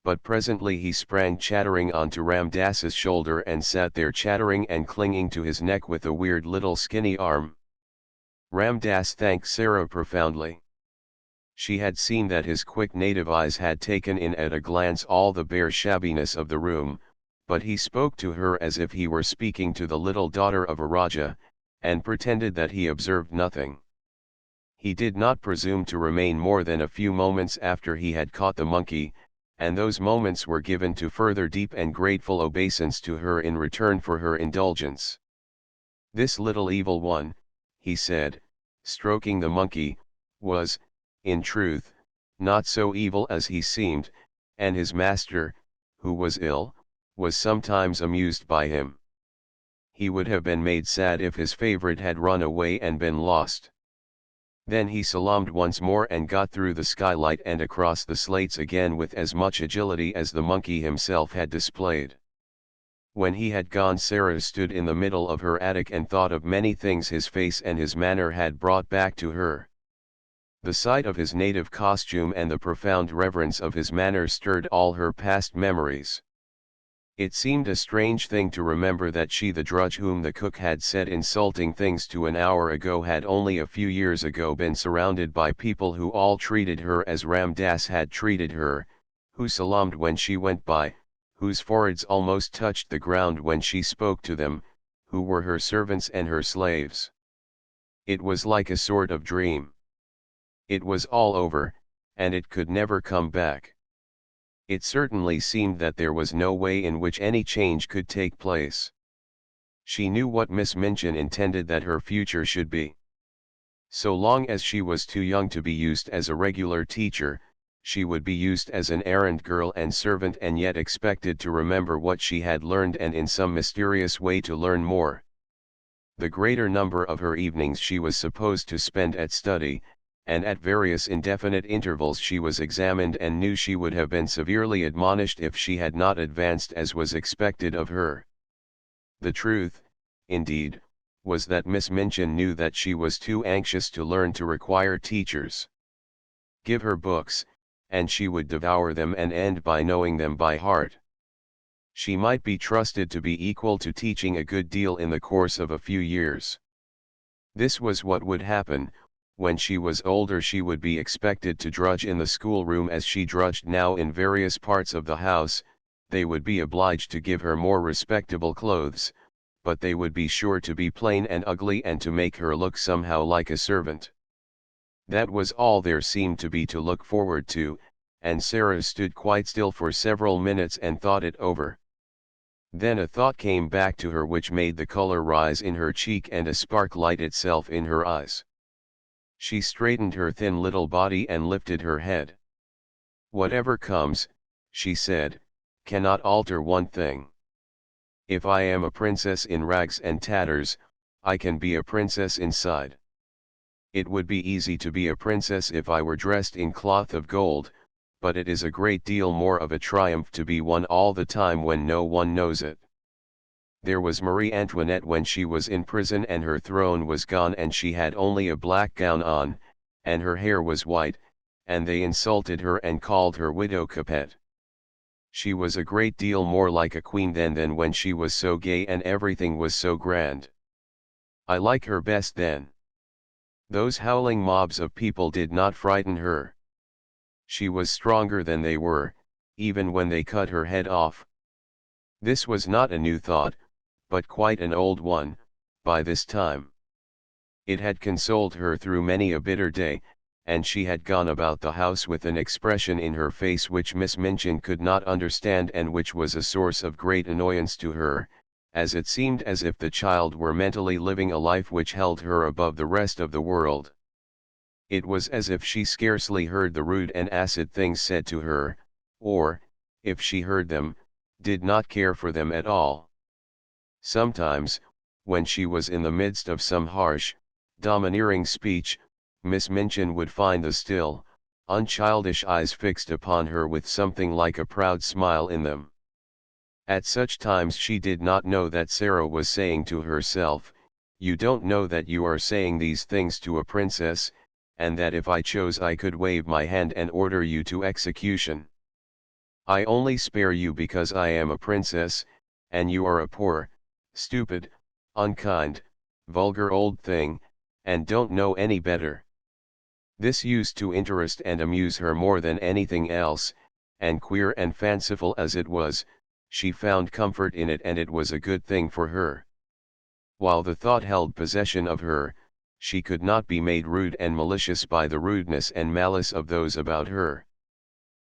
S1: but presently he sprang chattering onto Ram Das's shoulder and sat there chattering and clinging to his neck with a weird little skinny arm. Ram Das thanked Sara profoundly. She had seen that his quick native eyes had taken in at a glance all the bare shabbiness of the room, but he spoke to her as if he were speaking to the little daughter of a Raja, and pretended that he observed nothing. He did not presume to remain more than a few moments after he had caught the monkey, and those moments were given to further deep and grateful obeisance to her in return for her indulgence. "This little evil one," he said, stroking the monkey, "was, in truth, not so evil as he seemed, and his master, who was ill, was sometimes amused by him. He would have been made sad if his favorite had run away and been lost. Then he salaamed once more and got through the skylight and across the slates again with as much agility as the monkey himself had displayed. When he had gone, Sara stood in the middle of her attic and thought of many things his face and his manner had brought back to her. The sight of his native costume and the profound reverence of his manner stirred all her past memories. It seemed a strange thing to remember that she, the drudge whom the cook had said insulting things to an hour ago, had only a few years ago been surrounded by people who all treated her as Ram Dass had treated her, who salaamed when she went by, whose foreheads almost touched the ground when she spoke to them, who were her servants and her slaves. It was like a sort of dream. It was all over, and it could never come back. It certainly seemed that there was no way in which any change could take place. She knew what Miss Minchin intended that her future should be. So long as she was too young to be used as a regular teacher, she would be used as an errand girl and servant, and yet expected to remember what she had learned and in some mysterious way to learn more. The greater number of her evenings she was supposed to spend at study, and at various indefinite intervals she was examined and knew she would have been severely admonished if she had not advanced as was expected of her. The truth, indeed, was that Miss Minchin knew that she was too anxious to learn to require teachers. Give her books, and she would devour them and end by knowing them by heart. She might be trusted to be equal to teaching a good deal in the course of a few years. This was what would happen. When she was older she would be expected to drudge in the schoolroom as she drudged now in various parts of the house. They would be obliged to give her more respectable clothes, but they would be sure to be plain and ugly and to make her look somehow like a servant. That was all there seemed to be to look forward to, and Sara stood quite still for several minutes and thought it over. Then a thought came back to her which made the color rise in her cheek and a spark light itself in her eyes. She straightened her thin little body and lifted her head. "Whatever comes," she said, "cannot alter one thing. If I am a princess in rags and tatters, I can be a princess inside. It would be easy to be a princess if I were dressed in cloth of gold, but it is a great deal more of a triumph to be one all the time when no one knows it. There was Marie Antoinette when she was in prison and her throne was gone and she had only a black gown on, and her hair was white, and they insulted her and called her Widow Capet. She was a great deal more like a queen then than when she was so gay and everything was so grand. I like her best then. Those howling mobs of people did not frighten her. She was stronger than they were, even when they cut her head off." This was not a new thought, but quite an old one, by this time. It had consoled her through many a bitter day, and she had gone about the house with an expression in her face which Miss Minchin could not understand and which was a source of great annoyance to her, as it seemed as if the child were mentally living a life which held her above the rest of the world. It was as if she scarcely heard the rude and acid things said to her, or, if she heard them, did not care for them at all. Sometimes, when she was in the midst of some harsh, domineering speech, Miss Minchin would find the still, unchildish eyes fixed upon her with something like a proud smile in them. At such times she did not know that Sara was saying to herself, "You don't know that you are saying these things to a princess, and that if I chose I could wave my hand and order you to execution. I only spare you because I am a princess, and you are a poor, stupid, unkind, vulgar old thing, and don't know any better." This used to interest and amuse her more than anything else, and queer and fanciful as it was, she found comfort in it and it was a good thing for her. While the thought held possession of her, she could not be made rude and malicious by the rudeness and malice of those about her.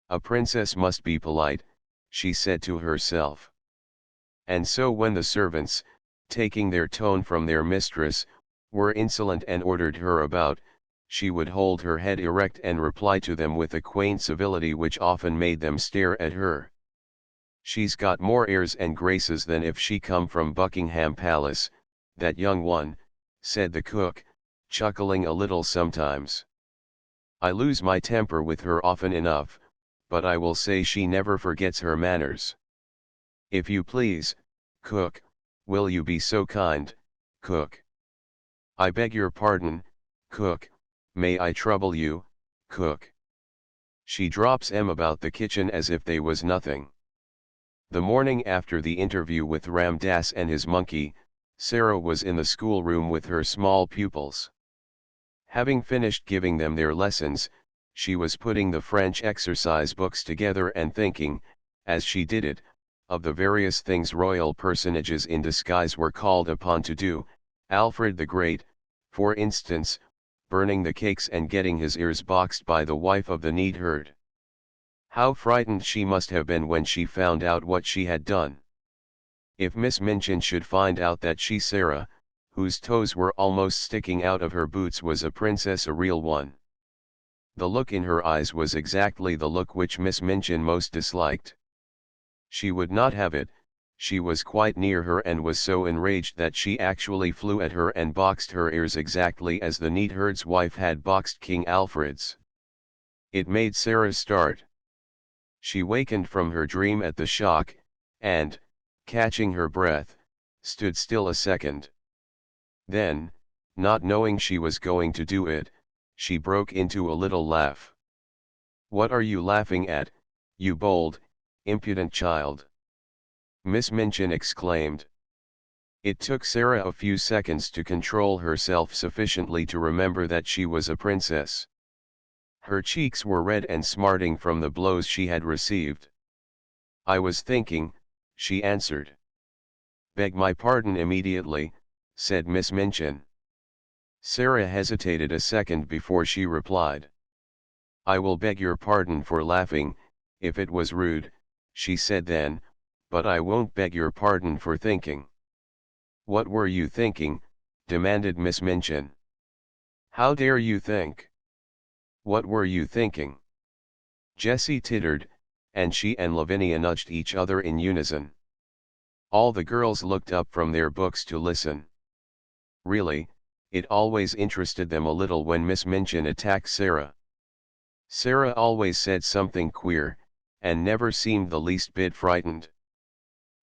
S1: A princess must be polite, she said to herself. And so when the servants, taking their tone from their mistress, were insolent and ordered her about, she would hold her head erect and reply to them with a quaint civility which often made them stare at her. "She's got more airs and graces than if she come from Buckingham Palace, that young one," said the cook, chuckling a little sometimes. "I lose my temper with her often enough, but I will say she never forgets her manners. If you please, cook, will you be so kind, cook? I beg your pardon, cook, may I trouble you, cook?" She drops 'em about the kitchen as if they was nothing. The morning after the interview with Ram Dass and his monkey, Sara was in the schoolroom with her small pupils. Having finished giving them their lessons, she was putting the French exercise books together and thinking, as she did it, of the various things royal personages in disguise were called upon to do, Alfred the Great, for instance, burning the cakes and getting his ears boxed by the wife of the neatherd. How frightened she must have been when she found out what she had done. If Miss Minchin should find out that she, Sara, whose toes were almost sticking out of her boots, was a princess, a real one. The look in her eyes was exactly the look which Miss Minchin most disliked. She would not have it. She was quite near her and was so enraged that she actually flew at her and boxed her ears exactly as the neatherd's wife had boxed King Alfred's. It made Sara start. She wakened from her dream at the shock, and, catching her breath, stood still a second. Then, not knowing she was going to do it, she broke into a little laugh. "What are you laughing at, you bold, impudent child?" Miss Minchin exclaimed. It took Sara a few seconds to control herself sufficiently to remember that she was a princess. Her cheeks were red and smarting from the blows she had received. "I was thinking," she answered. "Beg my pardon immediately," said Miss Minchin. Sara hesitated a second before she replied. "I will beg your pardon for laughing, if it was rude," she said then, "but I won't beg your pardon for thinking." "What were you thinking?" demanded Miss Minchin. "How dare you think? What were you thinking?" Jessie tittered, and she and Lavinia nudged each other in unison. All the girls looked up from their books to listen. Really, it always interested them a little when Miss Minchin attacked Sara. Sara always said something queer, and never seemed the least bit frightened.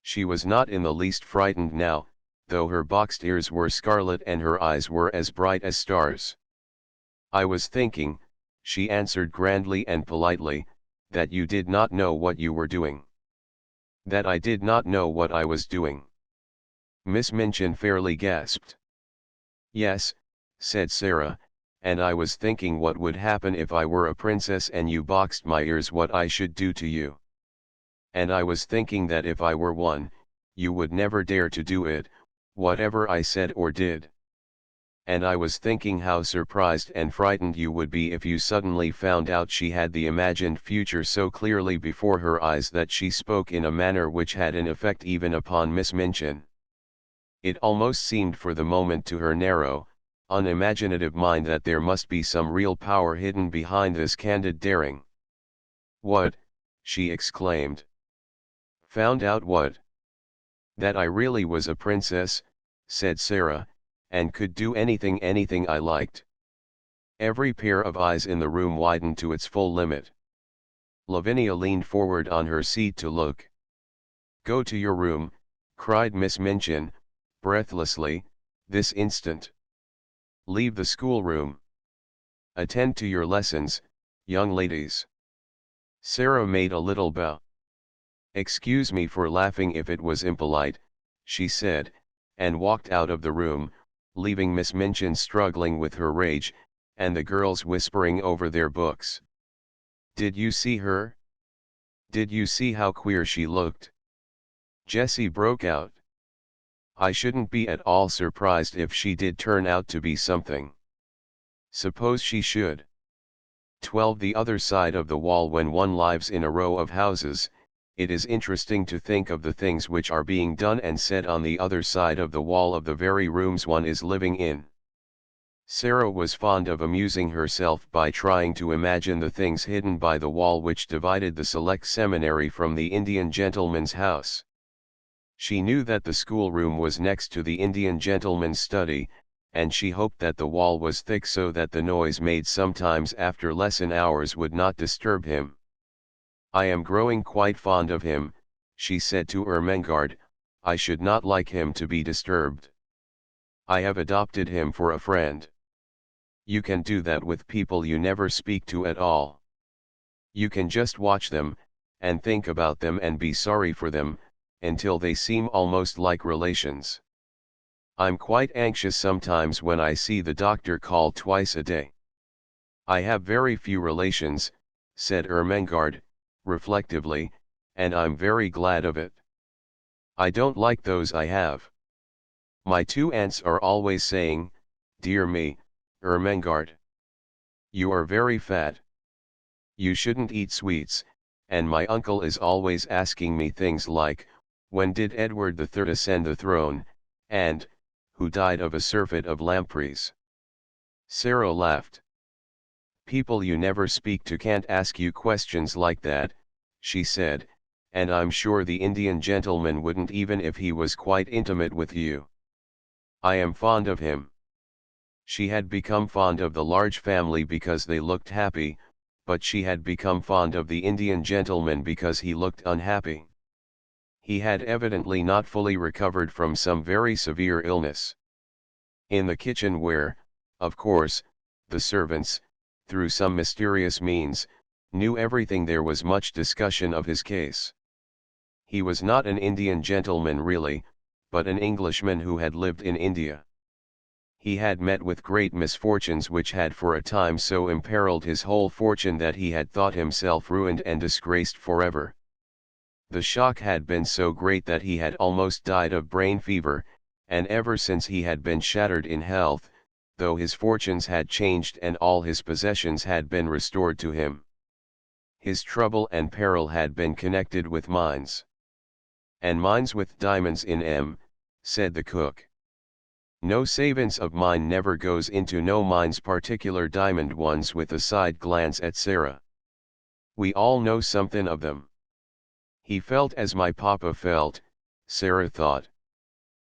S1: She was not in the least frightened now, though her boxed ears were scarlet and her eyes were as bright as stars. "I was thinking," she answered grandly and politely, "that you did not know what you were doing." "That I did not know what I was doing?" Miss Minchin fairly gasped. "Yes," said Sara, "and I was thinking what would happen if I were a princess and you boxed my ears, what I should do to you. And I was thinking that if I were one, you would never dare to do it, whatever I said or did. And I was thinking how surprised and frightened you would be if you suddenly found out." She had the imagined future so clearly before her eyes that she spoke in a manner which had an effect even upon Miss Minchin. It almost seemed for the moment to her narrow, unimaginative mind that there must be some real power hidden behind this candid daring. "What?" she exclaimed. "Found out what?" "That I really was a princess," said Sara, "and could do anything I liked." Every pair of eyes in the room widened to its full limit. Lavinia leaned forward on her seat to look. "Go to your room," cried Miss Minchin, breathlessly, "this instant. Leave the schoolroom. Attend to your lessons, young ladies." Sara made a little bow. "Excuse me for laughing if it was impolite," she said, and walked out of the room, leaving Miss Minchin struggling with her rage, and the girls whispering over their books. "Did you see her? Did you see how queer she looked?" Jessie broke out. "I shouldn't be at all surprised if she did turn out to be something. Suppose she should. 12 The other side of the wall. When one lives in a row of houses, it is interesting to think of the things which are being done and said on the other side of the wall of the very rooms one is living in. Sara was fond of amusing herself by trying to imagine the things hidden by the wall which divided the select seminary from the Indian gentleman's house. She knew that the schoolroom was next to the Indian gentleman's study, and she hoped that the wall was thick so that the noise made sometimes after lesson hours would not disturb him. "I am growing quite fond of him," she said to Ermengarde. "I should not like him to be disturbed. I have adopted him for a friend." You can do that with people you never speak to at all. You can just watch them, and think about them and be sorry for them, until they seem almost like relations. I'm quite anxious sometimes when I see the doctor call twice a day. "I have very few relations," said Ermengarde, reflectively, "and I'm very glad of it. I don't like those I have. My two aunts are always saying, 'Dear me, Ermengarde, you are very fat. You shouldn't eat sweets,' and my uncle is always asking me things like, 'When did Edward III ascend the throne?' and 'Who died of a surfeit of lampreys?'" Sara laughed. "People you never speak to can't ask you questions like that," she said, "and I'm sure the Indian gentleman wouldn't even if he was quite intimate with you. I am fond of him." She had become fond of the large family because they looked happy, but she had become fond of the Indian gentleman because he looked unhappy. He had evidently not fully recovered from some very severe illness. In the kitchen where, of course, the servants, through some mysterious means, knew everything, there was much discussion of his case. He was not an Indian gentleman really, but an Englishman who had lived in India. He had met with great misfortunes which had for a time so imperiled his whole fortune that he had thought himself ruined and disgraced forever. The shock had been so great that he had almost died of brain fever, and ever since he had been shattered in health, though his fortunes had changed and all his possessions had been restored to him. His trouble and peril had been connected with mines. "And mines with diamonds in 'em," said the cook. "No savants of mine never goes into no mines, particular diamond ones," with a side glance at Sara. "We all know something of them." He felt as my papa felt, Sara thought.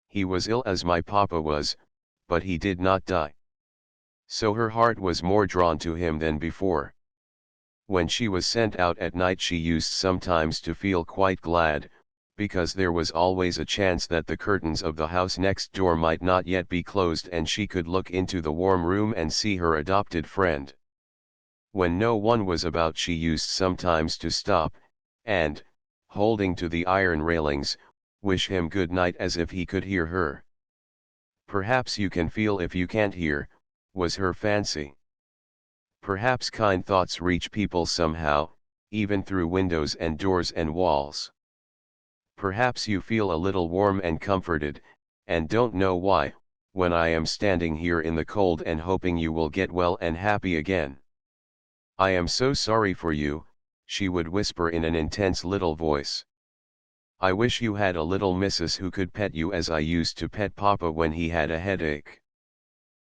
S1: He was ill as my papa was, but he did not die. So her heart was more drawn to him than before. When she was sent out at night she used sometimes to feel quite glad, because there was always a chance that the curtains of the house next door might not yet be closed and she could look into the warm room and see her adopted friend. When no one was about she used sometimes to stop, and, holding to the iron railings, wish him good night as if he could hear her. "Perhaps you can feel if you can't hear," was her fancy. Perhaps kind thoughts reach people somehow, even through windows and doors and walls. Perhaps you feel a little warm and comforted, and don't know why, when I am standing here in the cold and hoping you will get well and happy again. I am so sorry for you," she would whisper in an intense little voice. "I wish you had a little missus who could pet you as I used to pet Papa when he had a headache.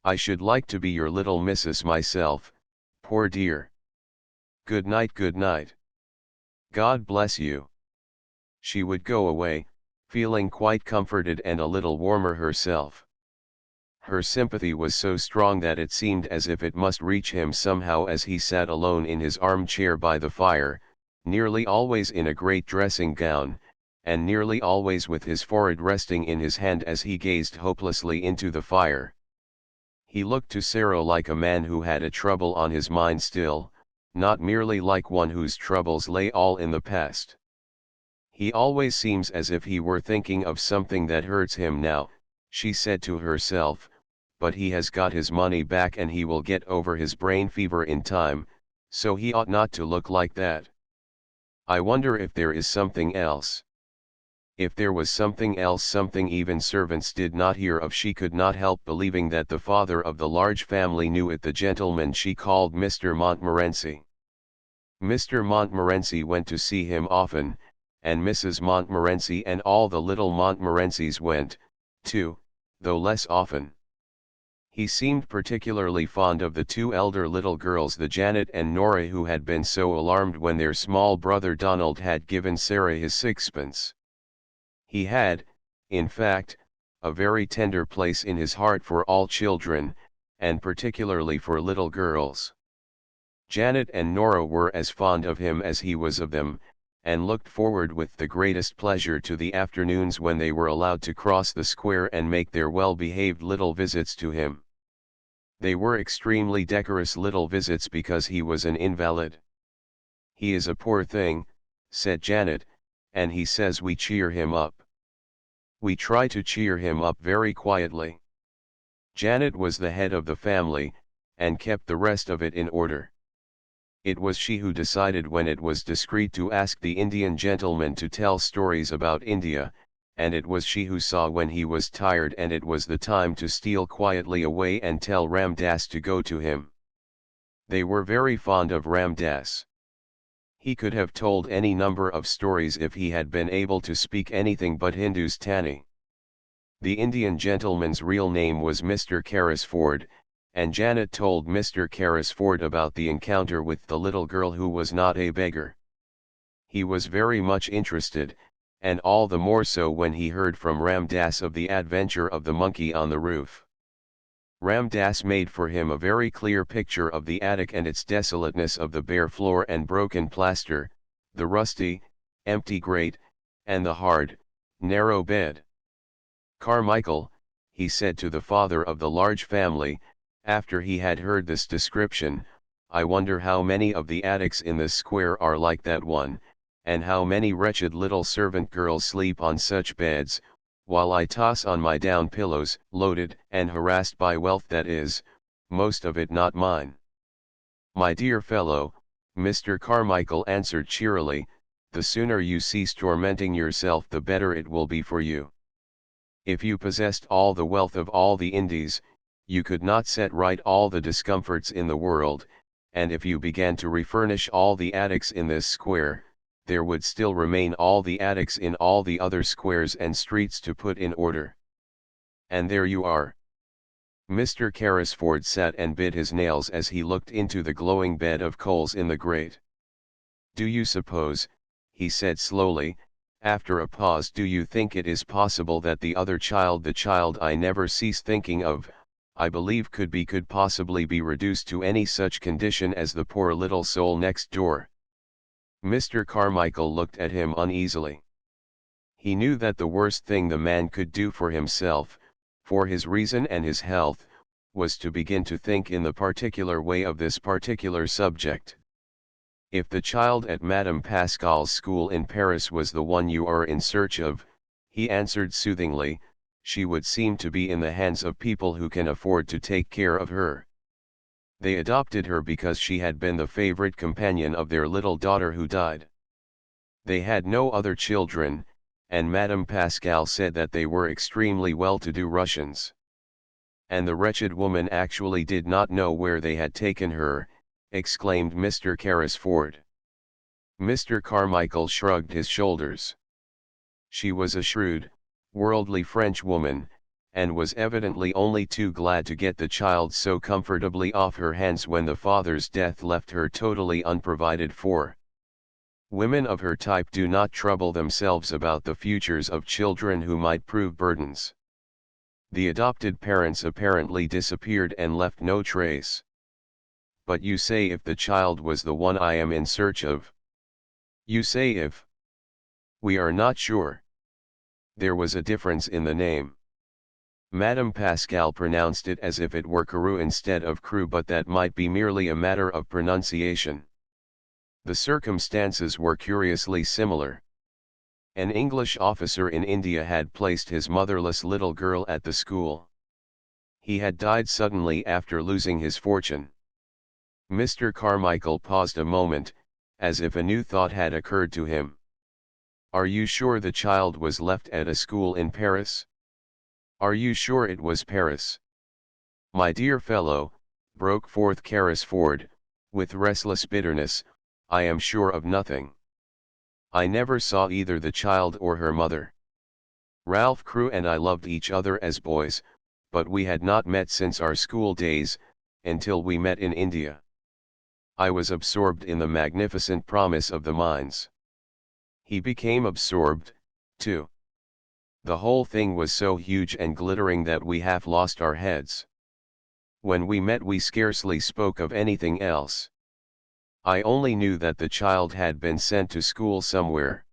S1: I should like to be your little missus myself, poor dear. Good night, good night. God bless you." She would go away, feeling quite comforted and a little warmer herself. Her sympathy was so strong that it seemed as if it must reach him somehow as he sat alone in his armchair by the fire, nearly always in a great dressing gown, and nearly always with his forehead resting in his hand as he gazed hopelessly into the fire. He looked to Sara like a man who had a trouble on his mind still, not merely like one whose troubles lay all in the past. "He always seems as if he were thinking of something that hurts him now," she said to herself, "but he has got his money back and he will get over his brain fever in time, so he ought not to look like that. I wonder if there is something else." If there was something else, something even servants did not hear of, she could not help believing that the father of the large family knew it, the gentleman she called Mr. Montmorency. Mr. Montmorency went to see him often, and Mrs. Montmorency and all the little Montmorencys went, too, though less often. He seemed particularly fond of the two elder little girls, the Janet and Nora, who had been so alarmed when their small brother Donald had given Sara his sixpence. He had, in fact, a very tender place in his heart for all children, and particularly for little girls. Janet and Nora were as fond of him as he was of them, and looked forward with the greatest pleasure to the afternoons when they were allowed to cross the square and make their well-behaved little visits to him. They were extremely decorous little visits because he was an invalid. "He is a poor thing," said Janet, "and he says we cheer him up." We try to cheer him up very quietly. Janet was the head of the family, and kept the rest of it in order. It was she who decided when it was discreet to ask the Indian gentleman to tell stories about India, and it was she who saw when he was tired and it was the time to steal quietly away and tell Ram Das to go to him. They were very fond of Ram Das. He could have told any number of stories if he had been able to speak anything but Hindustani. The Indian gentleman's real name was Mr. Carrisford, and Janet told Mr. Carrisford about the encounter with the little girl who was not a beggar. He was very much interested, and all the more so when he heard from Ram Das of the adventure of the monkey on the roof. Ram Das made for him a very clear picture of the attic and its desolateness, of the bare floor and broken plaster, the rusty, empty grate, and the hard, narrow bed. "Carmichael," he said to the father of the large family, after he had heard this description, "I wonder how many of the attics in this square are like that one, and how many wretched little servant girls sleep on such beds, while I toss on my down pillows, loaded and harassed by wealth that is, most of it not mine." "My dear fellow," Mr. Carmichael answered cheerily, "the sooner you cease tormenting yourself the better it will be for you. If you possessed all the wealth of all the Indies, you could not set right all the discomforts in the world, and if you began to refurnish all the attics in this square, there would still remain all the attics in all the other squares and streets to put in order. And there you are." Mr. Carrisford sat and bit his nails as he looked into the glowing bed of coals in the grate. "Do you suppose," he said slowly, after a pause, "do you think it is possible that the other child, the child I never cease thinking of, I believe could possibly be reduced to any such condition as the poor little soul next door?" Mr. Carmichael looked at him uneasily. He knew that the worst thing the man could do for himself, for his reason and his health, was to begin to think in the particular way of this particular subject. "If the child at Madame Pascal's school in Paris was the one you are in search of," he answered soothingly, "she would seem to be in the hands of people who can afford to take care of her. They adopted her because she had been the favorite companion of their little daughter who died. They had no other children, and Madame Pascal said that they were extremely well-to-do Russians. And the wretched woman actually did not know where they had taken her," exclaimed Mr. Carrisford. Mr. Carmichael shrugged his shoulders. "She was a shrewd, worldly French woman, and was evidently only too glad to get the child so comfortably off her hands when the father's death left her totally unprovided for. Women of her type do not trouble themselves about the futures of children who might prove burdens. The adopted parents apparently disappeared and left no trace. But you say if the child was the one I am in search of. You say if. We are not sure. There was a difference in the name. Madame Pascal pronounced it as if it were Crewe instead of Crewe, but that might be merely a matter of pronunciation. The circumstances were curiously similar. An English officer in India had placed his motherless little girl at the school. He had died suddenly after losing his fortune. Mr. Carmichael paused a moment, as if a new thought had occurred to him. "Are you sure the child was left at a school in Paris? Are you sure it was Paris?" "My dear fellow," broke forth Carrisford, with restless bitterness, "I am sure of nothing. I never saw either the child or her mother. Ralph Crewe and I loved each other as boys, but we had not met since our school days, until we met in India. I was absorbed in the magnificent promise of the mines. He became absorbed, too. The whole thing was so huge and glittering that we half lost our heads. When we met we scarcely spoke of anything else. I only knew that the child had been sent to school somewhere.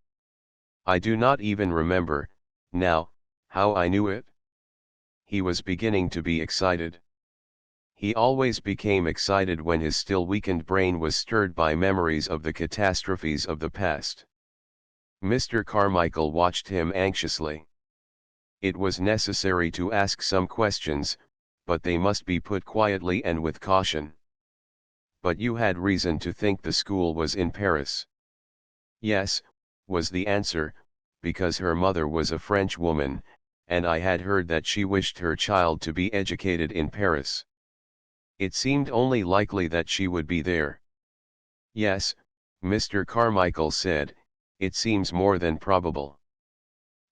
S1: I do not even remember, now, how I knew it. He was beginning to be excited. He always became excited when his still weakened brain was stirred by memories of the catastrophes of the past. Mr. Carmichael watched him anxiously. It was necessary to ask some questions, but they must be put quietly and with caution. But you had reason to think the school was in Paris. Yes, was the answer, because her mother was a French woman, and I had heard that she wished her child to be educated in Paris. It seemed only likely that she would be there. Yes, Mr. Carmichael said, it seems more than probable.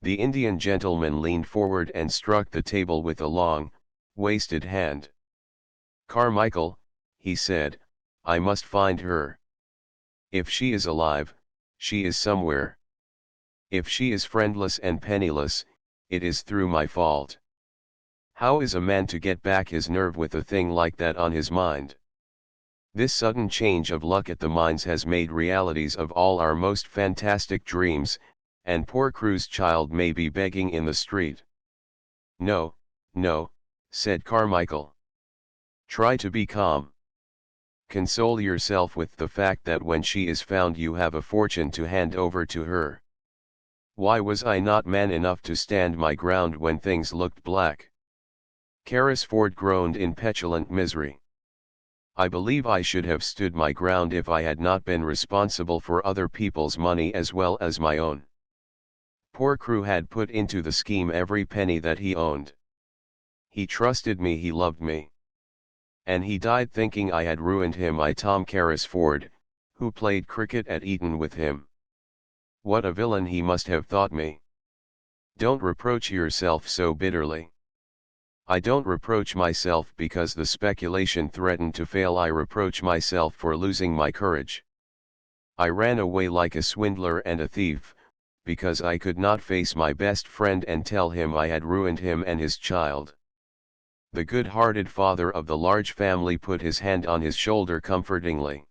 S1: The Indian gentleman leaned forward and struck the table with a long, wasted hand. Carmichael, he said, I must find her. If she is alive, she is somewhere. If she is friendless and penniless, it is through my fault. How is a man to get back his nerve with a thing like that on his mind? This sudden change of luck at the mines has made realities of all our most fantastic dreams, and poor Crewe's child may be begging in the street. No, no, said Carmichael. Try to be calm. Console yourself with the fact that when she is found you have a fortune to hand over to her. Why was I not man enough to stand my ground when things looked black? Carrisford groaned in petulant misery. I believe I should have stood my ground if I had not been responsible for other people's money as well as my own. Poor Crewe had put into the scheme every penny that he owned. He trusted me, he loved me. And he died thinking I had ruined him. Tom Carrisford, who played cricket at Eton with him. What a villain he must have thought me. Don't reproach yourself so bitterly. I don't reproach myself because the speculation threatened to fail. I reproach myself for losing my courage. I ran away like a swindler and a thief, because I could not face my best friend and tell him I had ruined him and his child. The good-hearted father of the large family put his hand on his shoulder comfortingly.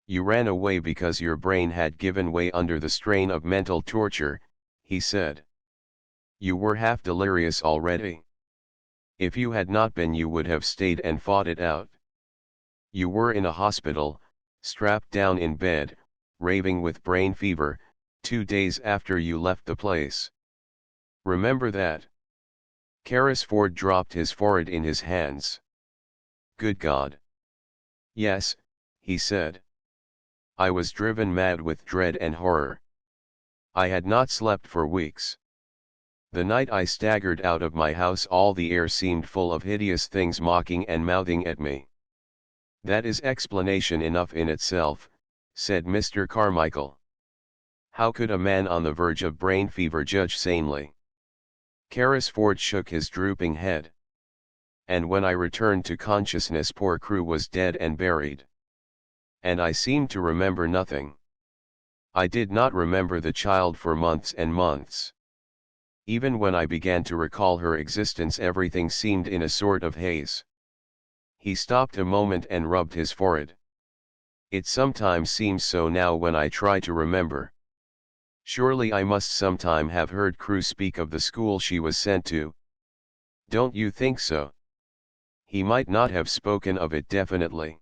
S1: You ran away because your brain had given way under the strain of mental torture, he said. You were half delirious already. If you had not been, you would have stayed and fought it out. You were in a hospital, strapped down in bed, raving with brain fever, 2 days after you left the place. Remember that. Carrisford dropped his forehead in his hands. Good God. Yes, he said. I was driven mad with dread and horror. I had not slept for weeks. The night I staggered out of my house, all the air seemed full of hideous things mocking and mouthing at me. That is explanation enough in itself, said Mr. Carmichael. How could a man on the verge of brain fever judge sanely? Carrisford shook his drooping head. And when I returned to consciousness, poor Crewe was dead and buried. And I seemed to remember nothing. I did not remember the child for months and months. Even when I began to recall her existence, everything seemed in a sort of haze. He stopped a moment and rubbed his forehead. It sometimes seems so now when I try to remember. Surely I must sometime have heard Crewe speak of the school she was sent to. Don't you think so? He might not have spoken of it definitely.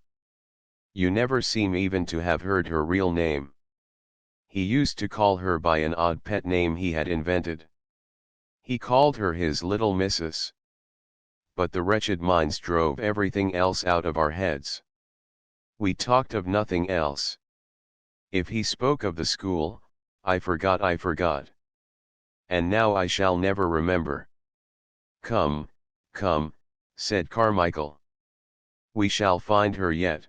S1: You never seem even to have heard her real name. He used to call her by an odd pet name he had invented. He called her his little missus. But the wretched mines drove everything else out of our heads. We talked of nothing else. If he spoke of the school, I forgot. And now I shall never remember. Come, come, said Carmichael. We shall find her yet.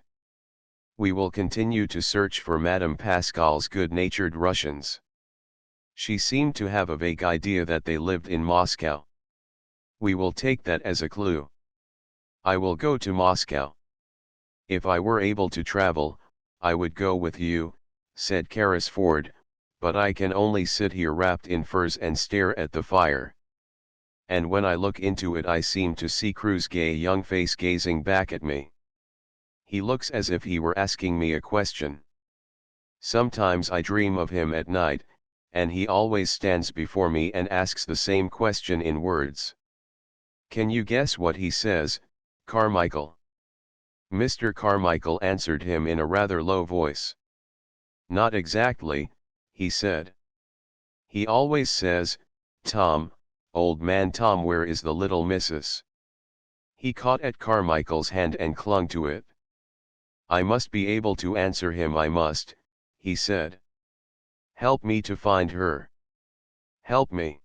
S1: We will continue to search for Madame Pascal's good-natured Russians. She seemed to have a vague idea that they lived in Moscow. We will take that as a clue. I will go to Moscow. If I were able to travel, I would go with you, said Carrisford, but I can only sit here wrapped in furs and stare at the fire. And when I look into it I seem to see Crewe's gay young face gazing back at me. He looks as if he were asking me a question. Sometimes I dream of him at night, and he always stands before me and asks the same question in words. Can you guess what he says, Carmichael? Mr. Carmichael answered him in a rather low voice. Not exactly, he said. He always says, Tom, old man Tom, where is the little missus? He caught at Carmichael's hand and clung to it. I must be able to answer him, I must, he said. Help me to find her. Help me.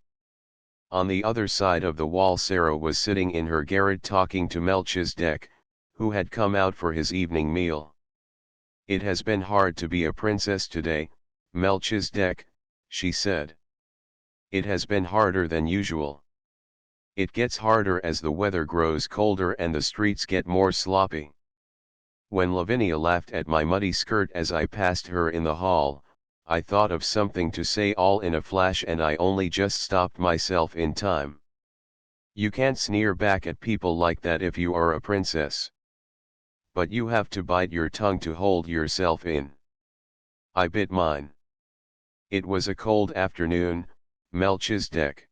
S1: On the other side of the wall Sara was sitting in her garret talking to Melchizedek, who had come out for his evening meal. It has been hard to be a princess today, Melchizedek, she said. It has been harder than usual. It gets harder as the weather grows colder and the streets get more sloppy. When Lavinia laughed at my muddy skirt as I passed her in the hall, I thought of something to say all in a flash and I only just stopped myself in time. You can't sneer back at people like that if you are a princess. But you have to bite your tongue to hold yourself in. I bit mine. It was a cold afternoon, Melchizedek.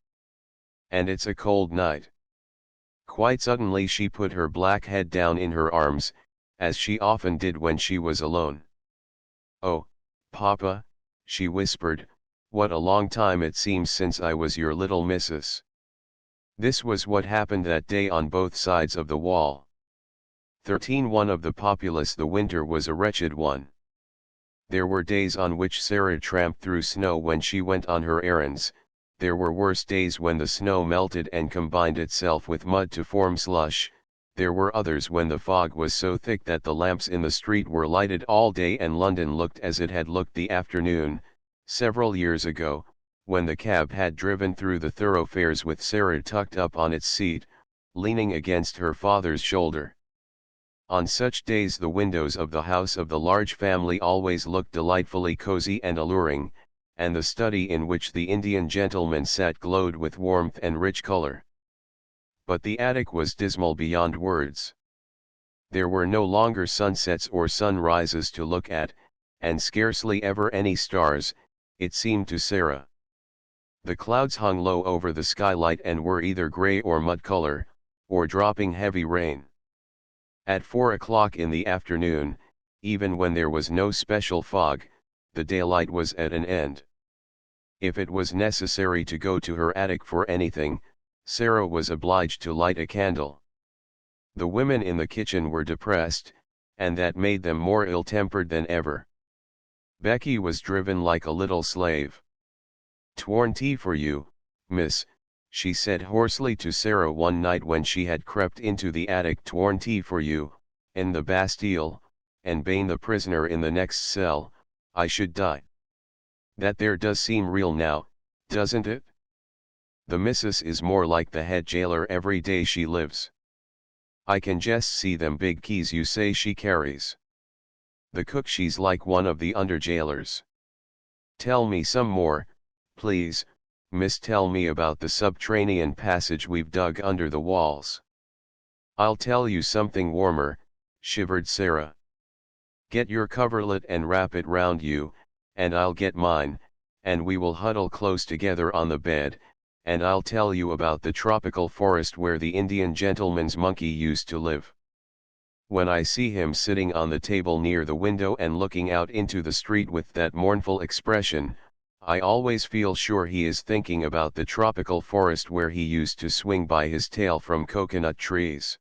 S1: And it's a cold night. Quite suddenly she put her black head down in her arms, as she often did when she was alone. Oh, Papa, she whispered, what a long time it seems since I was your little missus. This was what happened that day on both sides of the wall. 13 of the populace. The winter was a wretched one. There were days on which Sara tramped through snow when she went on her errands, there were worse days when the snow melted and combined itself with mud to form slush, there were others when the fog was so thick that the lamps in the street were lighted all day and London looked as it had looked the afternoon, several years ago, when the cab had driven through the thoroughfares with Sara tucked up on its seat, leaning against her father's shoulder. On such days the windows of the house of the large family always looked delightfully cozy and alluring, and the study in which the Indian gentleman sat glowed with warmth and rich color. But the attic was dismal beyond words. There were no longer sunsets or sunrises to look at, and scarcely ever any stars, it seemed to Sara. The clouds hung low over the skylight and were either grey or mud color, or dropping heavy rain. At 4 o'clock in the afternoon, even when there was no special fog, the daylight was at an end. If it was necessary to go to her attic for anything, Sara was obliged to light a candle. The women in the kitchen were depressed, and that made them more ill-tempered than ever. Becky was driven like a little slave. "Tworn tea for you, miss," she said hoarsely to Sara one night when she had crept into the attic. "Tworn tea for you, in the Bastille, and bane the prisoner in the next cell, I should die. That there does seem real now, doesn't it? The missus is more like the head jailer every day she lives. I can just see them big keys you say she carries. The cook, she's like one of the under jailers. Tell me some more, please, miss. Tell me about the subterranean passage we've dug under the walls." "I'll tell you something warmer," shivered Sara. "Get your coverlet and wrap it round you, and I'll get mine, and we will huddle close together on the bed, and I'll tell you about the tropical forest where the Indian gentleman's monkey used to live. When I see him sitting on the table near the window and looking out into the street with that mournful expression, I always feel sure he is thinking about the tropical forest where he used to swing by his tail from coconut trees.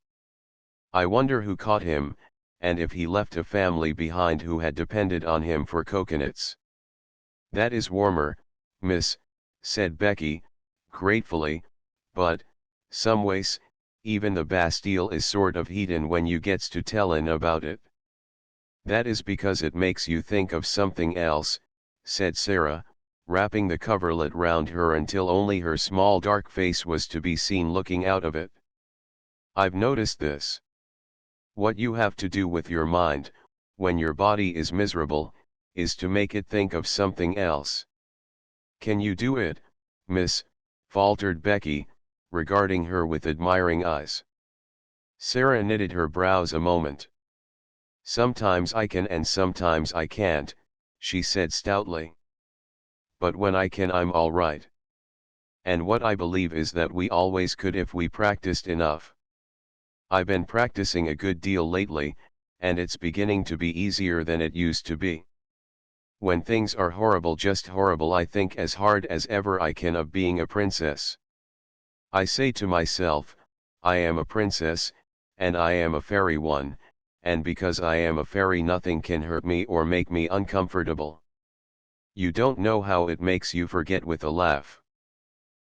S1: I wonder who caught him, and if he left a family behind who had depended on him for coconuts." "That is warmer, miss," said Becky, gratefully, "but, someways, even the Bastille is sort of heatin' when you gets to tellin' about it." "That is because it makes you think of something else," said Sara, wrapping the coverlet round her until only her small dark face was to be seen looking out of it. "I've noticed this. What you have to do with your mind, when your body is miserable, is to make it think of something else." "Can you do it, miss?" faltered Becky, regarding her with admiring eyes. Sara knitted her brows a moment. "Sometimes I can and sometimes I can't," she said stoutly. "But when I can, I'm all right. And what I believe is that we always could if we practiced enough. I've been practicing a good deal lately, and it's beginning to be easier than it used to be. When things are horrible, just horrible, I think as hard as ever I can of being a princess. I say to myself, I am a princess, and I am a fairy one, and because I am a fairy nothing can hurt me or make me uncomfortable. You don't know how it makes you forget," with a laugh.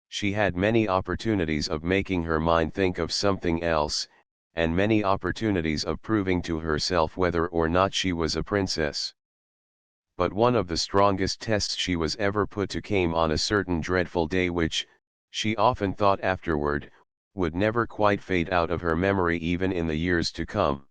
S1: She had many opportunities of making her mind think of something else, and many opportunities of proving to herself whether or not she was a princess. But one of the strongest tests she was ever put to came on a certain dreadful day which, she often thought afterward, would never quite fade out of her memory even in the years to come.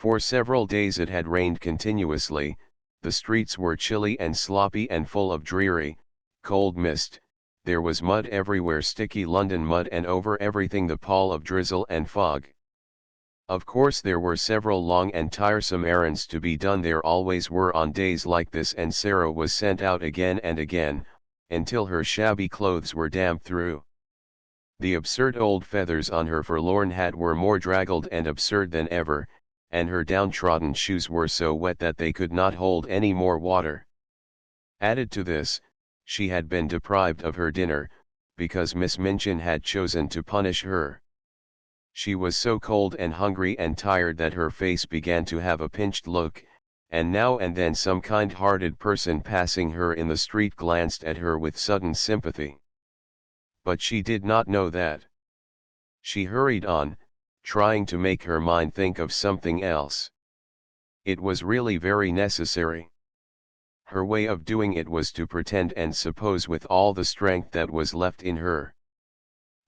S1: For several days it had rained continuously, the streets were chilly and sloppy and full of dreary, cold mist, there was mud everywhere, sticky London mud, and over everything the pall of drizzle and fog. Of course there were several long and tiresome errands to be done, there always were on days like this, and Sara was sent out again and again, until her shabby clothes were damp through. The absurd old feathers on her forlorn hat were more draggled and absurd than ever, and her downtrodden shoes were so wet that they could not hold any more water. Added to this, she had been deprived of her dinner, because Miss Minchin had chosen to punish her. She was so cold and hungry and tired that her face began to have a pinched look, and now and then some kind-hearted person passing her in the street glanced at her with sudden sympathy. But she did not know that. She hurried on, trying to make her mind think of something else. It was really very necessary. Her way of doing it was to pretend and suppose with all the strength that was left in her.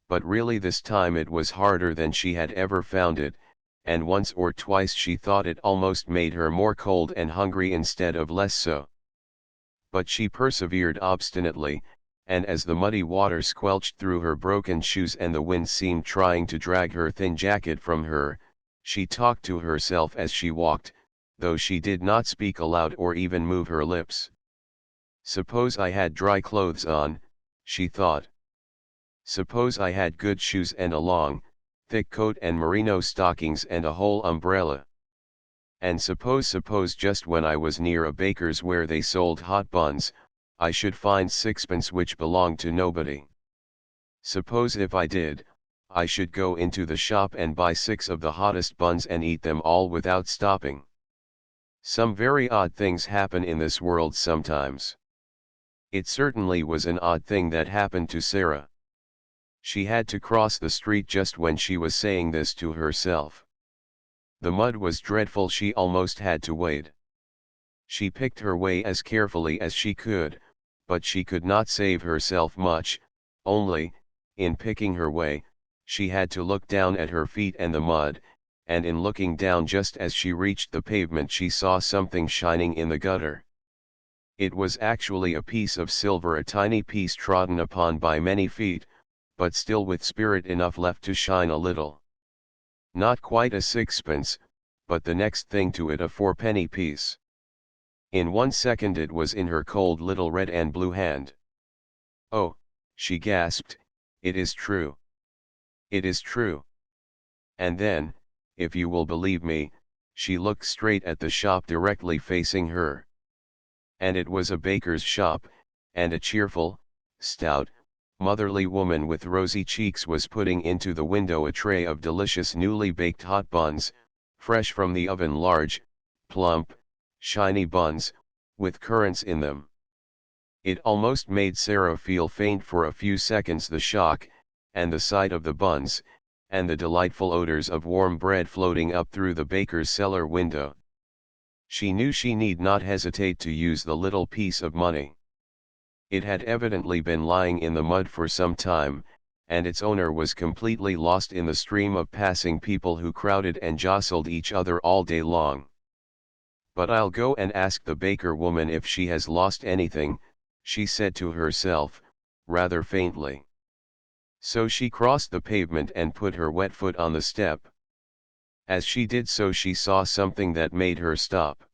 S1: But really this time it was harder than she had ever found it, and once or twice she thought it almost made her more cold and hungry instead of less so. But she persevered obstinately, and as the muddy water squelched through her broken shoes and the wind seemed trying to drag her thin jacket from her, she talked to herself as she walked, though she did not speak aloud or even move her lips. "Suppose I had dry clothes on," she thought. "Suppose I had good shoes and a long, thick coat and merino stockings and a whole umbrella. And suppose just when I was near a baker's where they sold hot buns, I should find sixpence which belonged to nobody. Suppose if I did, I should go into the shop and buy 6 of the hottest buns and eat them all without stopping. Some very odd things happen in this world sometimes." It certainly was an odd thing that happened to Sara. She had to cross the street just when she was saying this to herself. The mud was dreadful, she almost had to wade. She picked her way as carefully as she could, but she could not save herself much, only, in picking her way, she had to look down at her feet and the mud, and in looking down just as she reached the pavement she saw something shining in the gutter. It was actually a piece of silver, a tiny piece trodden upon by many feet, but still with spirit enough left to shine a little. Not quite a sixpence, but the next thing to it a 4-penny piece. In 1 second it was in her cold little red and blue hand. "Oh," she gasped, "it is true. It is true." And then, if you will believe me, she looked straight at the shop directly facing her. And it was a baker's shop, and a cheerful, stout, motherly woman with rosy cheeks was putting into the window a tray of delicious newly baked hot buns, fresh from the oven, large, plump, shiny buns, with currants in them. It almost made Sara feel faint for a few seconds, the shock, and the sight of the buns, and the delightful odors of warm bread floating up through the baker's cellar window. She knew she need not hesitate to use the little piece of money. It had evidently been lying in the mud for some time, and its owner was completely lost in the stream of passing people who crowded and jostled each other all day long. "But I'll go and ask the baker woman if she has lost anything," she said to herself, rather faintly. So she crossed the pavement and put her wet foot on the step. As she did so, she saw something that made her stop.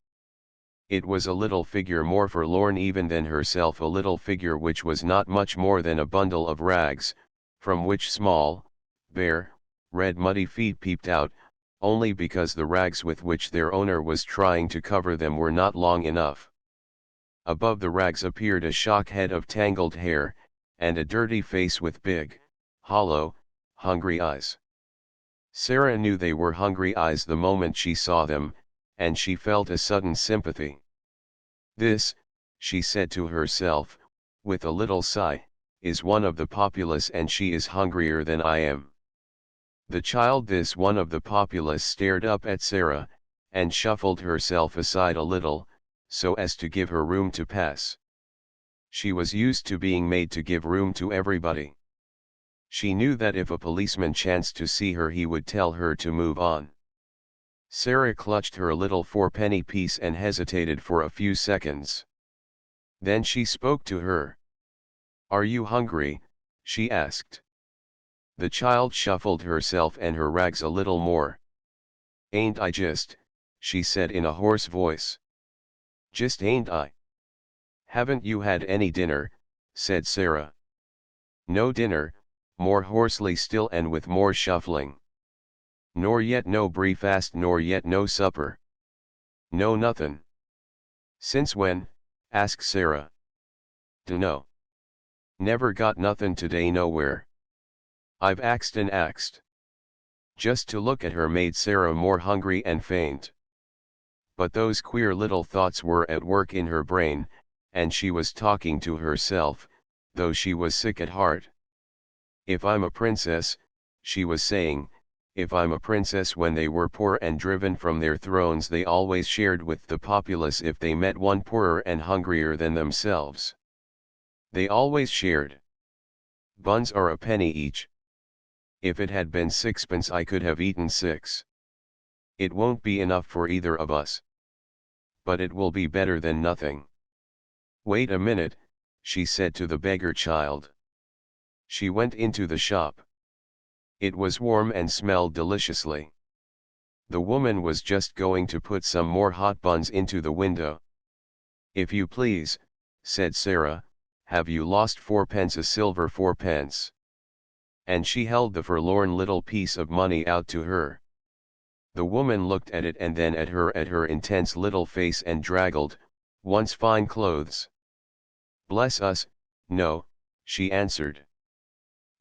S1: It was a little figure more forlorn even than herself, a little figure which was not much more than a bundle of rags, from which small, bare, red muddy feet peeped out, only because the rags with which their owner was trying to cover them were not long enough. Above the rags appeared a shock head of tangled hair, and a dirty face with big, hollow, hungry eyes. Sara knew they were hungry eyes the moment she saw them, and she felt a sudden sympathy. "This," she said to herself, with a little sigh, "is one of the populace, and she is hungrier than I am." The child, this one of the populace, stared up at Sara, and shuffled herself aside a little, so as to give her room to pass. She was used to being made to give room to everybody. She knew that if a policeman chanced to see her, he would tell her to move on. Sara clutched her little fourpenny piece and hesitated for a few seconds. Then she spoke to her. "Are you hungry?" she asked. The child shuffled herself and her rags a little more. "Ain't I just," she said in a hoarse voice. "Just ain't I?" "Haven't you had any dinner?" said Sara. "No dinner," more hoarsely still and with more shuffling. "Nor yet no breakfast, nor yet no supper?" "No, nothin'." "Since when?" asked Sara. "Dunno. Never got nothin' today nowhere. I've axed and axed." Just to look at her made Sara more hungry and faint. But those queer little thoughts were at work in her brain, and she was talking to herself, though she was sick at heart. "If I'm a princess," she was saying, "if I'm a princess." When they were poor and driven from their thrones, they always shared with the populace if they met one poorer and hungrier than themselves. They always shared. "Buns are a penny each. If it had been sixpence I could have eaten 6. It won't be enough for either of us. But it will be better than nothing." "Wait a minute," she said to the beggar child. She went into the shop. It was warm and smelled deliciously. The woman was just going to put some more hot buns into the window. "If you please," said Sara, "have you lost 4pence, a silver 4pence?" And she held the forlorn little piece of money out to her. The woman looked at it and then at her intense little face and draggled, once fine clothes. "Bless us, no," she answered.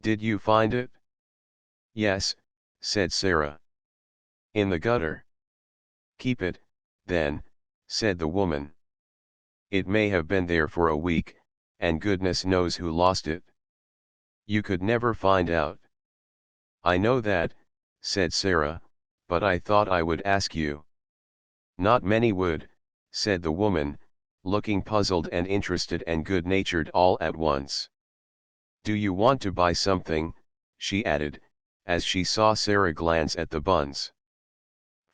S1: "Did you find it?" "Yes," said Sara. "In the gutter." "Keep it, then," said the woman. "It may have been there for a week, and goodness knows who lost it. You could never find out." "I know that," said Sara, "but I thought I would ask you." "Not many would," said the woman, looking puzzled and interested and good-natured all at once. "Do you want to buy something?" she added, as she saw Sara glance at the buns.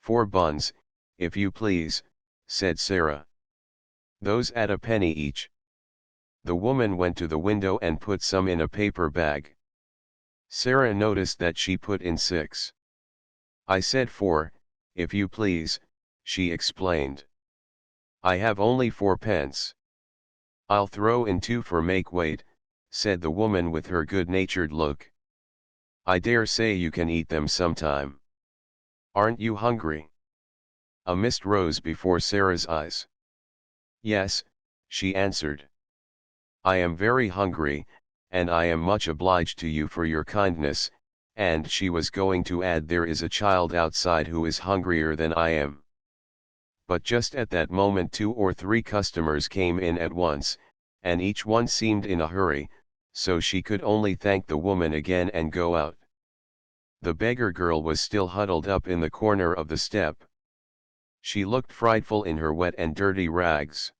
S1: "4 buns, if you please," said Sara. "Those at a penny each." The woman went to the window and put some in a paper bag. Sara noticed that she put in 6. "I said 4, if you please," she explained. "I have only 4pence. "I'll throw in 2 for make weight," said the woman with her good-natured look. "I dare say you can eat them sometime. Aren't you hungry?" A mist rose before Sara's eyes. "Yes," she answered. "I am very hungry, and I am much obliged to you for your kindness," and she was going to add, "There is a child outside who is hungrier than I am." But just at that moment 2 or 3 customers came in at once, and each one seemed in a hurry, so she could only thank the woman again and go out. The beggar girl was still huddled up in the corner of the step. She looked frightful in her wet and dirty rags.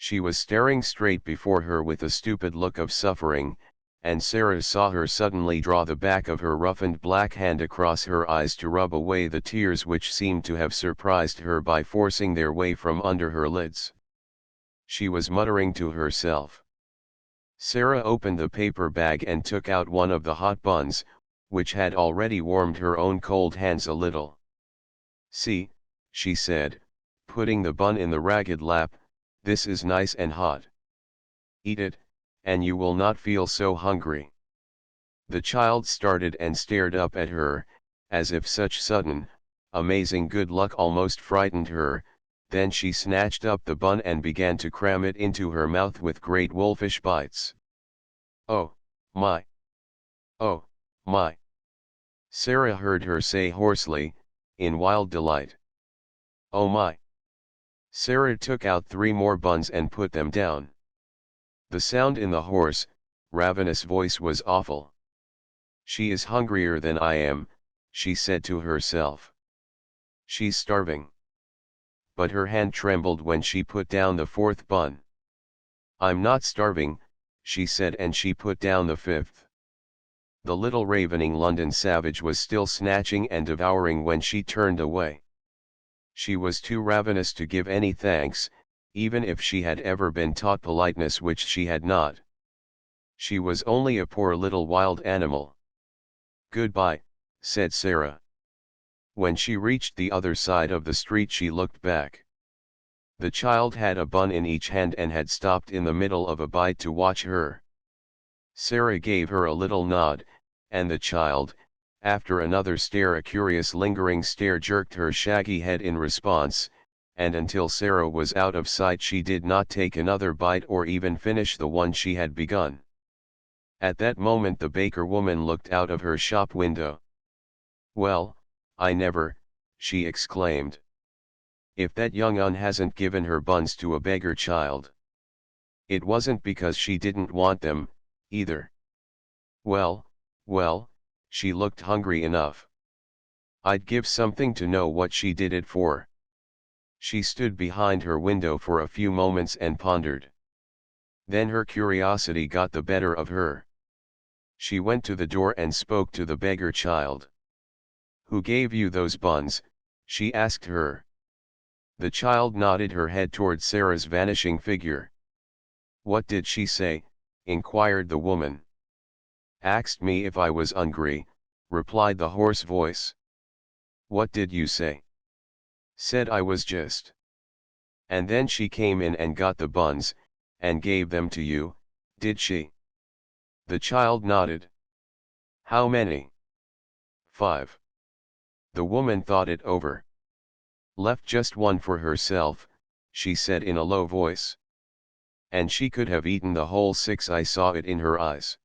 S1: She was staring straight before her with a stupid look of suffering, and Sara saw her suddenly draw the back of her roughened black hand across her eyes to rub away the tears which seemed to have surprised her by forcing their way from under her lids. She was muttering to herself. Sara opened the paper bag and took out one of the hot buns, which had already warmed her own cold hands a little. "See," she said, putting the bun in the ragged lap, "this is nice and hot. Eat it, and you will not feel so hungry." The child started and stared up at her, as if such sudden, amazing good luck almost frightened her. Then she snatched up the bun and began to cram it into her mouth with great wolfish bites. "Oh, my! Oh, my!" Sara heard her say hoarsely, in wild delight. "Oh my!" Sara took out 3 more buns and put them down. The sound in the hoarse, ravenous voice was awful. "She is hungrier than I am," she said to herself. "She's starving." But her hand trembled when she put down the 4th bun. "I'm not starving," she said, and she put down the 5th. The little ravening London savage was still snatching and devouring when she turned away. She was too ravenous to give any thanks, even if she had ever been taught politeness, which she had not. She was only a poor little wild animal. "Goodbye," said Sara. When she reached the other side of the street she looked back. The child had a bun in each hand and had stopped in the middle of a bite to watch her. Sara gave her a little nod, and the child, after another stare, a curious lingering stare, jerked her shaggy head in response, and until Sara was out of sight she did not take another bite or even finish the one she had begun. At that moment the baker woman looked out of her shop window. "Well, I never," she exclaimed. "If that young un hasn't given her buns to a beggar child. It wasn't because she didn't want them, either. Well, well, she looked hungry enough. I'd give something to know what she did it for." She stood behind her window for a few moments and pondered. Then her curiosity got the better of her. She went to the door and spoke to the beggar child. "Who gave you those buns?" she asked her. The child nodded her head toward Sara's vanishing figure. "What did she say?" inquired the woman. "Asked me if I was hungry," replied the hoarse voice. "What did you say?" "Said I was just." "And then she came in and got the buns, and gave them to you, did she?" The child nodded. "How many?" "5." The woman thought it over. "Left just one for herself," she said in a low voice. "And she could have eaten the whole 6, I saw it in her eyes."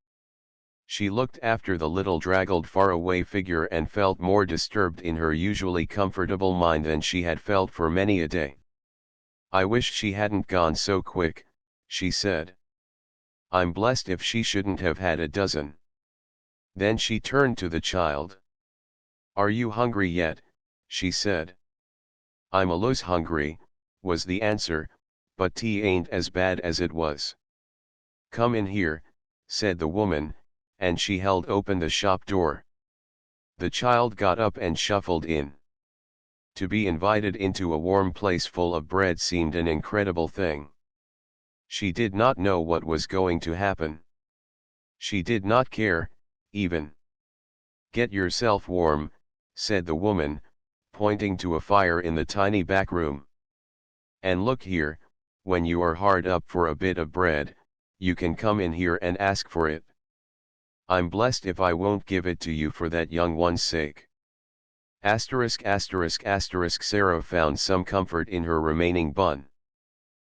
S1: She looked after the little draggled faraway figure and felt more disturbed in her usually comfortable mind than she had felt for many a day. "I wish she hadn't gone so quick," she said. "I'm blessed if she shouldn't have had a dozen." Then she turned to the child. "Are you hungry yet?" she said. "I'm alus hungry," was the answer, "but tea ain't as bad as it was." "Come in here," said the woman, and she held open the shop door. The child got up and shuffled in. To be invited into a warm place full of bread seemed an incredible thing. She did not know what was going to happen. She did not care, even. "Get yourself warm," said the woman, pointing to a fire in the tiny back room. "And look here, when you are hard up for a bit of bread, you can come in here and ask for it. I'm blessed if I won't give it to you for that young one's sake." Sara found some comfort in her remaining bun.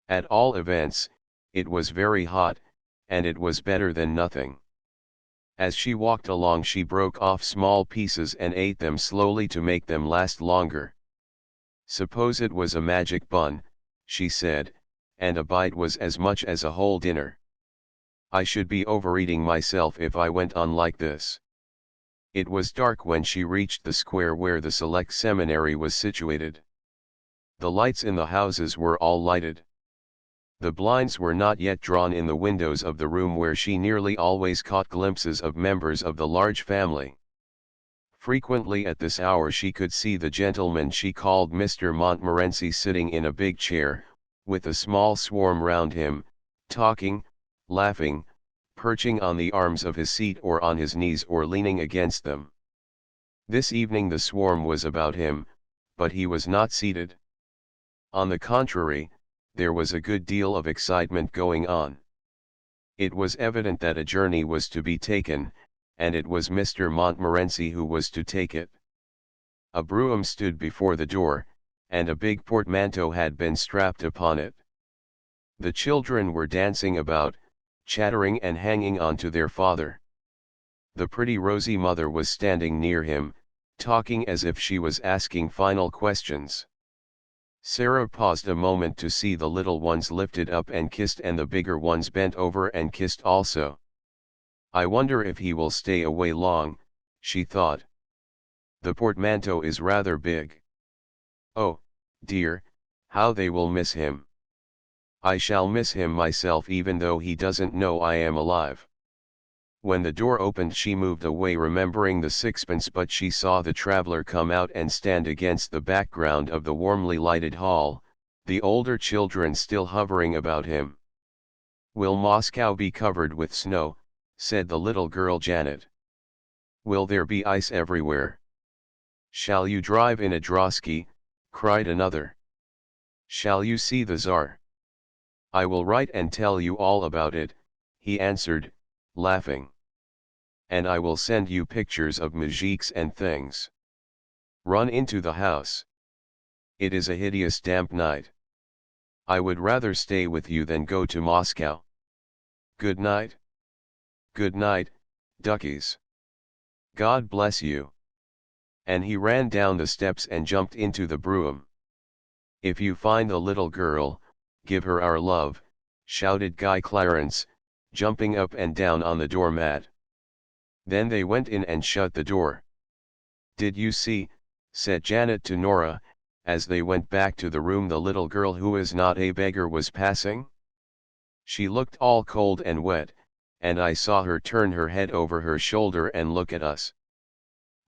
S1: At all events, it was very hot, and it was better than nothing. As she walked along she broke off small pieces and ate them slowly to make them last longer. "Suppose it was a magic bun," she said, "and a bite was as much as a whole dinner. I should be overeating myself if I went on like this." It was dark when she reached the square where the select seminary was situated. The lights in the houses were all lighted. The blinds were not yet drawn in the windows of the room where she nearly always caught glimpses of members of the large family. Frequently at this hour she could see the gentleman she called Mr. Montmorency sitting in a big chair, with a small swarm round him, talking, laughing, perching on the arms of his seat or on his knees or leaning against them. This evening the swarm was about him, but he was not seated. On the contrary, there was a good deal of excitement going on. It was evident that a journey was to be taken, and it was Mr. Montmorency who was to take it. A brougham stood before the door, and a big portmanteau had been strapped upon it. The children were dancing about, chattering and hanging on to their father. The pretty rosy mother was standing near him, talking as if she was asking final questions. Sara paused a moment to see the little ones lifted up and kissed and the bigger ones bent over and kissed also. I wonder if he will stay away long, she thought. The portmanteau is rather big. Oh, dear, how they will miss him. I shall miss him myself even though he doesn't know I am alive. When the door opened she moved away remembering the sixpence, but she saw the traveller come out and stand against the background of the warmly lighted hall, the older children still hovering about him. "Will Moscow be covered with snow?" said the little girl Janet. "Will there be ice everywhere?" "Shall you drive in a drosky?" cried another. "Shall you see the Tsar?" "I will write and tell you all about it," he answered, laughing. "And I will send you pictures of moujiks and things. Run into the house. It is a hideous damp night. I would rather stay with you than go to Moscow. Good night." "Good night, duckies. God bless you." And he ran down the steps and jumped into the brougham. "If you find the little girl, give her our love," shouted Guy Clarence, jumping up and down on the doormat. Then they went in and shut the door. "Did you see," said Janet to Nora, as they went back to the room, "the little girl who is not a beggar was passing? She looked all cold and wet, and I saw her turn her head over her shoulder and look at us.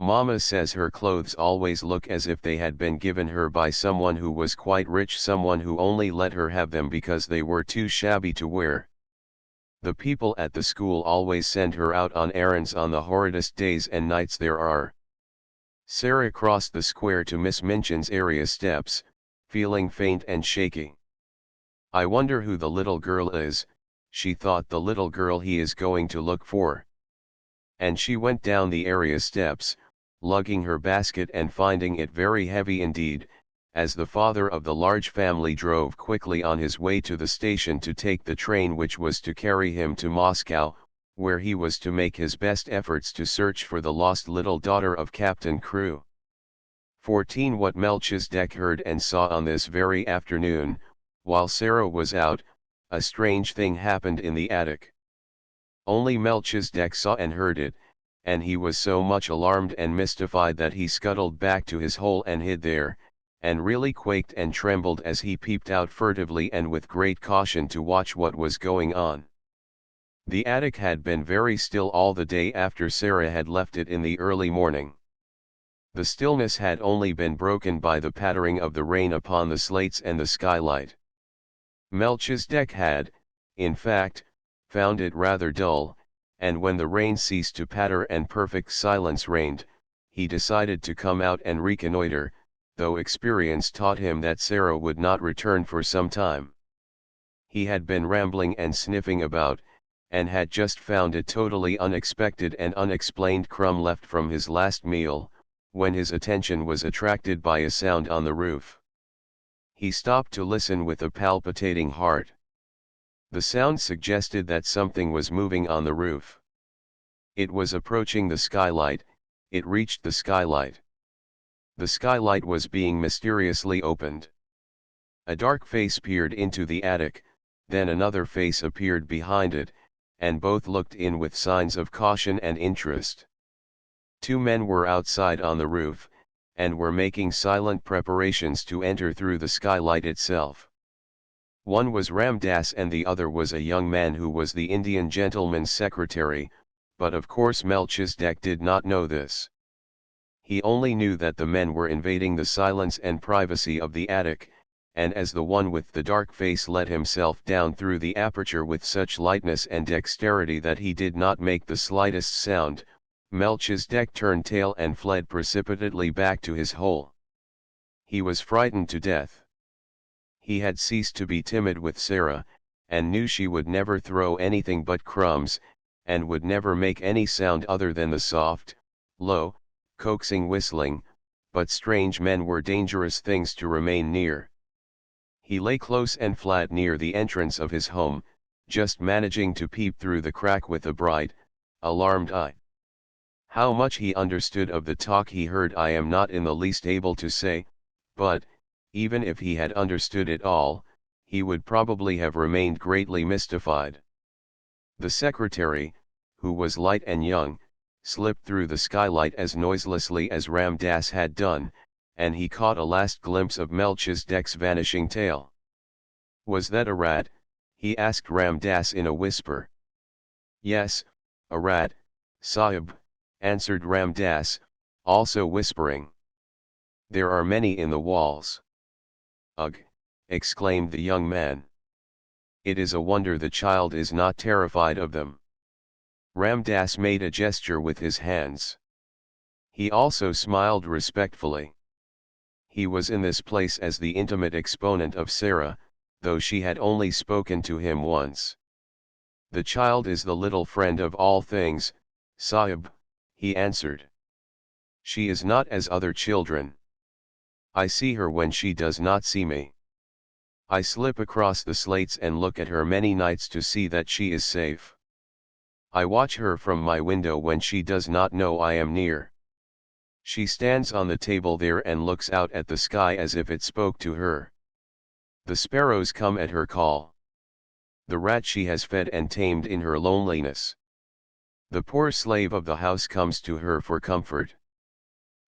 S1: Mamma says her clothes always look as if they had been given her by someone who was quite rich, someone who only let her have them because they were too shabby to wear. The people at the school always send her out on errands on the horridest days and nights there are." Sara crossed the square to Miss Minchin's area steps, feeling faint and shaky. "I wonder who the little girl is," she thought, "the little girl he is going to look for." And she went down the area steps, lugging her basket and finding it very heavy indeed, as the father of the large family drove quickly on his way to the station to take the train which was to carry him to Moscow, where he was to make his best efforts to search for the lost little daughter of Captain Crewe. 14. What Melchizedek heard and saw on this very afternoon, while Sara was out, a strange thing happened in the attic. Only Melchizedek saw and heard it, and he was so much alarmed and mystified that he scuttled back to his hole and hid there, and really quaked and trembled as he peeped out furtively and with great caution to watch what was going on. The attic had been very still all the day after Sara had left it in the early morning. The stillness had only been broken by the pattering of the rain upon the slates and the skylight. Melchizedek had, in fact, found it rather dull, and when the rain ceased to patter and perfect silence reigned, he decided to come out and reconnoiter, though experience taught him that Sara would not return for some time. He had been rambling and sniffing about, and had just found a totally unexpected and unexplained crumb left from his last meal, when his attention was attracted by a sound on the roof. He stopped to listen with a palpitating heart. The sound suggested that something was moving on the roof. It was approaching the skylight. It reached the skylight. The skylight was being mysteriously opened. A dark face peered into the attic, then another face appeared behind it, and both looked in with signs of caution and interest. Two men were outside on the roof, and were making silent preparations to enter through the skylight itself.
S2: One was Ram Das and the other was a young man who was the Indian gentleman's secretary, but of course Melchizedek did not know this. He only knew that the men were invading the silence and privacy of the attic, and as the one with the dark face let himself down through the aperture with such lightness and dexterity that he did not make the slightest sound, Melchizedek turned tail and fled precipitately back to his hole. He was frightened to death. He had ceased to be timid with Sara, and knew she would never throw anything but crumbs, and would never make any sound other than the soft, low, coaxing whistling, but strange men were dangerous things to remain near. He lay close and flat near the entrance of his home, just managing to peep through the crack with a bright, alarmed eye. How much he understood of the talk he heard I am not in the least able to say, but, even if he had understood it all, he would probably have remained greatly mystified. The secretary, who was light and young, slipped through the skylight as noiselessly as Ram Das had done, and he caught a last glimpse of Melchizedek's vanishing tail. "Was that a rat?" he asked Ram Das in a whisper. "Yes, a rat, Sahib," answered Ram Das, also whispering. "There are many in the walls." "Ugh!" exclaimed the young man. "It is a wonder the child is not terrified of them." Ram Das made a gesture with his hands. He also smiled respectfully. He was in this place as the intimate exponent of Sara, though she had only spoken to him once. "The child is the little friend of all things, Sahib," he answered. "She is not as other children. I see her when she does not see me. I slip across the slates and look at her many nights to see that she is safe. I watch her from my window when she does not know I am near. She stands on the table there and looks out at the sky as if it spoke to her. The sparrows come at her call. The rat she has fed and tamed in her loneliness. The poor slave of the house comes to her for comfort.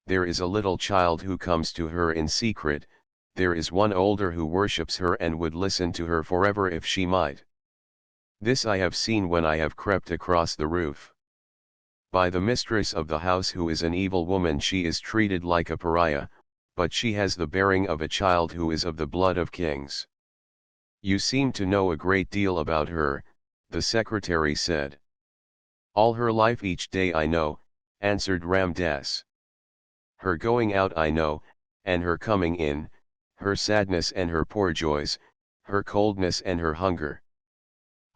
S2: There is a little child who comes to her in secret, there is one older who worships her and would listen to her forever if she might. This I have seen when I have crept across the roof. By the mistress of the house, who is an evil woman, she is treated like a pariah, but she has the bearing of a child who is of the blood of kings." "You seem to know a great deal about her," the secretary said. "All her life each day I know," answered Ram Das. "Her going out I know, and her coming in, her sadness and her poor joys, her coldness and her hunger.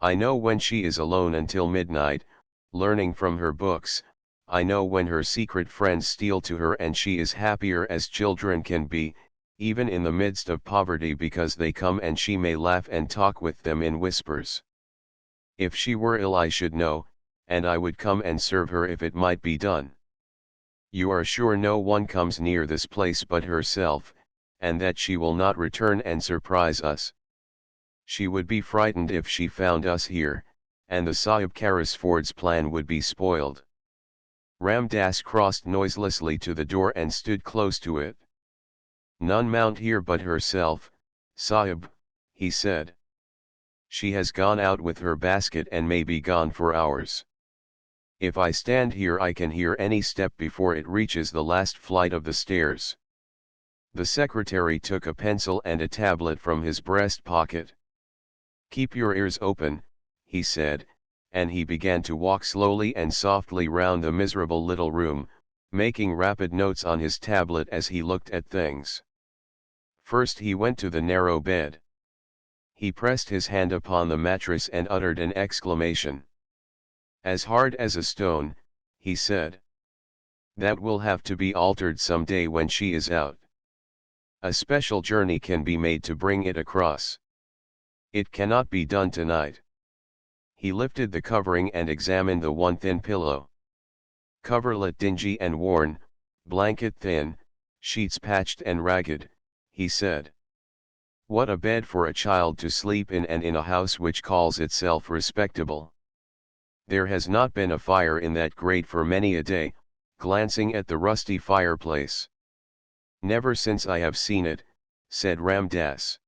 S2: I know when she is alone until midnight, learning from her books. I know when her secret friends steal to her and she is happier as children can be, even in the midst of poverty, because they come and she may laugh and talk with them in whispers. If she were ill I should know, and I would come and serve her if it might be done. You are sure no one comes near this place but herself, and that she will not return and surprise us. She would be frightened if she found us here, and the Sahib Carrisford's plan would be spoiled." Ram Das crossed noiselessly to the door and stood close to it. "None mount here but herself, Sahib," he said. "She has gone out with her basket and may be gone for hours. If I stand here I can hear any step before it reaches the last flight of the stairs." The secretary took a pencil and a tablet from his breast pocket. "Keep your ears open," he said, and he began to walk slowly and softly round the miserable little room, making rapid notes on his tablet as he looked at things. First he went to the narrow bed. He pressed his hand upon the mattress and uttered an exclamation. "As hard as a stone," he said. "That will have to be altered some day when she is out. A special journey can be made to bring it across. It cannot be done tonight." He lifted the covering and examined the one thin pillow. "Coverlet dingy and worn, blanket thin, sheets patched and ragged," he said. "What a bed for a child to sleep in, and in a house which calls itself respectable. There has not been a fire in that grate for many a day," glancing at the rusty fireplace. "Never since I have seen it," said Ram Das.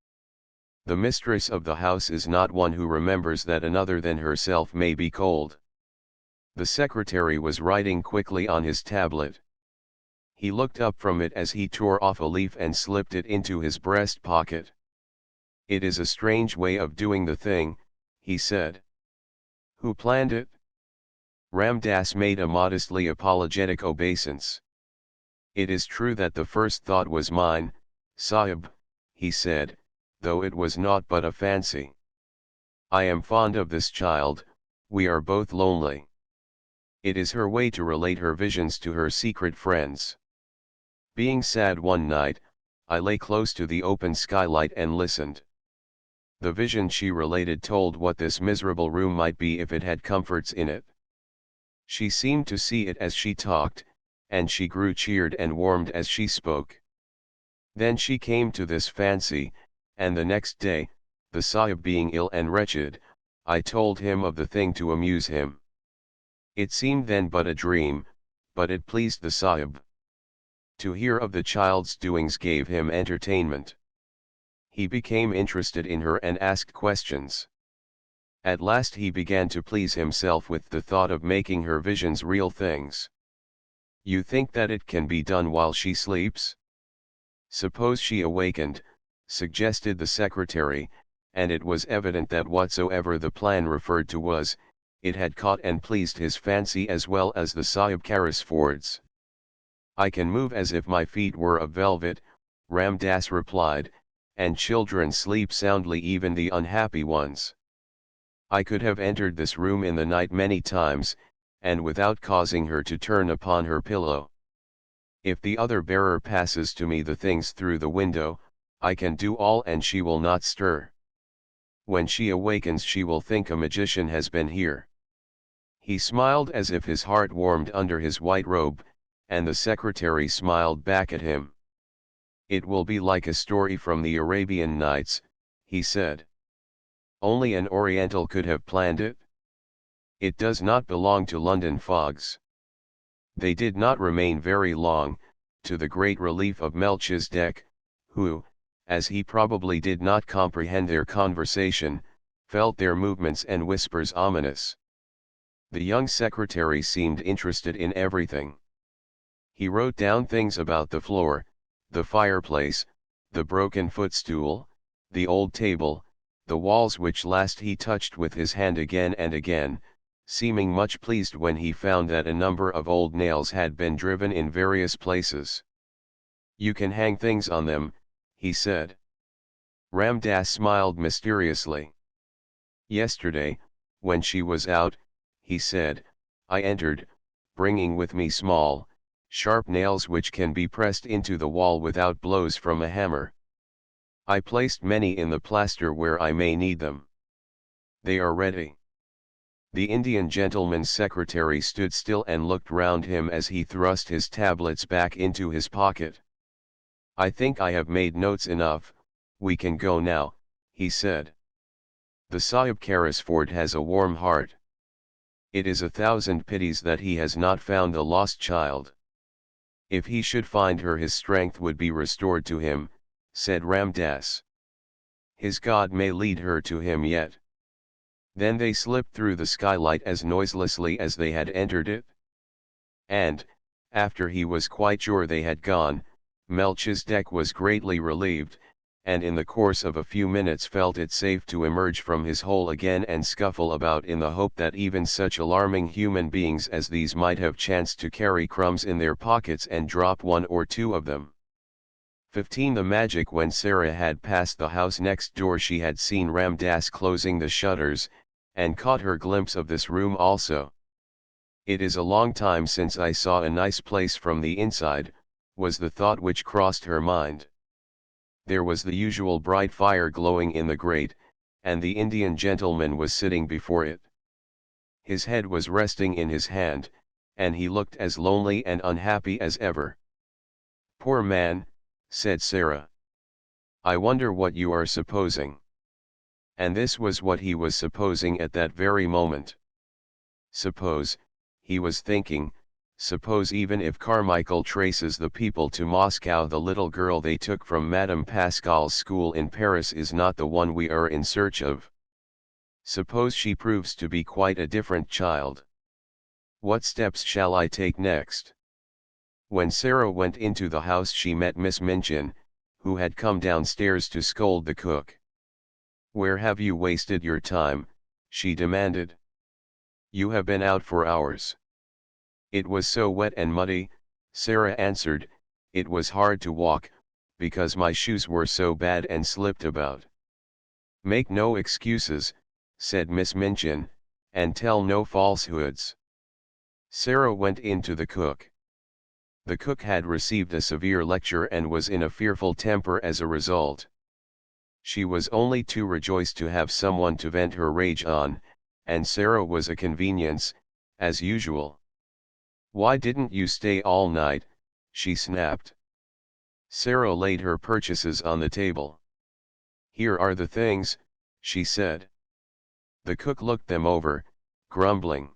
S1: The mistress of the house is not one who remembers that another than herself may be cold. The secretary was writing quickly on his tablet. He looked up from it as he tore off a leaf and slipped it into his breast pocket. "It is a strange way of doing the thing," he said. "Who planned it?" Ram Das made a modestly apologetic obeisance. "It is true that the first thought was mine, Sahib," he said, "though it was naught but a fancy. I am fond of this child, we are both lonely. It is her way to relate her visions to her secret friends. Being sad one night, I lay close to the open skylight and listened. The vision she related told what this miserable room might be if it had comforts in it. She seemed to see it as she talked, and she grew cheered and warmed as she spoke. Then she came to this fancy, and the next day, the Sahib being ill and wretched, I told him of the thing to amuse him. It seemed then but a dream, but it pleased the Sahib. To hear of the child's doings gave him entertainment. He became interested in her and asked questions. At last he began to please himself with the thought of making her visions real things. You think that it can be done while she sleeps? Suppose she awakened, suggested the secretary, and it was evident that whatsoever the plan referred to was, it had caught and pleased his fancy as well as the Sahib Carrisford's. I can move as if my feet were of velvet, Ram Das replied, and children sleep soundly, even the unhappy ones. I could have entered this room in the night many times, and without causing her to turn upon her pillow. If the other bearer passes to me the things through the window, I can do all and she will not stir. When she awakens she will think a magician has been here." He smiled as if his heart warmed under his white robe, and the secretary smiled back at him. "It will be like a story from the Arabian Nights," he said. "Only an Oriental could have planned it. It does not belong to London fogs." They did not remain very long, to the great relief of Melchizedek, who, as he probably did not comprehend their conversation, felt their movements and whispers ominous. The young secretary seemed interested in everything. He wrote down things about the floor, the fireplace, the broken footstool, the old table, the walls, which last he touched with his hand again and again, seeming much pleased when he found that a number of old nails had been driven in various places. "You can hang things on them," he said. Ram Das smiled mysteriously. "Yesterday, when she was out," he said, "I entered, bringing with me small, sharp nails which can be pressed into the wall without blows from a hammer. I placed many in the plaster where I may need them. They are ready." The Indian gentleman's secretary stood still and looked round him as he thrust his tablets back into his pocket. "I think I have made notes enough, we can go now," he said. "The Sahib Carrisford has a warm heart. It is 1,000 pities that he has not found the lost child. If he should find her his strength would be restored to him," said Ram Das. "His God may lead her to him yet." Then they slipped through the skylight as noiselessly as they had entered it. And, after he was quite sure they had gone, Melchizedek was greatly relieved, and in the course of a few minutes felt it safe to emerge from his hole again and scuffle about in the hope that even such alarming human beings as these might have chanced to carry crumbs in their pockets and drop one or two of them. 15. The magic. When Sara had passed the house next door she had seen Ram Das closing the shutters, and caught her glimpse of this room also. "It is a long time since I saw a nice place from the inside," was the thought which crossed her mind. There was the usual bright fire glowing in the grate, and the Indian gentleman was sitting before it. His head was resting in his hand, and he looked as lonely and unhappy as ever. "Poor man," said Sara. "I wonder what you are supposing." And this was what he was supposing at that very moment. Suppose, he was thinking, Suppose even if Carmichael traces the people to Moscow, the little girl they took from Madame Pascal's school in Paris is not the one we are in search of. Suppose she proves to be quite a different child. What steps shall I take next? When Sara went into the house, she met Miss Minchin, who had come downstairs to scold the cook. "Where have you wasted your time?" she demanded. "You have been out for hours." "It was so wet and muddy," Sara answered. "It was hard to walk, because my shoes were so bad and slipped about." "Make no excuses," said Miss Minchin, "and tell no falsehoods." Sara went in to the cook. The cook had received a severe lecture and was in a fearful temper as a result. She was only too rejoiced to have someone to vent her rage on, and Sara was a convenience, as usual. "Why didn't you stay all night?" she snapped. Sara laid her purchases on the table. "Here are the things," she said. The cook looked them over, grumbling.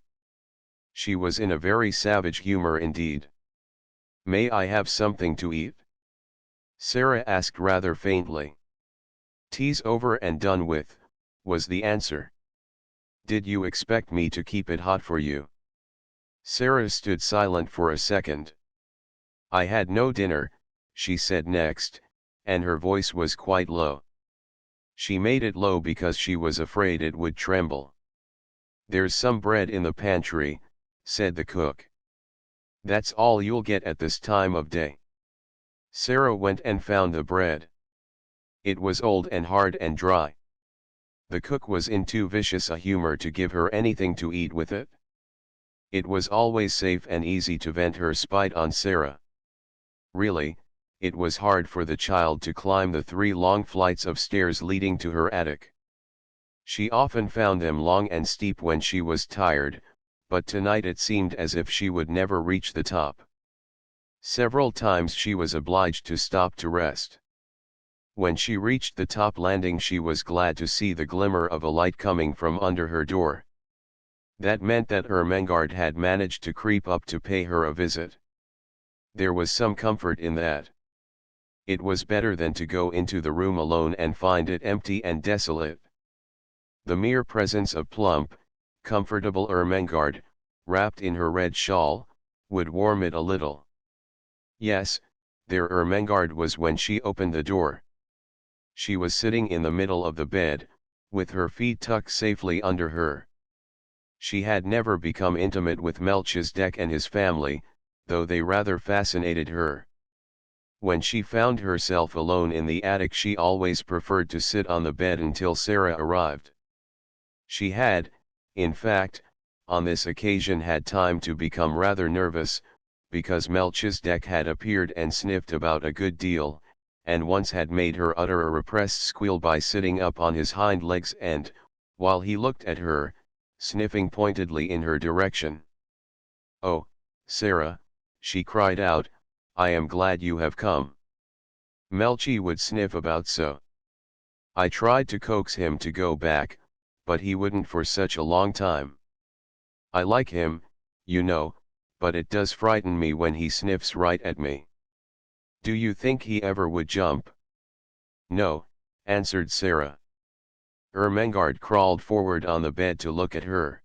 S1: She was in a very savage humor indeed. "May I have something to eat?" Sara asked rather faintly. "Tea's over and done with," was the answer. "Did you expect me to keep it hot for you?" Sara stood silent for a second. "I had no dinner," she said next, and her voice was quite low. She made it low because she was afraid it would tremble. "There's some bread in the pantry," said the cook. "That's all you'll get at this time of day." Sara went and found the bread. It was old and hard and dry. The cook was in too vicious a humor to give her anything to eat with it. It was always safe and easy to vent her spite on Sara. Really, it was hard for the child to climb the 3 long flights of stairs leading to her attic. She often found them long and steep when she was tired, but tonight it seemed as if she would never reach the top. Several times she was obliged to stop to rest. When she reached the top landing, she was glad to see the glimmer of a light coming from under her door. That meant that Ermengarde had managed to creep up to pay her a visit. There was some comfort in that. It was better than to go into the room alone and find it empty and desolate. The mere presence of plump, comfortable Ermengarde, wrapped in her red shawl, would warm it a little. Yes, there Ermengarde was when she opened the door. She was sitting in the middle of the bed, with her feet tucked safely under her. She had never become intimate with Melchizedek and his family, though they rather fascinated her. When she found herself alone in the attic, she always preferred to sit on the bed until Sara arrived. She had, in fact, on this occasion had time to become rather nervous, because Melchizedek had appeared and sniffed about a good deal, and once had made her utter a repressed squeal by sitting up on his hind legs and, while he looked at her, sniffing pointedly in her direction. "Oh, Sara," she cried out, "I am glad you have come." Melchi would sniff about so. I tried to coax him to go back, but he wouldn't for such a long time. I like him, you know, but it does frighten me when he sniffs right at me. Do you think he ever would jump?" "No," answered Sara. Ermengarde crawled forward on the bed to look at her.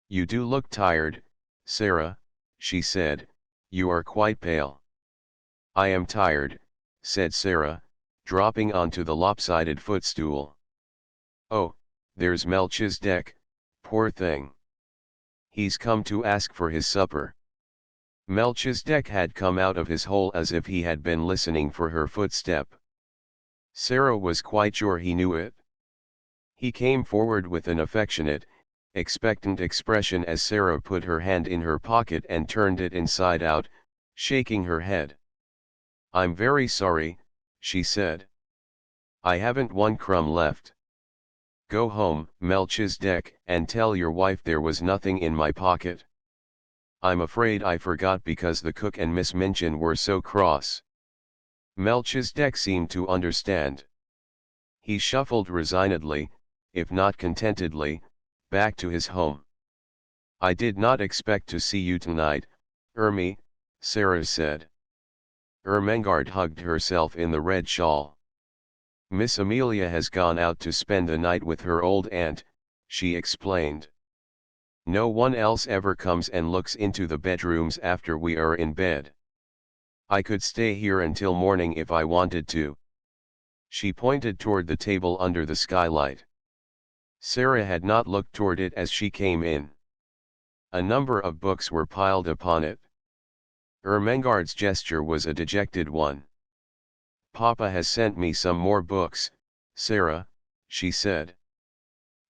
S1: "You do look tired, Sara," she said. "You are quite pale." "I am tired," said Sara, dropping onto the lopsided footstool. "Oh, there's Melchizedek, poor thing. He's come to ask for his supper." Melchizedek had come out of his hole as if he had been listening for her footstep. Sara was quite sure he knew it. He came forward with an affectionate, expectant expression as Sara put her hand in her pocket and turned it inside out, shaking her head. "I'm very sorry," she said. "I haven't one crumb left. Go home, Melchizedek, and tell your wife there was nothing in my pocket. I'm afraid I forgot because the cook and Miss Minchin were so cross." Melchizedek seemed to understand. He shuffled resignedly, if not contentedly, back to his home. "I did not expect to see you tonight, Ermi, Sara said. Ermengarde hugged herself in the red shawl. Miss Amelia has gone out to spend the night with her old aunt, she explained. No one else ever comes and looks into the bedrooms after we are in bed. I could stay here until morning if I wanted to. She pointed toward the table under the skylight. Sara had not looked toward it as she came in. A number of books were piled upon it. Ermengarde's gesture was a dejected one. Papa has sent me some more books, Sara, she said.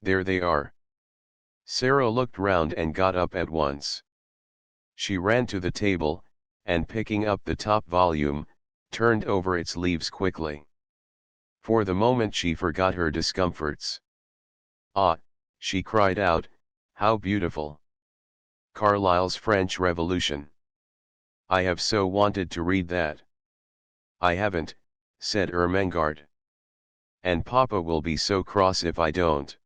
S1: There they are. Sara looked round and got up at once. She ran to the table, and picking up the top volume, turned over its leaves quickly. For the moment she forgot her discomforts. Ah, she cried out, how beautiful! Carlyle's French Revolution. I have so wanted to read that. I haven't, said Ermengarde. And Papa will be so cross if I don't.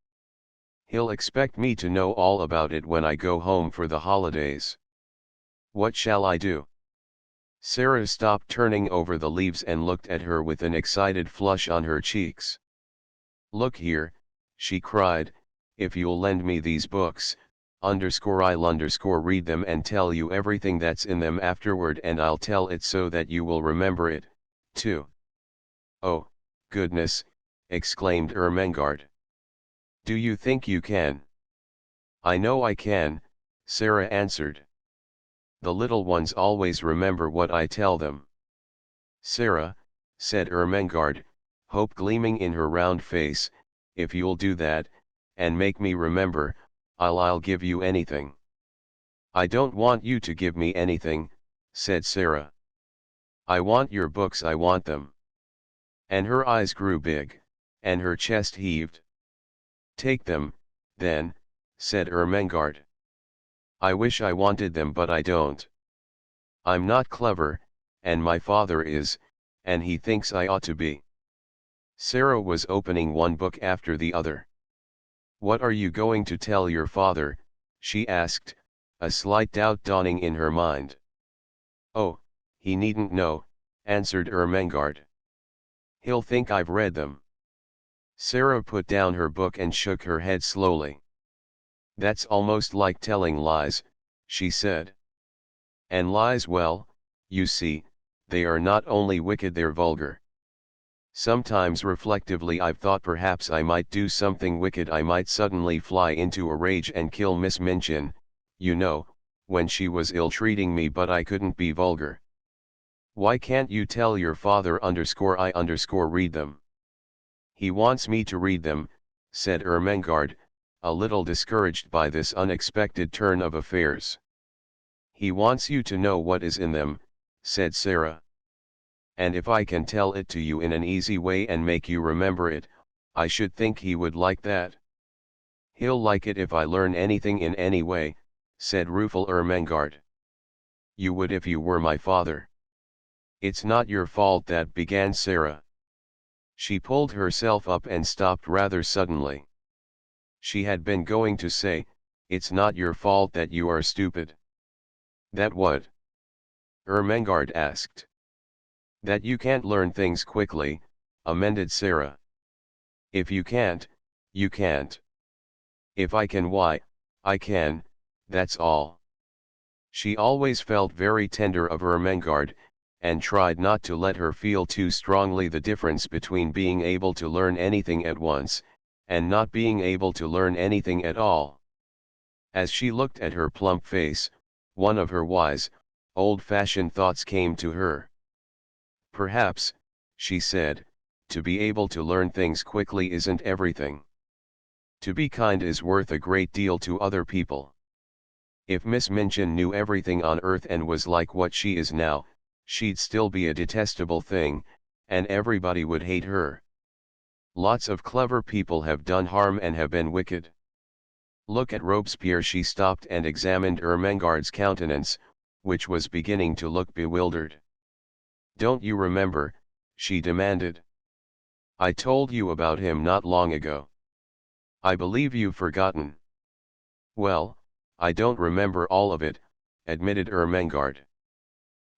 S1: He'll expect me to know all about it when I go home for the holidays. What shall I do? Sara stopped turning over the leaves and looked at her with an excited flush on her cheeks. Look here, she cried, if you'll lend me these books, I'll read them and tell you everything that's in them afterward, and I'll tell it so that you will remember it, too. Oh, goodness, exclaimed Ermengarde. Do you think you can? I know I can, Sara answered. The little ones always remember what I tell them. Sara, said Ermengarde, hope gleaming in her round face, if you'll do that, and make me remember, I'll give you anything. I don't want you to give me anything, said Sara. I want your books, I want them. And her eyes grew big, and her chest heaved. Take them, then, said Ermengarde. I wish I wanted them, but I don't. I'm not clever, and my father is, and he thinks I ought to be. Sara was opening one book after the other. What are you going to tell your father? She asked, a slight doubt dawning in her mind. Oh, he needn't know, answered Ermengarde. He'll think I've read them. Sara put down her book and shook her head slowly. That's almost like telling lies, she said. And lies, well, you see, they are not only wicked, they're vulgar. Sometimes reflectively I've thought perhaps I might do something wicked. I might suddenly fly into a rage and kill Miss Minchin, you know, when she was ill-treating me, but I couldn't be vulgar. Why can't you tell your father I read them? He wants me to read them, said Ermengarde, a little discouraged by this unexpected turn of affairs. He wants you to know what is in them, said Sara. And if I can tell it to you in an easy way and make you remember it, I should think he would like that. He'll like it if I learn anything in any way, said rueful Ermengarde. You would if you were my father. It's not your fault, that began Sara. She pulled herself up and stopped rather suddenly. She had been going to say, it's not your fault that you are stupid. That what? Ermengarde asked. That you can't learn things quickly, amended Sara. If you can't, you can't. If I can, why, I can, that's all. She always felt very tender of Ermengarde, and tried not to let her feel too strongly the difference between being able to learn anything at once, and not being able to learn anything at all. As she looked at her plump face, one of her wise, old-fashioned thoughts came to her. Perhaps, she said, to be able to learn things quickly isn't everything. To be kind is worth a great deal to other people. If Miss Minchin knew everything on earth and was like what she is now, she'd still be a detestable thing, and everybody would hate her. Lots of clever people have done harm and have been wicked. Look at Robespierre. She stopped and examined Ermengarde's countenance, which was beginning to look bewildered. Don't you remember? She demanded. I told you about him not long ago. I believe you've forgotten. Well, I don't remember all of it, admitted Ermengarde.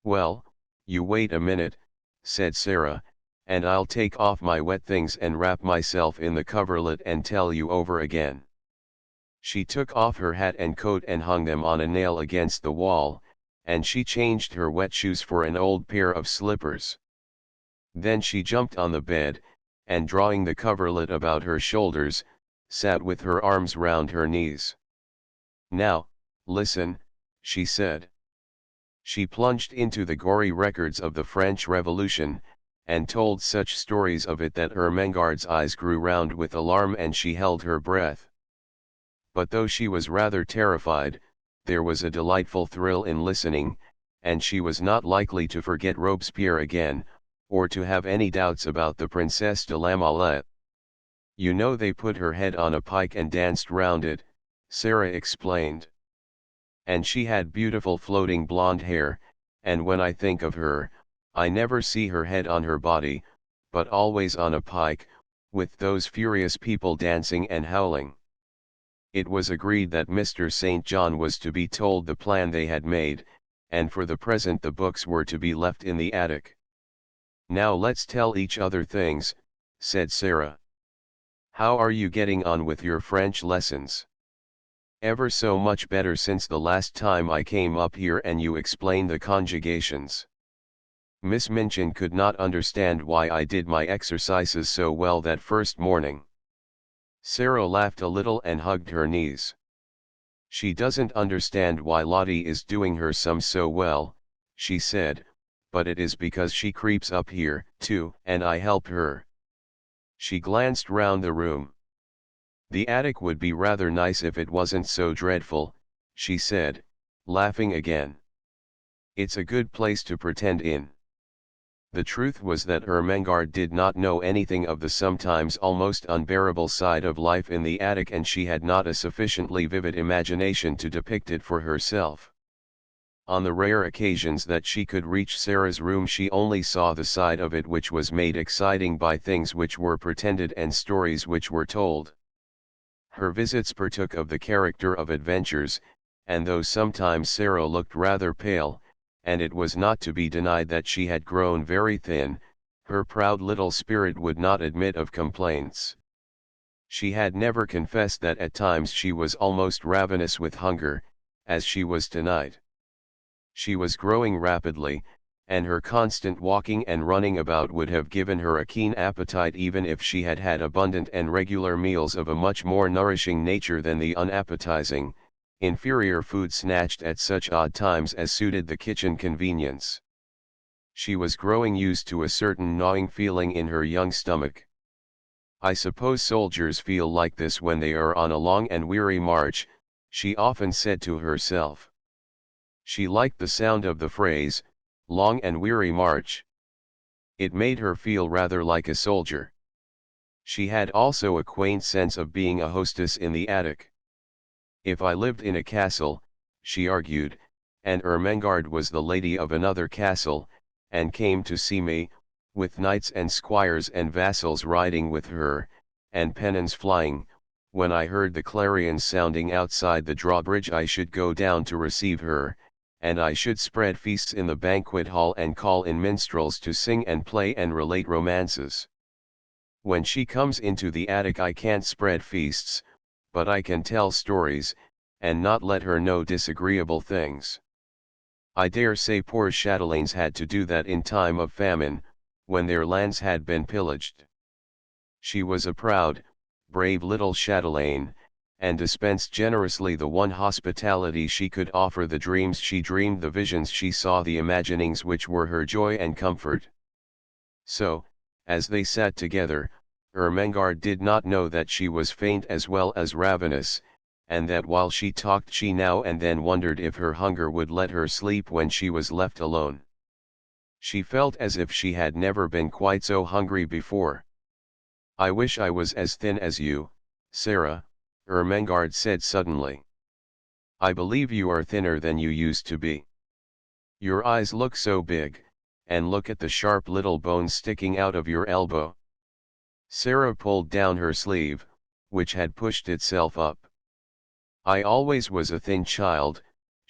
S1: Well, you wait a minute, said Sara, and I'll take off my wet things and wrap myself in the coverlet and tell you over again. She took off her hat and coat and hung them on a nail against the wall, and she changed her wet shoes for an old pair of slippers. Then she jumped on the bed, and drawing the coverlet about her shoulders, sat with her arms round her knees. Now, listen, she said. She plunged into the gory records of the French Revolution, and told such stories of it that Ermengarde's eyes grew round with alarm and she held her breath. But though she was rather terrified, there was a delightful thrill in listening, and she was not likely to forget Robespierre again, or to have any doubts about the Princesse de la Mallette. You know they put her head on a pike and danced round it, Sara explained. And she had beautiful floating blonde hair, and when I think of her, I never see her head on her body, but always on a pike, with those furious people dancing and howling. It was agreed that Mr. St. John was to be told the plan they had made, and for the present the books were to be left in the attic. Now let's tell each other things, said Sara. How are you getting on with your French lessons? Ever so much better since the last time I came up here and you explained the conjugations. Miss Minchin could not understand why I did my exercises so well that first morning. Sara laughed a little and hugged her knees. She doesn't understand why Lottie is doing her sums so well, she said, but it is because she creeps up here, too, and I help her. She glanced round the room. The attic would be rather nice if it wasn't so dreadful, she said, laughing again. It's a good place to pretend in. The truth was that Ermengarde did not know anything of the sometimes almost unbearable side of life in the attic, and she had not a sufficiently vivid imagination to depict it for herself. On the rare occasions that she could reach Sara's room she only saw the side of it which was made exciting by things which were pretended and stories which were told. Her visits partook of the character of adventures, and though sometimes Sara looked rather pale, and it was not to be denied that she had grown very thin, her proud little spirit would not admit of complaints. She had never confessed that at times she was almost ravenous with hunger, as she was tonight. She was growing rapidly, and her constant walking and running about would have given her a keen appetite even if she had had abundant and regular meals of a much more nourishing nature than the unappetizing, inferior food snatched at such odd times as suited the kitchen convenience. She was growing used to a certain gnawing feeling in her young stomach. I suppose soldiers feel like this when they are on a long and weary march, she often said to herself. She liked the sound of the phrase, long and weary march. It made her feel rather like a soldier. She had also a quaint sense of being a hostess in the attic. If I lived in a castle, she argued, and Ermengarde was the lady of another castle, and came to see me, with knights and squires and vassals riding with her, and pennons flying, when I heard the clarions sounding outside the drawbridge I should go down to receive her, and I should spread feasts in the banquet hall and call in minstrels to sing and play and relate romances. When she comes into the attic I can't spread feasts, but I can tell stories, and not let her know disagreeable things. I dare say poor chatelaines had to do that in time of famine, when their lands had been pillaged. She was a proud, brave little chatelaine, and dispensed generously the one hospitality she could offer, the dreams she dreamed, the visions she saw, the imaginings which were her joy and comfort. So, as they sat together, Ermengarde did not know that she was faint as well as ravenous, and that while she talked she now and then wondered if her hunger would let her sleep when she was left alone. She felt as if she had never been quite so hungry before. I wish I was as thin as you, Sara, Ermengarde said suddenly. I believe you are thinner than you used to be. Your eyes look so big, and look at the sharp little bones sticking out of your elbow. Sara pulled down her sleeve, which had pushed itself up. I always was a thin child,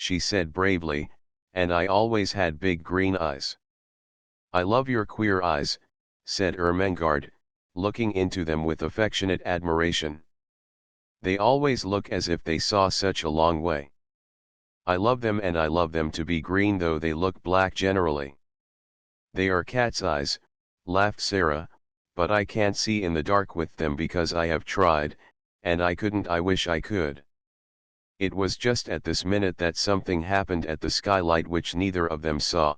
S1: she said bravely, and I always had big green eyes. I love your queer eyes, said Ermengarde, looking into them with affectionate admiration. They always look as if they saw such a long way. I love them, and I love them to be green, though they look black generally. They are cat's eyes, laughed Sara, but I can't see in the dark with them because I have tried, and I couldn't. I wish I could. It was just at this minute that something happened at the skylight which neither of them saw.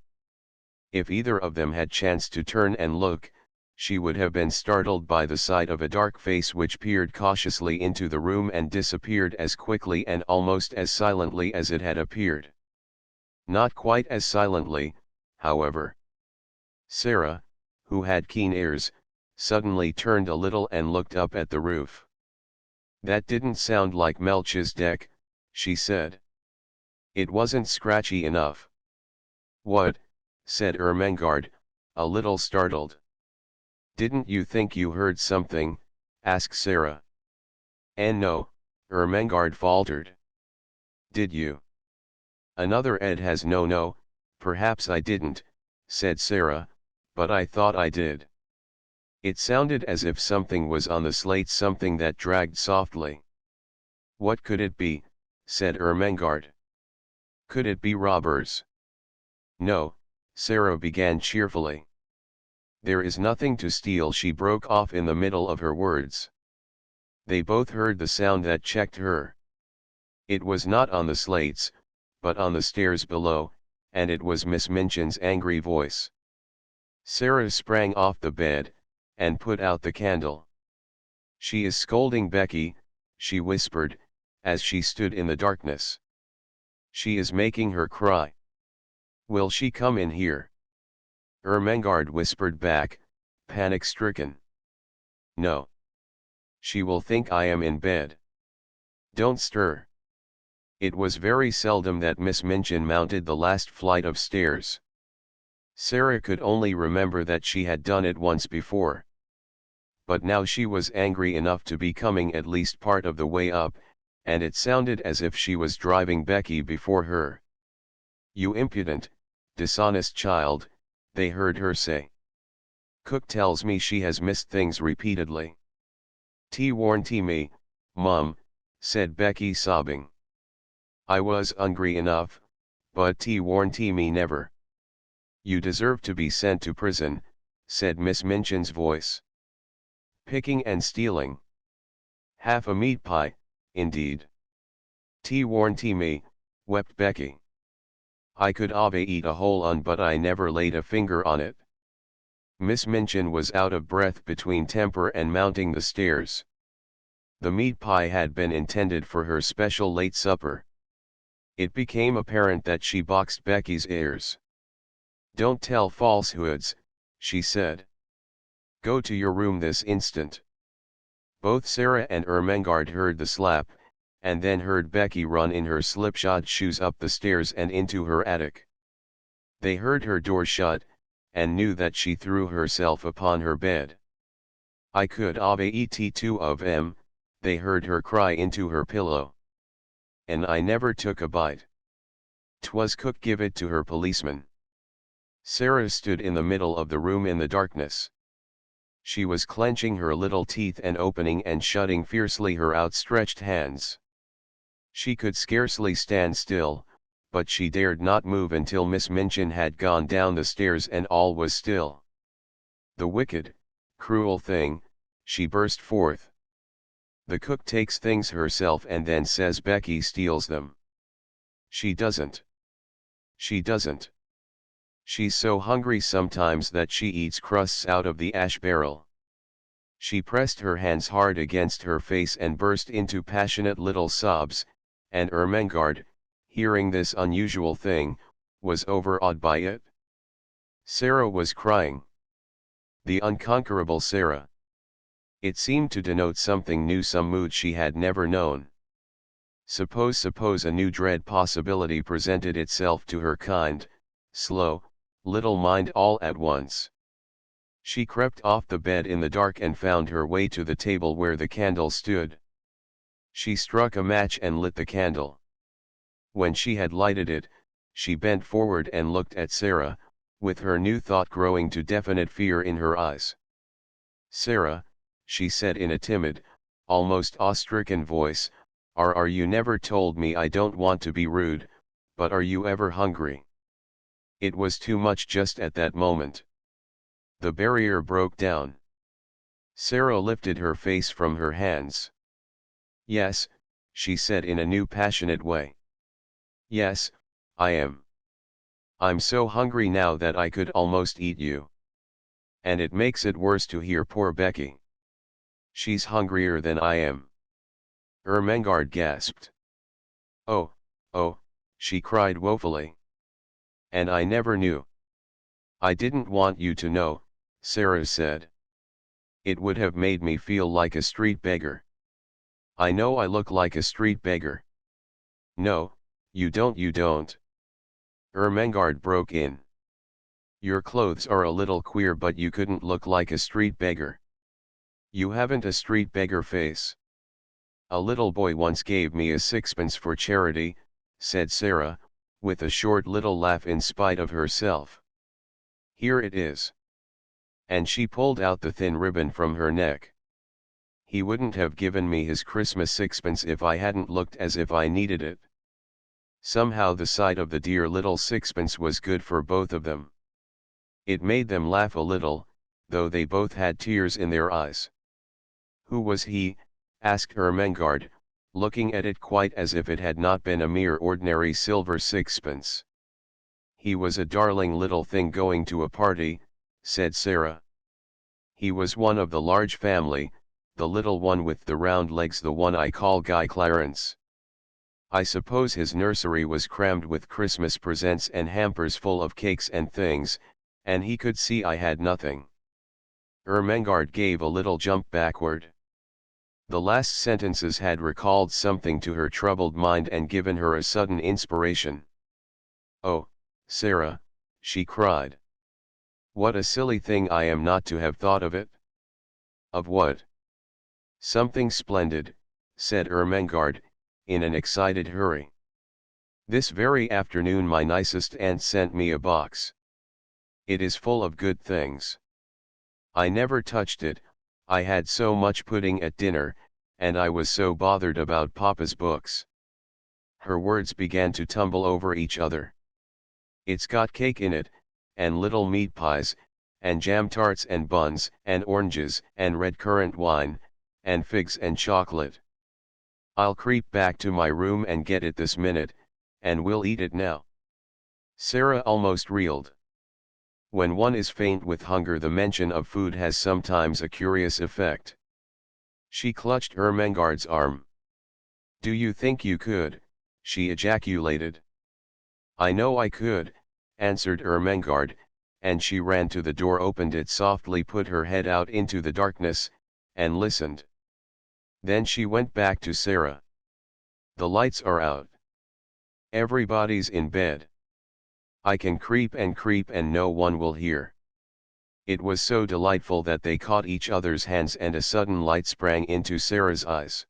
S1: If either of them had chanced to turn and look, she would have been startled by the sight of a dark face which peered cautiously into the room and disappeared as quickly and almost as silently as it had appeared. Not quite as silently, however. Sara, who had keen ears, suddenly turned a little and looked up at the roof. That didn't sound like Melchizedek, she said. It wasn't scratchy enough. What? Said Ermengarde, a little startled. Didn't you think you heard something? Asked Sara. And no, Ermengarde faltered. Did you? Another Ed has no, perhaps I didn't, said Sara, but I thought I did. It sounded as if something was on the slate, something that dragged softly. What could it be? Said Ermengarde. Could it be robbers? No, Sara began cheerfully. There is nothing to steal, she broke off in the middle of her words. They both heard the sound that checked her. It was not on the slates, but on the stairs below, and it was Miss Minchin's angry voice. Sara sprang off the bed, and put out the candle. She is scolding Becky, she whispered, as she stood in the darkness. She is making her cry. Will she come in here? Ermengarde whispered back, panic-stricken. No. She will think I am in bed. Don't stir. It was very seldom that Miss Minchin mounted the last flight of stairs. Sara could only remember that she had done it once before. But now she was angry enough to be coming at least part of the way up, and it sounded as if she was driving Becky before her. You impudent, dishonest child, they heard her say. Cook tells me she has missed things repeatedly. Warned me, Mum, said Becky sobbing. I was hungry enough, but warned me never. You deserve to be sent to prison, said Miss Minchin's voice. Picking and stealing. Half a meat pie, indeed. Warned me, wept Becky. I could eat a whole un, but I never laid a finger on it. Miss Minchin was out of breath between temper and mounting the stairs. The meat pie had been intended for her special late supper. It became apparent that she boxed Becky's ears. Don't tell falsehoods, she said. Go to your room this instant. Both Sara and Ermengarde heard the slap, and then heard Becky run in her slipshod shoes up the stairs and into her attic. They heard her door shut, and knew that she threw herself upon her bed. I could eat two of em, they heard her cry into her pillow. And I never took a bite. 'Twas cook give it to her policeman. Sara stood in the middle of the room in the darkness. She was clenching her little teeth and opening and shutting fiercely her outstretched hands. She could scarcely stand still, but she dared not move until Miss Minchin had gone down the stairs and all was still. The wicked, cruel thing, she burst forth. The cook takes things herself and then says Becky steals them. She doesn't. She doesn't. She's so hungry sometimes that she eats crusts out of the ash barrel. She pressed her hands hard against her face and burst into passionate little sobs, and Ermengarde, hearing this unusual thing, was overawed by it. Sara was crying. The unconquerable Sara. It seemed to denote something new, some mood she had never known. Suppose a new dread possibility presented itself to her kind, slow, little mind all at once. She crept off the bed in the dark and found her way to the table where the candle stood. She struck a match and lit the candle. When she had lighted it, she bent forward and looked at Sara, with her new thought growing to definite fear in her eyes. "Sara," she said in a timid, almost awe-stricken voice, are you never told me I don't want to be rude, but are you ever hungry?" It was too much just at that moment. The barrier broke down. Sara lifted her face from her hands. "Yes," she said in a new passionate way. "Yes, I am. I'm so hungry now that I could almost eat you. And it makes it worse to hear poor Becky. She's hungrier than I am." Ermengarde gasped. "Oh, oh," she cried woefully. "And I never knew." "I didn't want you to know," Sara said. "It would have made me feel like a street beggar." "I know I look like a street beggar." "No, you don't. Ermengarde broke in. "Your clothes are a little queer, but you couldn't look like a street beggar. You haven't a street beggar face." "A little boy once gave me a sixpence for charity," said Sara, with a short little laugh in spite of herself. "Here it is." And she pulled out the thin ribbon from her neck. "He wouldn't have given me his Christmas sixpence if I hadn't looked as if I needed it." Somehow the sight of the dear little sixpence was good for both of them. It made them laugh a little, though they both had tears in their eyes. "Who was he?" asked Ermengarde, looking at it quite as if it had not been a mere ordinary silver sixpence. "He was a darling little thing going to a party," said Sara. "He was one of the large family, the little one with the round legs, the one I call Guy Clarence. I suppose his nursery was crammed with Christmas presents and hampers full of cakes and things, and he could see I had nothing." Ermengarde gave a little jump backward. The last sentences had recalled something to her troubled mind and given her a sudden inspiration. "Oh, Sara," she cried. "What a silly thing I am not to have thought of it." "Of what?" "Something splendid," said Ermengarde, in an excited hurry. "This very afternoon my nicest aunt sent me a box. It is full of good things. I never touched it, I had so much pudding at dinner, and I was so bothered about Papa's books." Her words began to tumble over each other. "It's got cake in it, and little meat pies, and jam tarts and buns, and oranges, and red currant wine, and figs and chocolate. I'll creep back to my room and get it this minute, and we'll eat it now." Sara almost reeled. When one is faint with hunger, the mention of food has sometimes a curious effect. She clutched Ermengarde's arm. "Do you think you could?" she ejaculated. "I know I could," answered Ermengarde, and she ran to the door, opened it softly, put her head out into the darkness, and listened. Then she went back to Sara. "The lights are out. Everybody's in bed. I can creep and no one will hear." It was so delightful that they caught each other's hands and a sudden light sprang into Sara's eyes.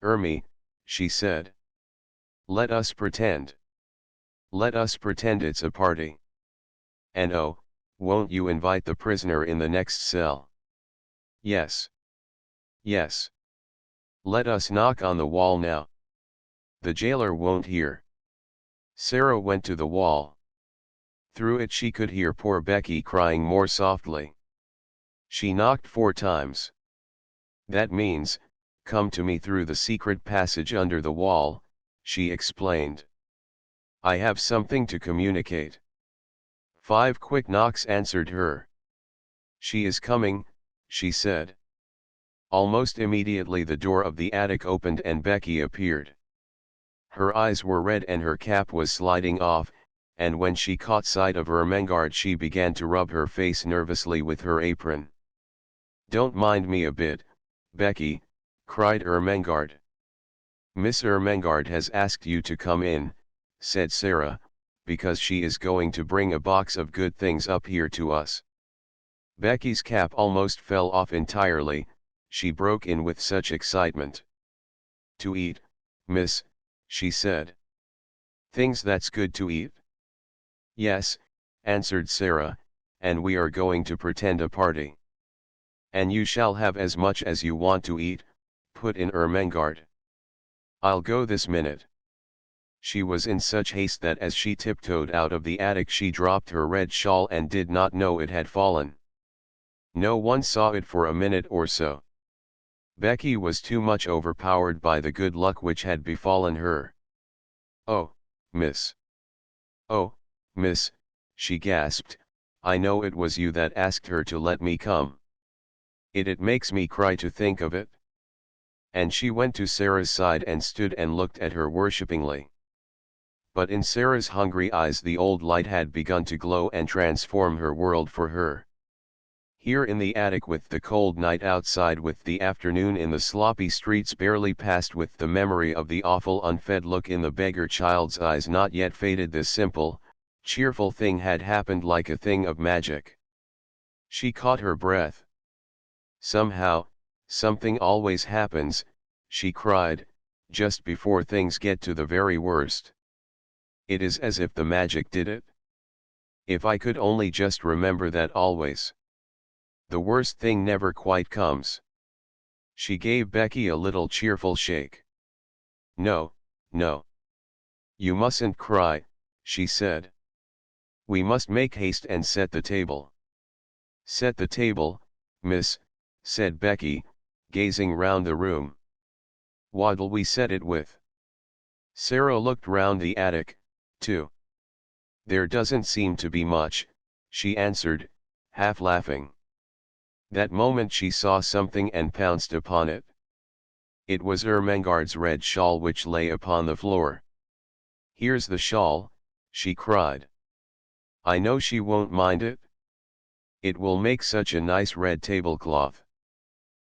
S1: "Ermi," she said. "Let us pretend. Let us pretend it's a party. And oh, won't you invite the prisoner in the next cell?" "Yes. Yes. Let us knock on the wall now. The jailer won't hear." Sara went to the wall. Through it she could hear poor Becky crying more softly. She knocked 4 times. "That means, come to me through the secret passage under the wall," she explained. "I have something to communicate." 5 quick knocks answered her. "She is coming," she said. Almost immediately the door of the attic opened and Becky appeared. Her eyes were red and her cap was sliding off, and when she caught sight of Ermengarde she began to rub her face nervously with her apron. "Don't mind me a bit, Becky," cried Ermengarde. "Miss Ermengarde has asked you to come in," said Sara, "because she is going to bring a box of good things up here to us." Becky's cap almost fell off entirely, she broke in with such excitement. "To eat, miss," she said. Things that's good to eat? Yes, answered Sara, and we are going to pretend a party. And you shall have as much as you want to eat, put in Ermengarde. I'll go this minute. She was in such haste that as she tiptoed out of the attic she dropped her red shawl and did not know it had fallen. No one saw it for a minute or so. Becky was too much overpowered by the good luck which had befallen her. "Oh, miss. Oh, miss," she gasped, "I know it was you that asked her to let me come. It makes me cry to think of it." And she went to Sara's side and stood and looked at her worshippingly. But in Sara's hungry eyes the old light had begun to glow and transform her world for her. Here in the attic with the cold night outside, with the afternoon in the sloppy streets barely passed, with the memory of the awful unfed look in the beggar child's eyes not yet faded, this simple, cheerful thing had happened like a thing of magic. She caught her breath. "Somehow, something always happens," she cried, "just before things get to the very worst. It is as if the magic did it. If I could only just remember that always. The worst thing never quite comes." She gave Becky a little cheerful shake. "No, no. You mustn't cry," she said. "We must make haste and set the table." "Set the table, miss," said Becky, gazing round the room. "What'll we set it with?" Sara looked round the attic, too. "There doesn't seem to be much," she answered, half laughing. That moment she saw something and pounced upon it. It was Ermengarde's red shawl which lay upon the floor. "Here's the shawl," she cried. "I know she won't mind it. It will make such a nice red tablecloth."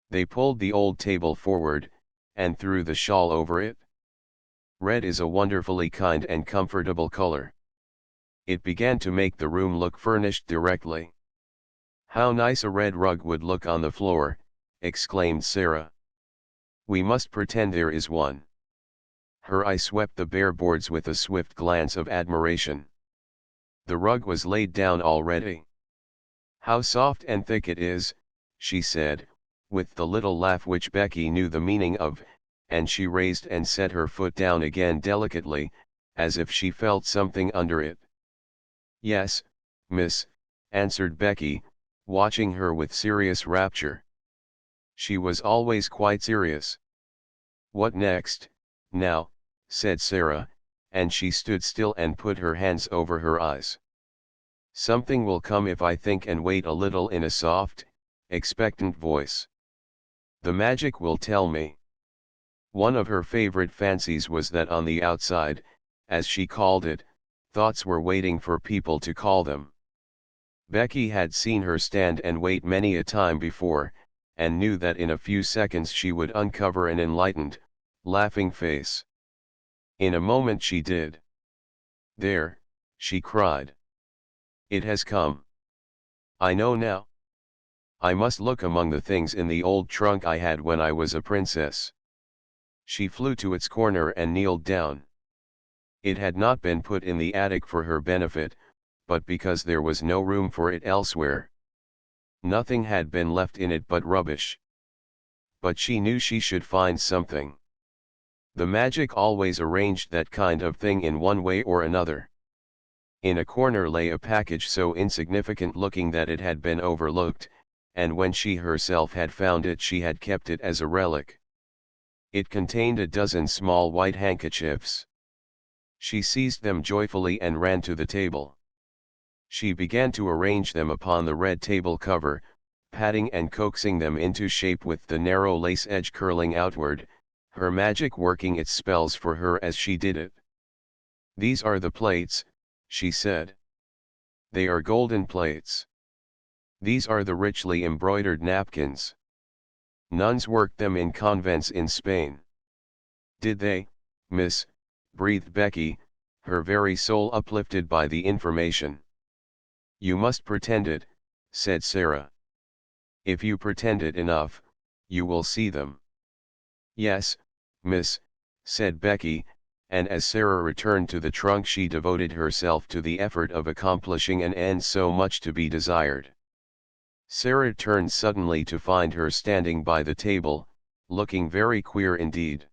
S1: They pulled the old table forward, and threw the shawl over it. Red is a wonderfully kind and comfortable color. It began to make the room look furnished directly. "How nice a red rug would look on the floor," exclaimed Sara. "We must pretend there is one." Her eye swept the bare boards with a swift glance of admiration. The rug was laid down already. "How soft and thick it is," she said, with the little laugh which Becky knew the meaning of, and she raised and set her foot down again delicately, as if she felt something under it. "Yes, miss," answered Becky, watching her with serious rapture. She was always quite serious. "What next, now?" said Sara, and she stood still and put her hands over her eyes. "Something will come if I think and wait a little," in a soft, expectant voice. "The magic will tell me." One of her favorite fancies was that on the outside, as she called it, thoughts were waiting for people to call them. Becky had seen her stand and wait many a time before, and knew that in a few seconds she would uncover an enlightened, laughing face. In a moment she did. "There," she cried. "It has come. I know now. I must look among the things in the old trunk I had when I was a princess." She flew to its corner and kneeled down. It had not been put in the attic for her benefit, but because there was no room for it elsewhere. Nothing had been left in it but rubbish. But she knew she should find something. The magic always arranged that kind of thing in one way or another. In a corner lay a package so insignificant looking that it had been overlooked, and when she herself had found it she had kept it as a relic. It contained a dozen small white handkerchiefs. She seized them joyfully and ran to the table. She began to arrange them upon the red table cover, patting and coaxing them into shape with the narrow lace edge curling outward, her magic working its spells for her as she did it. "These are the plates," she said. "They are golden plates. These are the richly embroidered napkins. Nuns worked them in convents in Spain." "Did they, miss?" breathed Becky, her very soul uplifted by the information. "You must pretend it," said Sara. "If you pretend it enough, you will see them." "Yes, miss," said Becky, and as Sara returned to the trunk she devoted herself to the effort of accomplishing an end so much to be desired. Sara turned suddenly to find her standing by the table, looking very queer indeed.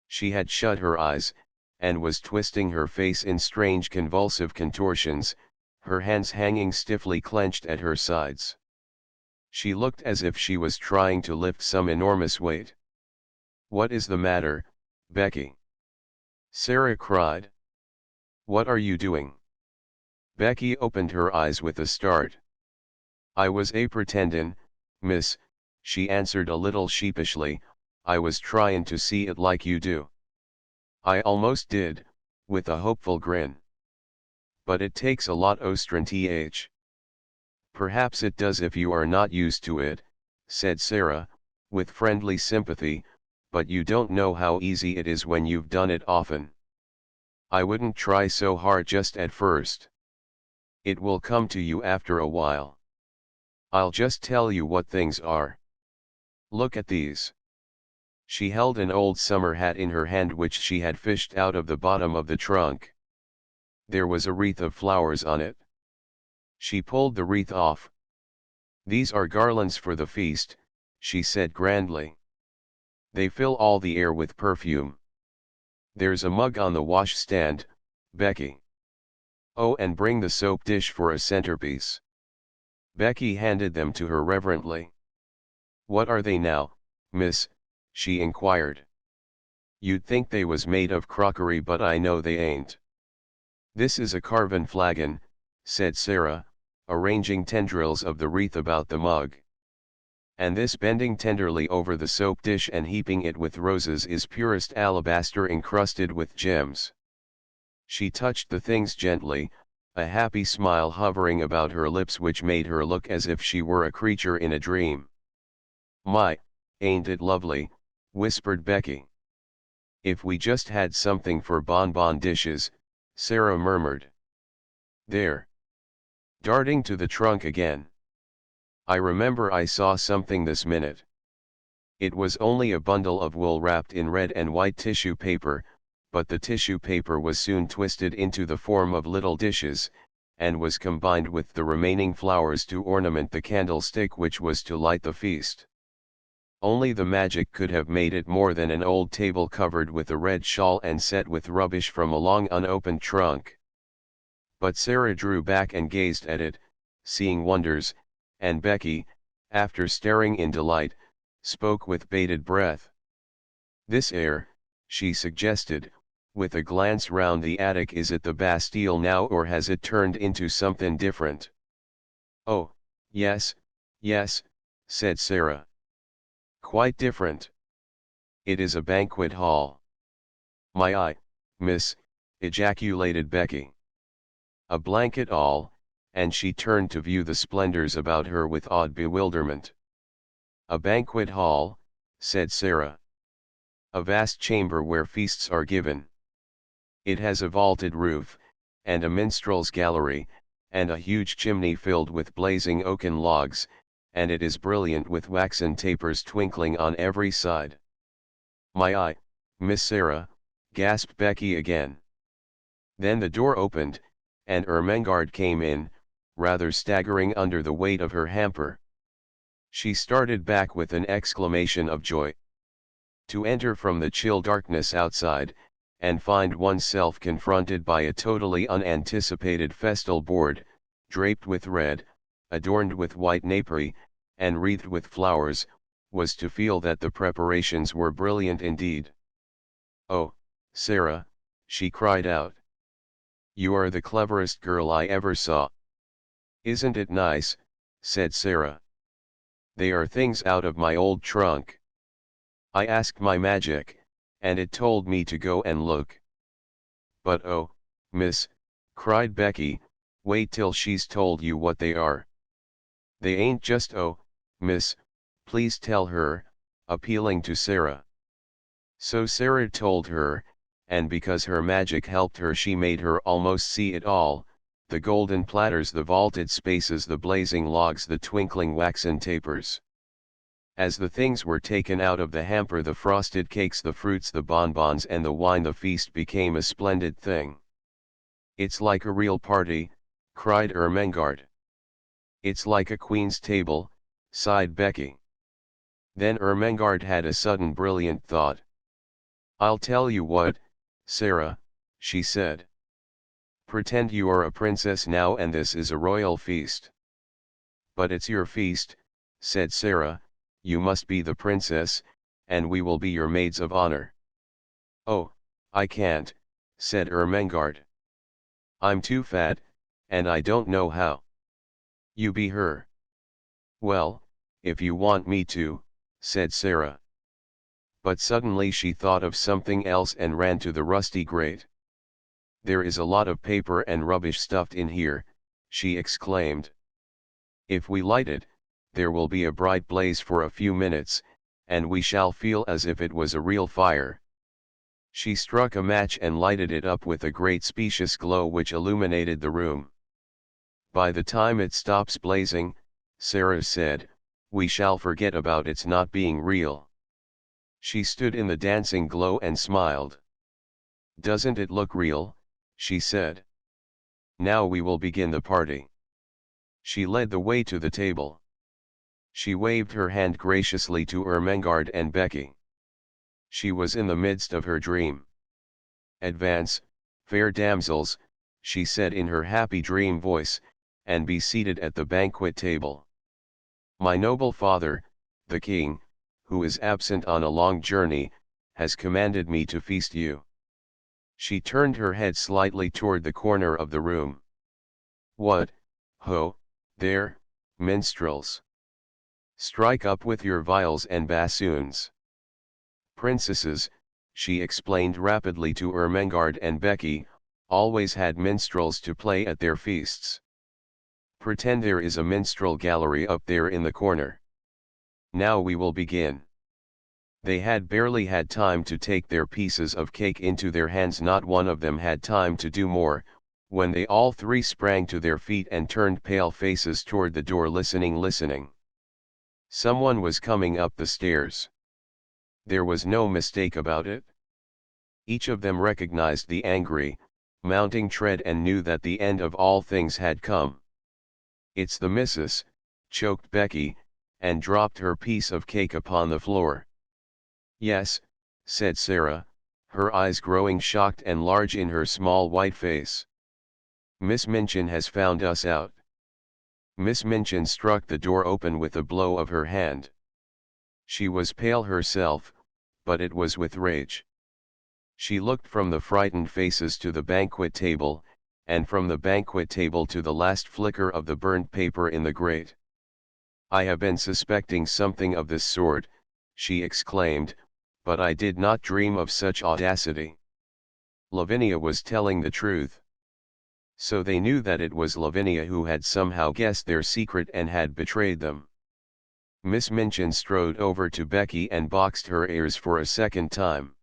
S1: She had shut her eyes, and was twisting her face in strange convulsive contortions, her hands hanging stiffly clenched at her sides. She looked as if she was trying to lift some enormous weight. "What is the matter, Becky?" Sara cried. "What are you doing?" Becky opened her eyes with a start. "I was pretendin', miss," she answered a little sheepishly, "I was tryin' to see it like you do." "I almost did," with a hopeful grin. "But it takes a lot o' strength." "Perhaps it does if you are not used to it," said Sara, with friendly sympathy, "but you don't know how easy it is when you've done it often. I wouldn't try so hard just at first. It will come to you after a while. I'll just tell you what things are. Look at these." She held an old summer hat in her hand which she had fished out of the bottom of the trunk. There was a wreath of flowers on it. She pulled the wreath off. "These are garlands for the feast," she said grandly. "They fill all the air with perfume. There's a mug on the washstand, Becky. Oh, and bring the soap dish for a centerpiece." Becky handed them to her reverently. "What are they now, miss?" she inquired. "You'd think they was made of crockery, but I know they ain't." "This is a carven flagon," said Sara, arranging tendrils of the wreath about the mug. "And this," bending tenderly over the soap dish and heaping it with roses, "is purest alabaster encrusted with gems." She touched the things gently, a happy smile hovering about her lips which made her look as if she were a creature in a dream. "My, ain't it lovely," whispered Becky. "If we just had something for bonbon dishes," Sara murmured. "There." Darting to the trunk again. "I remember I saw something this minute." It was only a bundle of wool wrapped in red and white tissue paper, but the tissue paper was soon twisted into the form of little dishes, and was combined with the remaining flowers to ornament the candlestick which was to light the feast. Only the magic could have made it more than an old table covered with a red shawl and set with rubbish from a long unopened trunk. But Sara drew back and gazed at it, seeing wonders, and Becky, after staring in delight, spoke with bated breath. "This air," she suggested, with a glance round the attic, "is it the Bastille now, or has it turned into something different?" "Oh, yes, yes," said Sara. "Quite different. It is a banquet hall." "My eye, miss," ejaculated Becky. "A blanket hall," and she turned to view the splendors about her with odd bewilderment. "A banquet hall," said Sara. "A vast chamber where feasts are given. It has a vaulted roof, and a minstrel's gallery, and a huge chimney filled with blazing oaken logs, and it is brilliant with waxen tapers twinkling on every side." "My eye, Miss Sara," gasped Becky again. Then the door opened, and Ermengarde came in, rather staggering under the weight of her hamper. She started back with an exclamation of joy. To enter from the chill darkness outside, and find oneself confronted by a totally unanticipated festal board, draped with red, adorned with white napery, and wreathed with flowers, was to feel that the preparations were brilliant indeed. "Oh, Sara," she cried out. "You are the cleverest girl I ever saw." "Isn't it nice?" said Sara. "They are things out of my old trunk. I asked my magic, and it told me to go and look." "But oh, miss," cried Becky, "wait till she's told you what they are." "They ain't just oh, miss, please tell her," appealing to Sara. So Sara told her, and because her magic helped her she made her almost see it all, the golden platters, the vaulted spaces, the blazing logs, the twinkling waxen tapers. As the things were taken out of the hamper, the frosted cakes, the fruits, the bonbons and the wine, the feast became a splendid thing. "It's like a real party," cried Ermengarde. "It's like a queen's table," sighed Becky. Then Ermengarde had a sudden brilliant thought. "I'll tell you what, Sara," she said. "Pretend you are a princess now and this is a royal feast." "But it's your feast," said Sara, "you must be the princess, and we will be your maids of honor." "Oh, I can't," said Ermengarde. "I'm too fat, and I don't know how." "You be her." "Well, if you want me to," said Sara. But suddenly she thought of something else and ran to the rusty grate. "There is a lot of paper and rubbish stuffed in here," she exclaimed. "If we light it, there will be a bright blaze for a few minutes, and we shall feel as if it was a real fire." She struck a match and lighted it up with a great specious glow which illuminated the room. "By the time it stops blazing," Sara said, "we shall forget about its not being real." She stood in the dancing glow and smiled. "Doesn't it look real?" she said. "Now we will begin the party." She led the way to the table. She waved her hand graciously to Ermengarde and Becky. She was in the midst of her dream. "Advance, fair damsels," she said in her happy dream voice, "and be seated at the banquet table. My noble father, the king, who is absent on a long journey, has commanded me to feast you." She turned her head slightly toward the corner of the room. "What, ho, there, minstrels! Strike up with your viols and bassoons." Princesses, she explained rapidly to Ermengarde and Becky, always had minstrels to play at their feasts. "Pretend there is a minstrel gallery up there in the corner. Now we will begin." They had barely had time to take their pieces of cake into their hands, not one of them had time to do more, when they all three sprang to their feet and turned pale faces toward the door, listening. Someone was coming up the stairs. There was no mistake about it. Each of them recognized the angry, mounting tread and knew that the end of all things had come. "It's the missus," choked Becky, and dropped her piece of cake upon the floor. "Yes," said Sara, her eyes growing shocked and large in her small white face. "Miss Minchin has found us out." Miss Minchin struck the door open with a blow of her hand. She was pale herself, but it was with rage. She looked from the frightened faces to the banquet table, and from the banquet table to the last flicker of the burnt paper in the grate. "I have been suspecting something of this sort," she exclaimed, "but I did not dream of such audacity." Lavinia was telling the truth. So they knew that it was Lavinia who had somehow guessed their secret and had betrayed them. Miss Minchin strode over to Becky and boxed her ears for a second time.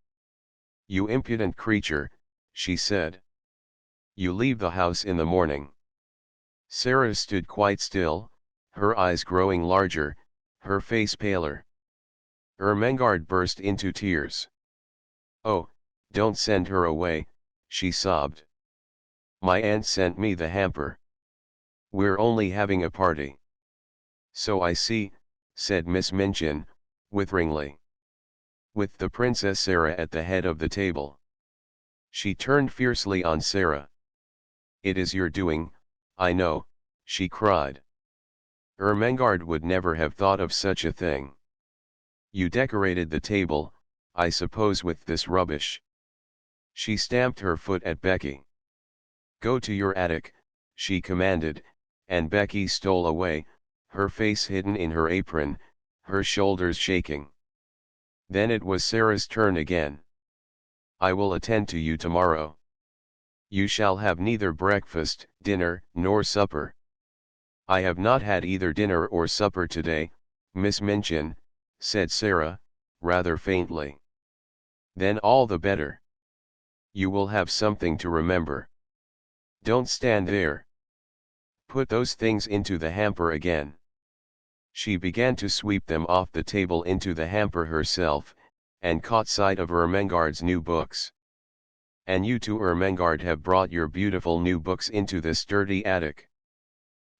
S1: "You impudent creature," she said. "You leave the house in the morning." Sara stood quite still, her eyes growing larger, her face paler. Ermengarde burst into tears. "Oh, don't send her away," she sobbed. "My aunt sent me the hamper. We're only having a party." "So I see," said Miss Minchin, witheringly. "With the Princess Sara at the head of the table." She turned fiercely on Sara. "It is your doing, I know," she cried. "Ermengarde would never have thought of such a thing. You decorated the table, I suppose, with this rubbish." She stamped her foot at Becky. "Go to your attic," she commanded, and Becky stole away, her face hidden in her apron, her shoulders shaking. Then it was Sara's turn again. "I will attend to you tomorrow. You shall have neither breakfast, dinner, nor supper." "I have not had either dinner or supper today, Miss Minchin," said Sara, rather faintly. "Then all the better. You will have something to remember. Don't stand there. Put those things into the hamper again." She began to sweep them off the table into the hamper herself, and caught sight of Ermengarde's new books. "And you too, Ermengarde, have brought your beautiful new books into this dirty attic.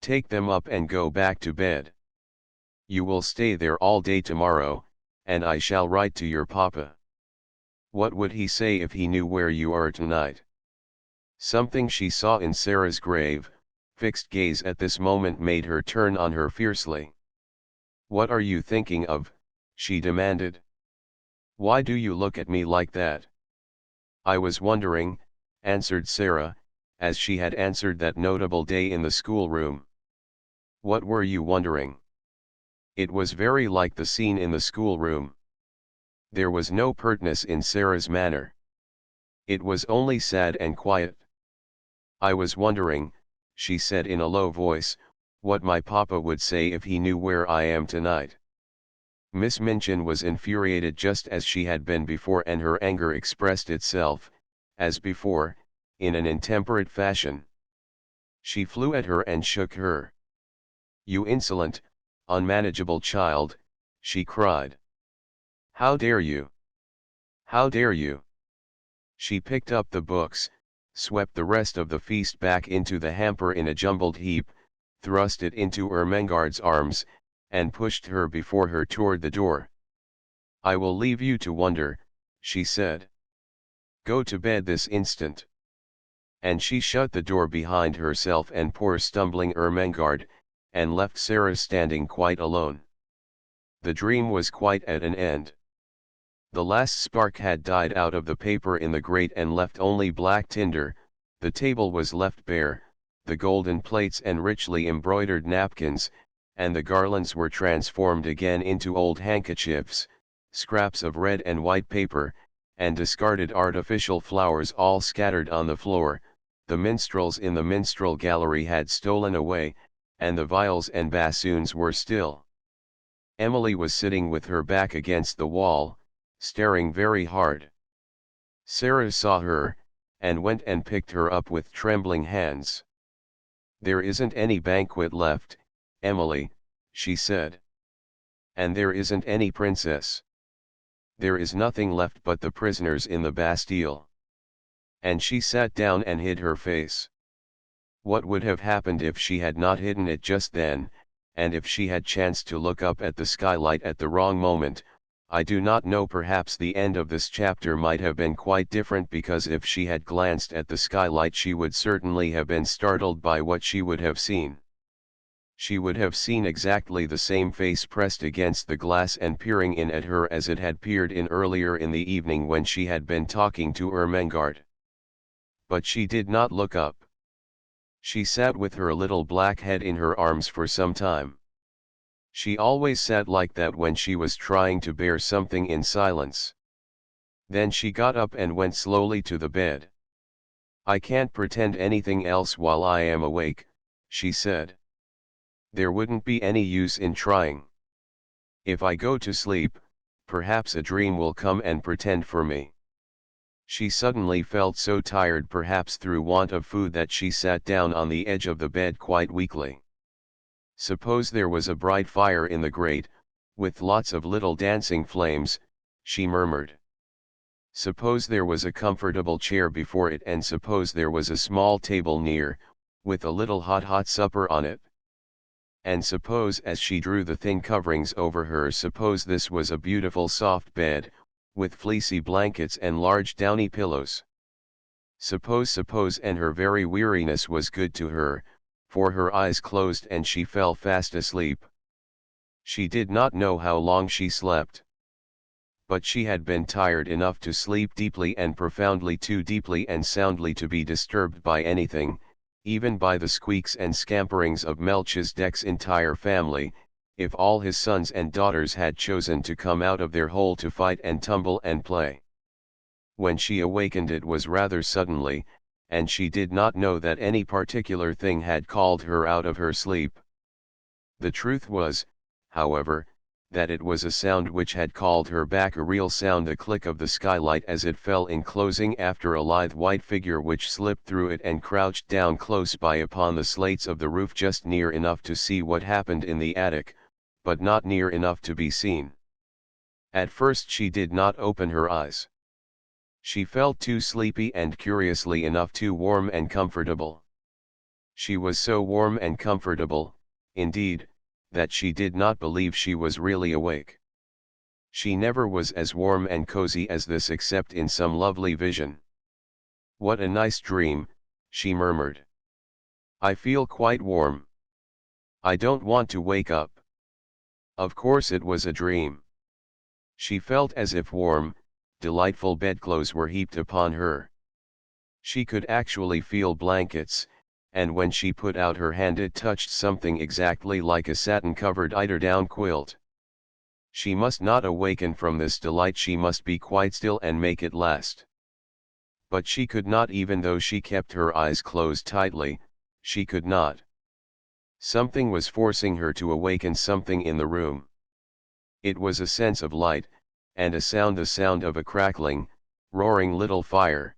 S1: Take them up and go back to bed. You will stay there all day tomorrow, and I shall write to your papa. What would he say if he knew where you are tonight?" Something she saw in Sara's grave, fixed gaze at this moment made her turn on her fiercely. "What are you thinking of?" she demanded. "Why do you look at me like that?" "I was wondering," answered Sara, as she had answered that notable day in the schoolroom. "What were you wondering?" It was very like the scene in the schoolroom. There was no pertness in Sara's manner. It was only sad and quiet. "I was wondering," she said in a low voice, "what my papa would say if he knew where I am tonight." Miss Minchin was infuriated just as she had been before, and her anger expressed itself, as before, in an intemperate fashion. She flew at her and shook her. "You insolent, unmanageable child," she cried. "How dare you? How dare you?" She picked up the books, swept the rest of the feast back into the hamper in a jumbled heap, thrust it into Ermengarde's arms, and pushed her before her toward the door. "I will leave you to wonder," she said. "Go to bed this instant." And she shut the door behind herself and poor stumbling Ermengarde, and left Sara standing quite alone. The dream was quite at an end. The last spark had died out of the paper in the grate and left only black tinder. The table was left bare, the golden plates and richly embroidered napkins, and the garlands were transformed again into old handkerchiefs, scraps of red and white paper, and discarded artificial flowers all scattered on the floor. The minstrels in the minstrel gallery had stolen away, and the viols and bassoons were still. Emily was sitting with her back against the wall, staring very hard. Sara saw her, and went and picked her up with trembling hands. "There isn't any banquet left, Emily," she said. "And there isn't any princess. There is nothing left but the prisoners in the Bastille." And she sat down and hid her face. What would have happened if she had not hidden it just then, and if she had chanced to look up at the skylight at the wrong moment? I do not know. Perhaps the end of this chapter might have been quite different, because if she had glanced at the skylight she would certainly have been startled by what she would have seen. She would have seen exactly the same face pressed against the glass and peering in at her as it had peered in earlier in the evening when she had been talking to Ermengarde. But she did not look up. She sat with her little black head in her arms for some time. She always sat like that when she was trying to bear something in silence. Then she got up and went slowly to the bed. "I can't pretend anything else while I am awake," she said. "There wouldn't be any use in trying. If I go to sleep, perhaps a dream will come and pretend for me." She suddenly felt so tired, perhaps through want of food, that she sat down on the edge of the bed quite weakly. "Suppose there was a bright fire in the grate, with lots of little dancing flames," she murmured. "Suppose there was a comfortable chair before it, and suppose there was a small table near, with a little hot supper on it. And suppose," as she drew the thin coverings over her, "suppose this was a beautiful soft bed, with fleecy blankets and large downy pillows. Suppose, and her very weariness was good to her, for her eyes closed and she fell fast asleep. She did not know how long she slept. But she had been tired enough to sleep deeply and profoundly, too deeply and soundly to be disturbed by anything, even by the squeaks and scamperings of Melchizedek's entire family, if all his sons and daughters had chosen to come out of their hole to fight and tumble and play. When she awakened it was rather suddenly, and she did not know that any particular thing had called her out of her sleep. The truth was, however, that it was a sound which had called her back, a real sound, the click of the skylight as it fell in closing after a lithe white figure which slipped through it and crouched down close by upon the slates of the roof, just near enough to see what happened in the attic, but not near enough to be seen. At first she did not open her eyes. She felt too sleepy and, curiously enough, too warm and comfortable. She was so warm and comfortable, indeed, that she did not believe she was really awake. She never was as warm and cozy as this except in some lovely vision. "What a nice dream," she murmured. "I feel quite warm. I don't want to wake up." Of course it was a dream. She felt as if warm, delightful bedclothes were heaped upon her. She could actually feel blankets, and when she put out her hand it touched something exactly like a satin-covered eiderdown quilt. She must not awaken from this delight, she must be quite still and make it last. But she could not, even though she kept her eyes closed tightly, she could not. Something was forcing her to awaken, something in the room. It was a sense of light, and a sound, the sound of a crackling, roaring little fire.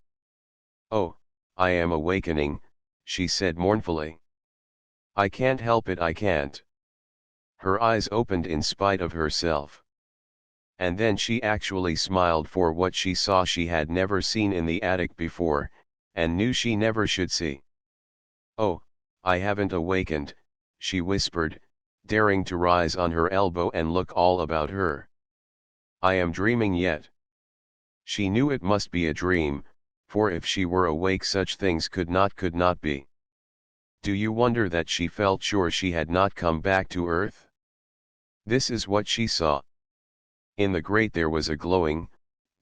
S1: "Oh, I am awakening," she said mournfully. "I can't help it, I can't." Her eyes opened in spite of herself. And then she actually smiled, for what she saw she had never seen in the attic before, and knew she never should see. "Oh, I haven't awakened," she whispered, daring to rise on her elbow and look all about her. "I am dreaming yet." She knew it must be a dream, for if she were awake such things could not be. Do you wonder that she felt sure she had not come back to earth? This is what she saw. In the grate there was a glowing,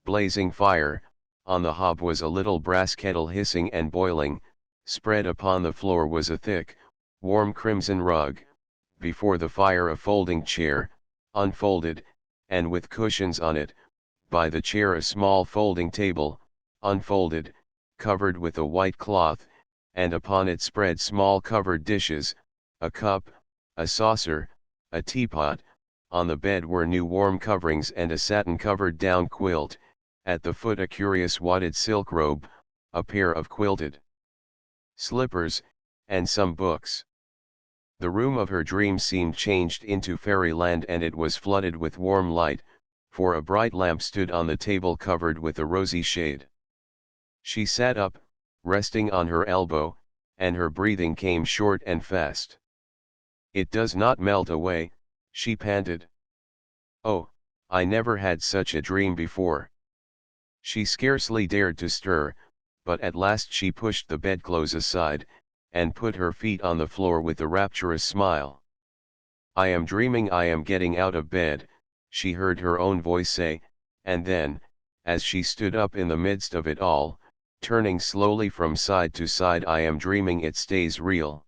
S1: blazing fire, on the hob was a little brass kettle hissing and boiling, spread upon the floor was a thick, warm crimson rug, before the fire a folding chair, unfolded, and with cushions on it, by the chair a small folding table, unfolded, covered with a white cloth, and upon it spread small covered dishes, a cup, a saucer, a teapot. On the bed were new warm coverings and a satin-covered down quilt, at the foot a curious wadded silk robe, a pair of quilted slippers, and some books. The room of her dreams seemed changed into fairyland, and it was flooded with warm light, for a bright lamp stood on the table covered with a rosy shade. She sat up, resting on her elbow, and her breathing came short and fast. "It does not melt away," she panted. "Oh, I never had such a dream before." She scarcely dared to stir, but at last she pushed the bedclothes aside, and put her feet on the floor with a rapturous smile. "I am dreaming, I am getting out of bed," she heard her own voice say, and then, as she stood up in the midst of it all, turning slowly from side to side, "I am dreaming, it stays real.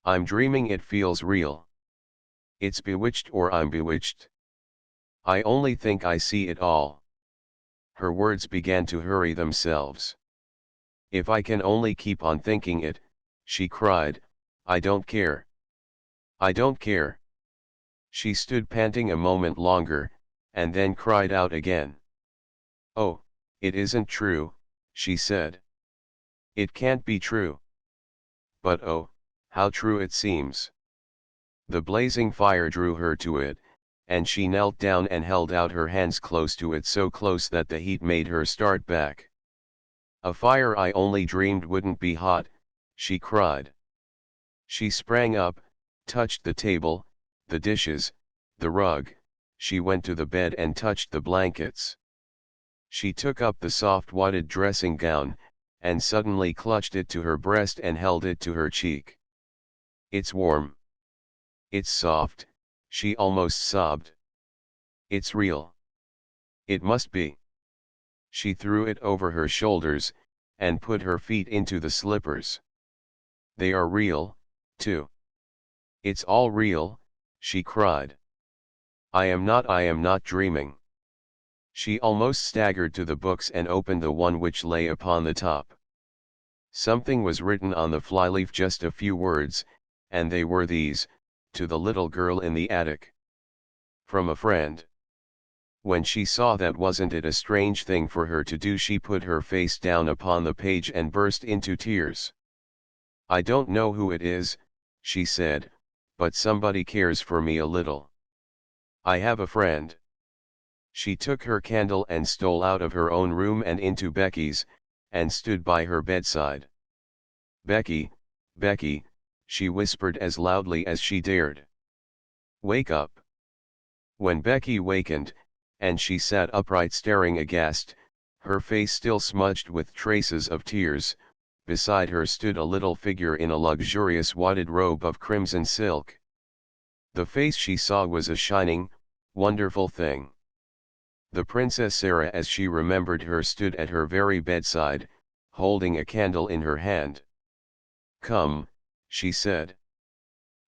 S1: I'm dreaming, it feels real. It's bewitched, or I'm bewitched. I only think I see it all." Her words began to hurry themselves. "If I can only keep on thinking it," she cried, "I don't care. I don't care." She stood panting a moment longer, and then cried out again. "Oh, it isn't true," she said. "It can't be true. But oh, how true it seems." The blazing fire drew her to it, and she knelt down and held out her hands close to it, so close that the heat made her start back. "A fire I only dreamed wouldn't be hot," she cried. She sprang up, touched the table, the dishes, the rug, she went to the bed and touched the blankets. She took up the soft wadded dressing gown, and suddenly clutched it to her breast and held it to her cheek. "It's warm. It's soft," she almost sobbed. "It's real. It must be." She threw it over her shoulders, and put her feet into the slippers. "They are real, too. It's all real," she cried. I am not dreaming." She almost staggered to the books and opened the one which lay upon the top. Something was written on the flyleaf, just a few words, and they were these: "To the little girl in the attic. From a friend." When she saw that, wasn't it a strange thing for her to do, she put her face down upon the page and burst into tears. "I don't know who it is," she said, "but somebody cares for me a little." I have a friend. She took her candle and stole out of her own room and into Becky's, and stood by her bedside. Becky, Becky, she whispered as loudly as she dared. Wake up. When Becky wakened, and she sat upright staring aghast, her face still smudged with traces of tears, beside her stood a little figure in a luxurious wadded robe of crimson silk. The face she saw was a shining, wonderful thing. The Princess Sara, as she remembered her, stood at her very bedside, holding a candle in her hand. Come, she said.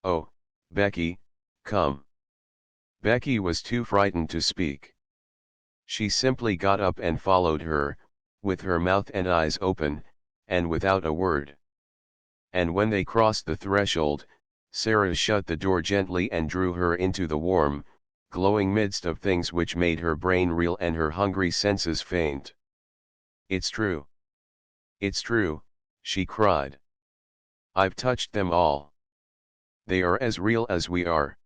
S1: Oh, Becky, come. Becky was too frightened to speak. She simply got up and followed her, with her mouth and eyes open, and without a word. And when they crossed the threshold, Sara shut the door gently and drew her into the warm, glowing midst of things which made her brain reel and her hungry senses faint. It's true. It's true, she cried. I've touched them all. They are as real as we are.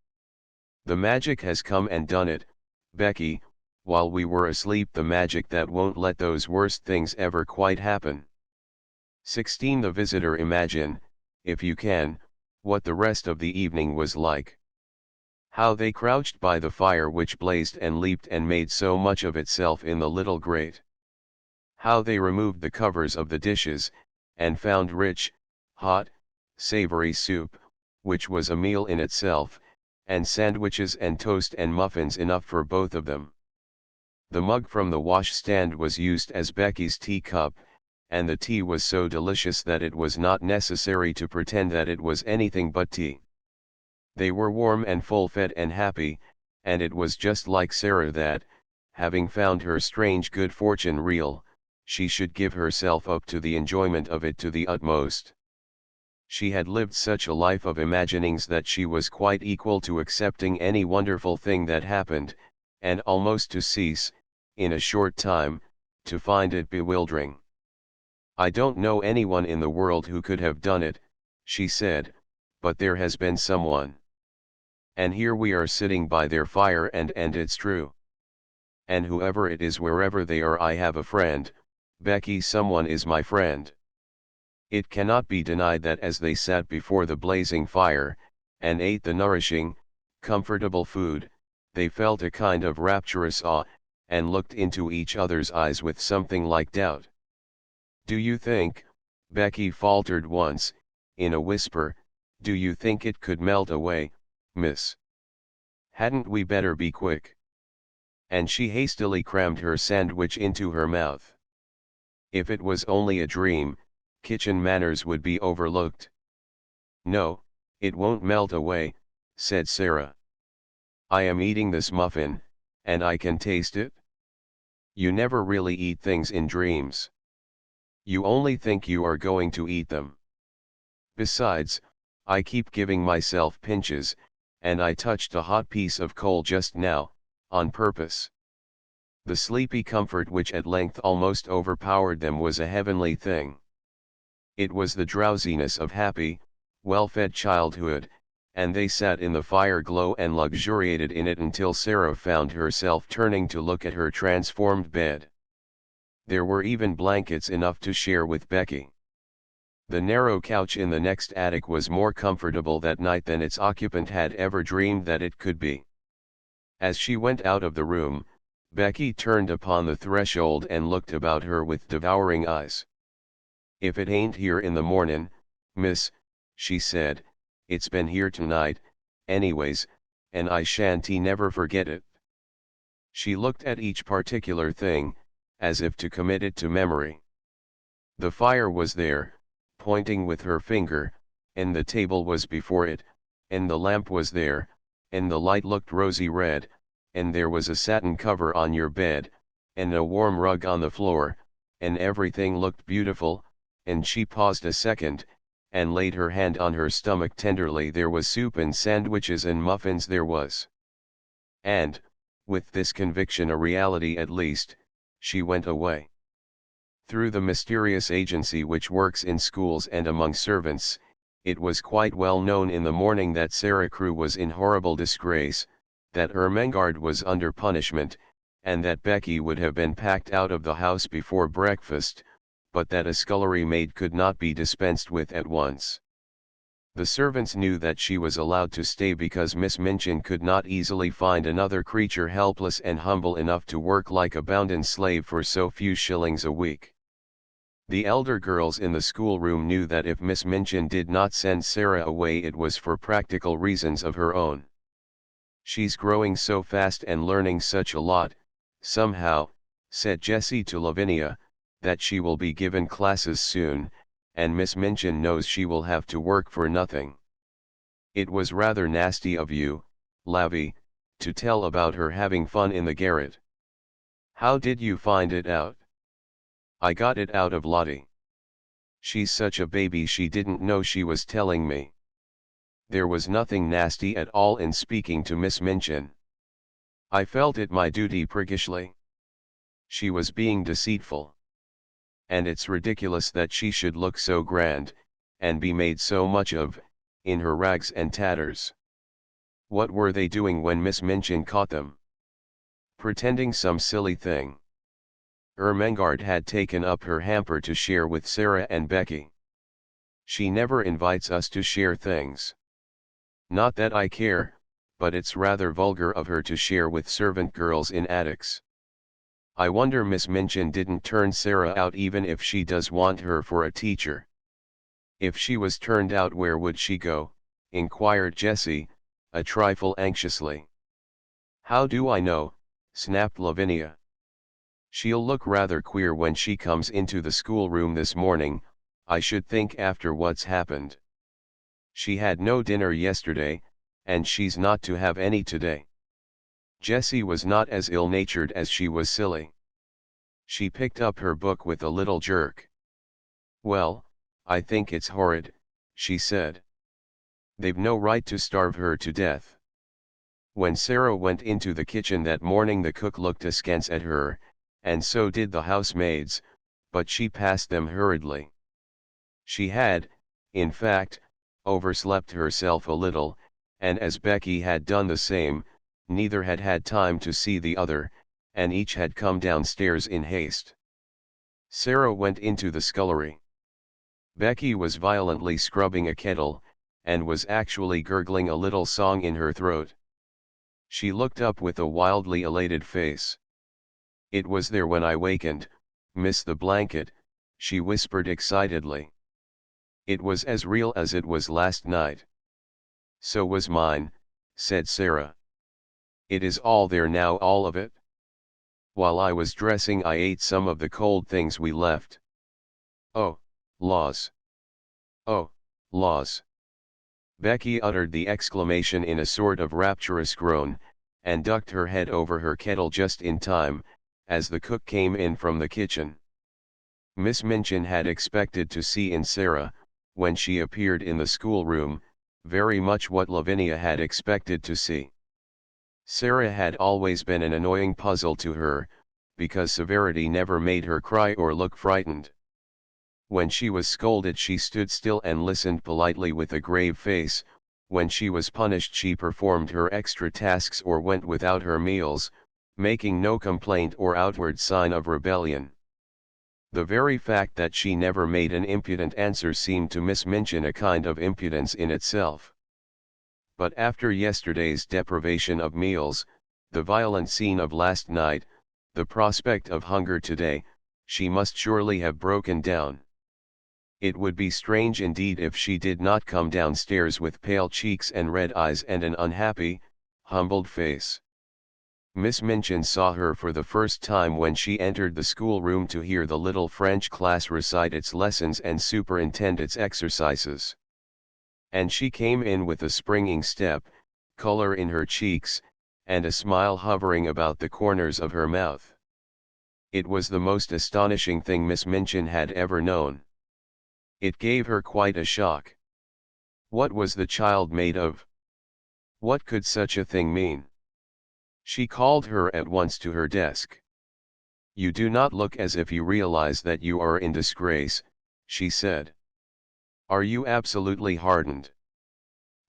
S1: The magic has come and done it, Becky, while we were asleep, the magic that won't let those worst things ever quite happen. 16. The visitor, imagine, if you can, what the rest of the evening was like. How they crouched by the fire which blazed and leaped and made so much of itself in the little grate. How they removed the covers of the dishes, and found rich, hot, savory soup, which was a meal in itself, and sandwiches and toast and muffins enough for both of them. The mug from the washstand was used as Becky's teacup, and the tea was so delicious that it was not necessary to pretend that it was anything but tea. They were warm and full-fed and happy, and it was just like Sara that, having found her strange good fortune real, she should give herself up to the enjoyment of it to the utmost. She had lived such a life of imaginings that she was quite equal to accepting any wonderful thing that happened, and almost to cease, in a short time, to find it bewildering. I don't know anyone in the world who could have done it, she said, but there has been someone. And here we are sitting by their fire, and it's true. And whoever it is, wherever they are, I have a friend, Becky, someone is my friend. It cannot be denied that as they sat before the blazing fire, and ate the nourishing, comfortable food, they felt a kind of rapturous awe, and looked into each other's eyes with something like doubt. Do you think, Becky faltered once, in a whisper, do you think it could melt away, miss? Hadn't we better be quick? And she hastily crammed her sandwich into her mouth. If it was only a dream, kitchen manners would be overlooked. No, it won't melt away, said Sara. I am eating this muffin, and I can taste it. You never really eat things in dreams. You only think you are going to eat them. Besides, I keep giving myself pinches, and I touched a hot piece of coal just now, on purpose. The sleepy comfort which at length almost overpowered them was a heavenly thing. It was the drowsiness of happy, well-fed childhood, and they sat in the fire glow and luxuriated in it until Sara found herself turning to look at her transformed bed. There were even blankets enough to share with Becky. The narrow couch in the next attic was more comfortable that night than its occupant had ever dreamed that it could be. As she went out of the room, Becky turned upon the threshold and looked about her with devouring eyes. If it ain't here in the mornin', miss, she said, it's been here tonight, anyways, and I shan't never forget it. She looked at each particular thing, as if to commit it to memory. The fire was there, pointing with her finger, and the table was before it, and the lamp was there, and the light looked rosy red, and there was a satin cover on your bed, and a warm rug on the floor, and everything looked beautiful. And she paused a second, and laid her hand on her stomach tenderly. There was soup and sandwiches and muffins there was. And, with this conviction a reality at least, she went away. Through the mysterious agency which works in schools and among servants, it was quite well known in the morning that Sara Crewe was in horrible disgrace, that Ermengarde was under punishment, and that Becky would have been packed out of the house before breakfast, but that a scullery maid could not be dispensed with at once. The servants knew that she was allowed to stay because Miss Minchin could not easily find another creature helpless and humble enough to work like a bounden slave for so few shillings a week. The elder girls in the schoolroom knew that if Miss Minchin did not send Sara away it was for practical reasons of her own. "She's growing so fast and learning such a lot, somehow," said Jessie to Lavinia, "that she will be given classes soon, and Miss Minchin knows she will have to work for nothing. It was rather nasty of you, Lavy, to tell about her having fun in the garret. How did you find it out?" "I got it out of Lottie. She's such a baby she didn't know she was telling me." There was nothing nasty at all in speaking to Miss Minchin. "I felt it my duty priggishly. She was being deceitful. And it's ridiculous that she should look so grand, and be made so much of, in her rags and tatters. What were they doing when Miss Minchin caught them? Pretending some silly thing. Ermengarde had taken up her hamper to share with Sara and Becky. She never invites us to share things. Not that I care, but it's rather vulgar of her to share with servant girls in attics. I wonder Miss Minchin didn't turn Sara out even if she does want her for a teacher." "If she was turned out where would she go?" inquired Jessie, a trifle anxiously. "How do I know?" snapped Lavinia. "She'll look rather queer when she comes into the schoolroom this morning, I should think after what's happened. She had no dinner yesterday, and she's not to have any today." Jessie was not as ill-natured as she was silly. She picked up her book with a little jerk. "Well, I think it's horrid," she said. "They've no right to starve her to death." When Sara went into the kitchen that morning the cook looked askance at her, and so did the housemaids, but she passed them hurriedly. She had, in fact, overslept herself a little, and as Becky had done the same, neither had had time to see the other, and each had come downstairs in haste. Sara went into the scullery. Becky was violently scrubbing a kettle, and was actually gurgling a little song in her throat. She looked up with a wildly elated face. "It was there when I wakened, miss the blanket," she whispered excitedly. "It was as real as it was last night." "So was mine," said Sara. "It is all there now, all of it. While I was dressing I ate some of the cold things we left. Oh, laws! Oh, laws!" Becky uttered the exclamation in a sort of rapturous groan, and ducked her head over her kettle just in time, as the cook came in from the kitchen. Miss Minchin had expected to see in Sara, when she appeared in the schoolroom, very much what Lavinia had expected to see. Sara had always been an annoying puzzle to her, because severity never made her cry or look frightened. When she was scolded she stood still and listened politely with a grave face, when she was punished she performed her extra tasks or went without her meals, making no complaint or outward sign of rebellion. The very fact that she never made an impudent answer seemed to Miss Minchin a kind of impudence in itself. But after yesterday's deprivation of meals, the violent scene of last night, the prospect of hunger today, she must surely have broken down. It would be strange indeed if she did not come downstairs with pale cheeks and red eyes and an unhappy, humbled face. Miss Minchin saw her for the first time when she entered the schoolroom to hear the little French class recite its lessons and superintend its exercises. And she came in with a springing step, color in her cheeks, and a smile hovering about the corners of her mouth. It was the most astonishing thing Miss Minchin had ever known. It gave her quite a shock. What was the child made of? What could such a thing mean? She called her at once to her desk. "You do not look as if you realize that you are in disgrace," she said. "Are you absolutely hardened?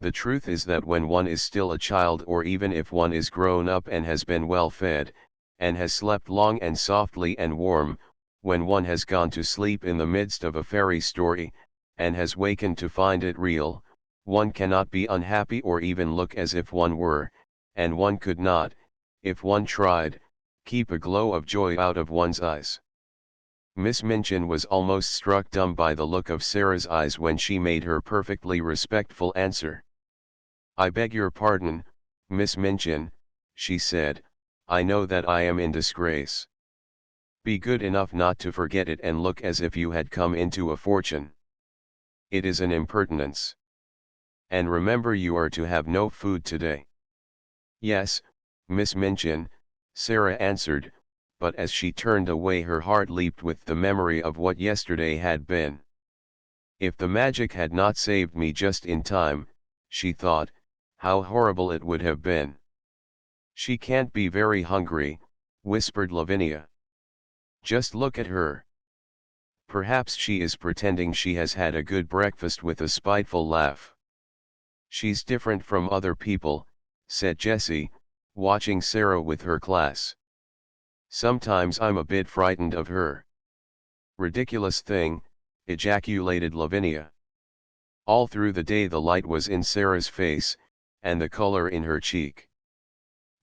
S1: The truth is that when one is still a child, or even if one is grown up and has been well fed, and has slept long and softly and warm, when one has gone to sleep in the midst of a fairy story, and has wakened to find it real, one cannot be unhappy or even look as if one were, and one could not, if one tried, keep a glow of joy out of one's eyes. Miss Minchin was almost struck dumb by the look of Sarah's eyes when she made her perfectly respectful answer. "I beg your pardon, Miss Minchin," she said, "I know that I am in disgrace. Be good enough not to forget it and look as if you had come into a fortune. It is an impertinence. And remember, you are to have no food today." "Yes, Miss Minchin," Sara answered, but as she turned away her heart leaped with the memory of what yesterday had been. "If the magic had not saved me just in time," she thought, "how horrible it would have been." "She can't be very hungry," whispered Lavinia. "Just look at her. Perhaps she is pretending she has had a good breakfast," with a spiteful laugh. "She's different from other people," said Jessie, watching Sara with her class. "Sometimes I'm a bit frightened of her." "Ridiculous thing," ejaculated Lavinia. All through the day the light was in Sara's face, and the color in her cheek.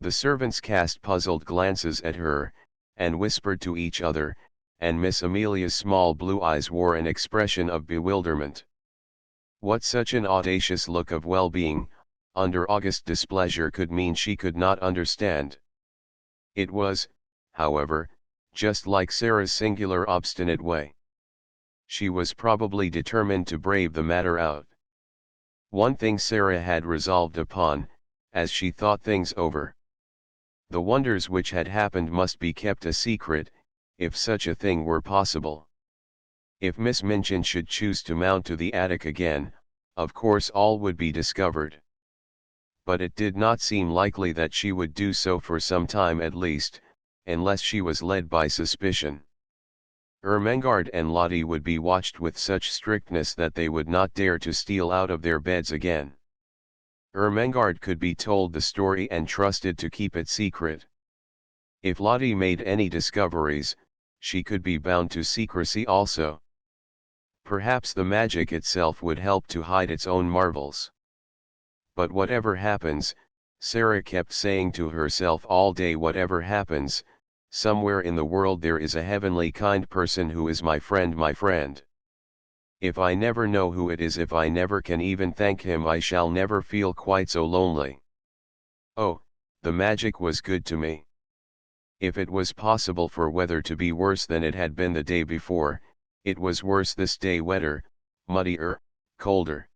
S1: The servants cast puzzled glances at her, and whispered to each other, and Miss Amelia's small blue eyes wore an expression of bewilderment. What such an audacious look of well-being, under august displeasure, could mean she could not understand. It was, however, just like Sara's singular obstinate way. She was probably determined to brave the matter out. One thing Sara had resolved upon, as she thought things over. The wonders which had happened must be kept a secret, if such a thing were possible. If Miss Minchin should choose to mount to the attic again, of course all would be discovered. But it did not seem likely that she would do so for some time at least, unless she was led by suspicion. Ermengarde and Lottie would be watched with such strictness that they would not dare to steal out of their beds again. Ermengarde could be told the story and trusted to keep it secret. If Lottie made any discoveries, she could be bound to secrecy also. Perhaps the magic itself would help to hide its own marvels. But whatever happens, Sara kept saying to herself all day, whatever happens, somewhere in the world there is a heavenly kind person who is my friend, my friend. If I never know who it is, if I never can even thank him, I shall never feel quite so lonely. Oh, the magic was good to me. If it was possible for weather to be worse than it had been the day before, it was worse this day, wetter, muddier, colder.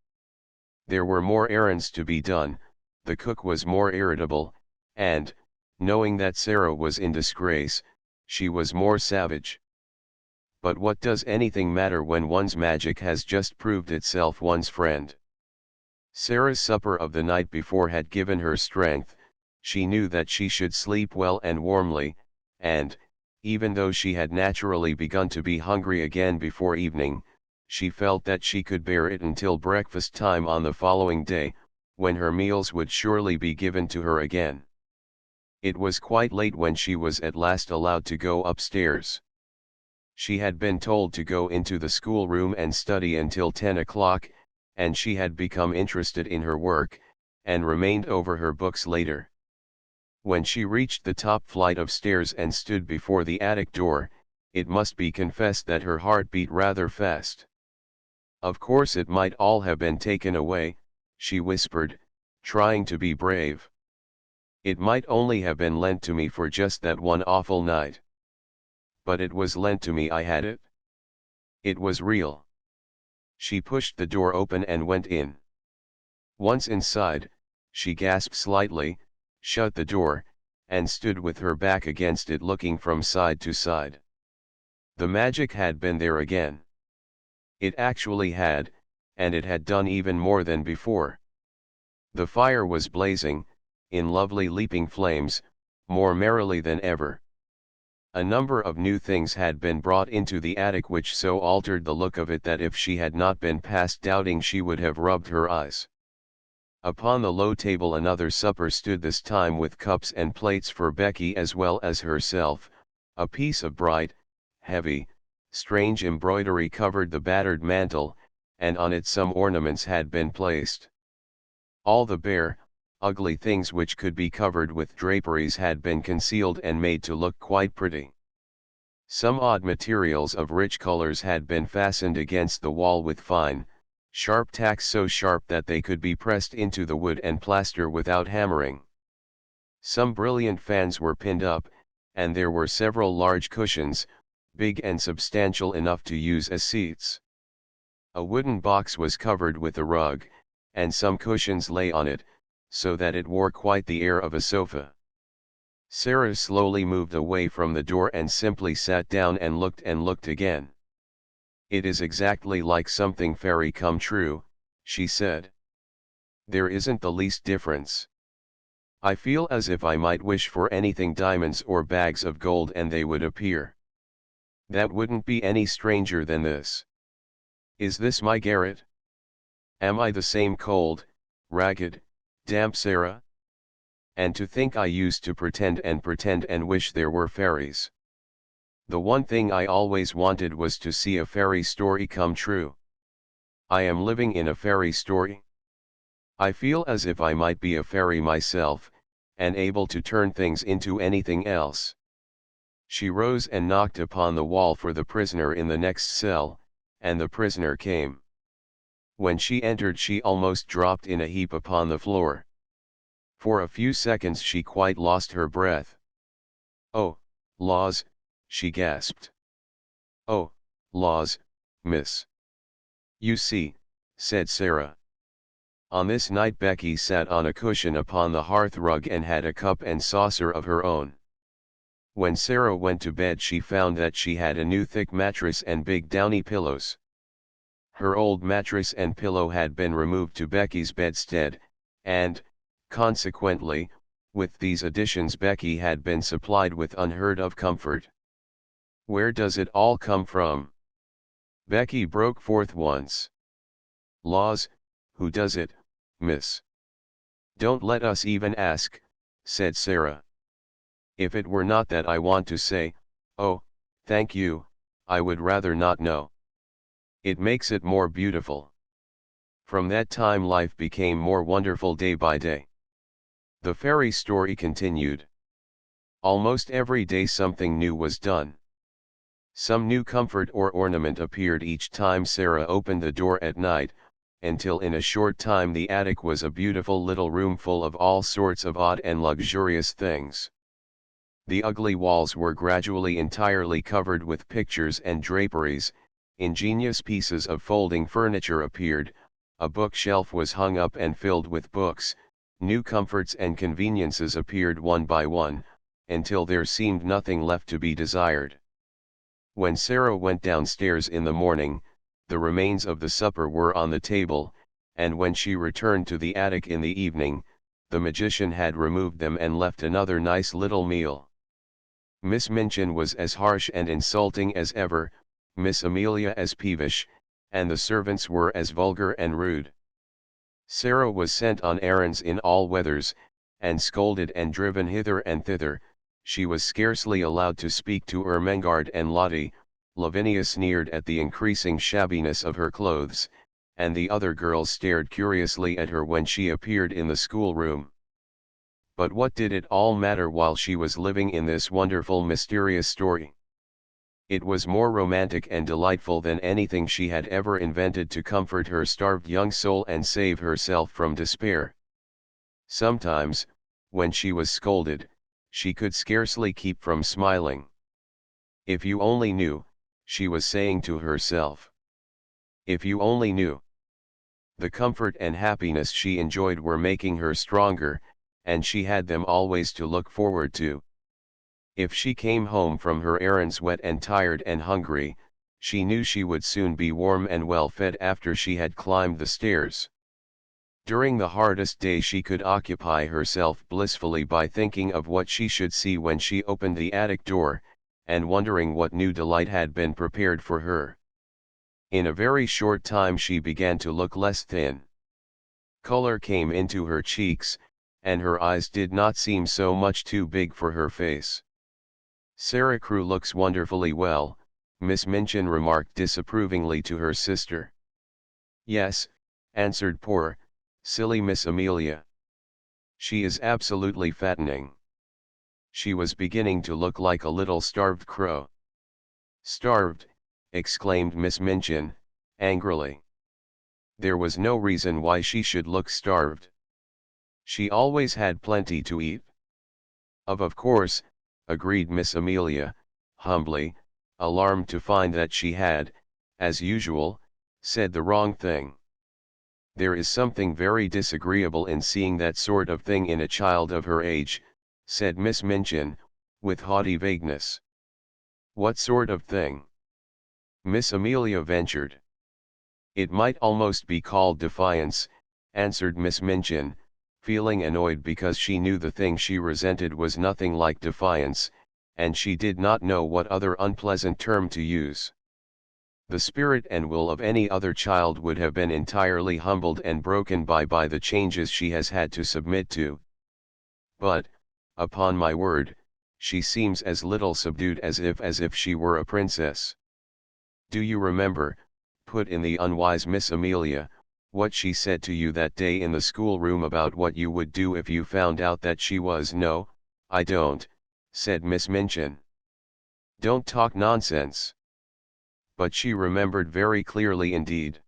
S1: There were more errands to be done, the cook was more irritable, and, knowing that Sara was in disgrace, she was more savage. But what does anything matter when one's magic has just proved itself one's friend? Sara's supper of the night before had given her strength. She knew that she should sleep well and warmly, and, even though she had naturally begun to be hungry again before evening, she felt that she could bear it until breakfast time on the following day, when her meals would surely be given to her again. It was quite late when she was at last allowed to go upstairs. She had been told to go into the schoolroom and study until 10 o'clock, and she had become interested in her work, and remained over her books later. When she reached the top flight of stairs and stood before the attic door, it must be confessed that her heart beat rather fast. Of course it might all have been taken away, she whispered, trying to be brave. It might only have been lent to me for just that one awful night. But it was lent to me, I had it. It was real. She pushed the door open and went in. Once inside, she gasped slightly, shut the door, and stood with her back against it looking from side to side. The magic had been there again. It actually had, and it had done even more than before. The fire was blazing, in lovely leaping flames, more merrily than ever. A number of new things had been brought into the attic which so altered the look of it that if she had not been past doubting she would have rubbed her eyes. Upon the low table another supper stood, this time with cups and plates for Becky as well as herself. A piece of bright, heavy, strange embroidery covered the battered mantel, and on it some ornaments had been placed. All the bare, ugly things which could be covered with draperies had been concealed and made to look quite pretty. Some odd materials of rich colors had been fastened against the wall with fine, sharp tacks, so sharp that they could be pressed into the wood and plaster without hammering. Some brilliant fans were pinned up, and there were several large cushions, big and substantial enough to use as seats. A wooden box was covered with a rug, and some cushions lay on it, so that it wore quite the air of a sofa. Sara slowly moved away from the door and simply sat down and looked again. "It is exactly like something fairy come true," she said. "There isn't the least difference. I feel as if I might wish for anything, diamonds or bags of gold, and they would appear. That wouldn't be any stranger than this. Is this my garret? Am I the same cold, ragged, damp Sara? And to think I used to pretend and wish there were fairies. The one thing I always wanted was to see a fairy story come true. I am living in a fairy story. I feel as if I might be a fairy myself, and able to turn things into anything else." She rose and knocked upon the wall for the prisoner in the next cell, and the prisoner came. When she entered she almost dropped in a heap upon the floor. For a few seconds she quite lost her breath. "Oh, laws," she gasped. "Oh, laws, miss." "You see," said Sara. On this night Becky sat on a cushion upon the hearth rug and had a cup and saucer of her own. When Sara went to bed she found that she had a new thick mattress and big downy pillows. Her old mattress and pillow had been removed to Becky's bedstead, and, consequently, with these additions Becky had been supplied with unheard of comfort. "Where does it all come from?" Becky broke forth once. "Laws, who does it, miss?" "Don't let us even ask," said Sara. "If it were not that I want to say, oh, thank you, I would rather not know. It makes it more beautiful." From that time life became more wonderful day by day. The fairy story continued. Almost every day something new was done. Some new comfort or ornament appeared each time Sara opened the door at night, until in a short time the attic was a beautiful little room full of all sorts of odd and luxurious things. The ugly walls were gradually entirely covered with pictures and draperies, ingenious pieces of folding furniture appeared, a bookshelf was hung up and filled with books, new comforts and conveniences appeared one by one, until there seemed nothing left to be desired. When Sara went downstairs in the morning, the remains of the supper were on the table, and when she returned to the attic in the evening, the magician had removed them and left another nice little meal. Miss Minchin was as harsh and insulting as ever, Miss Amelia as peevish, and the servants were as vulgar and rude. Sara was sent on errands in all weathers, and scolded and driven hither and thither. She was scarcely allowed to speak to Ermengarde and Lottie. Lavinia sneered at the increasing shabbiness of her clothes, and the other girls stared curiously at her when she appeared in the schoolroom. But what did it all matter while she was living in this wonderful mysterious story? It was more romantic and delightful than anything she had ever invented to comfort her starved young soul and save herself from despair. Sometimes, when she was scolded, she could scarcely keep from smiling. "If you only knew," she was saying to herself. "If you only knew." The comfort and happiness she enjoyed were making her stronger, and she had them always to look forward to. If she came home from her errands wet and tired and hungry, she knew she would soon be warm and well fed after she had climbed the stairs. During the hardest day she could occupy herself blissfully by thinking of what she should see when she opened the attic door, and wondering what new delight had been prepared for her. In a very short time she began to look less thin.
S2: Color came into her cheeks, and her eyes did not seem so much too big for her face. "Sara Crewe looks wonderfully well," Miss Minchin remarked disapprovingly to her sister. "Yes," answered poor, silly Miss Amelia. "She is absolutely fattening." She was beginning to look like a little starved crow. "Starved!" exclaimed Miss Minchin, angrily. There was no reason why she should look starved. She always had plenty to eat. Of course," agreed Miss Amelia, humbly, alarmed to find that she had, as usual, said the wrong thing. "There is something very disagreeable in seeing that sort of thing in a child of her age," said Miss Minchin, with haughty vagueness. "What sort of thing?" Miss Amelia ventured. "It might almost be called defiance," answered Miss Minchin, feeling annoyed because she knew the thing she resented was nothing like defiance, and she did not know what other unpleasant term to use. The spirit and will of any other child would have been entirely humbled and broken by the changes she has had to submit to. But, upon my word, she seems as little subdued as if she were a princess. Do you remember," put in the unwise Miss Amelia, "what she said to you that day in the schoolroom about what you would do if you found out that she was—" "No, I don't," said Miss Minchin. "Don't talk nonsense." But she remembered very clearly indeed.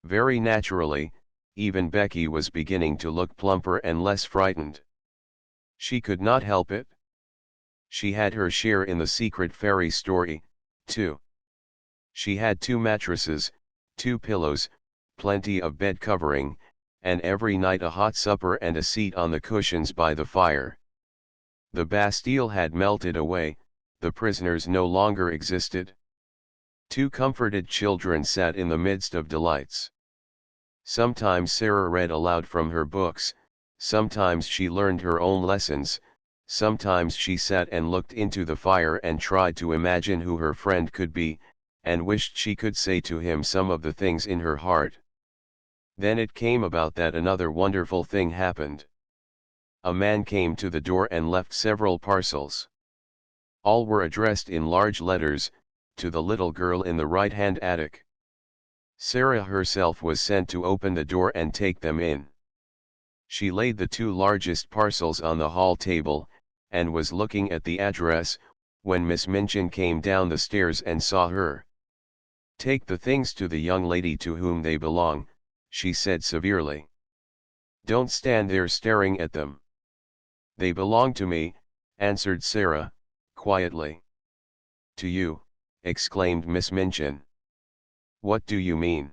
S2: Very naturally, even Becky was beginning to look plumper and less frightened. She could not help it. She had her share in the secret fairy story, too. She had 2 mattresses, 2 pillows, plenty of bed covering, and every night a hot supper and a seat on the cushions by the fire. The Bastille had melted away, the prisoners no longer existed. 2 comforted children sat in the midst of delights. Sometimes Sara read aloud from her books, sometimes she learned her own lessons, sometimes she sat and looked into the fire and tried to imagine who her friend could be, and wished she could say to him some of the things in her heart. Then it came about that another wonderful thing happened. A man came to the door and left several parcels. All were addressed in large letters, to the little girl in the right-hand attic. Sara herself was sent to open the door and take them in. She laid the 2 largest parcels on the hall table, and was looking at the address, when Miss Minchin came down the stairs and saw her. "Take the things to the young lady to whom they belong," she said severely. "Don't stand there staring at them." "They belong to me," answered Sara, quietly. "To you?" exclaimed Miss Minchin. "What do you mean?"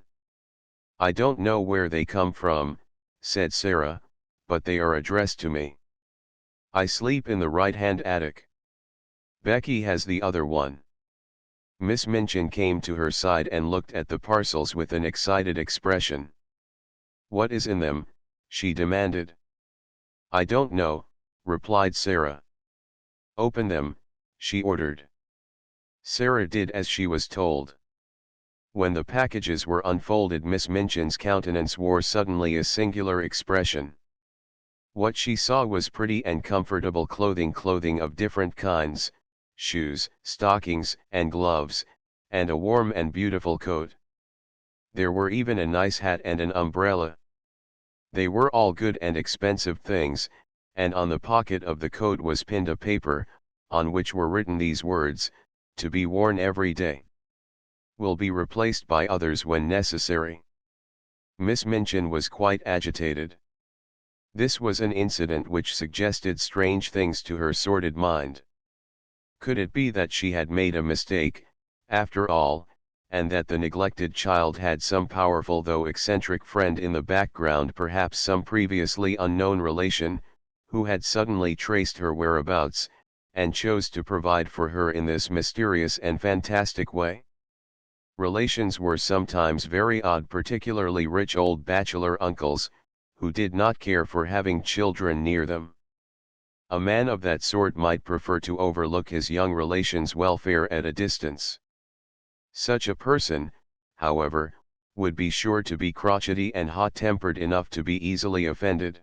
S2: "I don't know where they come from," said Sara, "but they are addressed to me. I sleep in the right-hand attic. Becky has the other one." Miss Minchin came to her side and looked at the parcels with an excited expression. "What is in them?" she demanded. "I don't know," replied Sara. "Open them," she ordered. Sara did as she was told. When the packages were unfolded, Miss Minchin's countenance wore suddenly a singular expression. What she saw was pretty and comfortable clothing of different kinds, shoes, stockings, and gloves, and a warm and beautiful coat. There were even a nice hat and an umbrella. They were all good and expensive things, and on the pocket of the coat was pinned a paper, on which were written these words, "To be worn every day. Will be replaced by others when necessary." Miss Minchin was quite agitated. This was an incident which suggested strange things to her sordid mind. Could it be that she had made a mistake, after all, and that the neglected child had some powerful though eccentric friend in the background, perhaps some previously unknown relation, who had suddenly traced her whereabouts, and chose to provide for her in this mysterious and fantastic way? Relations were sometimes very odd, particularly rich old bachelor uncles, who did not care for having children near them. A man of that sort might prefer to overlook his young relation's welfare at a distance. Such a person, however,
S1: would be sure to be crotchety and hot-tempered enough to be easily offended.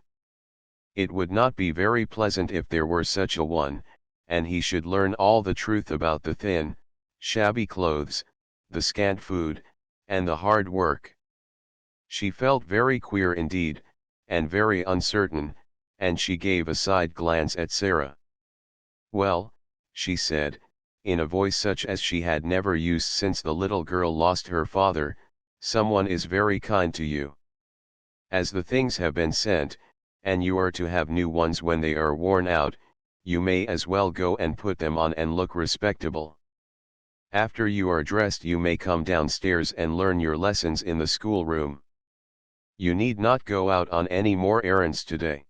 S1: It would not be very pleasant if there were such a one, and he should learn all the truth about the thin, shabby clothes, the scant food, and the hard work. She felt very queer indeed, and very uncertain, and she gave a side glance at Sara. "Well," she said, in a voice such as she had never used since the little girl lost her father, "someone is very kind to you. As the things have been sent, and you are to have new ones when they are worn out, you may as well go and put them on and look respectable. After you are dressed you may come downstairs and learn your lessons in the schoolroom. You need not go out on any more errands today."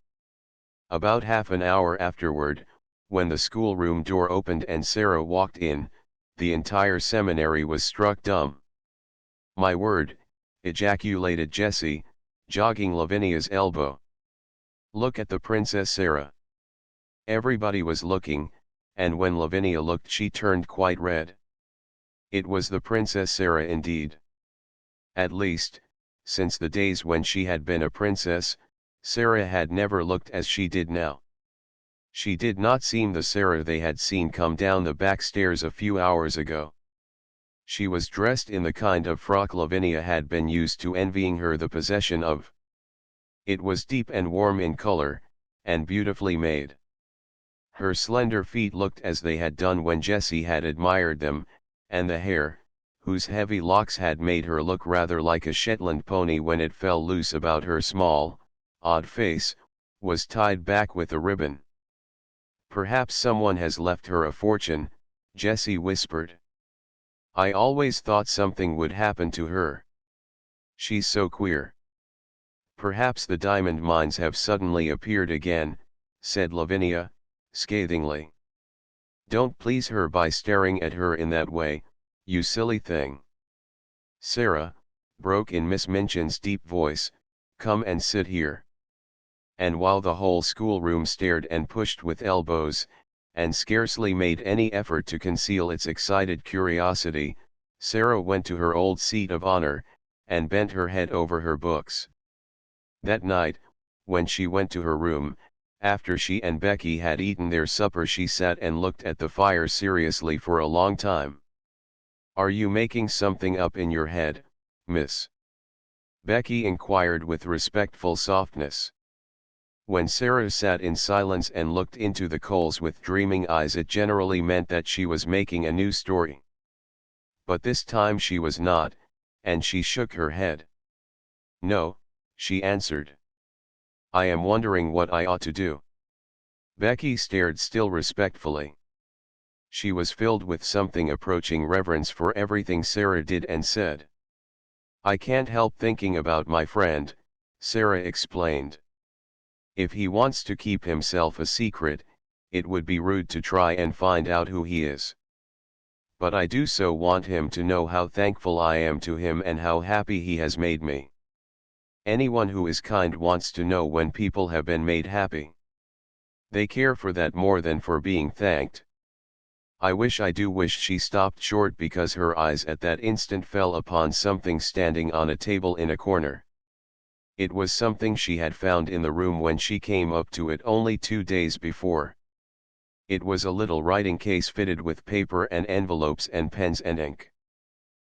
S1: About half an hour afterward, when the schoolroom door opened and Sara walked in, the entire seminary was struck dumb. "My word," ejaculated Jessie, jogging Lavinia's elbow. "Look at the Princess Sara." Everybody was looking, and when Lavinia looked she turned quite red. It was the Princess Sara indeed. At least, since the days when she had been a princess, Sara had never looked as she did now. She did not seem the Sara they had seen come down the back stairs a few hours ago. She was dressed in the kind of frock Lavinia had been used to envying her the possession of. It was deep and warm in color, and beautifully made. Her slender feet looked as they had done when Jessie had admired them, and the hair, whose heavy locks had made her look rather like a Shetland pony when it fell loose about her small, odd face, was tied back with a ribbon. "Perhaps someone has left her a fortune," Jessie whispered. "I always thought something would happen to her. She's so queer." "Perhaps the diamond mines have suddenly appeared again," said Lavinia, scathingly. "Don't please her by staring at her in that way, you silly thing." "Sara," broke in Miss Minchin's deep voice, "come and sit here." And while the whole schoolroom stared and pushed with elbows, and scarcely made any effort to conceal its excited curiosity, Sara went to her old seat of honor, and bent her head over her books. That night, when she went to her room, after she and Becky had eaten their supper, she sat and looked at the fire seriously for a long time. "Are you making something up in your head, miss?" Becky inquired with respectful softness. When Sara sat in silence and looked into the coals with dreaming eyes, it generally meant that she was making a new story. But this time she was not, and she shook her head. "No," she answered. "I am wondering what I ought to do." Becky stared still respectfully. She was filled with something approaching reverence for everything Sara did and said. "I can't help thinking about my friend," Sara explained. "If he wants to keep himself a secret, it would be rude to try and find out who he is. But I do so want him to know how thankful I am to him and how happy he has made me. Anyone who is kind wants to know when people have been made happy. They care for that more than for being thanked. I do wish." She stopped short because her eyes at that instant fell upon something standing on a table in a corner. It was something she had found in the room when she came up to it only 2 days before. It was a little writing case fitted with paper and envelopes and pens and ink.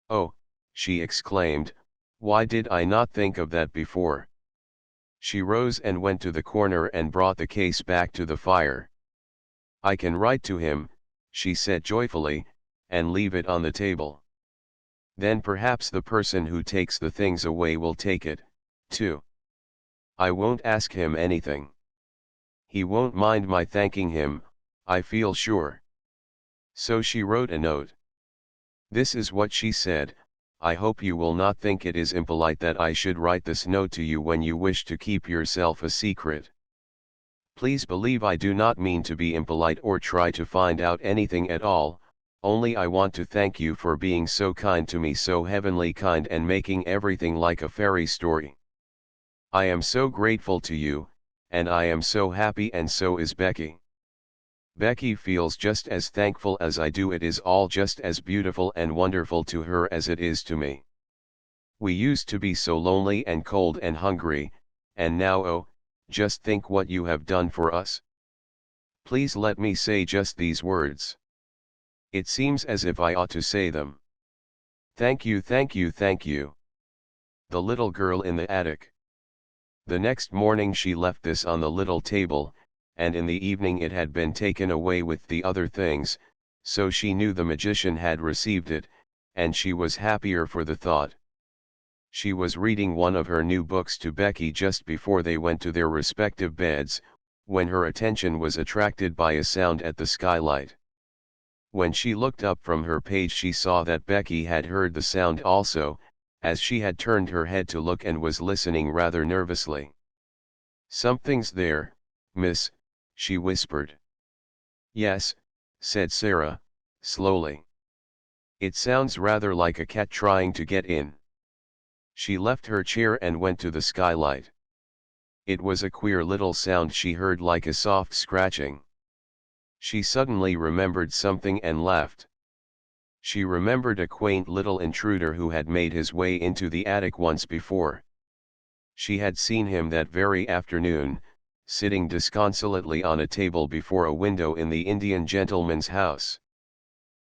S1: "Oh," she exclaimed, "why did I not think of that before?" She rose and went to the corner and brought the case back to the fire. "I can write to him," she said joyfully, "and leave it on the table. Then perhaps the person who takes the things away will take it, too. I won't ask him anything. He won't mind my thanking him, I feel sure." So she wrote a note. This is what she said: "I hope you will not think it is impolite that I should write this note to you when you wish to keep yourself a secret. Please believe I do not mean to be impolite or try to find out anything at all, only I want to thank you for being so kind to me, so heavenly kind, and making everything like a fairy story. I am so grateful to you, and I am so happy, and so is Becky. Becky feels just as thankful as I do. It is all just as beautiful and wonderful to her as it is to me. We used to be so lonely and cold and hungry, and now oh, just think what you have done for us. Please let me say just these words. It seems as if I ought to say them. Thank you, thank you, thank you. The little girl in the attic. The next morning she left this on the little table, and in the evening it had been taken away with the other things, so she knew the magician had received it, and she was happier for the thought. She was reading one of her new books to Becky just before they went to their respective beds, when her attention was attracted by a sound at the skylight. When she looked up from her page she saw that Becky had heard the sound also, as she had turned her head to look and was listening rather nervously. "Something's there, miss," she whispered. "Yes," said Sara, slowly. "It sounds rather like a cat trying to get in." She left her chair and went to the skylight. It was a queer little sound she heard, like a soft scratching. She suddenly remembered something and laughed. She remembered a quaint little intruder who had made his way into the attic once before. She had seen him that very afternoon, sitting disconsolately on a table before a window in the Indian gentleman's house.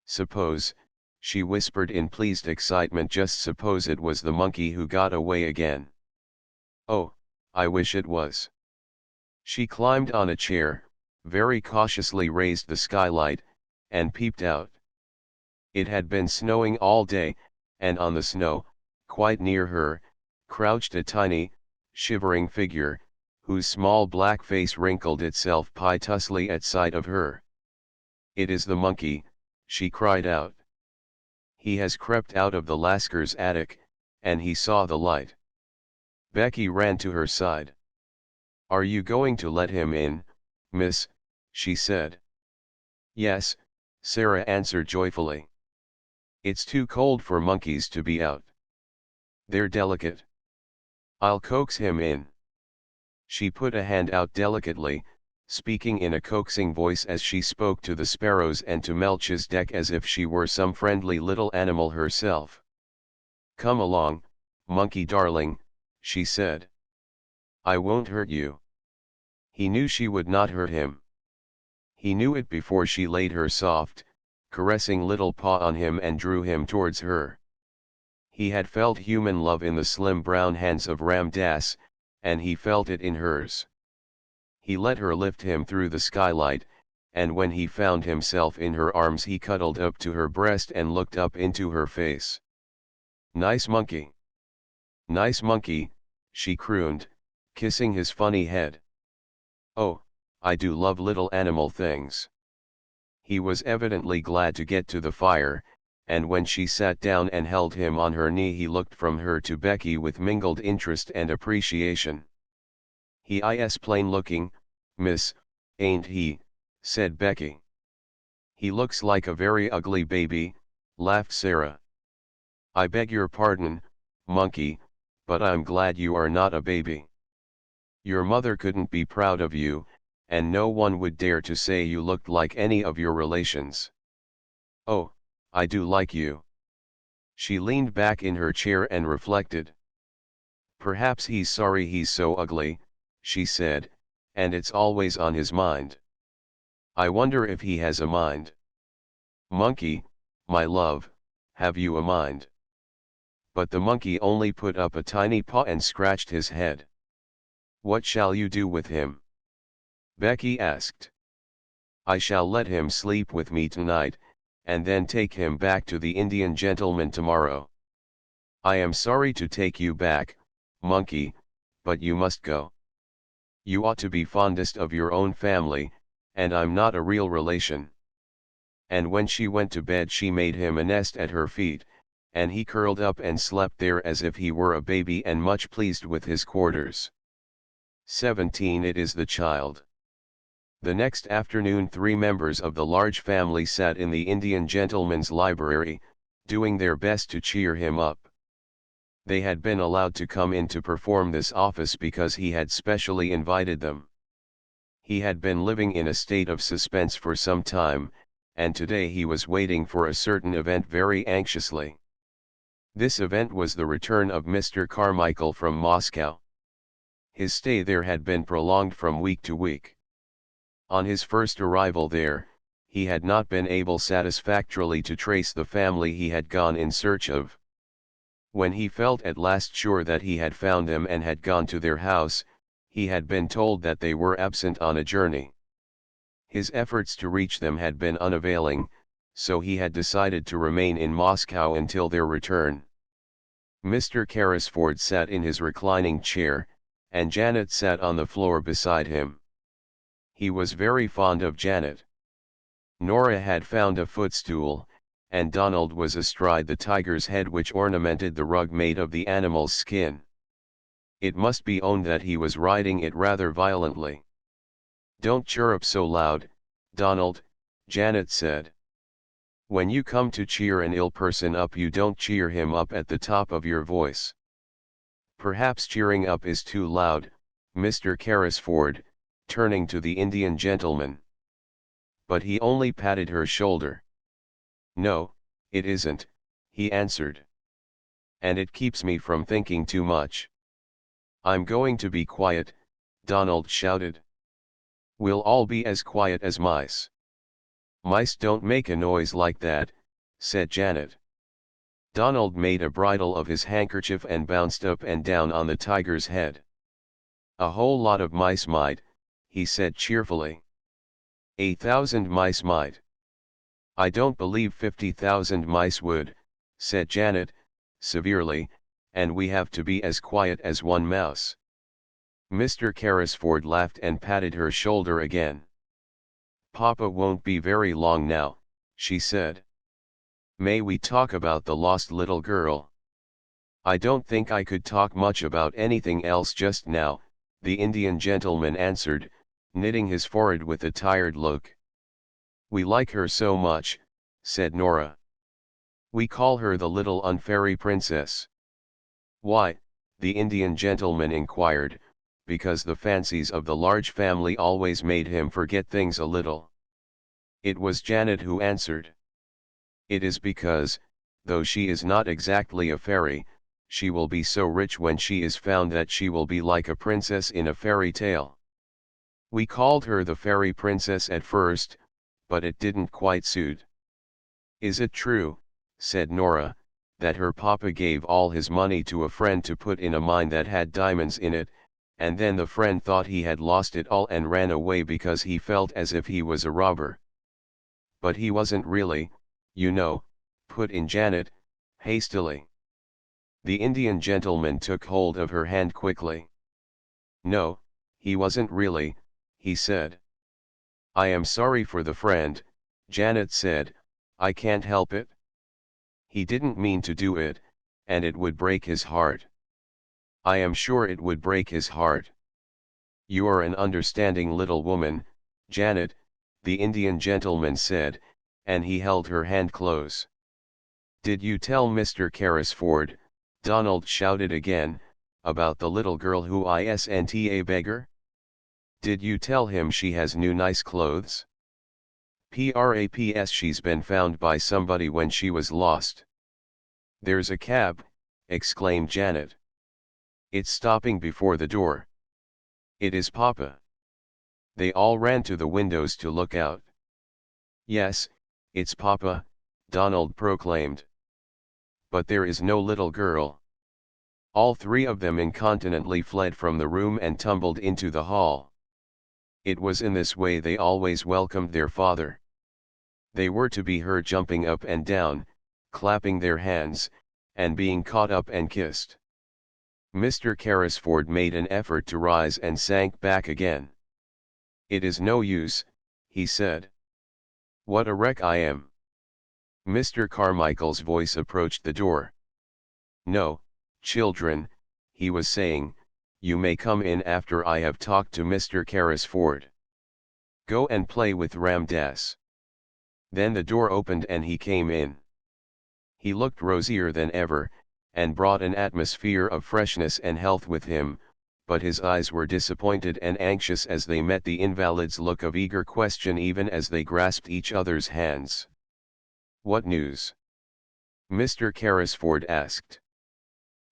S1: Suppose, she whispered in pleased excitement, just suppose it was the monkey who got away again. Oh, I wish it was. She climbed on a chair, very cautiously raised the skylight, and peeped out. It had been snowing all day, and on the snow, quite near her, crouched a tiny, shivering figure, whose small black face wrinkled itself piteously at sight of her. "It is the monkey," she cried out. "He has crept out of the Lasker's attic, and he saw the light." Becky ran to her side. "Are you going to let him in, miss?" she said. "Yes," Sara answered joyfully. "It's too cold for monkeys to be out. They're delicate. I'll coax him in." She put a hand out delicately, speaking in a coaxing voice as she spoke to the sparrows and to Melchizedek as if she were some friendly little animal herself. "Come along, monkey darling," she said. "I won't hurt you." He knew she would not hurt him. He knew it before she laid her soft, caressing little paw on him and drew him towards her. He had felt human love in the slim brown hands of Ram Dass, and he felt it in hers. He let her lift him through the skylight, and when he found himself in her arms he cuddled up to her breast and looked up into her face. "Nice monkey. Nice monkey," she crooned, kissing his funny head. "Oh, I do love little animal things." He was evidently glad to get to the fire, and when she sat down and held him on her knee he looked from her to Becky with mingled interest and appreciation. "He is plain looking, miss, ain't he?" said Becky. "He looks like a very ugly baby," laughed Sara. "I beg your pardon, monkey, but I'm glad you are not a baby. Your mother couldn't be proud of you, and no one would dare to say you looked like any of your relations. Oh, I do like you." She leaned back in her chair and reflected. "Perhaps he's sorry he's so ugly," she said, "and it's always on his mind. I wonder if he has a mind. Monkey, my love, have you a mind?" But the monkey only put up a tiny paw and scratched his head. "What shall you do with him?" Becky asked. "I shall let him sleep with me tonight, and then take him back to the Indian gentleman tomorrow. I am sorry to take you back, monkey, but you must go. You ought to be fondest of your own family, and I'm not a real relation." And when she went to bed she made him a nest at her feet, and he curled up and slept there as if he were a baby and much pleased with his quarters. 17. It is the child. The next afternoon 3 members of the large family sat in the Indian gentleman's library, doing their best to cheer him up. They had been allowed to come in to perform this office because he had specially invited them. He had been living in a state of suspense for some time, and today he was waiting for a certain event very anxiously. This event was the return of Mr. Carmichael from Moscow. His stay there had been prolonged from week to week. On his first arrival there, he had not been able satisfactorily to trace the family he had gone in search of. When he felt at last sure that he had found them and had gone to their house, he had been told that they were absent on a journey. His efforts to reach them had been unavailing, so he had decided to remain in Moscow until their return. Mr. Carrisford sat in his reclining chair, and Janet sat on the floor beside him. He was very fond of Janet. Nora had found a footstool, and Donald was astride the tiger's head which ornamented the rug made of the animal's skin. It must be owned that he was riding it rather violently. "Don't chirrup so loud, Donald," Janet said. "When you come to cheer an ill person up, you don't cheer him up at the top of your voice." "Perhaps cheering up is too loud, Mr. Carrisford," turning to the Indian gentleman. But he only patted her shoulder. "No, it isn't," he answered. "And it keeps me from thinking too much." "I'm going to be quiet," Donald shouted. "We'll all be as quiet as mice." "Mice don't make a noise like that," said Janet. Donald made a bridle of his handkerchief and bounced up and down on the tiger's head. "A whole lot of mice might," he said cheerfully. "1,000 mice might." "I don't believe 50,000 mice would," said Janet, severely, "and we have to be as quiet as one mouse." Mr. Carrisford laughed and patted her shoulder again. "Papa won't be very long now," she said. "May we talk about the lost little girl?" "I don't think I could talk much about anything else just now," the Indian gentleman answered, knitting his forehead with a tired look. "We like her so much," said Nora. "We call her the little unfairy princess." "Why?" the Indian gentleman inquired, because the fancies of the large family always made him forget things a little. It was Janet who answered. "It is because, though she is not exactly a fairy, she will be so rich when she is found that she will be like a princess in a fairy tale. We called her the fairy princess at first, but it didn't quite suit." "Is it true," said Nora, "that her papa gave all his money to a friend to put in a mine that had diamonds in it, and then the friend thought he had lost it all and ran away because he felt as if he was a robber?" "But he wasn't really, you know," put in Janet, hastily. The Indian gentleman took hold of her hand quickly. "No, he wasn't really," he said. "I am sorry for the friend," Janet said, "I can't help it. He didn't mean to do it, and it would break his heart." "I am sure it would break his heart." "You are an understanding little woman, Janet," the Indian gentleman said, and he held her hand close. "Did you tell Mr. Carrisford," Donald shouted again, "about the little girl who isn't a beggar? Did you tell him she has new nice clothes? Praps she's been found by somebody when she was lost." "There's a cab," exclaimed Janet. "It's stopping before the door. It is Papa." They all ran to the windows to look out. "Yes, it's Papa," Donald proclaimed. "But there is no little girl." All three of them incontinently fled from the room and tumbled into the hall. It was in this way they always welcomed their father. They were to be heard jumping up and down, clapping their hands, and being caught up and kissed. Mr. Carrisford made an effort to rise and sank back again. "It is no use," he said. "What a wreck I am." Mr. Carmichael's voice approached the door. "No, children," he was saying, "you may come in after I have talked to Mr. Carrisford. Go and play with Ramdas." Then the door opened and he came in. He looked rosier than ever, and brought an atmosphere of freshness and health with him, but his eyes were disappointed and anxious as they met the invalid's look of eager question even as they grasped each other's hands. "What news?" Mr. Carrisford asked.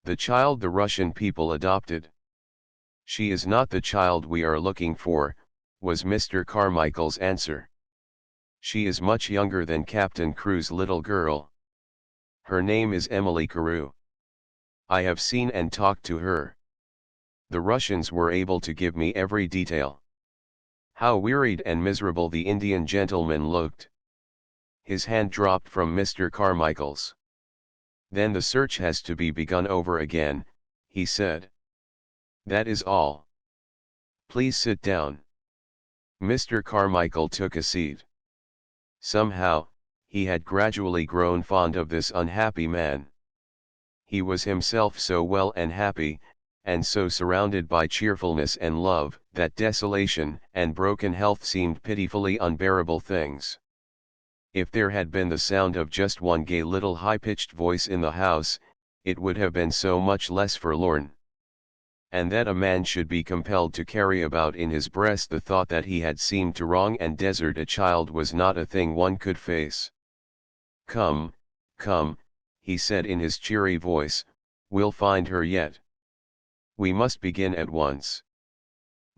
S1: The child the Russian people adopted. She is not the child we are looking for, was Mr. Carmichael's answer. She is much younger than Captain Crewe's little girl. Her name is Emily Carew. I have seen and talked to her. The Russians were able to give me every detail. How wearied and miserable the Indian gentleman looked. His hand dropped from Mr. Carmichael's. Then the search has to be begun over again, he said. That is all. Please sit down. Mr. Carmichael took a seat. Somehow, he had gradually grown fond of this unhappy man. He was himself so well and happy, and so surrounded by cheerfulness and love, that desolation and broken health seemed pitifully unbearable things. If there had been the sound of just one gay little high-pitched voice in the house, it would have been so much less forlorn. And that a man should be compelled to carry about in his breast the thought that he had seemed to wrong and desert a child was not a thing one could face. Come, come, he said in his cheery voice, we'll find her yet. We must begin at once.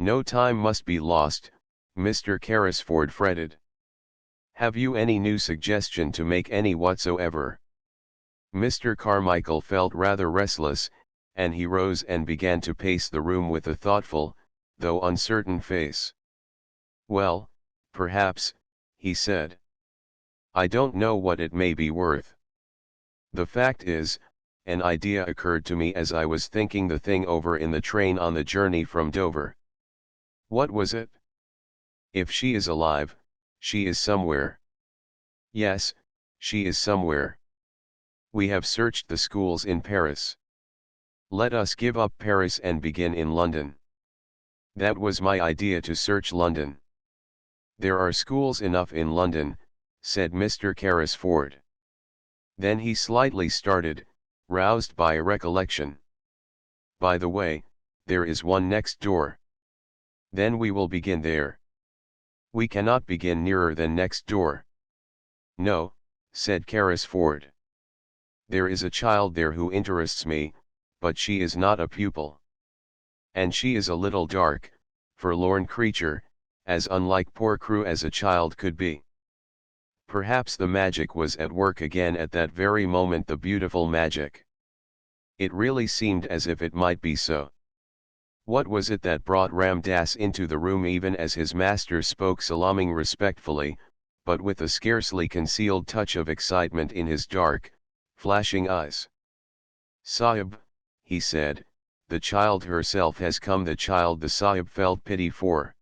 S1: No time must be lost, Mr. Carrisford fretted. Have you any new suggestion to make, any whatsoever? Mr. Carmichael felt rather restless, and he rose and began to pace the room with a thoughtful, though uncertain face. Well, perhaps, he said. I don't know what it may be worth. The fact is, an idea occurred to me as I was thinking the thing over in the train on the journey from Dover. What was it? If she is alive, she is somewhere. Yes, she is somewhere. We have searched the schools in Paris. Let us give up Paris and begin in London. That was my idea, to search London. There are schools enough in London, said Mr. Carrisford. Then he slightly started, roused by a recollection. By the way, there is one next door. Then we will begin there. We cannot begin nearer than next door. No, said Carrisford. There is a child there who interests me, but she is not a pupil. And she is a little dark, forlorn creature, as unlike poor Crewe as a child could be. Perhaps the magic was at work again at that very moment, the beautiful magic. It really seemed as if it might be so. What was it that brought Ram Dass into the room even as his master spoke, salaaming respectfully, but with a scarcely concealed touch of excitement in his dark, flashing eyes? Sahib, he said, the child herself has come. The child the Sahib felt pity for.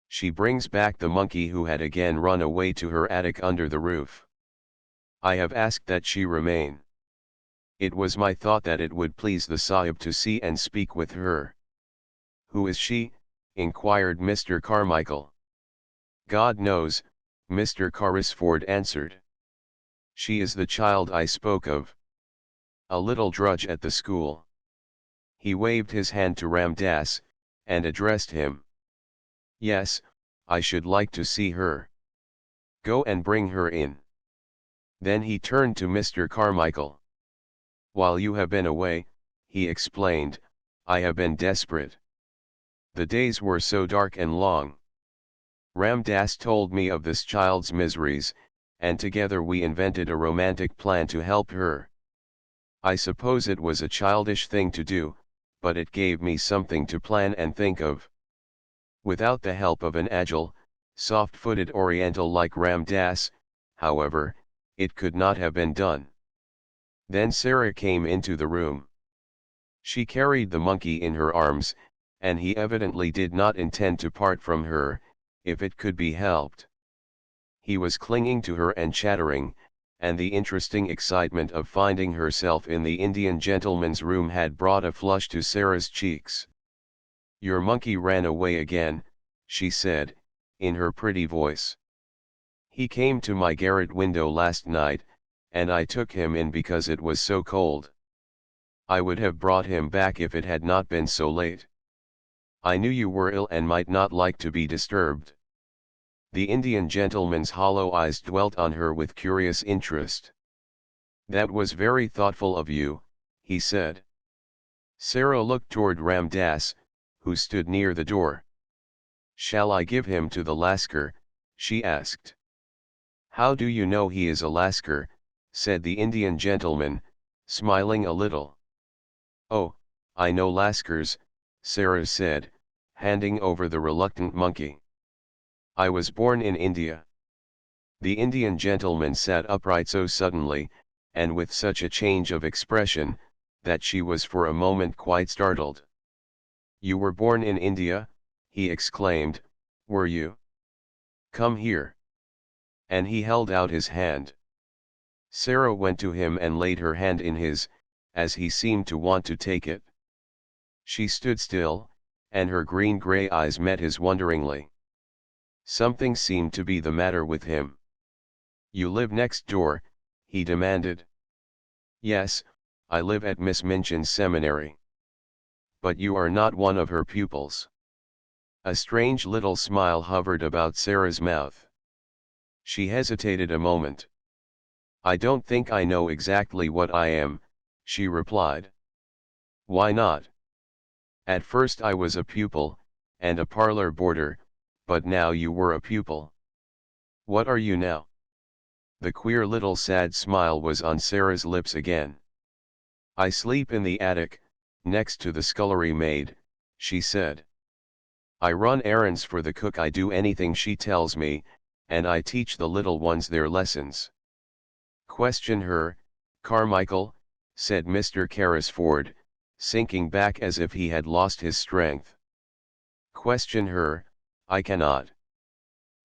S1: She brings back the monkey who had again run away to her attic under the roof. I have asked that she remain. It was my thought that it would please the Sahib to see and speak with her. Who is she? Inquired Mr. Carmichael. God knows, Mr. Carrisford answered. She is the child I spoke of. A little drudge at the school. He waved his hand to Ram Dass, and addressed him. Yes, I should like to see her. Go and bring her in. Then he turned to Mr. Carmichael. While you have been away, he explained, I have been desperate. The days were so dark and long. Ram Dass told me of this child's miseries, and together we invented a romantic plan to help her. I suppose it was a childish thing to do, but it gave me something to plan and think of. Without the help of an agile, soft-footed Oriental like Ram Dass, however, it could not have been done. Then Sara came into the room. She carried the monkey in her arms, and he evidently did not intend to part from her, if it could be helped. He was clinging to her and chattering, and the interesting excitement of finding herself in the Indian gentleman's room had brought a flush to Sara's cheeks. Your monkey ran away again, she said, in her pretty voice. He came to my garret window last night, and I took him in because it was so cold. I would have brought him back if it had not been so late. I knew you were ill and might not like to be disturbed. The Indian gentleman's hollow eyes dwelt on her with curious interest. That was very thoughtful of you, he said. Sara looked toward Ram Das, who stood near the door. Shall I give him to the Lascar? She asked. How do you know he is a Lascar? Said the Indian gentleman, smiling a little. Oh, I know Lascars, Sara said, handing over the reluctant monkey. I was born in India. The Indian gentleman sat upright so suddenly, and with such a change of expression, that she was for a moment quite startled. You were born in India? He exclaimed, were you? Come here. And he held out his hand. Sara went to him and laid her hand in his, as he seemed to want to take it. She stood still, and her green-gray eyes met his wonderingly. Something seemed to be the matter with him. You live next door? He demanded. Yes, I live at Miss Minchin's seminary. But you are not one of her pupils. A strange little smile hovered about Sara's mouth. She hesitated a moment. I don't think I know exactly what I am, she replied. Why not? At first I was a pupil, and a parlor boarder, but now you were a pupil. What are you now? The queer little sad smile was on Sara's lips again. I sleep in the attic, next to the scullery maid, she said. I run errands for the cook, I do anything she tells me, and I teach the little ones their lessons. Question her, Carmichael, said Mr. Carrisford, sinking back as if he had lost his strength. Question her, I cannot.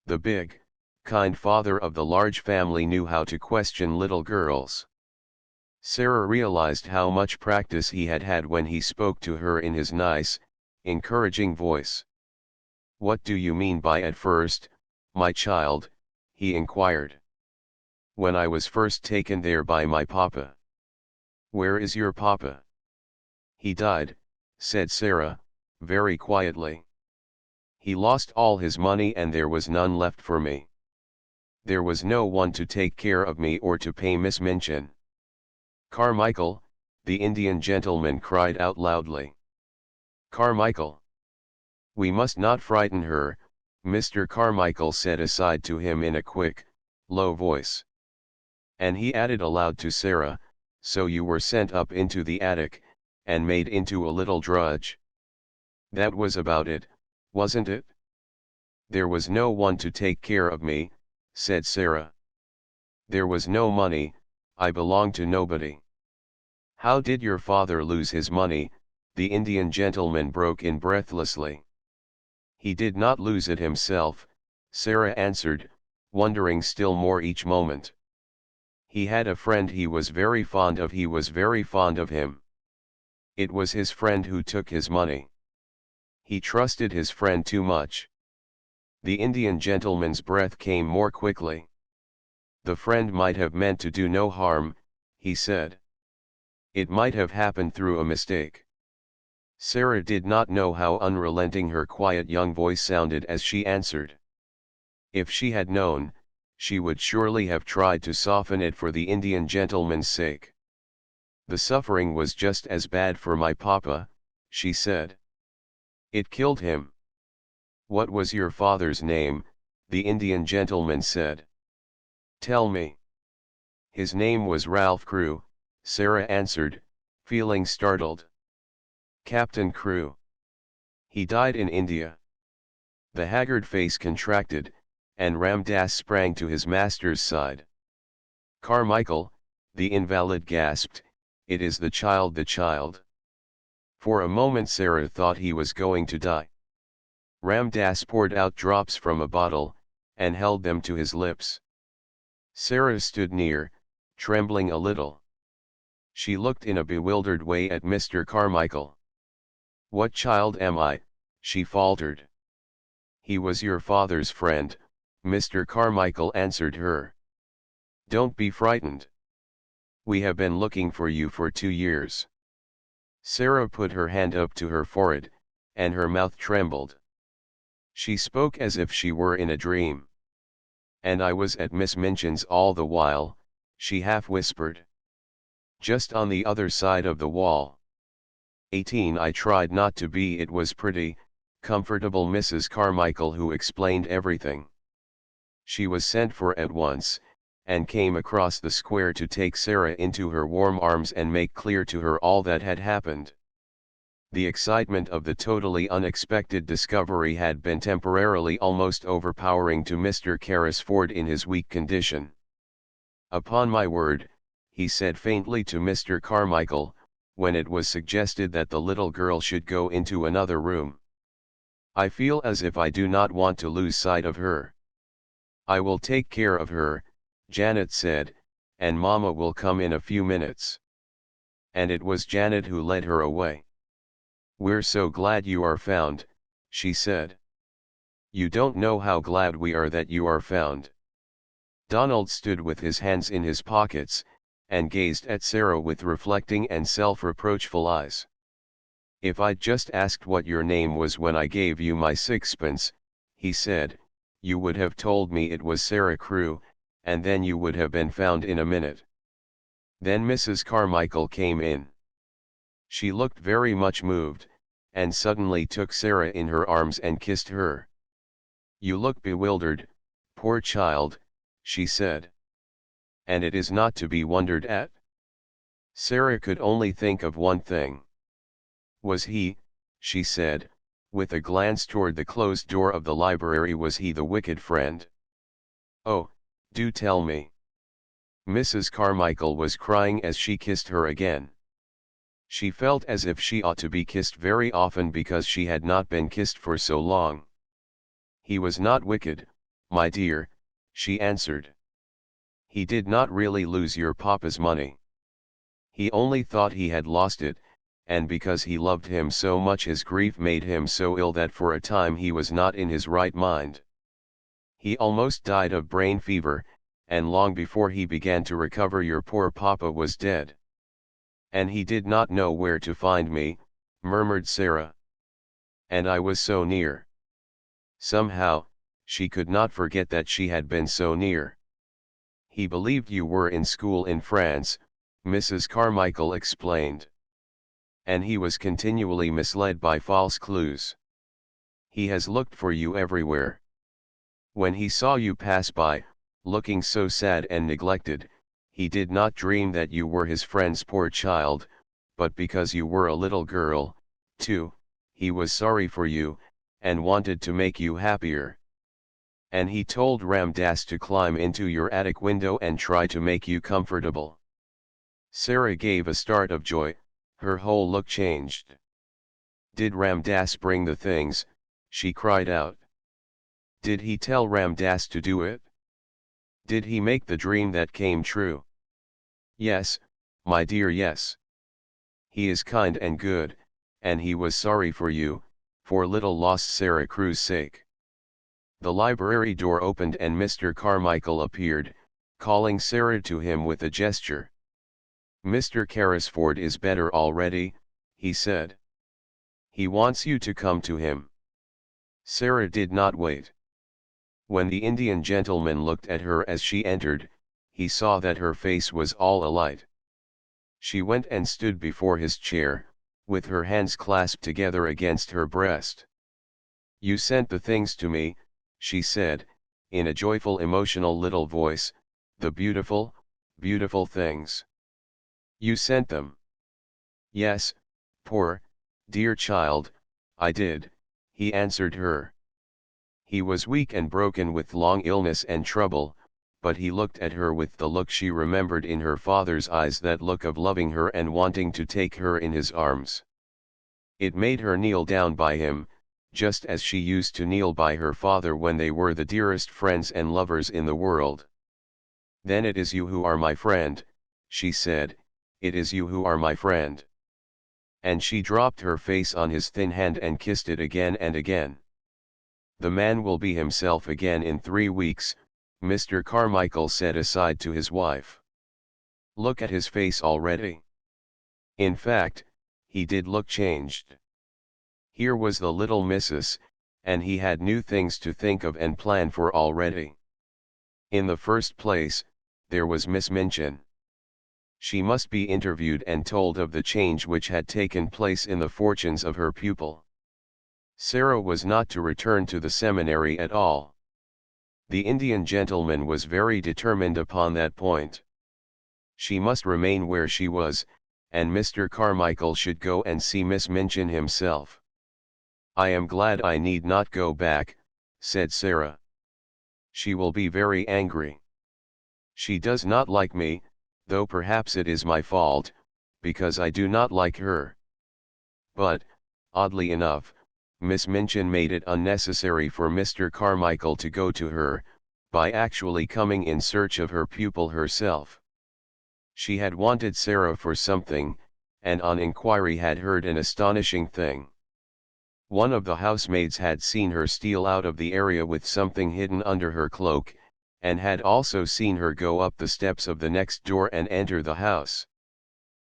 S1: The big, kind father of the large family knew how to question little girls. Sara realized how much practice he had had when he spoke to her in his nice, encouraging voice. What do you mean by at first, my child? He inquired. When I was first taken there by my papa. Where is your papa? He died, said Sara, very quietly. He lost all his money and there was none left for me. There was no one to take care of me or to pay Miss Minchin. Carmichael, the Indian gentleman cried out loudly. Carmichael. We must not frighten her, Mr. Carmichael said aside to him in a quick, low voice. And he added aloud to Sara, so you were sent up into the attic, and made into a little drudge. That was about it, wasn't it? There was no one to take care of me, said Sara. There was no money, I belonged to nobody. How did your father lose his money? The Indian gentleman broke in breathlessly. He did not lose it himself, Sara answered, wondering still more each moment. He had a friend he was very fond of, he was very fond of him. It was his friend who took his money. He trusted his friend too much. The Indian gentleman's breath came more quickly. The friend might have meant to do no harm, he said. It might have happened through a mistake. Sara did not know how unrelenting her quiet young voice sounded as she answered. If she had known, she would surely have tried to soften it for the Indian gentleman's sake. The suffering was just as bad for my papa, she said. It killed him. What was your father's name? The Indian gentleman said. Tell me. His name was Ralph Crewe, Sara answered, feeling startled. Captain Crewe. He died in India. The haggard face contracted, and Ram Das sprang to his master's side. Carmichael, the invalid gasped, it is the child, the child. For a moment Sara thought he was going to die. Ram Das poured out drops from a bottle, and held them to his lips. Sara stood near, trembling a little. She looked in a bewildered way at Mr. Carmichael. What child am I? She faltered. He was your father's friend, Mr. Carmichael answered her. Don't be frightened. We have been looking for you for 2 years. Sara put her hand up to her forehead, and her mouth trembled. She spoke as if she were in a dream. And I was at Miss Minchin's all the while, she half whispered. just on the other side of the wall. 18 I tried not to be. It was pretty, comfortable Mrs. Carmichael who explained everything. She was sent for at once, and came across the square to take Sara into her warm arms and make clear to her all that had happened. The excitement of the totally unexpected discovery had been temporarily almost overpowering to Mr. Carrisford in his weak condition. "Upon my word," he said faintly to Mr. Carmichael, when it was suggested that the little girl should go into another room. "I feel as if I do not want to lose sight of her." "I will take care of her," Janet said, "and Mama will come in a few minutes." And it was Janet who led her away. "We're so glad you are found," she said. "You don't know how glad we are that you are found." Donald stood with his hands in his pockets, and gazed at Sara with reflecting and self-reproachful eyes. "If I'd just asked what your name was when I gave you my sixpence," he said, "you would have told me it was Sara Crewe, and then you would have been found in a minute." Then Mrs. Carmichael came in. She looked very much moved, and suddenly took Sara in her arms and kissed her. "You look bewildered, poor child," she said. "And it is not to be wondered at." Sara could only think of one thing. "Was he," she said, with a glance toward the closed door of the library, "was he the wicked friend? Oh, do tell me." Mrs. Carmichael was crying as she kissed her again. She felt as if she ought to be kissed very often because she had not been kissed for so long. "He was not wicked, my dear," she answered. "He did not really lose your papa's money. He only thought he had lost it, and because he loved him so much his grief made him so ill that for a time he was not in his right mind. He almost died of brain fever, and long before he began to recover your poor papa was dead." "And he did not know where to find me," murmured Sara. "And I was so near." Somehow, she could not forget that she had been so near. "He believed you were in school in France," Mrs. Carmichael explained. "And he was continually misled by false clues. He has looked for you everywhere. When he saw you pass by, looking so sad and neglected, he did not dream that you were his friend's poor child, but because you were a little girl, too, he was sorry for you, and wanted to make you happier. And he told Ram Dass to climb into your attic window and try to make you comfortable." Sara gave a start of joy, her whole look changed. "Did Ram Dass bring the things?" she cried out. "Did he tell Ram Dass to do it? Did he make the dream that came true?" "Yes, my dear, yes. He is kind and good, and he was sorry for you, for little lost Sara Crewe's sake." The library door opened and Mr. Carmichael appeared, calling Sara to him with a gesture. "Mr. Carrisford is better already," he said. "He wants you to come to him." Sara did not wait. When the Indian gentleman looked at her as she entered, he saw that her face was all alight. She went and stood before his chair, with her hands clasped together against her breast. "You sent the things to me," she said, in a joyful emotional little voice, "the beautiful, beautiful things. You sent them." "Yes, poor, dear child, I did," he answered her. He was weak and broken with long illness and trouble, but he looked at her with the look she remembered in her father's eyes, that look of loving her and wanting to take her in his arms. It made her kneel down by him, just as she used to kneel by her father when they were the dearest friends and lovers in the world. "Then it is you who are my friend," she said, "it is you who are my friend." And she dropped her face on his thin hand and kissed it again and again. "The man will be himself again in 3 weeks, Mr. Carmichael said aside to his wife. "Look at his face already." In fact, he did look changed. Here was the little missus, and he had new things to think of and plan for already. In the first place, there was Miss Minchin. She must be interviewed and told of the change which had taken place in the fortunes of her pupil. Sara was not to return to the seminary at all. The Indian gentleman was very determined upon that point. She must remain where she was, and Mr. Carmichael should go and see Miss Minchin himself. "I am glad I need not go back," said Sara. "She will be very angry. She does not like me, though perhaps it is my fault, because I do not like her." But, oddly enough, Miss Minchin made it unnecessary for Mr. Carmichael to go to her, by actually coming in search of her pupil herself. She had wanted Sara for something, and on inquiry had heard an astonishing thing. One of the housemaids had seen her steal out of the area with something hidden under her cloak, and had also seen her go up the steps of the next door and enter the house.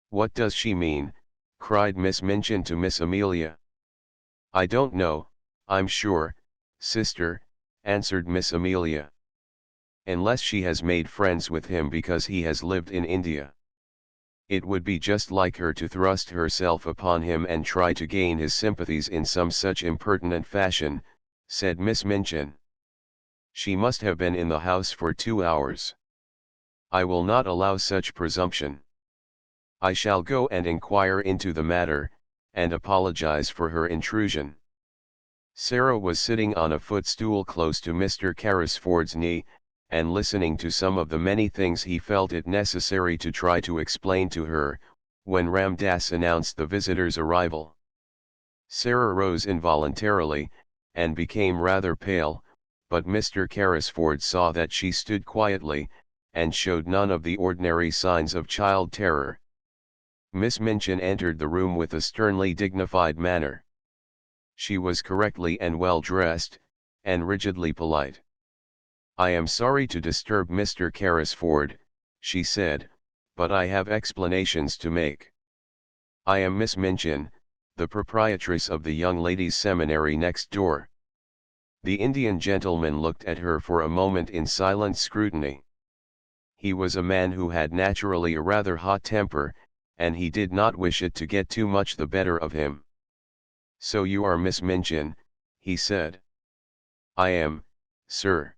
S1: "What does she mean?" cried Miss Minchin to Miss Amelia. "I don't know, I'm sure, sister," answered Miss Amelia. "Unless she has made friends with him because he has lived in India. It would be just like her to thrust herself upon him and try to gain his sympathies in some such impertinent fashion," said Miss Minchin. "She must have been in the house for 2 hours. I will not allow such presumption. I shall go and inquire into the matter, and apologize for her intrusion." Sara was sitting on a footstool close to Mr. Carrisford's knee, and listening to some of the many things he felt it necessary to try to explain to her, when Ram Das announced the visitor's arrival. Sara rose involuntarily, and became rather pale, but Mr. Carrisford saw that she stood quietly, and showed none of the ordinary signs of child terror. Miss Minchin entered the room with a sternly dignified manner. She was correctly and well dressed, and rigidly polite. "I am sorry to disturb Mr. Carrisford," she said, "but I have explanations to make. I am Miss Minchin, the proprietress of the young ladies' seminary next door." The Indian gentleman looked at her for a moment in silent scrutiny. He was a man who had naturally a rather hot temper, and he did not wish it to get too much the better of him. "So you are Miss Minchin," he said. "I am, sir."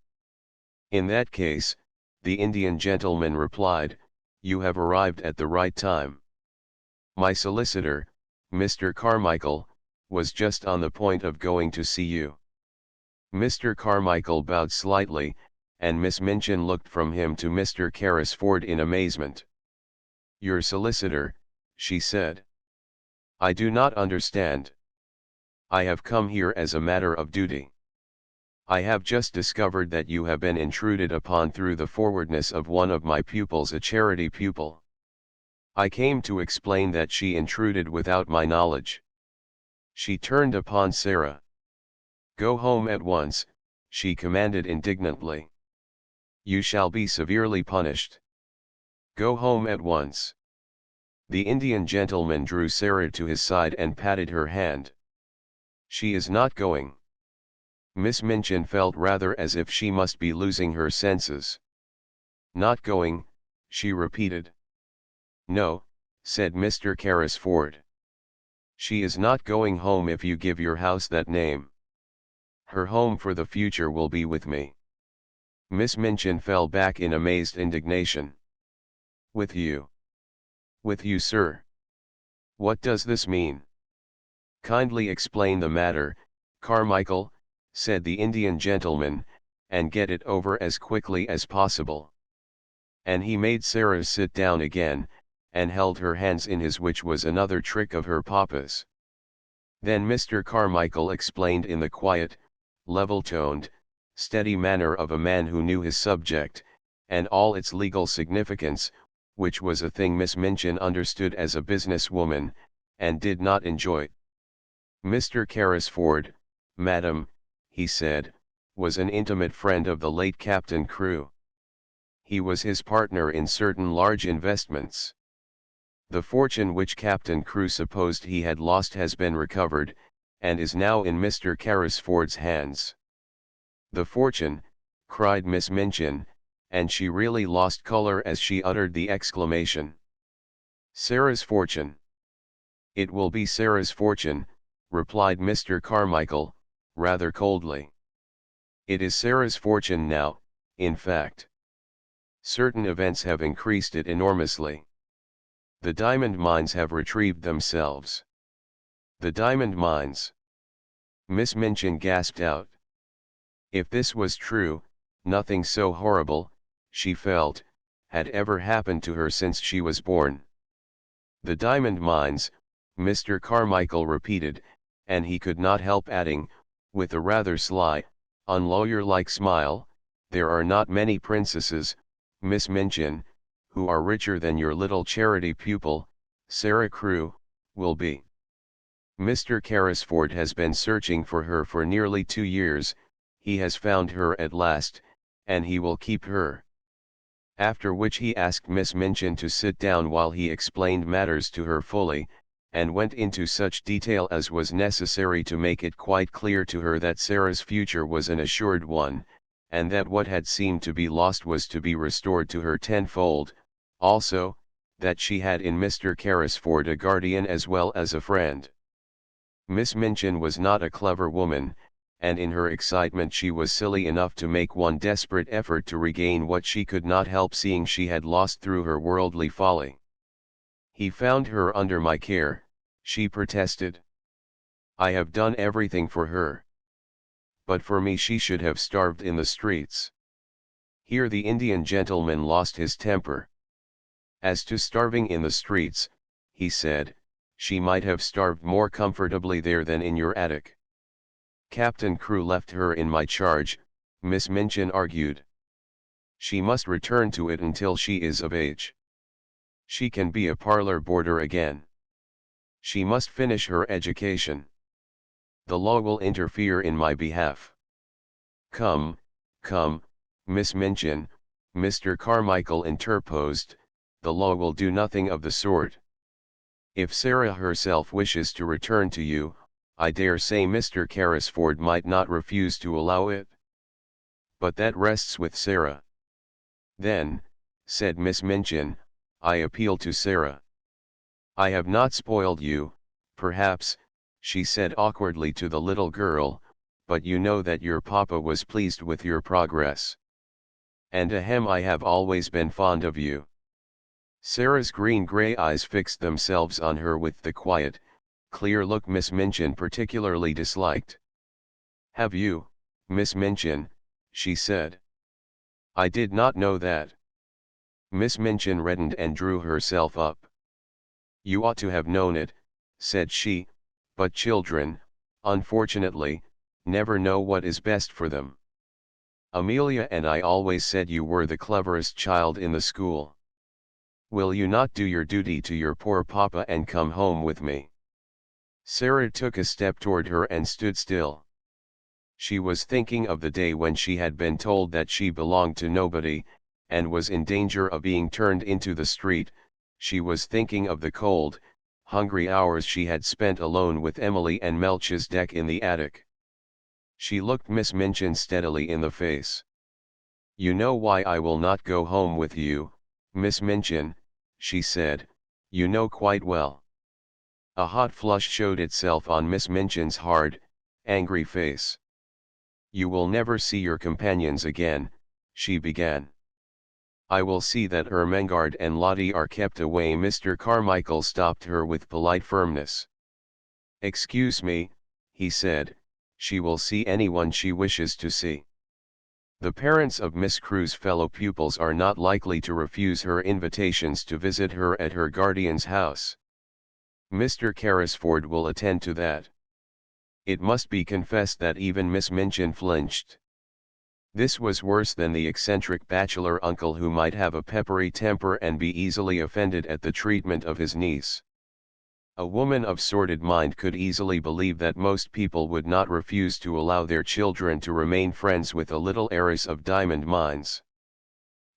S1: "In that case," the Indian gentleman replied, "you have arrived at the right time. My solicitor, Mr. Carmichael, was just on the point of going to see you." Mr. Carmichael bowed slightly, and Miss Minchin looked from him to Mr. Carrisford in amazement. "Your solicitor," she said. "I do not understand." "I have come here as a matter of duty. I have just discovered that you have been intruded upon through the forwardness of one of my pupils, a charity pupil. I came to explain that she intruded without my knowledge." She turned upon Sara. "Go home at once," she commanded indignantly. "You shall be severely punished. Go home at once." The Indian gentleman drew Sara to his side and patted her hand. "She is not going." Miss Minchin felt rather as if she must be losing her senses. "Not going," she repeated. "No," said Mr. Carrisford. "She is not going home if you give your house that name. Her home for the future will be with me." Miss Minchin fell back in amazed indignation. "With you? With you, sir? What does this mean?" "Kindly explain the matter, Carmichael," said the Indian gentleman, "and get it over as quickly as possible." And he made Sara sit down again, and held her hands in his, which was another trick of her papa's. Then Mr. Carmichael explained in the quiet, level-toned, steady manner of a man who knew his subject, and all its legal significance, which was a thing Miss Minchin understood as a business woman, and did not enjoy. "Mr. Carrisford, madam," he said, "was an intimate friend of the late Captain Crewe. He was his partner in certain large investments. The fortune which Captain Crewe supposed he had lost has been recovered, and is now in Mr. Carrisford's hands." "The fortune!" cried Miss Minchin, and she really lost color as she uttered the exclamation. Sarah's fortune. It will be Sarah's fortune, replied Mr. Carmichael, rather coldly. It is Sarah's fortune now, in fact. Certain events have increased it enormously. The diamond mines have retrieved themselves. The diamond mines. Miss Minchin gasped out. If this was true, nothing so horrible, she felt, had ever happened to her since she was born. The diamond mines, Mr. Carmichael repeated, and he could not help adding, with a rather sly, unlawyer-like smile, there are not many princesses, Miss Minchin, who are richer than your little charity pupil, Sara Crewe, will be. Mr. Carrisford has been searching for her for nearly 2 years, he has found her at last, and he will keep her. After which he asked Miss Minchin to sit down while he explained matters to her fully, and went into such detail as was necessary to make it quite clear to her that Sarah's future was an assured one, and that what had seemed to be lost was to be restored to her tenfold, also, that she had in Mr. Carrisford a guardian as well as a friend. Miss Minchin was not a clever woman, and in her excitement she was silly enough to make one desperate effort to regain what she could not help seeing she had lost through her worldly folly. He found her under my care, she protested. I have done everything for her. But for me she should have starved in the streets. Here the Indian gentleman lost his temper. As to starving in the streets, he said, she might have starved more comfortably there than in your attic. Captain Crewe left her in my charge, Miss Minchin argued. She must return to it until she is of age. She can be a parlor boarder again. She must finish her education. The law will interfere in my behalf. Come, come, Miss Minchin, Mr. Carmichael interposed, the law will do nothing of the sort. If Sara herself wishes to return to you, I dare say Mr. Carrisford might not refuse to allow it. But that rests with Sara. Then, said Miss Minchin, I appeal to Sara. I have not spoiled you, perhaps, she said awkwardly to the little girl, but you know that your papa was pleased with your progress. And ahem, I have always been fond of you. Sarah's green-grey eyes fixed themselves on her with the quiet, clear look Miss Minchin particularly disliked. Have you, Miss Minchin, she said. I did not know that. Miss Minchin reddened and drew herself up. You ought to have known it, said she, but children, unfortunately, never know what is best for them. Amelia and I always said you were the cleverest child in the school. Will you not do your duty to your poor papa and come home with me? Sara took a step toward her and stood still. She was thinking of the day when she had been told that she belonged to nobody, and was in danger of being turned into the street. She was thinking of the cold, hungry hours she had spent alone with Emily and Melchizedek in the attic. She looked Miss Minchin steadily in the face. You know why I will not go home with you, Miss Minchin, she said, you know quite well. A hot flush showed itself on Miss Minchin's hard, angry face. You will never see your companions again, she began. I will see that Ermengarde and Lottie are kept away. Mr. Carmichael stopped her with polite firmness. Excuse me, he said, she will see anyone she wishes to see. The parents of Miss Crewe's fellow pupils are not likely to refuse her invitations to visit her at her guardian's house. Mr. Carrisford will attend to that. It must be confessed that even Miss Minchin flinched. This was worse than the eccentric bachelor uncle who might have a peppery temper and be easily offended at the treatment of his niece. A woman of sordid mind could easily believe that most people would not refuse to allow their children to remain friends with a little heiress of diamond mines.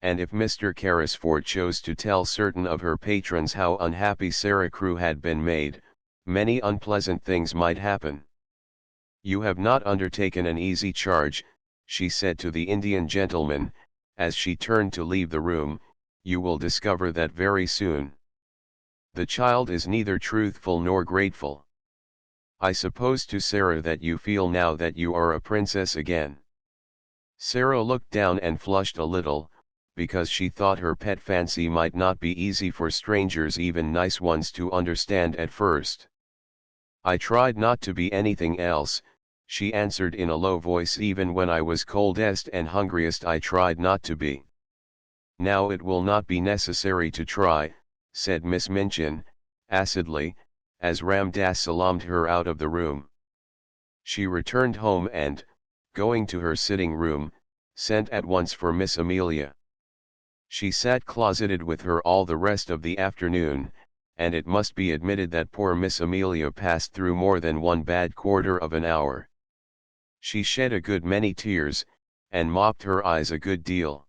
S1: And if Mr. Carrisford chose to tell certain of her patrons how unhappy Sara Crewe had been made, many unpleasant things might happen. You have not undertaken an easy charge, she said to the Indian gentleman, as she turned to leave the room, you will discover that very soon. The child is neither truthful nor grateful. I suppose to Sara that you feel now that you are a princess again. Sara looked down and flushed a little, because she thought her pet fancy might not be easy for strangers, even nice ones, to understand at first. I tried not to be anything else, she answered in a low voice. Even when I was coldest and hungriest I tried not to be. Now it will not be necessary to try, said Miss Minchin, acidly, as Ram Dass salaamed her out of the room. She returned home and, going to her sitting room, sent at once for Miss Amelia. She sat closeted with her all the rest of the afternoon, and it must be admitted that poor Miss Amelia passed through more than one bad quarter of an hour. She shed a good many tears, and mopped her eyes a good deal.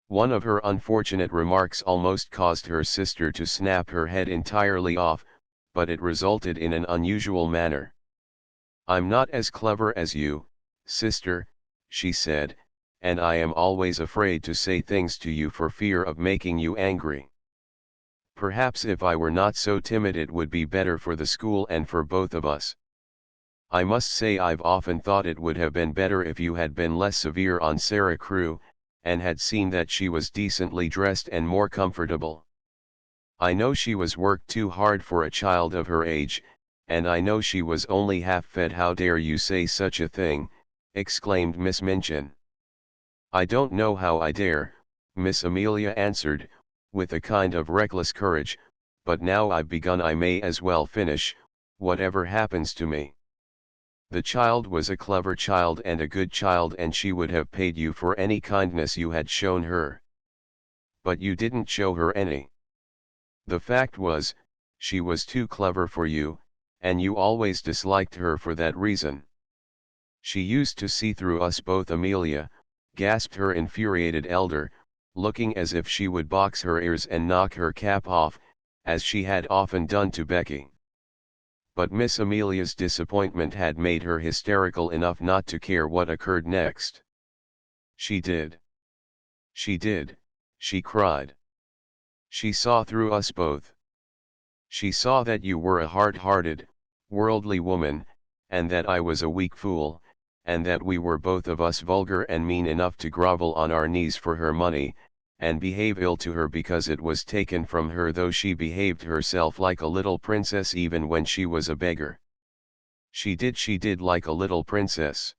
S1: One of her unfortunate remarks almost caused her sister to snap her head entirely off, but it resulted in an unusual manner. "I'm not as clever as you, sister," she said, "and I am always afraid to say things to you for fear of making you angry. Perhaps if I were not so timid it would be better for the school and for both of us. I must say I've often thought it would have been better if you had been less severe on Sara Crewe, and had seen that she was decently dressed and more comfortable. I know she was worked too hard for a child of her age, and I know she was only half fed." "How dare you say such a thing," exclaimed Miss Minchin. "I don't know how I dare," Miss Amelia answered, with a kind of reckless courage, "but now I've begun I may as well finish, whatever happens to me. The child was a clever child and a good child, and she would have paid you for any kindness you had shown her. But you didn't show her any. The fact was, she was too clever for you, and you always disliked her for that reason. She used to see through us both." "Amelia," gasped her infuriated elder, looking as if she would box her ears and knock her cap off, as she had often done to Becky. But Miss Amelia's disappointment had made her hysterical enough not to care what occurred next. "She did. She did," she cried. "She saw through us both. She saw that you were a hard-hearted, worldly woman, and that I was a weak fool, and that we were both of us vulgar and mean enough to grovel on our knees for her money, and behave ill to her because it was taken from her, though she behaved herself like a little princess even when she was a beggar. She did like a little princess.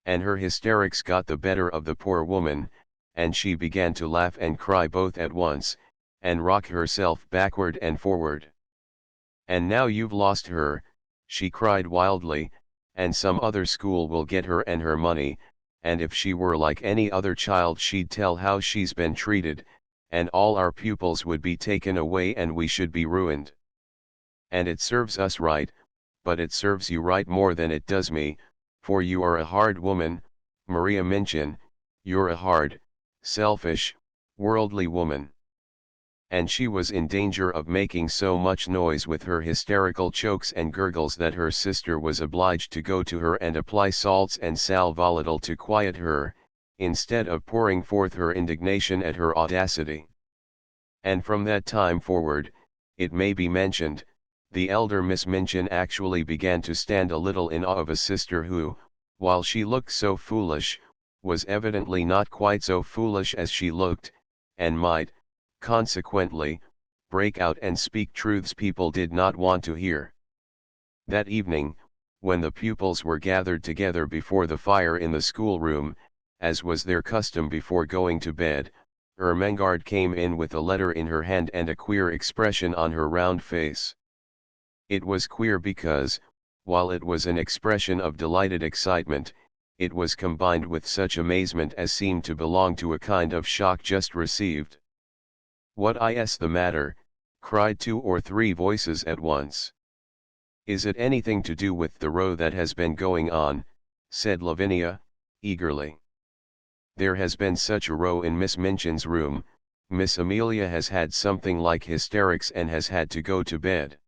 S1: And her hysterics got the better of the poor woman, and she began to laugh and cry both at once, and rock herself backward and forward. And now you've lost her," she cried wildly, "and some other school will get her and her money, and if she were like any other child she'd tell how she's been treated, and all our pupils would be taken away and we should be ruined. And it serves us right, but it serves you right more than it does me, for you are a hard woman, Maria Minchin, you're a hard, selfish, worldly woman." And she was in danger of making so much noise with her hysterical chokes and gurgles that her sister was obliged to go to her and apply salts and sal volatile to quiet her, instead of pouring forth her indignation at her audacity. And from that time forward, it may be mentioned, the elder Miss Minchin actually began to stand a little in awe of a sister who, while she looked so foolish, was evidently not quite so foolish as she looked, and might, consequently, break out and speak truths people did not want to hear. That evening, when the pupils were gathered together before the fire in the schoolroom, as was their custom before going to bed, Ermengarde came in with a letter in her hand and a queer expression on her round face. It was queer because, while it was an expression of delighted excitement, it was combined with such amazement as seemed to belong to a kind of shock just received. "What is the matter?" cried 2 or 3 voices at once. "Is it anything to do with the row that has been going on?" said Lavinia, eagerly. "There has been such a row in Miss Minchin's room. Miss Amelia has had something like hysterics and has had to go to bed."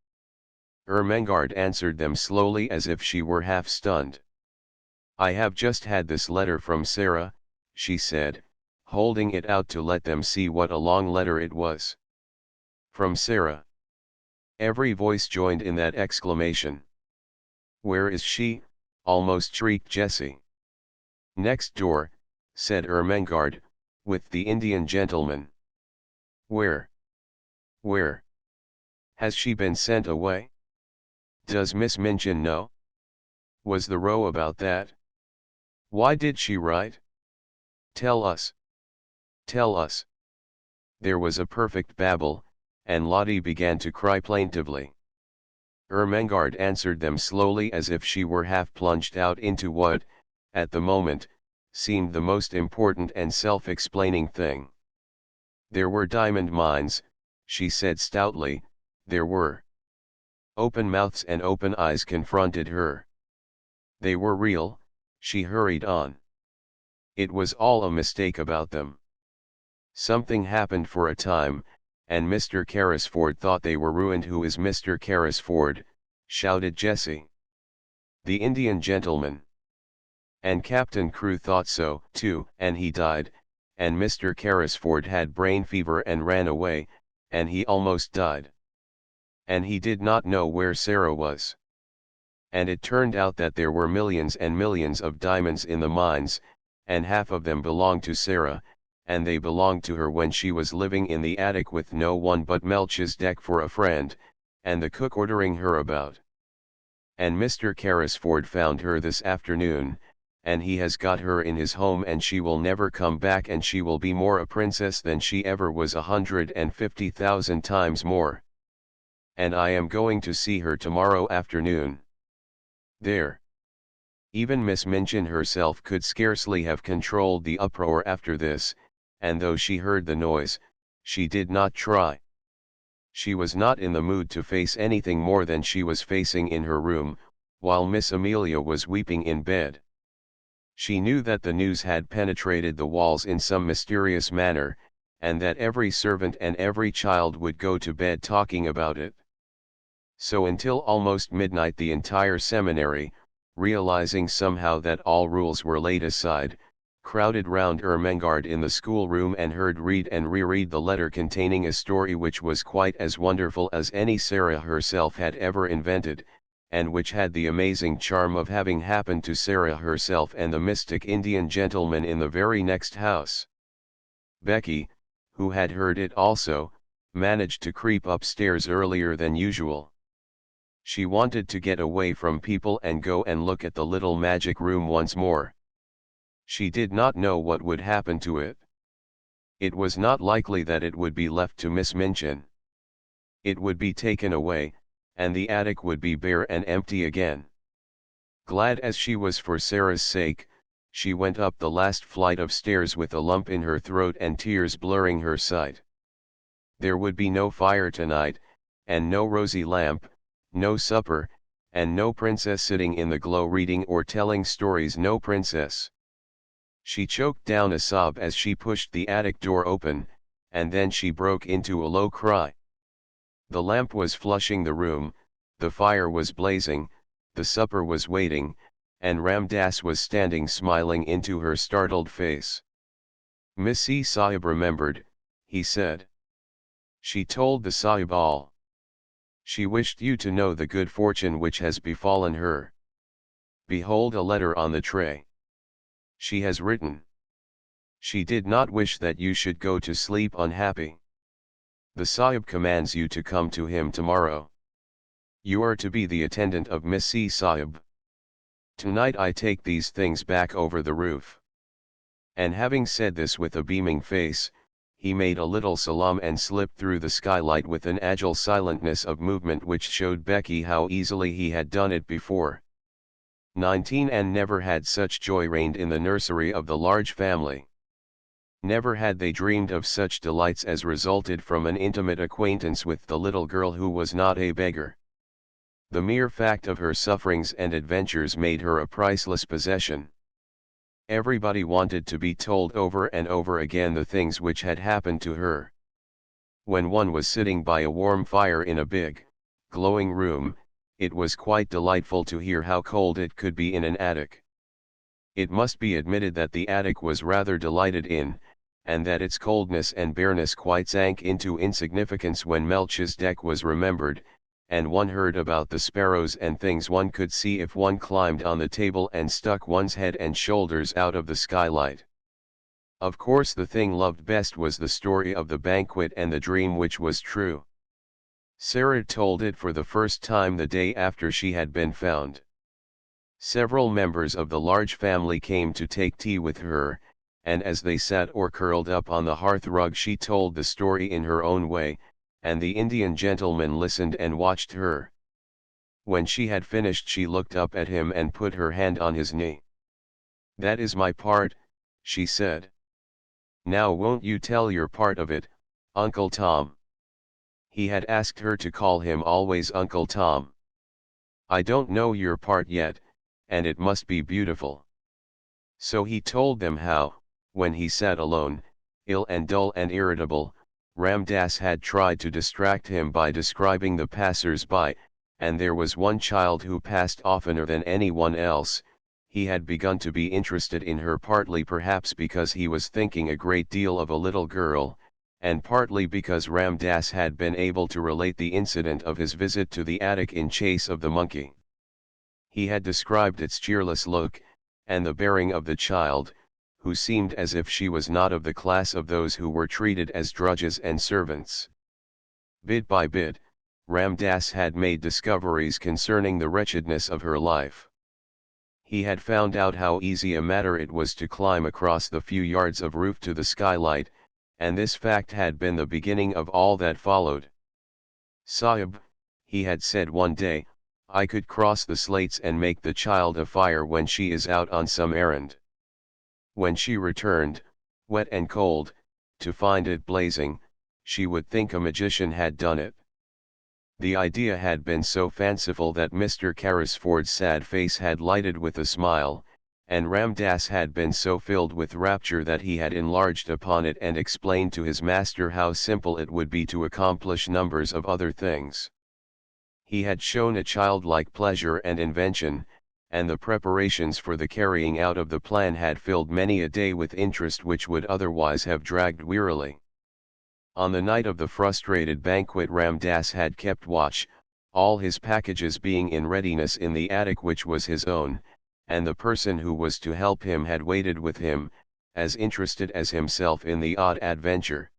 S1: Ermengarde answered them slowly as if she were half stunned. "I have just had this letter from Sara," she said, holding it out to let them see what a long letter it was. "From Sara. Every voice joined in that exclamation. "Where is she?" almost shrieked Jessie. "Next door," said Ermengarde, "with the Indian gentleman." "Where? Where? Has she been sent away? Does Miss Minchin know? Was the row about that? Why did she write? Tell us. Tell us." There was a perfect babel, and Lottie began to cry plaintively. Ermengarde answered them slowly as if she were half plunged out into what, at the moment, seemed the most important and self-explaining thing. "There were diamond mines," she said stoutly, "there were." Open mouths and open eyes confronted her. "They were real," she hurried on. "It was all a mistake about them. Something happened for a time, and Mr. Carrisford thought they were ruined." "Who is Mr. Carrisford?" shouted Jessie. "The Indian gentleman. And Captain Crewe thought so, too, and he died, and Mr. Carrisford had brain fever and ran away, and he almost died. And he did not know where Sara was. And it turned out that there were millions and millions of diamonds in the mines, and half of them belonged to Sara, and they belonged to her when she was living in the attic with no one but Melchizedek for a friend, and the cook ordering her about. And Mr. Carrisford found her this afternoon, and he has got her in his home, and she will never come back, and she will be more a princess than she ever was, 150,000 times more. And I am going to see her tomorrow afternoon." There. Even Miss Minchin herself could scarcely have controlled the uproar after this, and though she heard the noise, she did not try. She was not in the mood to face anything more than she was facing in her room, while Miss Amelia was weeping in bed. She knew that the news had penetrated the walls in some mysterious manner, and that every servant and every child would go to bed talking about it. So until almost midnight the entire seminary, realizing somehow that all rules were laid aside, crowded round Ermengarde in the schoolroom and heard read and reread the letter containing a story which was quite as wonderful as any Sara herself had ever invented, and which had the amazing charm of having happened to Sara herself and the mystic Indian gentleman in the very next house. Becky, who had heard it also, managed to creep upstairs earlier than usual. She wanted to get away from people and go and look at the little magic room once more. She did not know what would happen to it. It was not likely that it would be left to Miss Minchin. It would be taken away, and the attic would be bare and empty again. Glad as she was for Sara's sake, she went up the last flight of stairs with a lump in her throat and tears blurring her sight. There would be no fire tonight, and no rosy lamp, no supper, and no princess sitting in the glow reading or telling stories, no princess. She choked down a sob as she pushed the attic door open, and then she broke into a low cry. The lamp was flushing the room, the fire was blazing, the supper was waiting, and Ram Das was standing smiling into her startled face. "Missie Sahib remembered," he said. "She told the Sahib all. She wished you to know the good fortune which has befallen her. Behold a letter on the tray. She has written. She did not wish that you should go to sleep unhappy. The Sahib commands you to come to him tomorrow. You are to be the attendant of Missie Sahib. Tonight I take these things back over the roof." And having said this with a beaming face, he made a little salaam and slipped through the skylight with an agile silentness of movement which showed Becky how easily he had done it before. 19 And never had such joy reigned in the nursery of the large family. Never had they dreamed of such delights as resulted from an intimate acquaintance with the little girl who was not a beggar. The mere fact of her sufferings and adventures made her a priceless possession. Everybody wanted to be told over and over again the things which had happened to her. When one was sitting by a warm fire in a big, glowing room, it was quite delightful to hear how cold it could be in an attic. It must be admitted that the attic was rather delighted in, and that its coldness and bareness quite sank into insignificance when Melchizedek was remembered, and one heard about the sparrows and things one could see if one climbed on the table and stuck one's head and shoulders out of the skylight. Of course the thing loved best was the story of the banquet and the dream which was true. Sara told it for the first time the day after she had been found. Several members of the large family came to take tea with her, and as they sat or curled up on the hearth rug she told the story in her own way, and the Indian gentleman listened and watched her. When she had finished she looked up at him and put her hand on his knee. "That is my part," she said. "Now won't you tell your part of it, Uncle Tom?" He had asked her to call him always Uncle Tom. "I don't know your part yet, and it must be beautiful." So he told them how, when he sat alone, ill and dull and irritable, Ram Das had tried to distract him by describing the passers-by, and there was one child who passed oftener than anyone else. He had begun to be interested in her partly perhaps because he was thinking a great deal of a little girl, and partly because Ram Das had been able to relate the incident of his visit to the attic in chase of the monkey. He had described its cheerless look, and the bearing of the child, who seemed as if she was not of the class of those who were treated as drudges and servants. Bit by bit, Ram Das had made discoveries concerning the wretchedness of her life. He had found out how easy a matter it was to climb across the few yards of roof to the skylight, and this fact had been the beginning of all that followed. "Sahib," he had said one day, "I could cross the slates and make the child a fire when she is out on some errand. When she returned, wet and cold, to find it blazing, she would think a magician had done it." The idea had been so fanciful that Mr. Carrisford's sad face had lighted with a smile, and Ram Das had been so filled with rapture that he had enlarged upon it and explained to his master how simple it would be to accomplish numbers of other things. He had shown a childlike pleasure and invention, and the preparations for the carrying out of the plan had filled many a day with interest which would otherwise have dragged wearily. On the night of the frustrated banquet Ram Das had kept watch, all his packages being in readiness in the attic which was his own, and the person who was to help him had waited with him, as interested as himself in the odd adventure.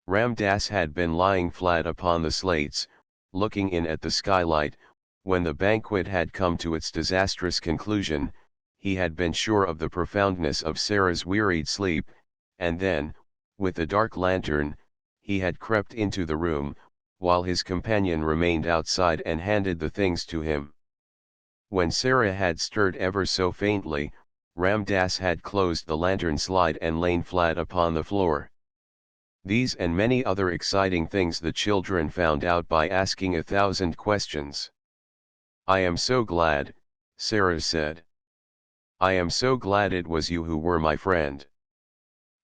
S1: Ram Das had been lying flat upon the slates, looking in at the skylight. When the banquet had come to its disastrous conclusion, he had been sure of the profoundness of Sara's wearied sleep, and then, with the dark lantern, he had crept into the room, while his companion remained outside and handed the things to him. When Sara had stirred ever so faintly, Ram Das had closed the lantern slide and lain flat upon the floor. These and many other exciting things the children found out by asking 1,000 questions. "I am so glad," Sara said. "I am so glad it was you who were my friend.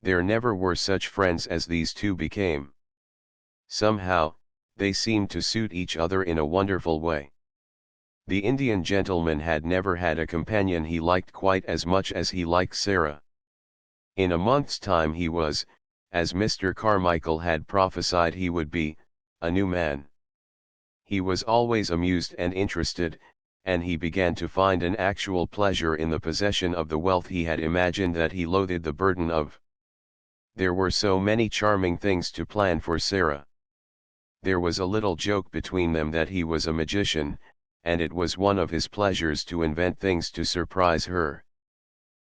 S1: There never were such friends as these two became. Somehow, they seemed to suit each other in a wonderful way." The Indian gentleman had never had a companion he liked quite as much as he liked Sara. In a month's time he was, as Mr. Carmichael had prophesied he would be, a new man. He was always amused and interested, and he began to find an actual pleasure in the possession of the wealth he had imagined that he loathed the burden of. There were so many charming things to plan for Sara. There was a little joke between them that he was a magician, and it was one of his pleasures to invent things to surprise her.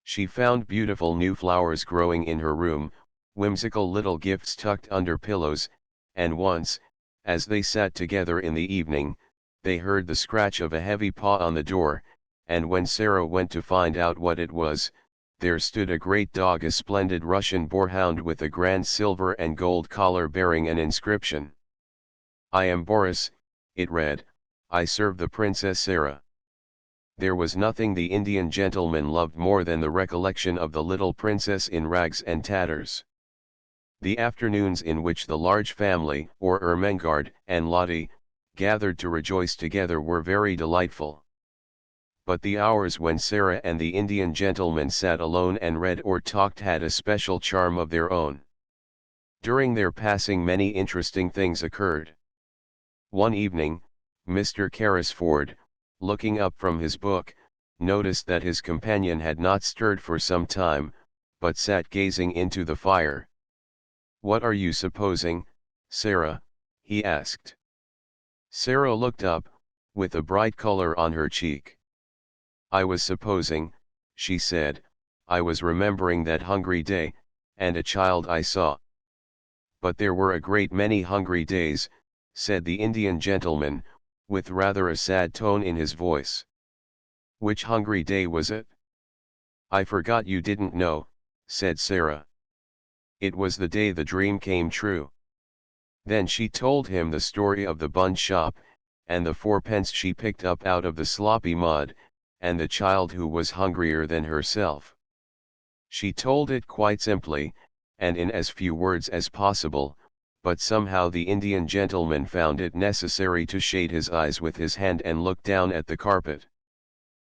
S1: She found beautiful new flowers growing in her room, whimsical little gifts tucked under pillows, and once, as they sat together in the evening, they heard the scratch of a heavy paw on the door, and when Sara went to find out what it was, there stood a great dog, a splendid Russian boarhound with a grand silver and gold collar bearing an inscription. "I am Boris," it read, "I serve the Princess Sara." There was nothing the Indian gentleman loved more than the recollection of the little princess in rags and tatters. The afternoons in which the large family, or Ermengarde and Lottie, gathered to rejoice together were very delightful. But the hours when Sara and the Indian gentleman sat alone and read or talked had a special charm of their own. During their passing many interesting things occurred. One evening, Mr. Carrisford, looking up from his book, noticed that his companion had not stirred for some time, but sat gazing into the fire. "What are you supposing, Sara?" he asked. Sara looked up, with a bright color on her cheek. "I was supposing," she said, "I was remembering that hungry day, and a child I saw." "But there were a great many hungry days," said the Indian gentleman, with rather a sad tone in his voice. "Which hungry day was it?" "I forgot you didn't know," said Sara. "It was the day the dream came true." Then she told him the story of the bun shop, and the fourpence she picked up out of the sloppy mud, and the child who was hungrier than herself. She told it quite simply, and in as few words as possible, but somehow the Indian gentleman found it necessary to shade his eyes with his hand and look down at the carpet.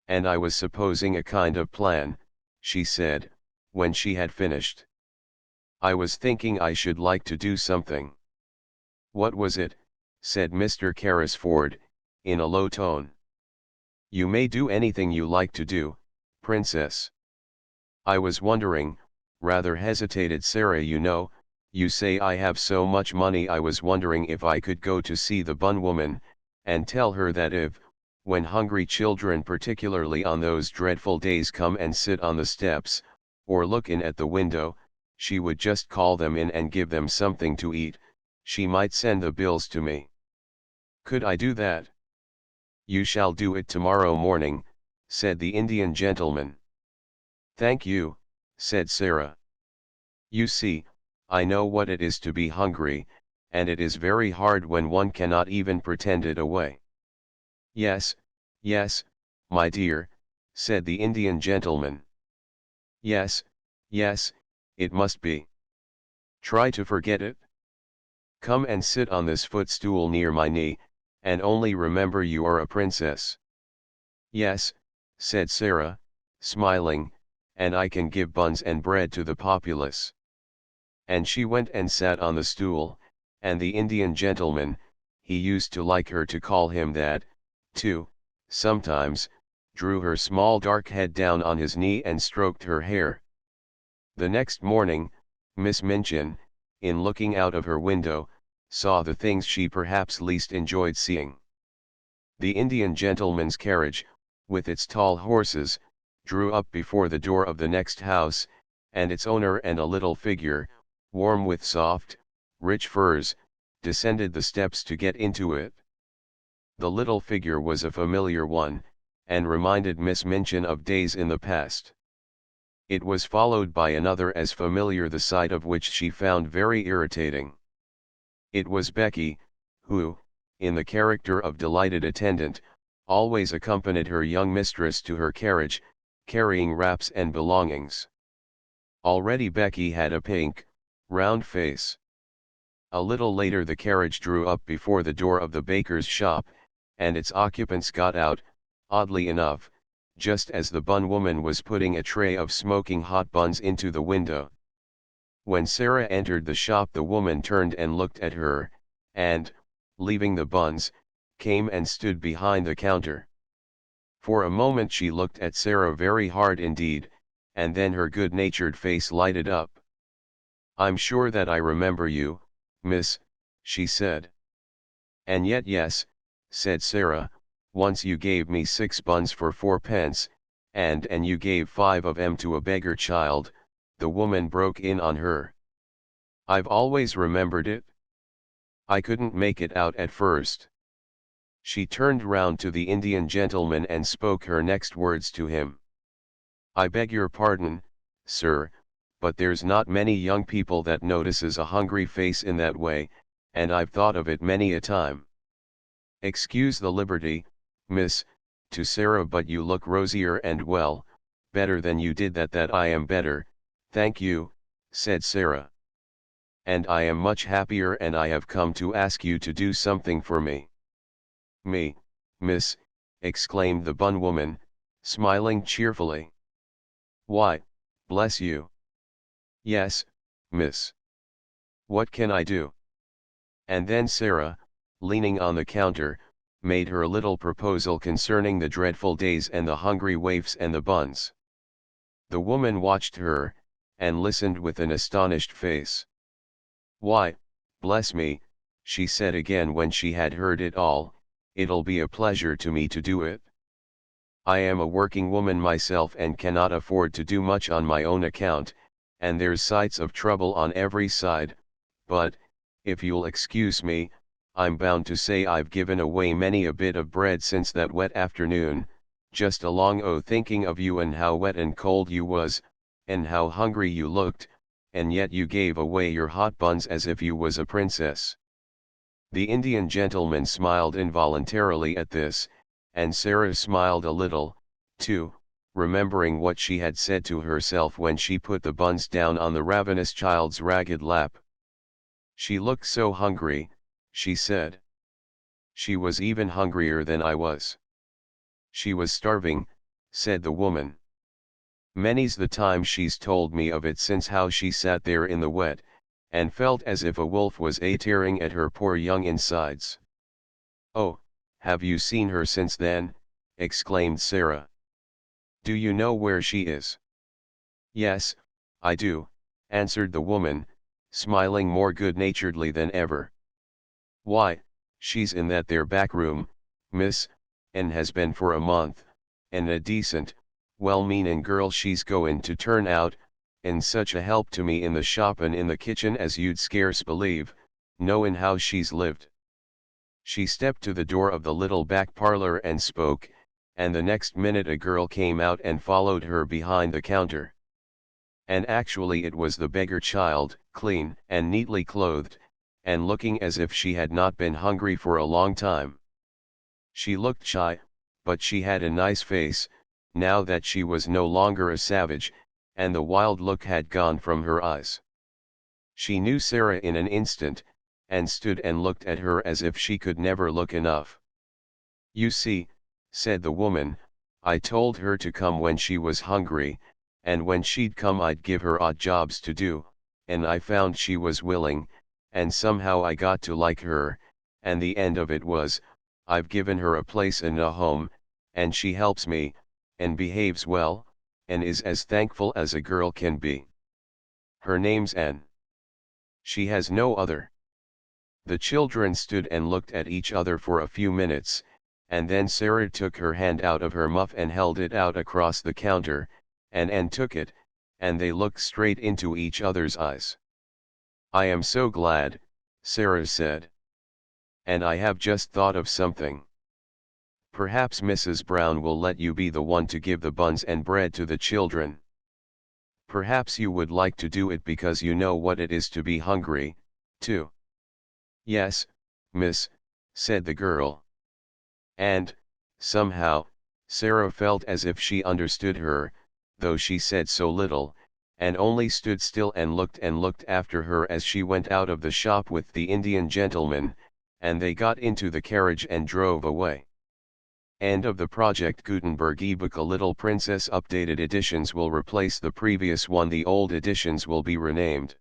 S1: "And I was supposing a kind of plan," she said, when she had finished. "I was thinking I should like to do something." "What was it?" said Mr. Carrisford, in a low tone. "You may do anything you like to do, Princess." "I was wondering," rather hesitated Sara. You say I have so much money. I was wondering if I could go to see the bun woman, and tell her that if, when hungry children, particularly on those dreadful days, come and sit on the steps, or look in at the window, she would just call them in and give them something to eat. She might send the bills to me." "Could I do that?" "You shall do it tomorrow morning," said the Indian gentleman. "Thank you," said Sara. "You see, I know what it is to be hungry, and it is very hard when one cannot even pretend it away." "Yes, yes, my dear," said the Indian gentleman. "Yes, yes, it must be. Try to forget it. Come and sit on this footstool near my knee, and only remember you are a princess." "Yes," said Sara, smiling, "and I can give buns and bread to the populace." And she went and sat on the stool, and the Indian gentleman, he used to like her to call him that, too, sometimes, drew her small dark head down on his knee and stroked her hair. The next morning, Miss Minchin, in looking out of her window, saw the things she perhaps least enjoyed seeing. The Indian gentleman's carriage, with its tall horses, drew up before the door of the next house, and its owner and a little figure, warm with soft, rich furs, descended the steps to get into it. The little figure was a familiar one, and reminded Miss Minchin of days in the past. It was followed by another as familiar, the sight of which she found very irritating. It was Becky, who, in the character of delighted attendant, always accompanied her young mistress to her carriage, carrying wraps and belongings. Already Becky had a pink, round face. A little later the carriage drew up before the door of the baker's shop, and its occupants got out, oddly enough, just as the bun woman was putting a tray of smoking hot buns into the window. When Sara entered the shop, the woman turned and looked at her, and, leaving the buns, came and stood behind the counter. For a moment she looked at Sara very hard indeed, and then her good-natured face lighted up. "I'm sure that I remember you, miss," she said. "And yet yes," said Sara, "once you gave me 6 buns for 4 pence, and you gave 5 of 'em to a beggar child," the woman broke in on her. "I've always remembered it. I couldn't make it out at first." She turned round to the Indian gentleman and spoke her next words to him. "I beg your pardon, sir, but there's not many young people that notices a hungry face in that way, and I've thought of it many a time. Excuse the liberty, miss, to Sara, but you look rosier and well, better than you did that." "That I am better, thank you," said Sara. "And I am much happier, and I have come to ask you to do something for me." "Me, miss," exclaimed the bun woman, smiling cheerfully. "Why, bless you." "Yes, miss. What can I do?" And then Sara, leaning on the counter, made her little proposal concerning the dreadful days and the hungry waifs and the buns. The woman watched her, and listened with an astonished face. "Why, bless me," she said again when she had heard it all, "it'll be a pleasure to me to do it. I am a working woman myself and cannot afford to do much on my own account, and there's sights of trouble on every side, but, if you'll excuse me, I'm bound to say I've given away many a bit of bread since that wet afternoon, just along o' thinking of you and how wet and cold you was, and how hungry you looked, and yet you gave away your hot buns as if you was a princess." The Indian gentleman smiled involuntarily at this, and Sara smiled a little, too, remembering what she had said to herself when she put the buns down on the ravenous child's ragged lap. "She looked so hungry," she said. "She was even hungrier than I was." "She was starving," said the woman. "Many's the time she's told me of it since how she sat there in the wet, and felt as if a wolf was a-tearing at her poor young insides." "Oh, have you seen her since then?" exclaimed Sara. "Do you know where she is?" "Yes, I do," answered the woman, smiling more good-naturedly than ever. "Why, she's in that there back room, miss, and has been for a month, and a decent, well-meaning girl she's goin' to turn out, and such a help to me in the shop and in the kitchen as you'd scarce believe, knowin' how she's lived." She stepped to the door of the little back parlor and spoke, and the next minute a girl came out and followed her behind the counter. And actually it was the beggar child, clean and neatly clothed, and looking as if she had not been hungry for a long time. She looked shy, but she had a nice face, now that she was no longer a savage, and the wild look had gone from her eyes. She knew Sara in an instant, and stood and looked at her as if she could never look enough. "You see," said the woman, "I told her to come when she was hungry, and when she'd come I'd give her odd jobs to do, and I found she was willing, and somehow I got to like her, and the end of it was, I've given her a place and a home, and she helps me, and behaves well, and is as thankful as a girl can be. Her name's Anne. She has no other." The children stood and looked at each other for a few minutes, and then Sara took her hand out of her muff and held it out across the counter, and Anne took it, and they looked straight into each other's eyes. "I am so glad," Sara said. "And I have just thought of something. Perhaps Mrs. Brown will let you be the one to give the buns and bread to the children. Perhaps you would like to do it because you know what it is to be hungry, too." "Yes, miss," said the girl. And, somehow, Sara felt as if she understood her, though she said so little, and only stood still and looked after her as she went out of the shop with the Indian gentleman, and they got into the carriage and drove away. End of the Project Gutenberg ebook. A Little Princess updated editions will replace the previous one. The old editions will be renamed.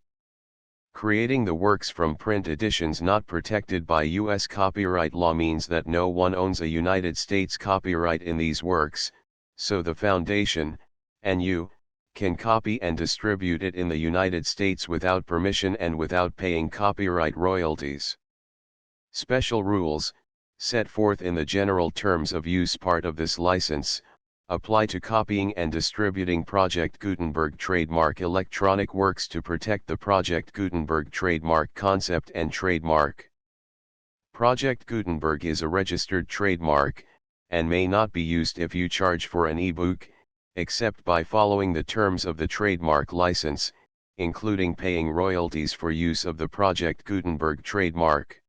S1: Creating the works from print editions not protected by U.S. copyright law means that no one owns a United States copyright in these works, so the Foundation, and you, can copy and distribute it in the United States without permission and without paying copyright royalties. Special rules, set forth in the general terms of use part of this license, apply to copying and distributing Project Gutenberg trademark electronic works to protect the Project Gutenberg trademark concept and trademark. Project Gutenberg is a registered trademark, and may not be used if you charge for an ebook, except by following the terms of the trademark license, including paying royalties for use of the Project Gutenberg trademark.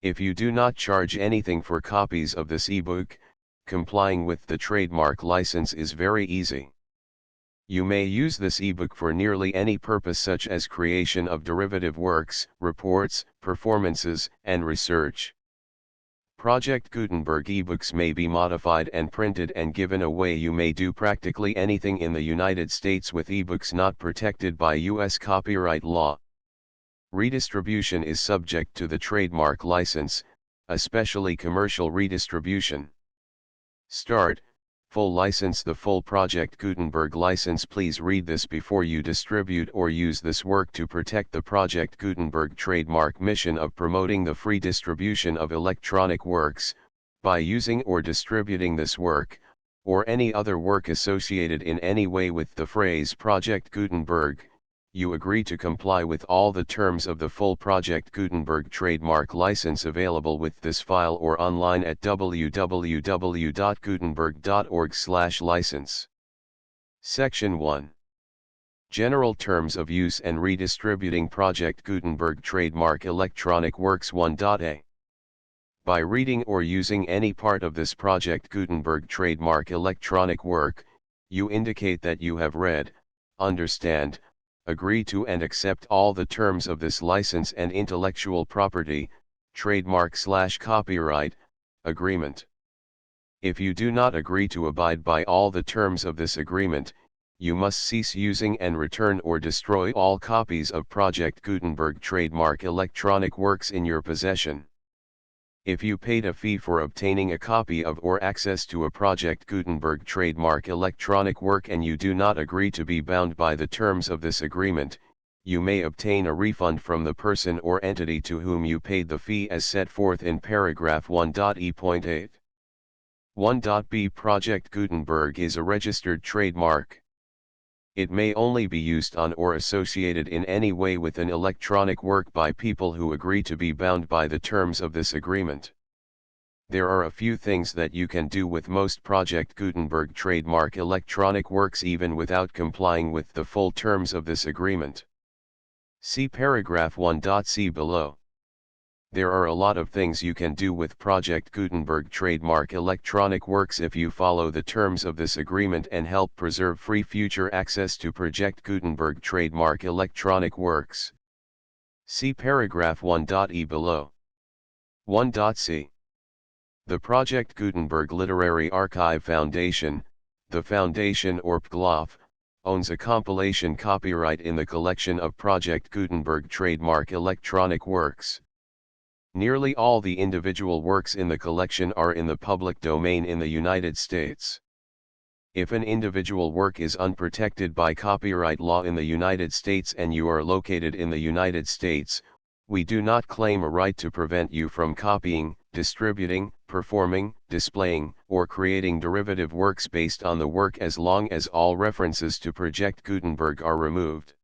S1: If you do not charge anything for copies of this ebook, complying with the trademark license is very easy. You may use this ebook for nearly any purpose such as creation of derivative works, reports, performances, and research. Project Gutenberg ebooks may be modified and printed and given away. You may do practically anything in the United States with ebooks not protected by U.S. copyright law. Redistribution is subject to the trademark license, especially commercial redistribution. Start, full license. The full Project Gutenberg license. Please read this before you distribute or use this work to protect the Project Gutenberg trademark mission of promoting the free distribution of electronic works. By using or distributing this work, or any other work associated in any way with the phrase Project Gutenberg, you agree to comply with all the terms of the full Project Gutenberg trademark license available with this file or online at www.gutenberg.org/license. Section 1. General Terms of Use and Redistributing Project Gutenberg Trademark Electronic Works 1.a. By reading or using any part of this Project Gutenberg trademark electronic work, you indicate that you have read, understand, agree to and accept all the terms of this license and intellectual property, trademark/copyright, agreement. If you do not agree to abide by all the terms of this agreement, you must cease using and return or destroy all copies of Project Gutenberg trademark electronic works in your possession. If you paid a fee for obtaining a copy of or access to a Project Gutenberg trademark electronic work and you do not agree to be bound by the terms of this agreement, you may obtain a refund from the person or entity to whom you paid the fee as set forth in paragraph 1.e.8. 1.b. Project Gutenberg is a registered trademark. It may only be used on or associated in any way with an electronic work by people who agree to be bound by the terms of this agreement. There are a few things that you can do with most Project Gutenberg trademark electronic works even without complying with the full terms of this agreement. See paragraph 1.c below. There are a lot of things you can do with Project Gutenberg trademark electronic works if you follow the terms of this agreement and help preserve free future access to Project Gutenberg trademark electronic works. See paragraph 1.e below. 1.c. The Project Gutenberg Literary Archive Foundation, the foundation or PGLOF, owns a compilation copyright in the collection of Project Gutenberg trademark electronic works. Nearly all the individual works in the collection are in the public domain in the United States. If an individual work is unprotected by copyright law in the United States and you are located in the United States, we do not claim a right to prevent you from copying, distributing, performing, displaying, or creating derivative works based on the work as long as all references to Project Gutenberg are removed.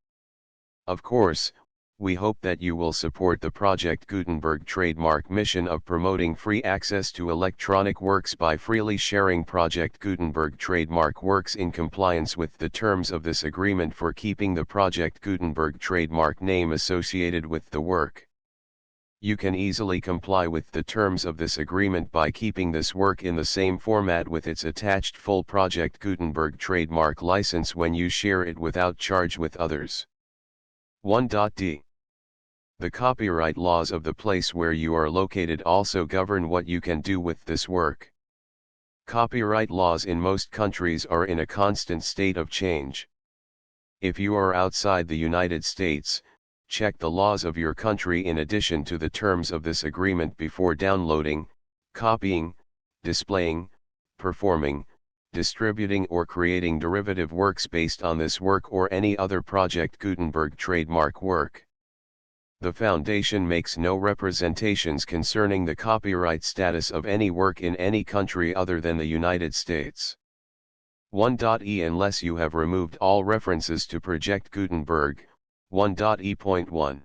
S1: Of course, we hope that you will support the Project Gutenberg trademark mission of promoting free access to electronic works by freely sharing Project Gutenberg trademark works in compliance with the terms of this agreement for keeping the Project Gutenberg trademark name associated with the work. You can easily comply with the terms of this agreement by keeping this work in the same format with its attached full Project Gutenberg trademark license when you share it without charge with others. 1.d. The copyright laws of the place where you are located also govern what you can do with this work. Copyright laws in most countries are in a constant state of change. If you are outside the United States, check the laws of your country in addition to the terms of this agreement before downloading, copying, displaying, performing, distributing or creating derivative works based on this work or any other Project Gutenberg trademark work. The Foundation makes no representations concerning the copyright status of any work in any country other than the United States. 1.e. Unless you have removed all references to Project Gutenberg, 1.e.1.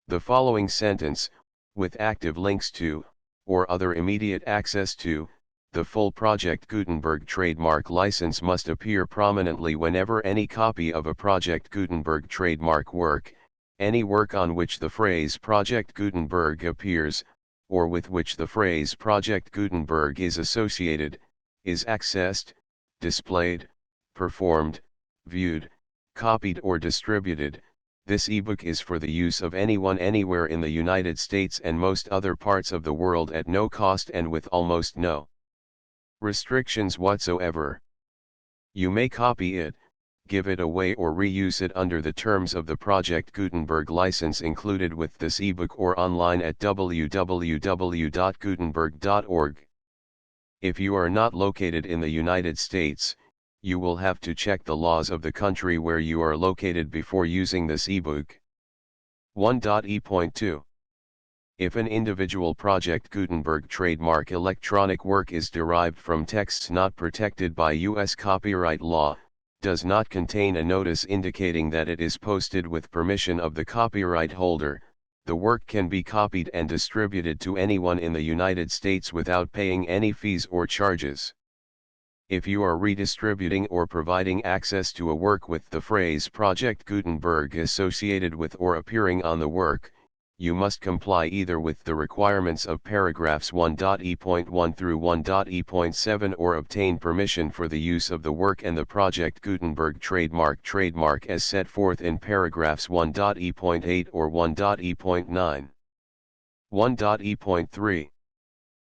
S1: The following sentence, with active links to, or other immediate access to, the full Project Gutenberg trademark license must appear prominently whenever any copy of a Project Gutenberg trademark work, any work on which the phrase Project Gutenberg appears, or with which the phrase Project Gutenberg is associated, is accessed, displayed, performed, viewed, copied or distributed. This ebook is for the use of anyone anywhere in the United States and most other parts of the world at no cost and with almost no restrictions whatsoever. You may copy it, give it away or reuse it under the terms of the Project Gutenberg license included with this ebook or online at www.gutenberg.org. If you are not located in the United States, you will have to check the laws of the country where you are located before using this ebook. 1.e.2. If an individual Project Gutenberg trademark electronic work is derived from texts not protected by U.S. copyright law, does not contain a notice indicating that it is posted with permission of the copyright holder, the work can be copied and distributed to anyone in the United States without paying any fees or charges. If you are redistributing or providing access to a work with the phrase Project Gutenberg associated with or appearing on the work, you must comply either with the requirements of paragraphs 1.e.1 through 1.e.7 or obtain permission for the use of the work and the Project Gutenberg trademark as set forth in paragraphs 1.e.8 or 1.e.9. 1.e.3.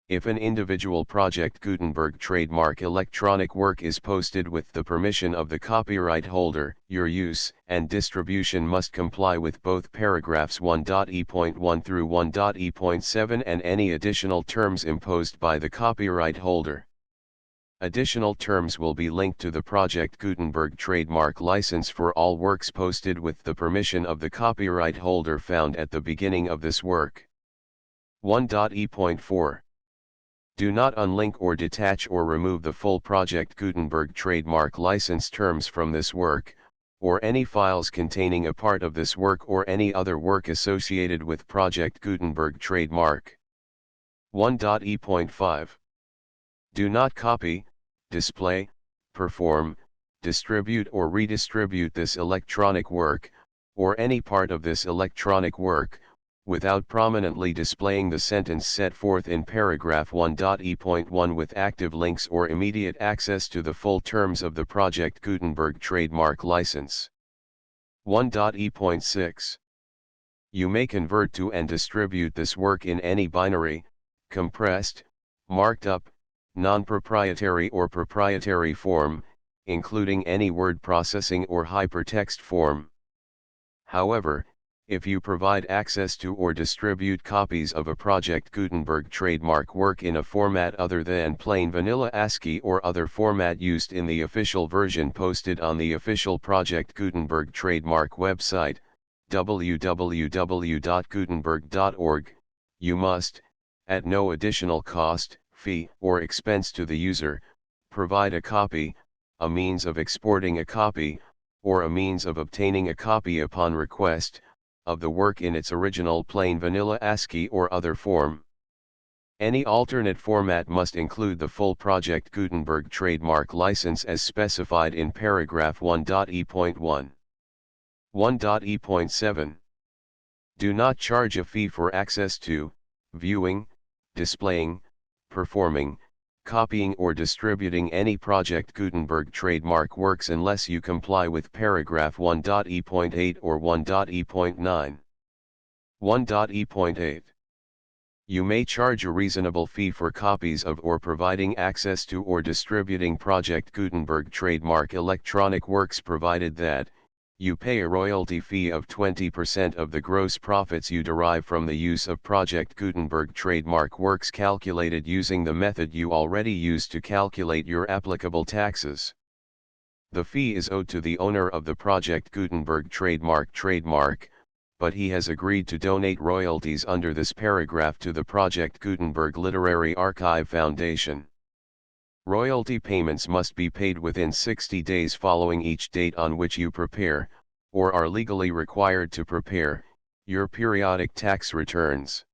S1: If an individual Project Gutenberg trademark electronic work is posted with the permission of the copyright holder, your use and distribution must comply with both paragraphs 1.e.1 through 1.e.7 and any additional terms imposed by the copyright holder. Additional terms will be linked to the Project Gutenberg trademark license for all works posted with the permission of the copyright holder found at the beginning of this work. 1.e.4. Do not unlink or detach or remove the full Project Gutenberg trademark license terms from this work, or any files containing a part of this work or any other work associated with Project Gutenberg trademark. 1.e.5. Do not copy, display, perform, distribute or redistribute this electronic work, or any part of this electronic work, without prominently displaying the sentence set forth in paragraph 1.e.1 with active links or immediate access to the full terms of the Project Gutenberg trademark license. 1.e.6. You may convert to and distribute this work in any binary, compressed, marked up, non-proprietary or proprietary form, including any word processing or hypertext form. However, if you provide access to or distribute copies of a Project Gutenberg trademark work in a format other than plain vanilla ASCII or other format used in the official version posted on the official Project Gutenberg trademark website, www.gutenberg.org, you must, at no additional cost, fee, or expense to the user, provide a copy, a means of exporting a copy, or a means of obtaining a copy upon request, of the work in its original plain vanilla ASCII or other form. Any alternate format must include the full Project Gutenberg trademark license as specified in paragraph 1.e.1. 1.e.7. Do not charge a fee for access to, viewing, displaying, performing, copying or distributing any Project Gutenberg trademark works unless you comply with paragraph 1.e.8 or 1.e.9. 1.e.8. You may charge a reasonable fee for copies of or providing access to or distributing Project Gutenberg trademark electronic works provided that, you pay a royalty fee of 20% of the gross profits you derive from the use of Project Gutenberg trademark works calculated using the method you already use to calculate your applicable taxes. The fee is owed to the owner of the Project Gutenberg trademark, but he has agreed to donate royalties under this paragraph to the Project Gutenberg Literary Archive Foundation. Royalty payments must be paid within 60 days following each date on which you prepare, or are legally required to prepare, your periodic tax returns.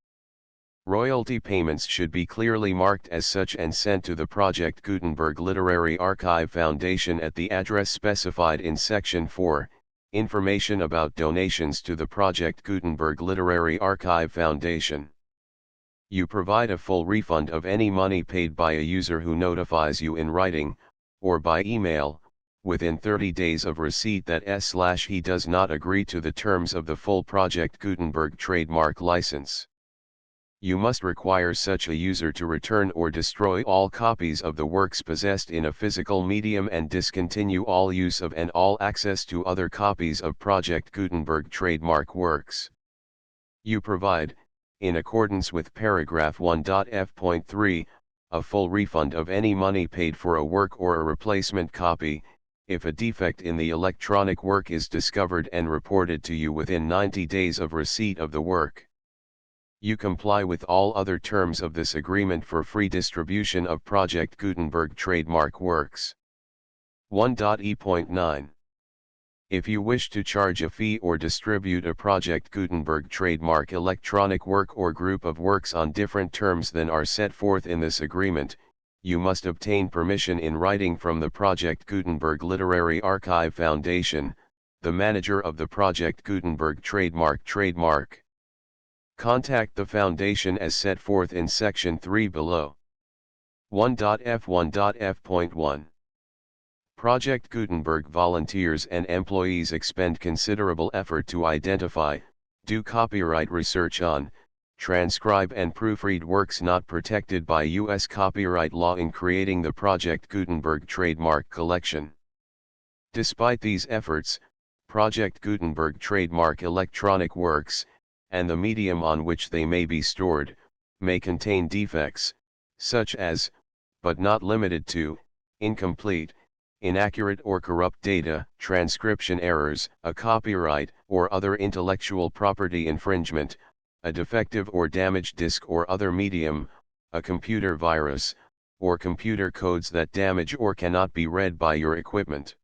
S1: Royalty payments should be clearly marked as such and sent to the Project Gutenberg Literary Archive Foundation at the address specified in Section 4, Information about donations to the Project Gutenberg Literary Archive Foundation. You provide a full refund of any money paid by a user who notifies you in writing, or by email, within 30 days of receipt that he does not agree to the terms of the full Project Gutenberg trademark license. You must require such a user to return or destroy all copies of the works possessed in a physical medium and discontinue all use of and all access to other copies of Project Gutenberg trademark works. You provide, in accordance with paragraph 1.f.3, a full refund of any money paid for a work or a replacement copy, if a defect in the electronic work is discovered and reported to you within 90 days of receipt of the work. You comply with all other terms of this agreement for free distribution of Project Gutenberg trademark works. 1.e.9. If you wish to charge a fee or distribute a Project Gutenberg trademark electronic work or group of works on different terms than are set forth in this agreement, you must obtain permission in writing from the Project Gutenberg Literary Archive Foundation, the manager of the Project Gutenberg trademark. Contact the Foundation as set forth in Section 3 below. 1.f1.f.1. Project Gutenberg volunteers and employees expend considerable effort to identify, do copyright research on, transcribe and proofread works not protected by U.S. copyright law in creating the Project Gutenberg trademark collection. Despite these efforts, Project Gutenberg trademark electronic works, and the medium on which they may be stored, may contain defects, such as, but not limited to, incomplete, inaccurate or corrupt data, transcription errors, a copyright or other intellectual property infringement, a defective or damaged disk or other medium, a computer virus, or computer codes that damage or cannot be read by your equipment.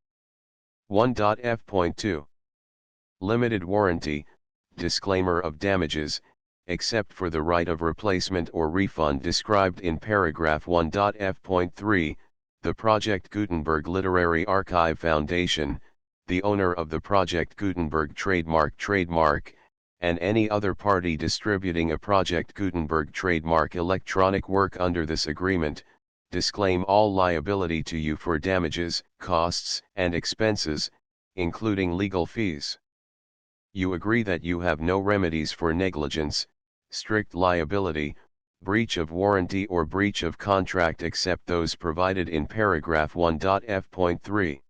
S1: 1.f.2. Limited warranty, disclaimer of damages, except for the right of replacement or refund described in paragraph 1.f.3, the Project Gutenberg Literary Archive Foundation, the owner of the Project Gutenberg trademark, and any other party distributing a Project Gutenberg trademark electronic work under this agreement, disclaim all liability to you for damages, costs, and expenses, including legal fees. You agree that you have no remedies for negligence, strict liability, breach of warranty or breach of contract except those provided in paragraph 1.f.3.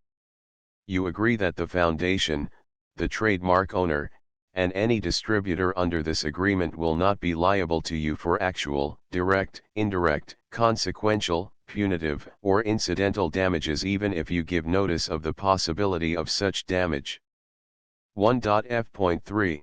S1: You agree that the Foundation, the trademark owner, and any distributor under this agreement will not be liable to you for actual, direct, indirect, consequential, punitive, or incidental damages even if you give notice of the possibility of such damage. 1.f.3.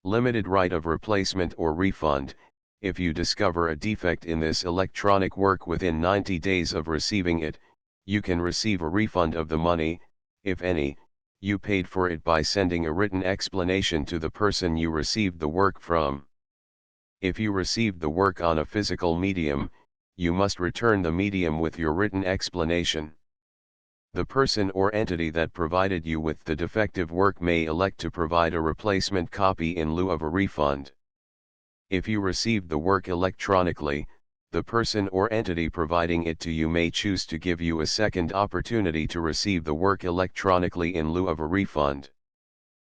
S1: Limited right of replacement or refund. If you discover a defect in this electronic work within 90 days of receiving it, you can receive a refund of the money, if any, you paid for it by sending a written explanation to the person you received the work from. If you received the work on a physical medium, you must return the medium with your written explanation. The person or entity that provided you with the defective work may elect to provide a replacement copy in lieu of a refund. If you received the work electronically, the person or entity providing it to you may choose to give you a second opportunity to receive the work electronically in lieu of a refund.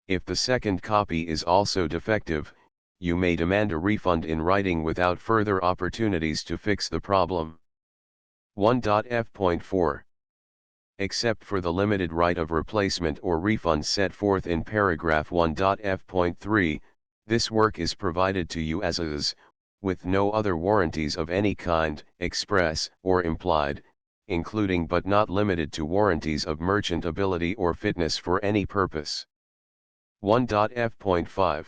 S1: If the second copy is also defective, you may demand a refund in writing without further opportunities to fix the problem. 1.f.4. Except for the limited right of replacement or refund set forth in paragraph 1.f.3, this work is provided to you as is, with no other warranties of any kind, express or implied, including but not limited to warranties of merchantability or fitness for any purpose. 1.f.5.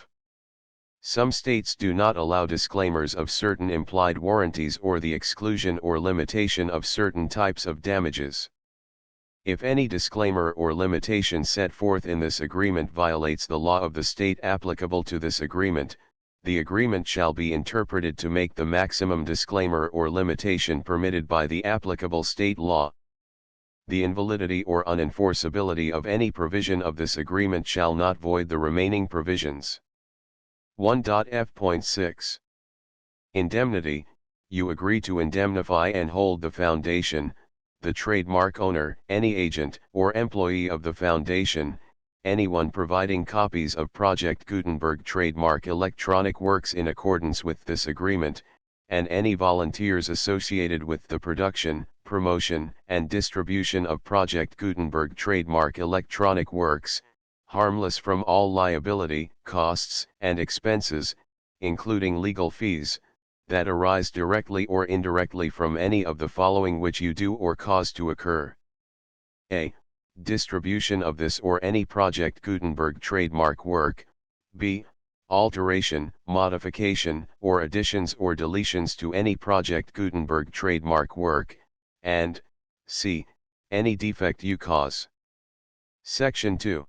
S1: Some states do not allow disclaimers of certain implied warranties or the exclusion or limitation of certain types of damages. If any disclaimer or limitation set forth in this agreement violates the law of the state applicable to this agreement, the agreement shall be interpreted to make the maximum disclaimer or limitation permitted by the applicable state law. The invalidity or unenforceability of any provision of this agreement shall not void the remaining provisions. 1.f.6. Indemnity. You agree to indemnify and hold the Foundation, the trademark owner, any agent or employee of the Foundation, anyone providing copies of Project Gutenberg trademark electronic works in accordance with this agreement, and any volunteers associated with the production, promotion, and distribution of Project Gutenberg trademark electronic works, harmless from all liability, costs, and expenses, including legal fees, that arise directly or indirectly from any of the following which you do or cause to occur. A. Distribution of this or any Project Gutenberg trademark work. B. Alteration, modification, or additions or deletions to any Project Gutenberg trademark work, and C. Any defect you cause. Section 2.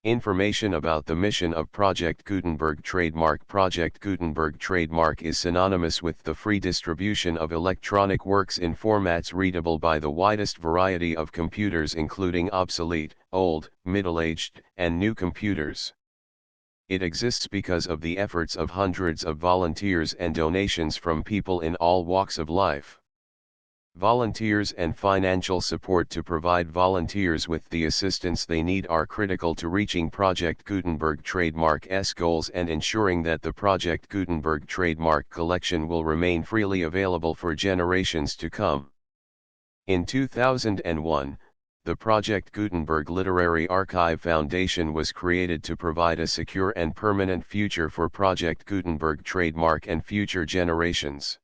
S1: Information about the mission of Project Gutenberg trademark. Project Gutenberg trademark is synonymous with the free distribution of electronic works in formats readable by the widest variety of computers, including obsolete, old, middle-aged, and new computers. It exists because of the efforts of hundreds of volunteers and donations from people in all walks of life. Volunteers and financial support to provide volunteers with the assistance they need are critical to reaching Project Gutenberg trademark's goals and ensuring that the Project Gutenberg trademark collection will remain freely available for generations to come. In 2001, the Project Gutenberg Literary Archive Foundation was created to provide a secure and permanent future for Project Gutenberg trademark and future generations.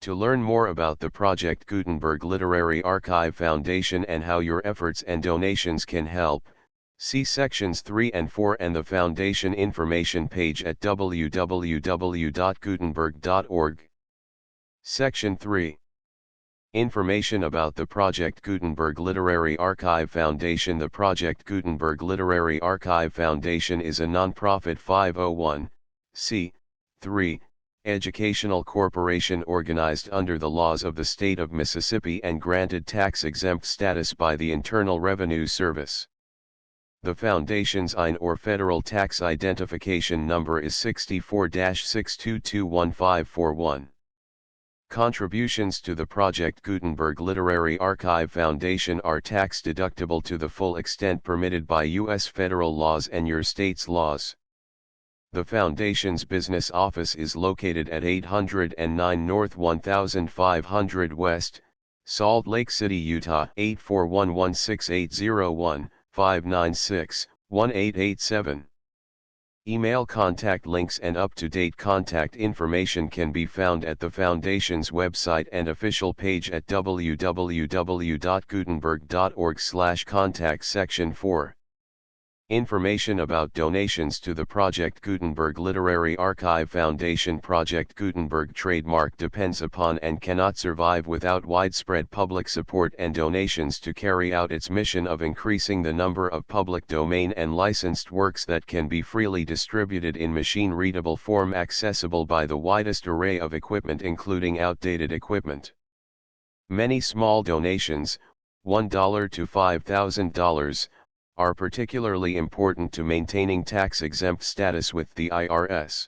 S1: To learn more about the Project Gutenberg Literary Archive Foundation and how your efforts and donations can help, see sections 3 and 4 and the Foundation information page at www.gutenberg.org. Section 3. Information about the Project Gutenberg Literary Archive Foundation. The Project Gutenberg Literary Archive Foundation is a non-profit 501(c)(3) educational corporation organized under the laws of the state of Mississippi and granted tax-exempt status by the Internal Revenue Service. The Foundation's IN or Federal Tax Identification Number is 64-6221541. Contributions to the Project Gutenberg Literary Archive Foundation are tax-deductible to the full extent permitted by U.S. federal laws and your state's laws. The Foundation's business office is located at 809 North 1500 West, Salt Lake City, Utah 841-16808-596-1887. Email contact links and up-to-date contact information can be found at the Foundation's website and official page at www.gutenberg.org/contact. Section 4. Information about donations to the Project Gutenberg Literary Archive Foundation. Project Gutenberg trademark depends upon and cannot survive without widespread public support and donations to carry out its mission of increasing the number of public domain and licensed works that can be freely distributed in machine-readable form accessible by the widest array of equipment, including outdated equipment. Many small donations, $1 to $5,000, are particularly important to maintaining tax-exempt status with the IRS.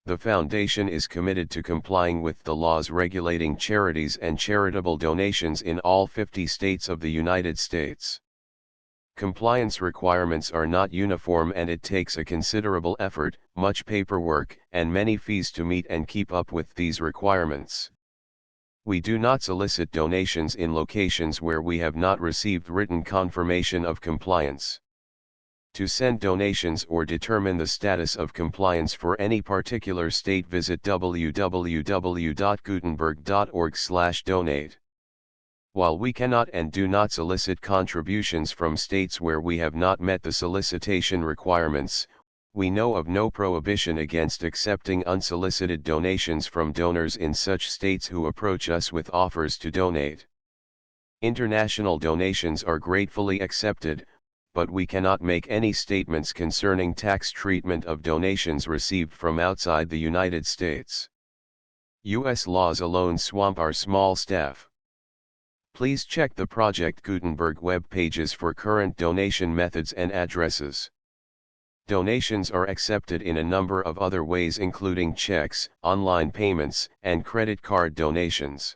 S1: The Foundation is committed to complying with the laws regulating charities and charitable donations in all 50 states of the United States. Compliance requirements are not uniform and it takes a considerable effort, much paperwork, and many fees to meet and keep up with these requirements. We do not solicit donations in locations where we have not received written confirmation of compliance. To send donations or determine the status of compliance for any particular state, visit www.gutenberg.org/donate. While we cannot and do not solicit contributions from states where we have not met the solicitation requirements, we know of no prohibition against accepting unsolicited donations from donors in such states who approach us with offers to donate. International donations are gratefully accepted, but we cannot make any statements concerning tax treatment of donations received from outside the United States. U.S. laws alone swamp our small staff. Please check the Project Gutenberg web pages for current donation methods and addresses. Donations are accepted in a number of other ways, including checks, online payments, and credit card donations.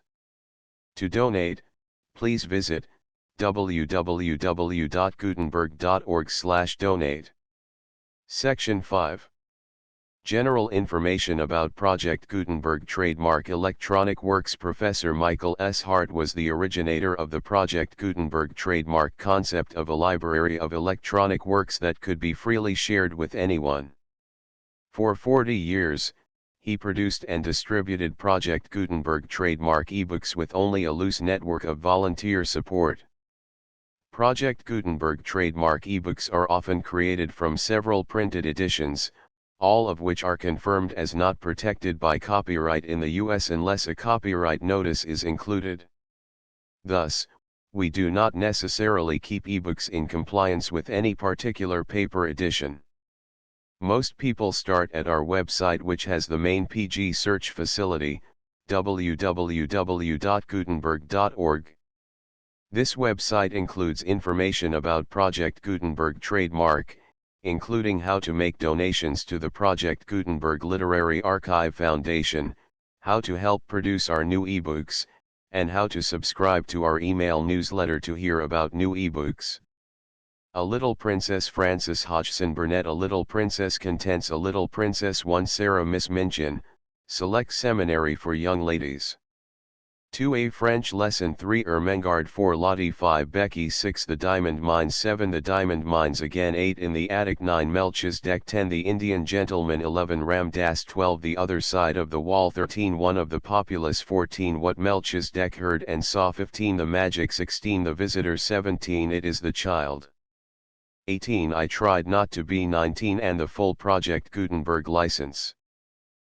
S1: To donate, please visit
S2: www.gutenberg.org/donate. Section 5. General information about Project Gutenberg Trademark Electronic Works. Professor Michael S. Hart was the originator of the Project Gutenberg trademark concept of a library of electronic works that could be freely shared with anyone. For 40 years, he produced and distributed Project Gutenberg trademark ebooks with only a loose network of volunteer support. Project Gutenberg trademark ebooks are often created from several printed editions, all of which are confirmed as not protected by copyright in the US unless a copyright notice is included. Thus, we do not necessarily keep ebooks in compliance with any particular paper edition. Most people start at our website, which has the main PG search facility, www.gutenberg.org. This website includes information about Project Gutenberg trademark, including how to make donations to the Project Gutenberg Literary Archive Foundation, how to help produce our new ebooks, and how to subscribe to our email newsletter to hear about new ebooks. A Little Princess. Frances Hodgson Burnett. A Little Princess. Contents. A Little Princess 1. Sara Miss Minchin, Select Seminary for Young Ladies. 2a French Lesson 3 Ermengarde 4 Lottie 5 Becky 6 The Diamond Mines 7 The Diamond Mines Again 8 In the Attic 9 Melchizedek 10 The Indian Gentleman 11 Ram Das 12 The Other Side of the Wall 13 One of the Populace 14 What Melchizedek Heard and Saw 15 The Magic 16 The Visitor 17 It Is the Child 18 I Tried Not to Be 19 And the Full Project Gutenberg License.